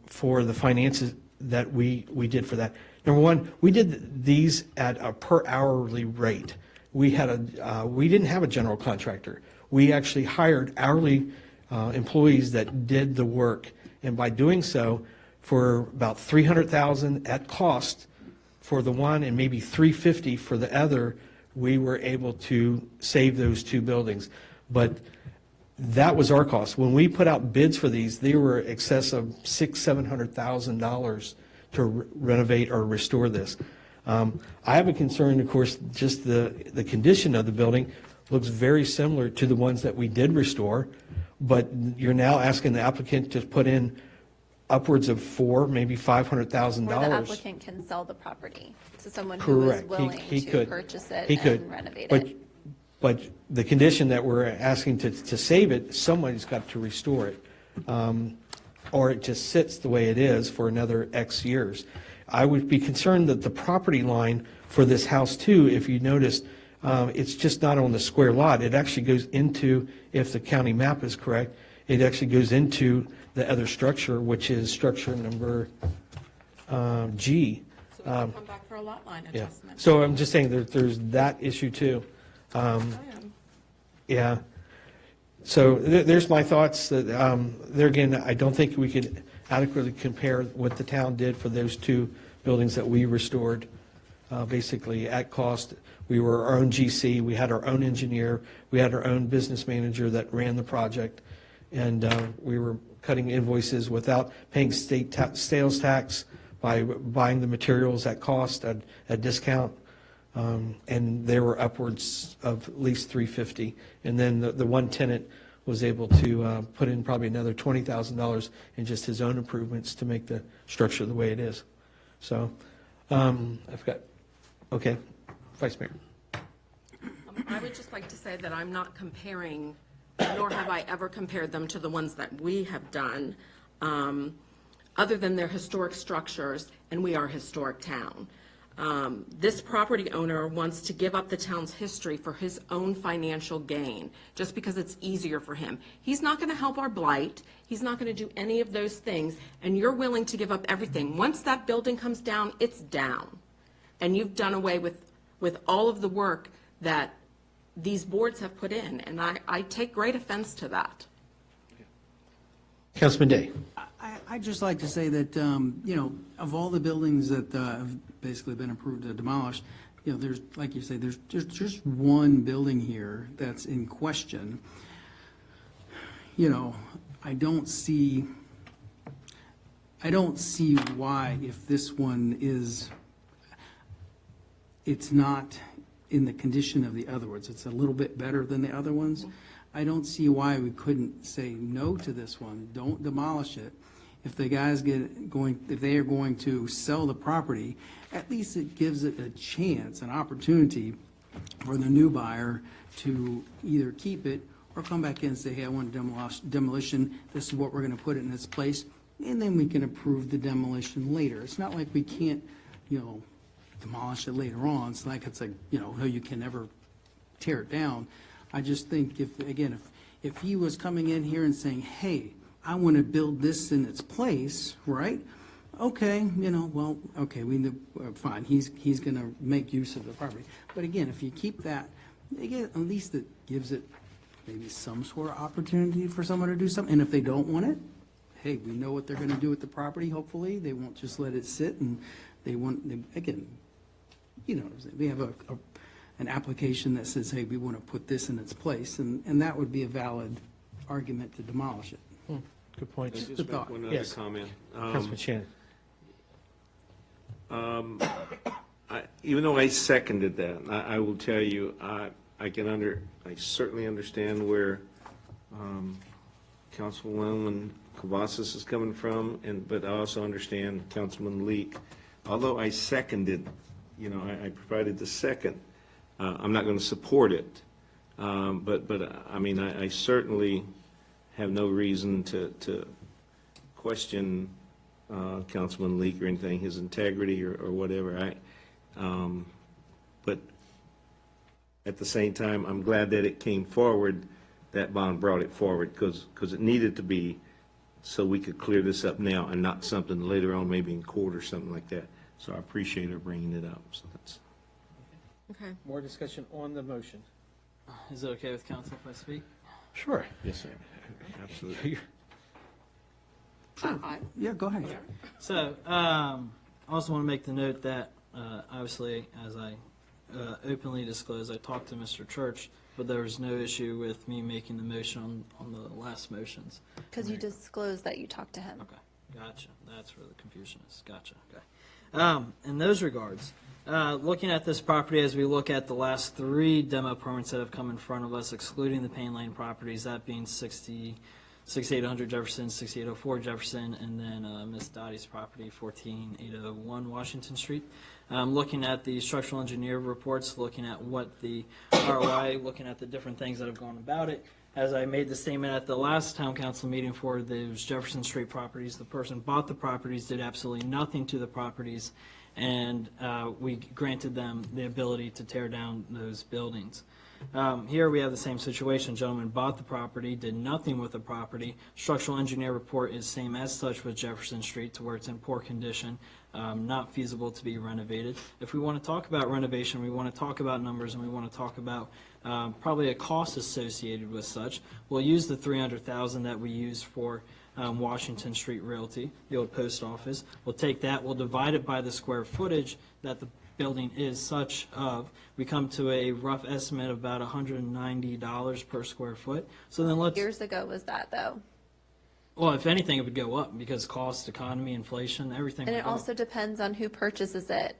for the finances that we did for that. Number one, we did these at a per hourly rate. We didn't have a general contractor. We actually hired hourly employees that did the work, and by doing so, for about $300,000 at cost for the one and maybe $350,000 for the other, we were able to save those two buildings. But that was our cost. When we put out bids for these, they were excess of $600,000-$700,000 to renovate or restore this. I have a concern, of course, just the condition of the building looks very similar to the ones that we did restore, but you're now asking the applicant to put in upwards of maybe $500,000. Or the applicant can sell the property to someone who is Correct. willing He to could. purchase it He could. and renovate But- it. But the condition that we're asking to save it, somebody's got to restore it. Or it just sits the way it is for another X years. I would be concerned that the property line for this house too, if you noticed, it's just not on the square lot. It actually goes into, if the county map is correct, it actually goes into the other structure, which is structure number G. So we can come back for a lot line Yeah. adjustment. So I'm just saying there's that issue too. Yeah. So there's my thoughts. That there again, I don't think we could adequately compare what the town did for those two buildings that we restored, basically at cost. We were our own GC. We had our own engineer. We had our own business manager that ran the project, and we were cutting invoices without paying state sales tax by buying the materials at cost, at a discount, and they were upwards of at least $350,000. And then the one tenant was able to put in probably another $20,000 in just his own improvements to make the structure the way it is. So I've got, okay, Vice Mayor. I would just like to say that I'm not comparing, nor have I ever compared them to the ones that we have done, other than their historic structures, and we are a historic town. This property owner wants to give up the town's history for his own financial gain, just because it's easier for him. He's not going to help our blight. He's not going to do any of those things, and you're willing to give up everything. Once that building comes down, it's down. And you've done away with all of the work that these boards have put in, and I take great offense to that. Councilman Day. I'd just like to say that, of all the buildings that have basically been approved to demolish, there's, like you say, there's just one building here that's in question. I don't see why, if this one it's not in the condition of the other ones, it's a little bit better than the other ones. I don't see why we couldn't say no to this one, don't demolish it. If the guys if they are going to sell the property, at least it gives it a chance, an opportunity for the new buyer to either keep it or come back in and say, hey, I want demolition, this is what we're gonna put it in its place, and then we can approve the demolition later. It's not like we can't, demolish it later on. It's like, no, you can never tear it down. I just think if he was coming in here and saying, hey, I want to build this in its place, right? Okay, okay, fine, he's going to make use of the property. But again, if you keep that, again, at least it gives it maybe some sort of opportunity for someone to do something. And if they don't want it, hey, we know what they're going to do with the property, hopefully. They won't just let it sit, and again, we have an application that says, hey, we want to put this in its place, and that would be a valid argument to demolish it. Good point. Can I just make one other Yes. comment? Councilman Shannon. Even though I seconded that, I will tell you, I certainly understand where Councilwoman Cavazos is coming from, but I also understand Councilman Leak. Although I seconded, I provided the second, I'm not going to support it. I certainly have no reason to question Councilman Leak or anything, his integrity or whatever. But at the same time, I'm glad that it came forward, that bond brought it forward, because it needed to be, so we could clear this up now and not something later on, maybe in court or something like that. So I appreciate her bringing it up. So that's. Okay. More discussion on the motion. Is it okay with council if I speak? Sure. Yes, sir. Absolutely. Yeah, go ahead. So, I also want to make the note that, obviously, as I openly disclosed, I talked to Mr. Church, but there was no issue with me making the motion on the last motions. Because you disclosed that you talked to him. Okay, gotcha. That's where the confusion is. Gotcha, okay. In those regards, looking at this property as we look at the last 3 demo permits that have come in front of us, excluding the Payne Lane properties, that being 6800 Jefferson, 6804 Jefferson, and then Miss Dottie's property, 14801 Washington Street. Looking at the structural engineer reports, looking at what the ROI, looking at the different things that have gone about it. As I made the statement at the last town council meeting for those Jefferson Street properties, the person bought the properties, did absolutely nothing to the properties, and we granted them the ability to tear down those buildings. Here we have the same situation. Gentleman bought the property, did nothing with the property. Structural engineer report is same as such with Jefferson Street, to where it's in poor condition, not feasible to be renovated. If we want to talk about renovation, we want to talk about numbers, and we want to talk about probably a cost associated with such. We'll use the $300,000 that we used for Washington Street Realty, the old post office. We'll take that, we'll divide it by the square footage that the building is such of. We come to a rough estimate of about $190 per square foot. So then let's. Years ago was that, though? Well, if anything, it would go up because cost, economy, inflation, everything And would it go up. also depends on who purchases it.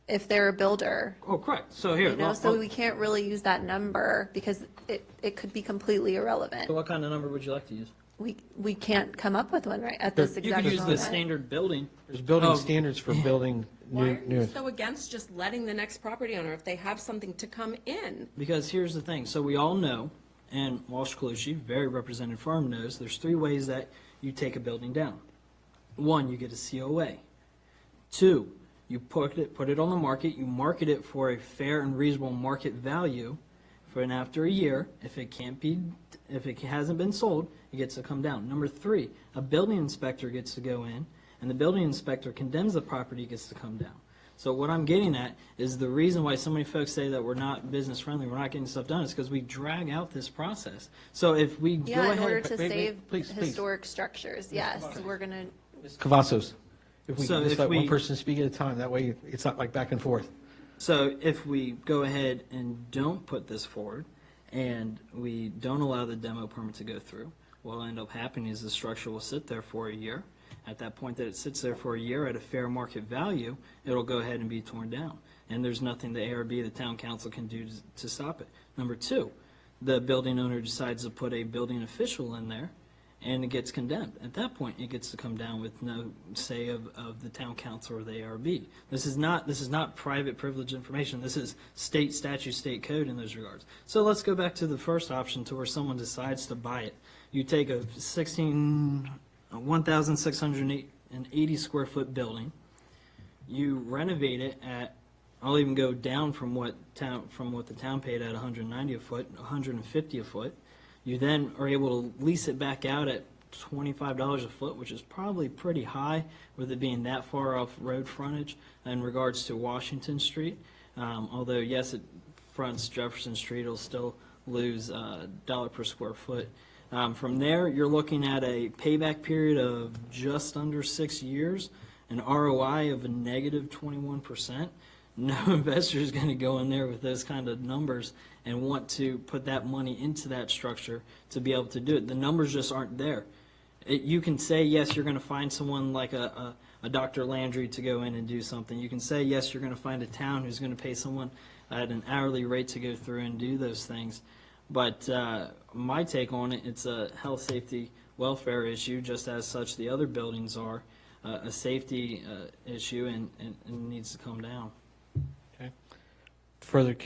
If they're a builder, Oh, correct. So here, you know, so we can't really use that number because it could be completely irrelevant. so what kind of number would you like to use? We can't come up with one right at this You exact could use moment. the standard building. There's building Oh. standards for building Why new. are you so against just letting the next property owner, if they have something to come in? Because here's the thing, so we all know, and Walsh Colosi, very represented firm, knows, there's three ways that you take a building down. One, you get a COA. Two, you put it on the market, you market it for a fair and reasonable market value, and after a year, if it hasn't been sold, it gets to come down. Number three, a building inspector gets to go in, and the building inspector condemns the property, gets to come down. So what I'm getting at is the reason why so many folks say that we're not business friendly, we're not getting stuff done, is because we drag out this process. So if we go Yeah, ahead. in order to save please. historic structures, yes, we're gonna, Cavazos, if we So can just if let one we- person speak at a time, that way it's not like back and forth. So if we go ahead and don't put this forward, and we don't allow the demo permit to go through, what'll end up happening is the structure will sit there for a year. At that point that it sits there for a year at a fair market value, it'll go ahead and be torn down. And there's nothing the ARB, the town council, can do to stop it. Number two, the building owner decides to put a building official in there, and it gets condemned. At that point, it gets to come down with no say of the town council or the ARB. This is not private privileged information. This is state statute, state code in those regards. So let's go back to the first option, to where someone decides to buy it. You take a 1,680 square foot building, you renovate it at, I'll even go down from what the town paid at 190 a foot, 150 a foot. You then are able to lease it back out at $25 a foot, which is probably pretty high with it being that far off road frontage in regards to Washington Street. Although, yes, it fronts Jefferson Street, it'll still lose $1 per square foot. From there, you're looking at a payback period of just under 6 years, an ROI of a negative 21%. No investor is going to go in there with those kind of numbers and want to put that money into that structure to be able to do it. The numbers just aren't there. You can say, yes, you're going to find someone like a Dr. Landry to go in and do something. You can say, yes, you're going to find a town who's going to pay someone at an hourly rate to go through and do those things. But my take on it, it's a health, safety, welfare issue, just as such the other buildings are, a safety issue, and needs to come down. Further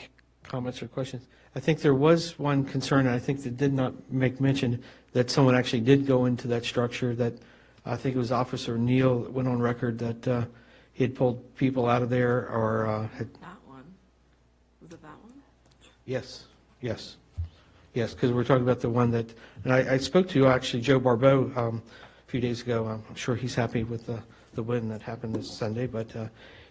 comments or questions? I think there was one concern, and I think that did not make mention, that someone actually did go into that structure, that I think it was Officer Neal that went on record that he had pulled people out of there, or had, That one. Was it that one? yes, because we're talking about the one that, and I spoke to actually Joe Barbeau a few days ago. I'm sure he's happy with the win that happened this Sunday, but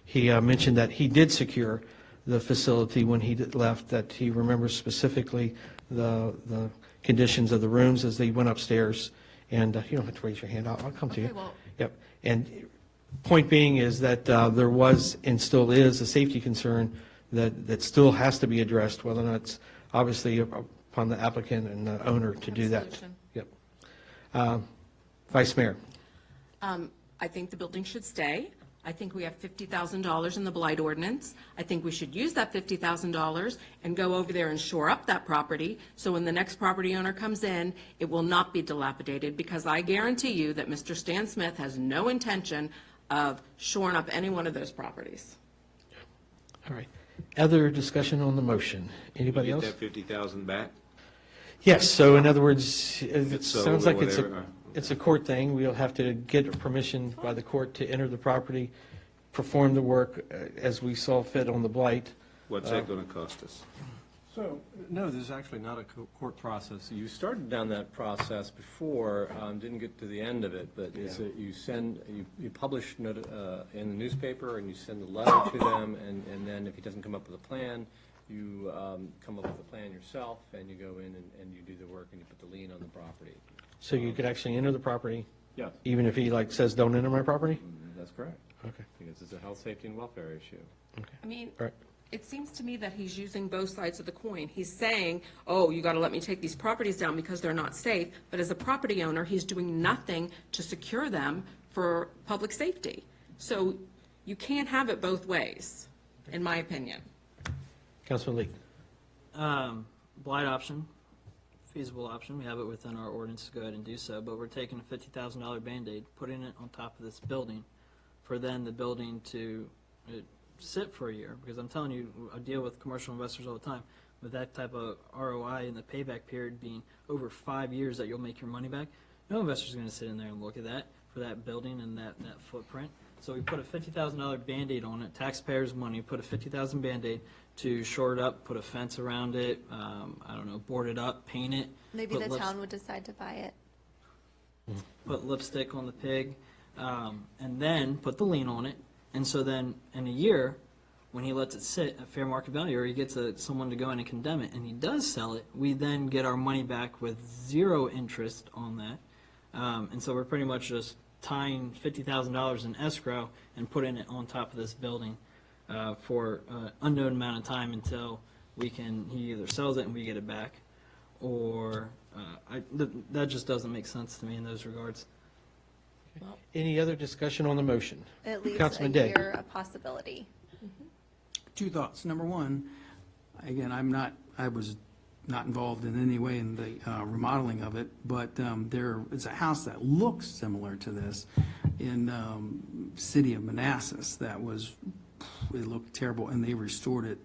he mentioned that he did secure the facility when he left, that he remembers specifically the conditions of the rooms as they went upstairs. And you don't have to raise your hand, I'll come to you. Okay, well- Yep. And point being is that there was and still is a safety concern that still has to be addressed, whether or not it's obviously upon the applicant and the owner to do that. Absolution. Yep. Vice Mayor. I think the building should stay. I think we have $50,000 in the blight ordinance. I think we should use that $50,000 and go over there and shore up that property, so when the next property owner comes in, it will not be dilapidated, because I guarantee you that Mr. Stan Smith has no intention of shoring up any one of those properties. All right. Other discussion on the motion? Anybody else? Get that 50,000 back? Yes, so in other words, it it's sold sounds or like whatever. it's a court thing. We'll have to get permission by the court to enter the property, perform the work as we saw fit on the blight. What's that going to cost us? So, no, this is actually not a court process. You started down that process before, didn't get to the end of it, but it's you publish in the newspaper, and you send a letter to them, and then if he doesn't come up with a plan, you come up with a plan yourself, and you go in and you do the work, and you put the lien on the property. So you could actually enter the property? Yes. Even if he says, don't enter my property? That's correct. Okay. Because it's a health, safety, and welfare issue. I mean, All right. It seems to me that he's using both sides of the coin. He's saying, oh, you got to let me take these properties down because they're not safe. But as a property owner, he's doing nothing to secure them for public safety. So you can't have it both ways, in my opinion. Councilman Lee. Blight option, feasible option. We have it within our ordinance to go ahead and do so. But we're taking a $50,000 Band-Aid, putting it on top of this building for then the building to sit for a year, because I'm telling you, I deal with commercial investors all the time. With that type of ROI and the payback period being over 5 years that you'll make your money back, no investor's going to sit in there and look at that for that building and that footprint. So we put a $50,000 Band-Aid on it, taxpayers' money, put a $50,000 Band-Aid to shore it up, put a fence around it, I don't know, board it up, paint it. Maybe the town would decide to buy it. Put lipstick on the pig, and then put the lien on it. And so then in a year, when he lets it sit at fair market value, or he gets someone to go in and condemn it, and he does sell it, we then get our money back with 0 interest on that. And so we're pretty much just tying $50,000 in escrow and putting it on top of this building for an unknown amount of time until he either sells it and we get it back, or that just doesn't make sense to me in those regards. Any other discussion on the motion? It leaves Councilman a Day. year a possibility. 2 thoughts. Number one, again, I was not involved in any way in the remodeling of it, but there is a house that looks similar to this in city of Manassas that it looked terrible, and they restored it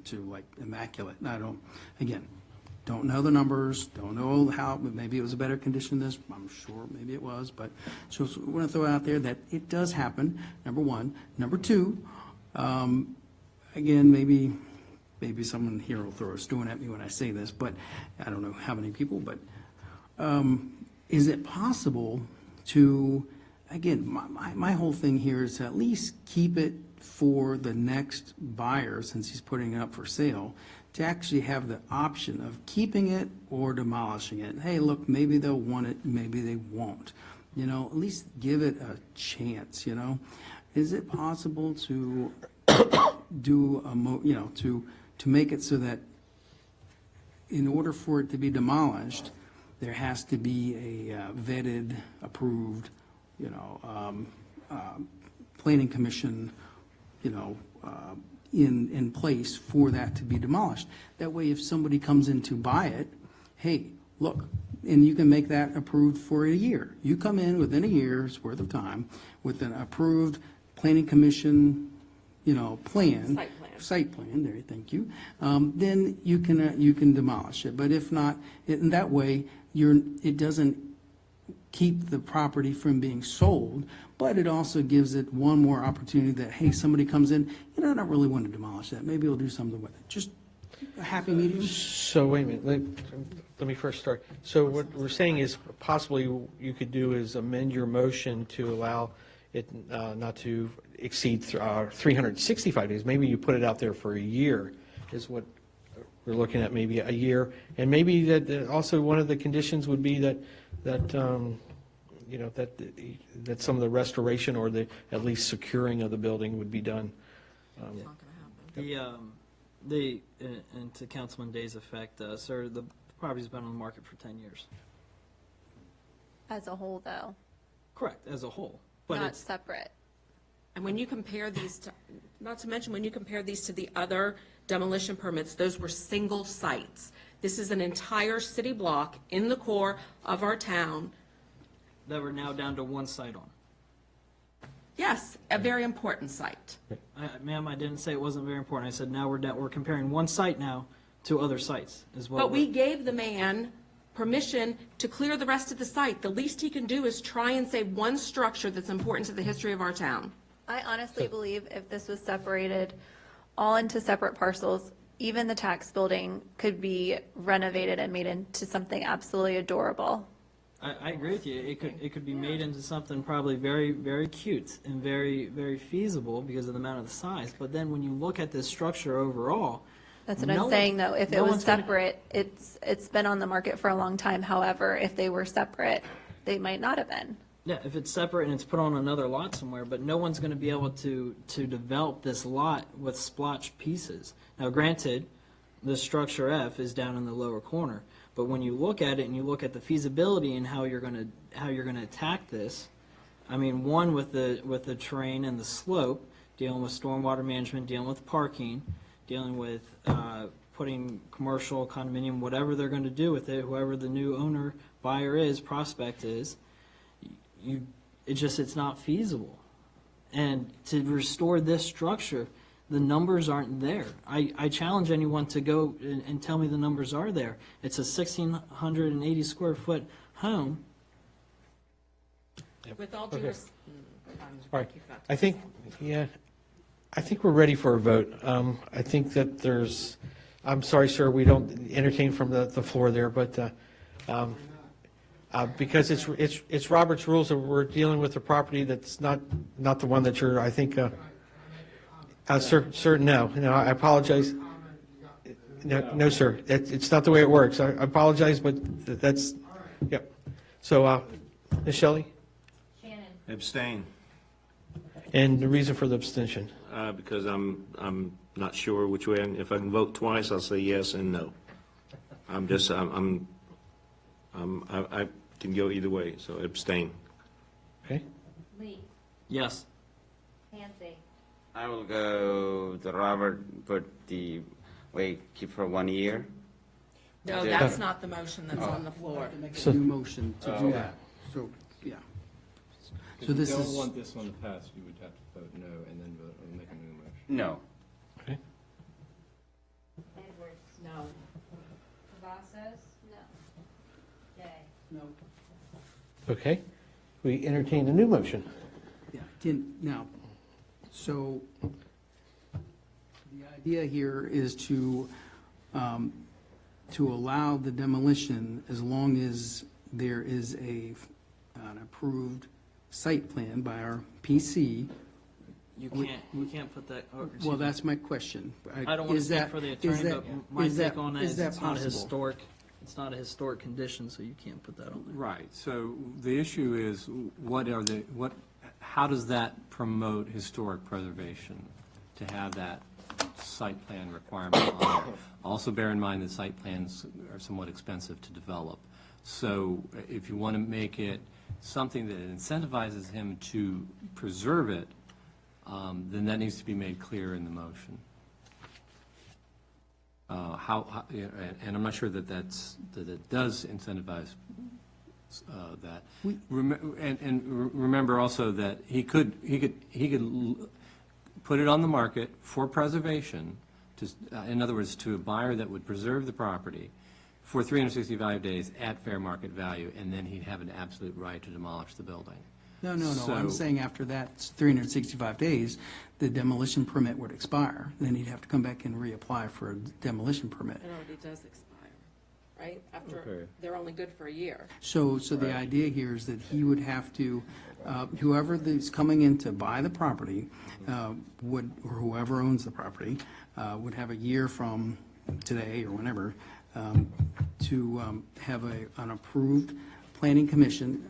to like immaculate. And I don't know the numbers, don't know how, but maybe it was a better condition than this. I'm sure maybe it was, but so I want to throw out there that it does happen, number one. Number two, again, maybe someone here will throw a stone at me when I say this, but I don't know how many people, but is it possible to, again, my whole thing here is to at least keep it for the next buyer, since he's putting it up for sale, to actually have the option of keeping it or demolishing it. Hey, look, maybe they'll want it, maybe they won't. At least give it a chance, Is it possible to do to make it so that in order for it to be demolished, there has to be a vetted, approved, planning commission, in place for that to be demolished. That way, if somebody comes in to buy it, hey, look, and you can make that approved for a year. You come in within a year's worth of time with an approved planning commission, plan. Site plan, there, thank you. Then you can demolish it. But if not, in that way, it doesn't keep the property from being sold, but it also gives it one more opportunity that, hey, somebody comes in, I don't really want to demolish that. Maybe we'll do something with it. Just a happy medium. So wait a minute, let me first start. So what we're saying is possibly you could do is amend your motion to allow it not to exceed 365 days. Maybe you put it out there for a year is what we're looking at, maybe a year. And maybe that also one of the conditions would be that some of the restoration or at least securing of the building would be done. And to Councilman Day's effect, sir, the property's been on the market for 10 years. As a whole, though. Correct, as a whole. But not separate. And when you compare these to, not to mention when you compare these to the other demolition permits, those were single sites. This is an entire city block in the core of our town. That we're now down to one site on. Yes, a very important site. Ma'am, I didn't say it wasn't very important. I said now we're comparing one site now to other sites as well. But we gave the man permission to clear the rest of the site. The least he can do is try and save one structure that's important to the history of our town. I honestly believe if this was separated all into separate parcels, even the tax building could be renovated and made into something absolutely adorable. I agree with you. It could be made into something probably very, very cute and very, very feasible because of the amount of the size. But then when you look at this structure overall, that's what I'm saying, though. If it was separate, it's been on the market for a long time. However, if they were separate, they might not have been. Yeah, if it's separate and it's put on another lot somewhere, but no one's going to be able to develop this lot with splotch pieces. Now, granted, the structure F is down in the lower corner, but when you look at it and you look at the feasibility and how you're going to attack this, I mean, one with the terrain and the slope, dealing with stormwater management, dealing with parking, dealing with putting commercial, condominium, whatever they're going to do with it, whoever the new owner, buyer is, prospect is, it's not feasible. And to restore this structure, the numbers aren't there. I challenge anyone to go and tell me the numbers are there. It's a 1,680 square foot home. With all due Okay. respect. All right, I think we're ready for a vote. I think that I'm sorry, sir, we don't entertain from the floor there, but because it's Robert's rules that we're dealing with a property that's not the one that you're, I think, sir, no, I apologize. No, sir, it's not the way it works. I apologize, but that's, yep. So, Ms. Shelley? Abstain. And the reason for the abstention? Because I'm not sure which way, if I can vote twice, I'll say yes and no. I can go either way, so abstain. Okay. Lee, Yes. Nancy, I will go to Robert, put the, keep for 1 year. No, that's not the motion that's on the floor. Make a new motion to do that. So, yeah. So this If you is. don't want this one to pass, you would have to vote no and then vote, or make a new motion. No. Okay. Edwards. No. Cavazos? No. Day. No. Okay. We entertain a new motion. Yeah, so the idea here is to allow the demolition as long as there is an approved site plan by our PC. We can't put that. Well, that's my question. I don't want to speak for the attorney, but my take on that is is that it's not a possible? historic. It's not a historic condition, so you can't put that on there. Right, so the issue is, how does that promote historic preservation, to have that site plan requirement on there? Also bear in mind that site plans are somewhat expensive to develop. So if you want to make it something that incentivizes him to preserve it, then that needs to be made clear in the motion. And I'm not sure that it does incentivize that. And remember also that he could put it on the market for preservation, in other words, to a buyer that would preserve the property for 365 days at fair market value, and then he'd have an absolute right to demolish the building. No, I'm saying after that 365 days, the demolition permit would expire. Then he'd have to come back and reapply for a demolition permit. It already does expire, right? After, Okay. they're only good for a year. So the idea here is that he would have to, whoever is coming in to buy the property or whoever owns the property, would have a year from today or whenever to have an approved planning commission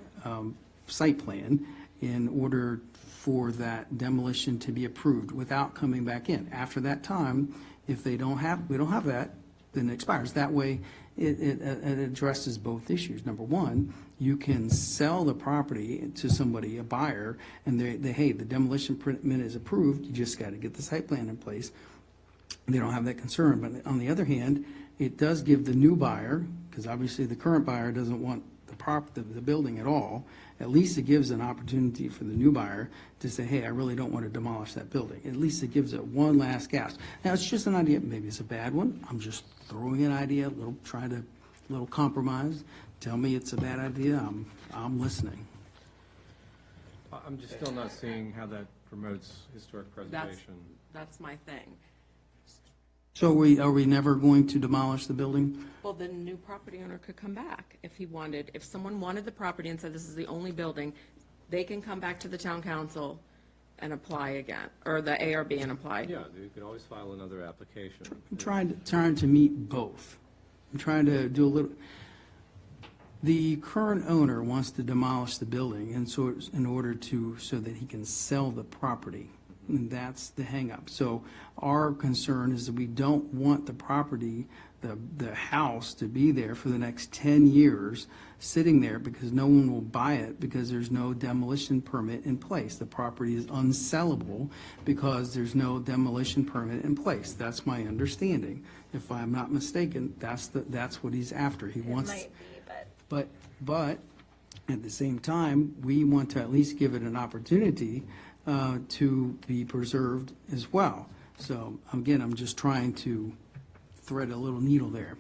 site plan in order for that demolition to be approved without coming back in. After that time, if we don't have that, then it expires. That way, it addresses both issues. Number one, you can sell the property to somebody, a buyer, and hey, the demolition permit is approved, you just got to get the site plan in place. They don't have that concern. But on the other hand, it does give the new buyer, because obviously the current buyer doesn't want the building at all, at least it gives an opportunity for the new buyer to say, hey, I really don't want to demolish that building. At least it gives it one last gasp. Now, it's just an idea. Maybe it's a bad one. I'm just throwing an idea, trying to little compromise. Tell me it's a bad idea. I'm listening. I'm just still not seeing how that promotes historic preservation. That's my thing. So are we never going to demolish the building? Well, the new property owner could come back if someone wanted the property and said this is the only building, they can come back to the town council and apply again, or the ARB and apply. Yeah, you can always file another application. I'm trying to meet both. I'm trying to do a little. The current owner wants to demolish the building, and so in order to, so that he can sell the property. And that's the hangup. So our concern is that we don't want the property, the house, to be there for the next 10 years, sitting there, because no one will buy it because there's no demolition permit in place. The property is unsellable because there's no demolition permit in place. That's my understanding. If I'm not mistaken, that's what he's after. He wants. Might be, But at the same time, we want to at least give it an opportunity to be preserved as well. So again, I'm just trying to thread a little needle there.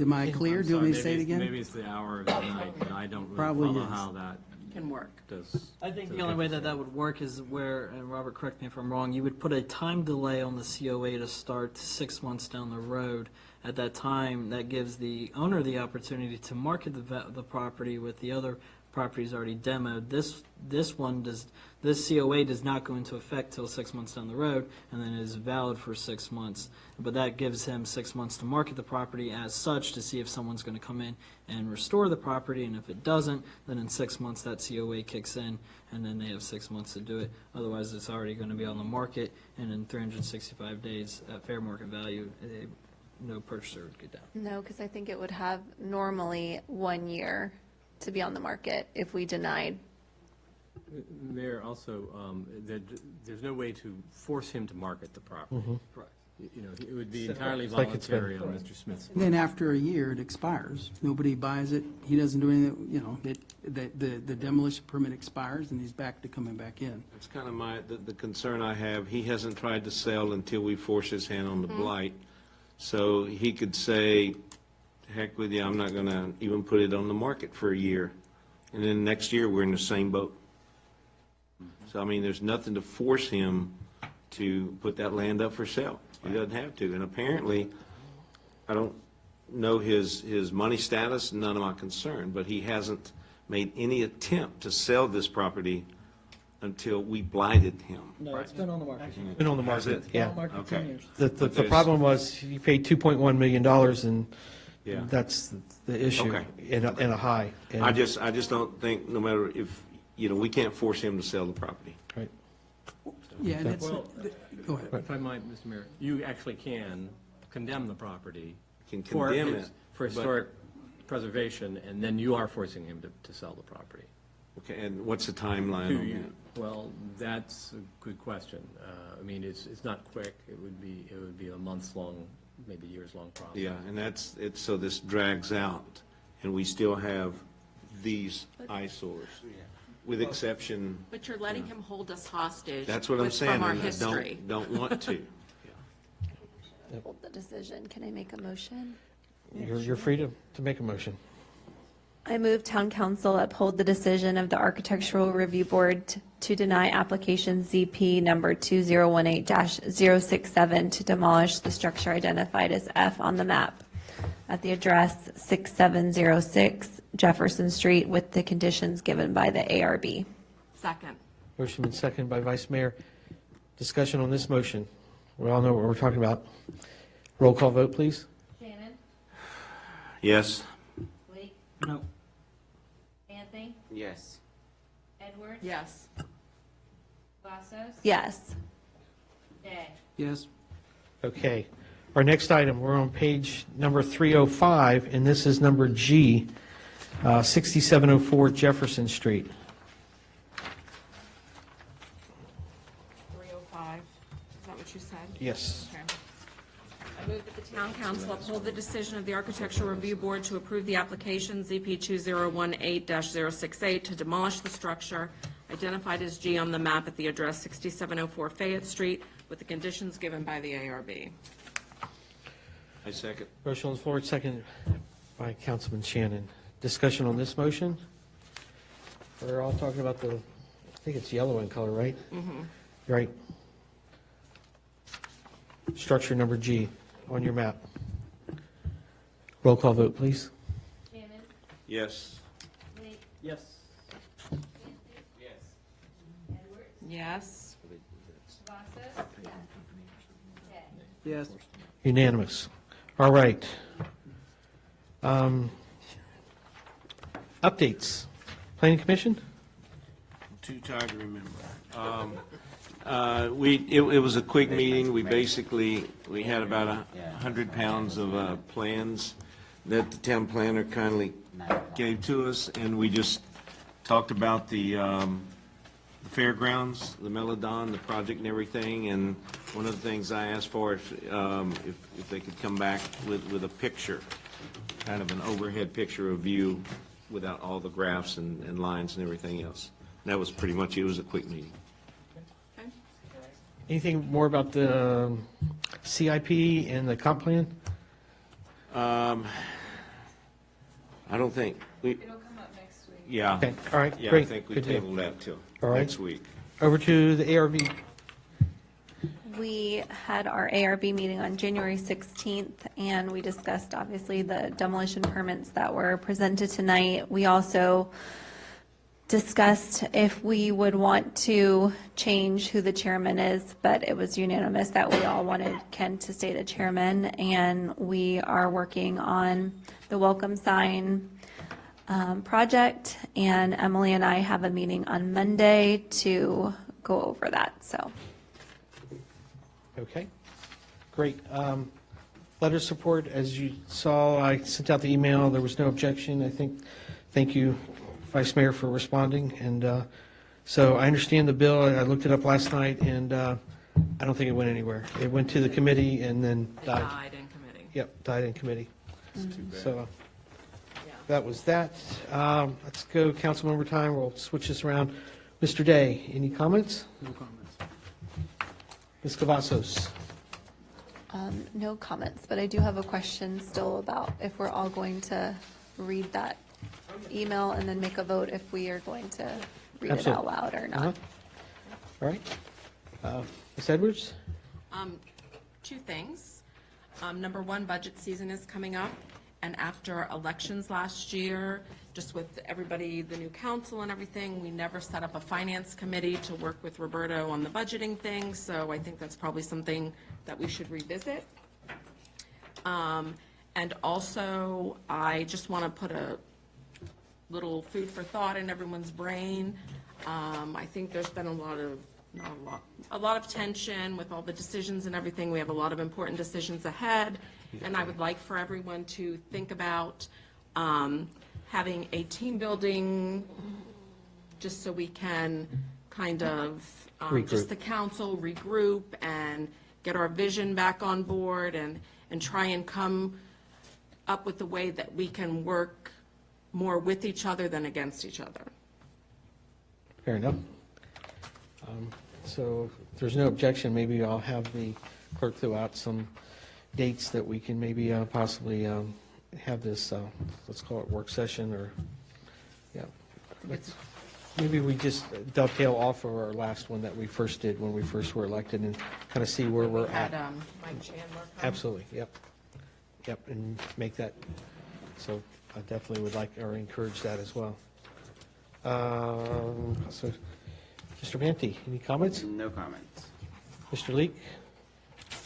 Am I clear? Do you want me to say it again? Maybe it's the hour of the night, but I don't really Probably follow is. how that Can work. does. I think the only way that would work is where, and Robert, correct me if I'm wrong, you would put a time delay on the COA to start 6 months down the road. At that time, that gives the owner the opportunity to market the property with the other properties already demoed. This COA does not go into effect till 6 months down the road, and then is valid for 6 months. But that gives him 6 months to market the property as such, to see if someone's going to come in and restore the property, and if it doesn't, then in 6 months that COA kicks in, and then they have 6 months to do it. Otherwise, it's already going to be on the market, and in 365 days at fair market value, no purchaser would get down. No, because I think it would have normally 1 year to be on the market if we denied. Mayor, also, there's no way to force him to market the property. Correct. You know, it would be entirely It's like it's been- voluntary on Mr. Smith's. And then after a year, it expires. Nobody buys it. He doesn't do anything, you know, the demolition permit expires, and he's back to coming back in. That's kind of the concern I have. He hasn't tried to sell until we force his hand on the blight. So he could say, heck with you, I'm not going to even put it on the market for a year. And then next year, we're in the same boat. So, I mean, there's nothing to force him to put that land up for sale. He doesn't have to. And apparently, I don't know his money status, none of my concern, but he hasn't made any attempt to sell this property until we blighted him. No, it's been on the market. Been on the Has market, it? yeah. On the market Okay. 10 years. The problem was, you paid $2.1 million, and Yeah. that's the issue Okay. in a high. And- I just don't think, no matter if, we can't force him to sell the property. Right. Yeah, and it's, Well, go ahead. if I might, Mr. Mayor, you actually can condemn the property Can for condemn his- it, for but- historic preservation, and then you are forcing him to sell the property. Okay, and what's the timeline To on you. that? Well, that's a good question. I mean, it's not quick. It would be a months-long, maybe years-long process. Yeah, and so this drags out, and we still have these eyesores, with exception, But you're letting him hold us hostage. that's what I'm saying, From our and I history. don't want to. Hold the decision. Can I make a motion? You're free to make a motion. I move town council uphold the decision of the Architectural Review Board to deny application ZP number 2018-067 to demolish the structure identified as F on the map at the address 6706 Jefferson Street with the conditions given by the ARB. Second. Motion been seconded by Vice Mayor. Discussion on this motion. We all know what we're talking about. Roll call vote, please. Shannon? Yes? Blake? No. Anthony? Yes. Edwards? Yes. Vassos? Yes. Day? Yes. Okay. Our next item, we're on page number 305, and this is number G, 6704 Jefferson Street. 305, is that what you said? Yes. Okay. I move that the town council uphold the decision of the Architectural Review Board to approve the application ZP 2018-068 to demolish the structure identified as G on the map at the address 6704 Fayette Street with the conditions given by the ARB. I second. Motion on the floor, seconded by Councilman Shannon. Discussion on this motion? We're all talking about I think it's yellow in color, right? Mm-hmm. Right. Structure number G on your map. Roll call vote, please. Shannon? Yes? Blake? Yes. Edwards? Yes. Vassos? Day? Yes. Unanimous. All right. Updates. Planning Commission? Too tired to remember. It was a quick meeting. We had about 100 pounds of plans that the town planner kindly gave to us, and we just talked about the fairgrounds, the Melodon, the project and everything, and one of the things I asked for, if they could come back with a picture, kind of an overhead picture of view without all the graphs and lines and everything else. That was pretty much, it was a quick meeting. Anything more about the CIP and the comp plan? I don't think, It'll come up next week. yeah. Okay, all right, Yeah, I great. think we Good deal. tabled that till All right. next week. Over to the ARB. We had our ARB meeting on January 16th, and we discussed, obviously, the demolition permits that were presented tonight. We also discussed if we would want to change who the chairman is, but it was unanimous that we all wanted Ken to stay the chairman, and we are working on the welcome sign project, and Emily and I have a meeting on Monday to go over that, so. Okay, great. Letter of support, as you saw, I sent out the email. There was no objection. I think, thank you, Vice Mayor, for responding. And so I understand the bill. I looked it up last night, and I don't think it went anywhere. It went to the committee and then died. Died in committee. Yep, died in committee. It's too bad. So that was that. Let's go council member time. We'll switch this around. Mr. Day, any comments? No comments. Ms. Cavazos? No comments, but I do have a question still about if we're all going to read that email and then make a vote if we are going to read it out Absolutely. loud or Uh-huh. not. All right. Ms. Edwards? Two things. Number one, budget season is coming up, and after elections last year, just with everybody, the new council and everything, we never set up a finance committee to work with Roberto on the budgeting thing, so I think that's probably something that we should revisit. And also, I just want to put a little food for thought in everyone's brain. I think there's been a lot of tension with all the decisions and everything. We have a lot of important decisions ahead, and I would like for everyone to think about having a team building, just so we can kind of, just the council regroup and get our vision back on board and try and come up with a way that we can work more with each other than against each other. Fair enough. So if there's no objection, maybe I'll have the clerk throw out some dates that we can maybe possibly have this, let's call it work session, or, yeah. Maybe we just dovetail off of our last one that we first did when we first were elected and kind of see where we're Had at. Mike Chandler come. Absolutely, yep. Yep, and make that, so I definitely would like or encourage that as well. So, Mr. Manti, any comments? No comments. Mr. Leek?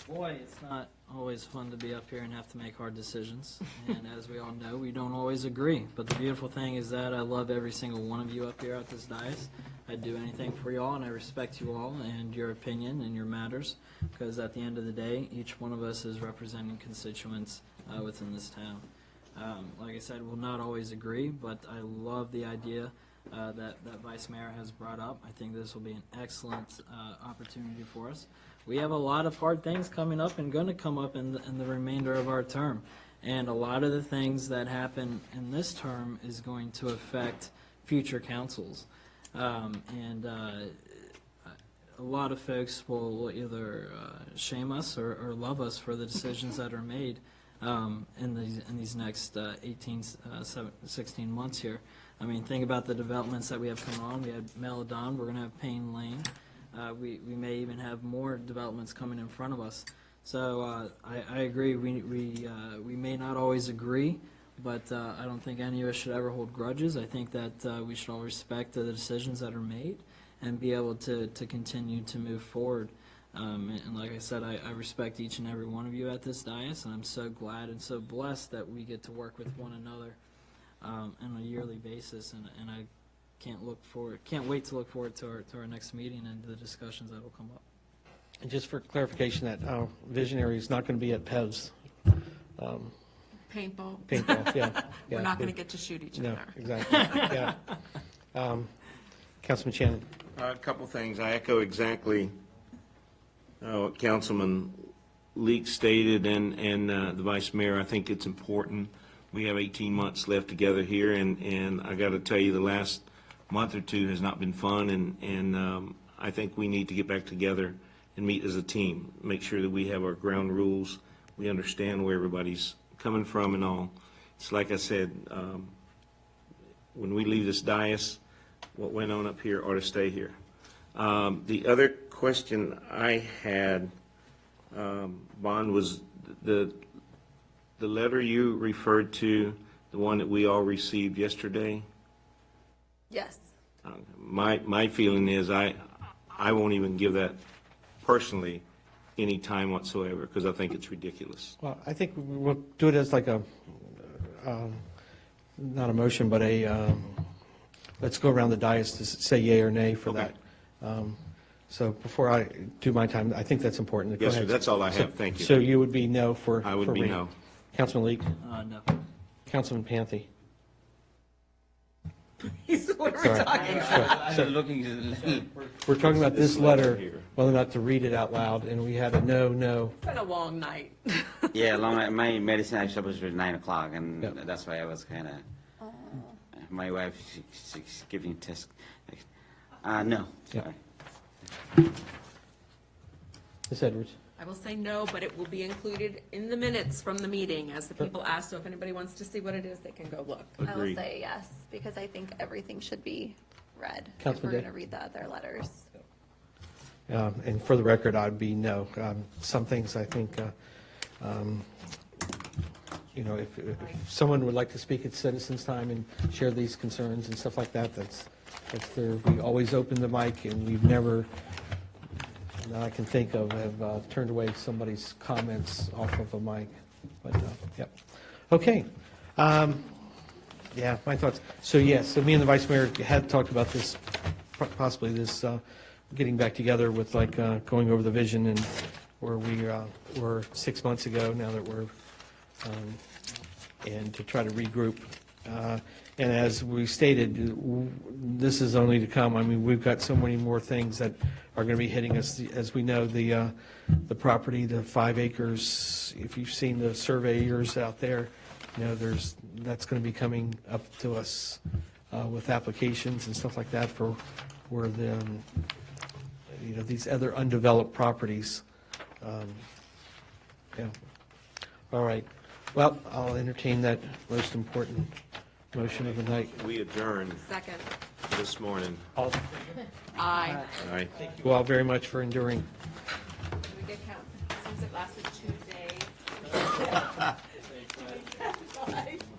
Boy, it's not always fun to be up here and have to make hard decisions. And as we all know, we don't always agree. But the beautiful thing is that I love every single one of you up here at this dais. I'd do anything for y'all, and I respect you all and your opinion and your matters, because at the end of the day, each one of us is representing constituents within this town. Like I said, we'll not always agree, but I love the idea that Vice Mayor has brought up. I think this will be an excellent opportunity for us. We have a lot of hard things coming up and going to come up in the remainder of our term. And a lot of the things that happen in this term is going to affect future councils. And a lot of folks will either shame us or love us for the decisions that are made in these next 16 months here. I mean, think about the developments that we have coming on. We had Melodon, we're going to have Payne Lane. We may even have more developments coming in front of us. So I agree, we may not always agree, but I don't think any of us should ever hold grudges. I think that we should all respect the decisions that are made and be able to continue to move forward. And like I said, I respect each and every one of you at this dais, and I'm so glad and so blessed that we get to work with one another. on a yearly basis, and I can't wait to look forward to our next meeting and the discussions that will come up. And just for clarification, that Visionary is not going to be at PEV's. Paintball. Paintball, yeah. We're not going to get to shoot each No, other. exactly, yeah. Councilman Shannon. A couple things. I echo exactly what Councilman Leek stated and the Vice Mayor. I think it's important. We have 18 months left together here, and I got to tell you, the last month or two has not been fun, and I think we need to get back together and meet as a team, make sure that we have our ground rules, we understand where everybody's coming from and all. It's like I said, when we leave this dais, what went on up here ought to stay here. The other question I had, Bond, was the letter you referred to, the one that we all received yesterday. Yes. My feeling is I won't even give that personally any time whatsoever, because I think it's ridiculous. Well, I think we'll do it as like a, not a motion, but let's go around the dais to say yea or nay for that. So before I do my time, I think that's important. Go Yes, sir, ahead. that's all I have. Thank you. So you would be no for? I would for be Reed. no. Councilman Leek? No. Councilman Panthy? What are we Sorry. talking about? Sure. We're talking about this letter, whether or not to read it out loud, and we had a no. It's been a long night. Yeah, long night. My medicine actually was at 9 o'clock, and that's why I was kind of. My wife, she's giving test. No, sorry. Ms. Edwards? I will say no, but it will be included in the minutes from the meeting as the people asked. So if anybody wants to see what it is, they can go look. I will say yes, because I think everything should be read if Councilman we're Day? going to read the other letters. And for the record, I'd be no. Some things I think, if someone would like to speak at Citizens Time and share these concerns and stuff like that, that's there. We always open the mic, and we've never, that I can think of, have turned away somebody's comments off of a mic. But, yep. Okay. Yeah, my thoughts. So, yes, so me and the Vice Mayor had talked about this, possibly this, getting back together with going over the vision and where we were 6 months ago, now that we're, and to try to regroup. And as we stated, this is only to come. I mean, we've got so many more things that are going to be hitting us. As we know, the property, the 5 acres, if you've seen the surveyors out there, that's going to be coming up to us with applications and stuff like that for where the, these other undeveloped properties. Yeah. All right. Well, I'll entertain that most important motion of the night. We adjourned Second. this morning. All Aye. Aye. Thank you all very much for enduring. Did we get count? Since it lasted 2 days.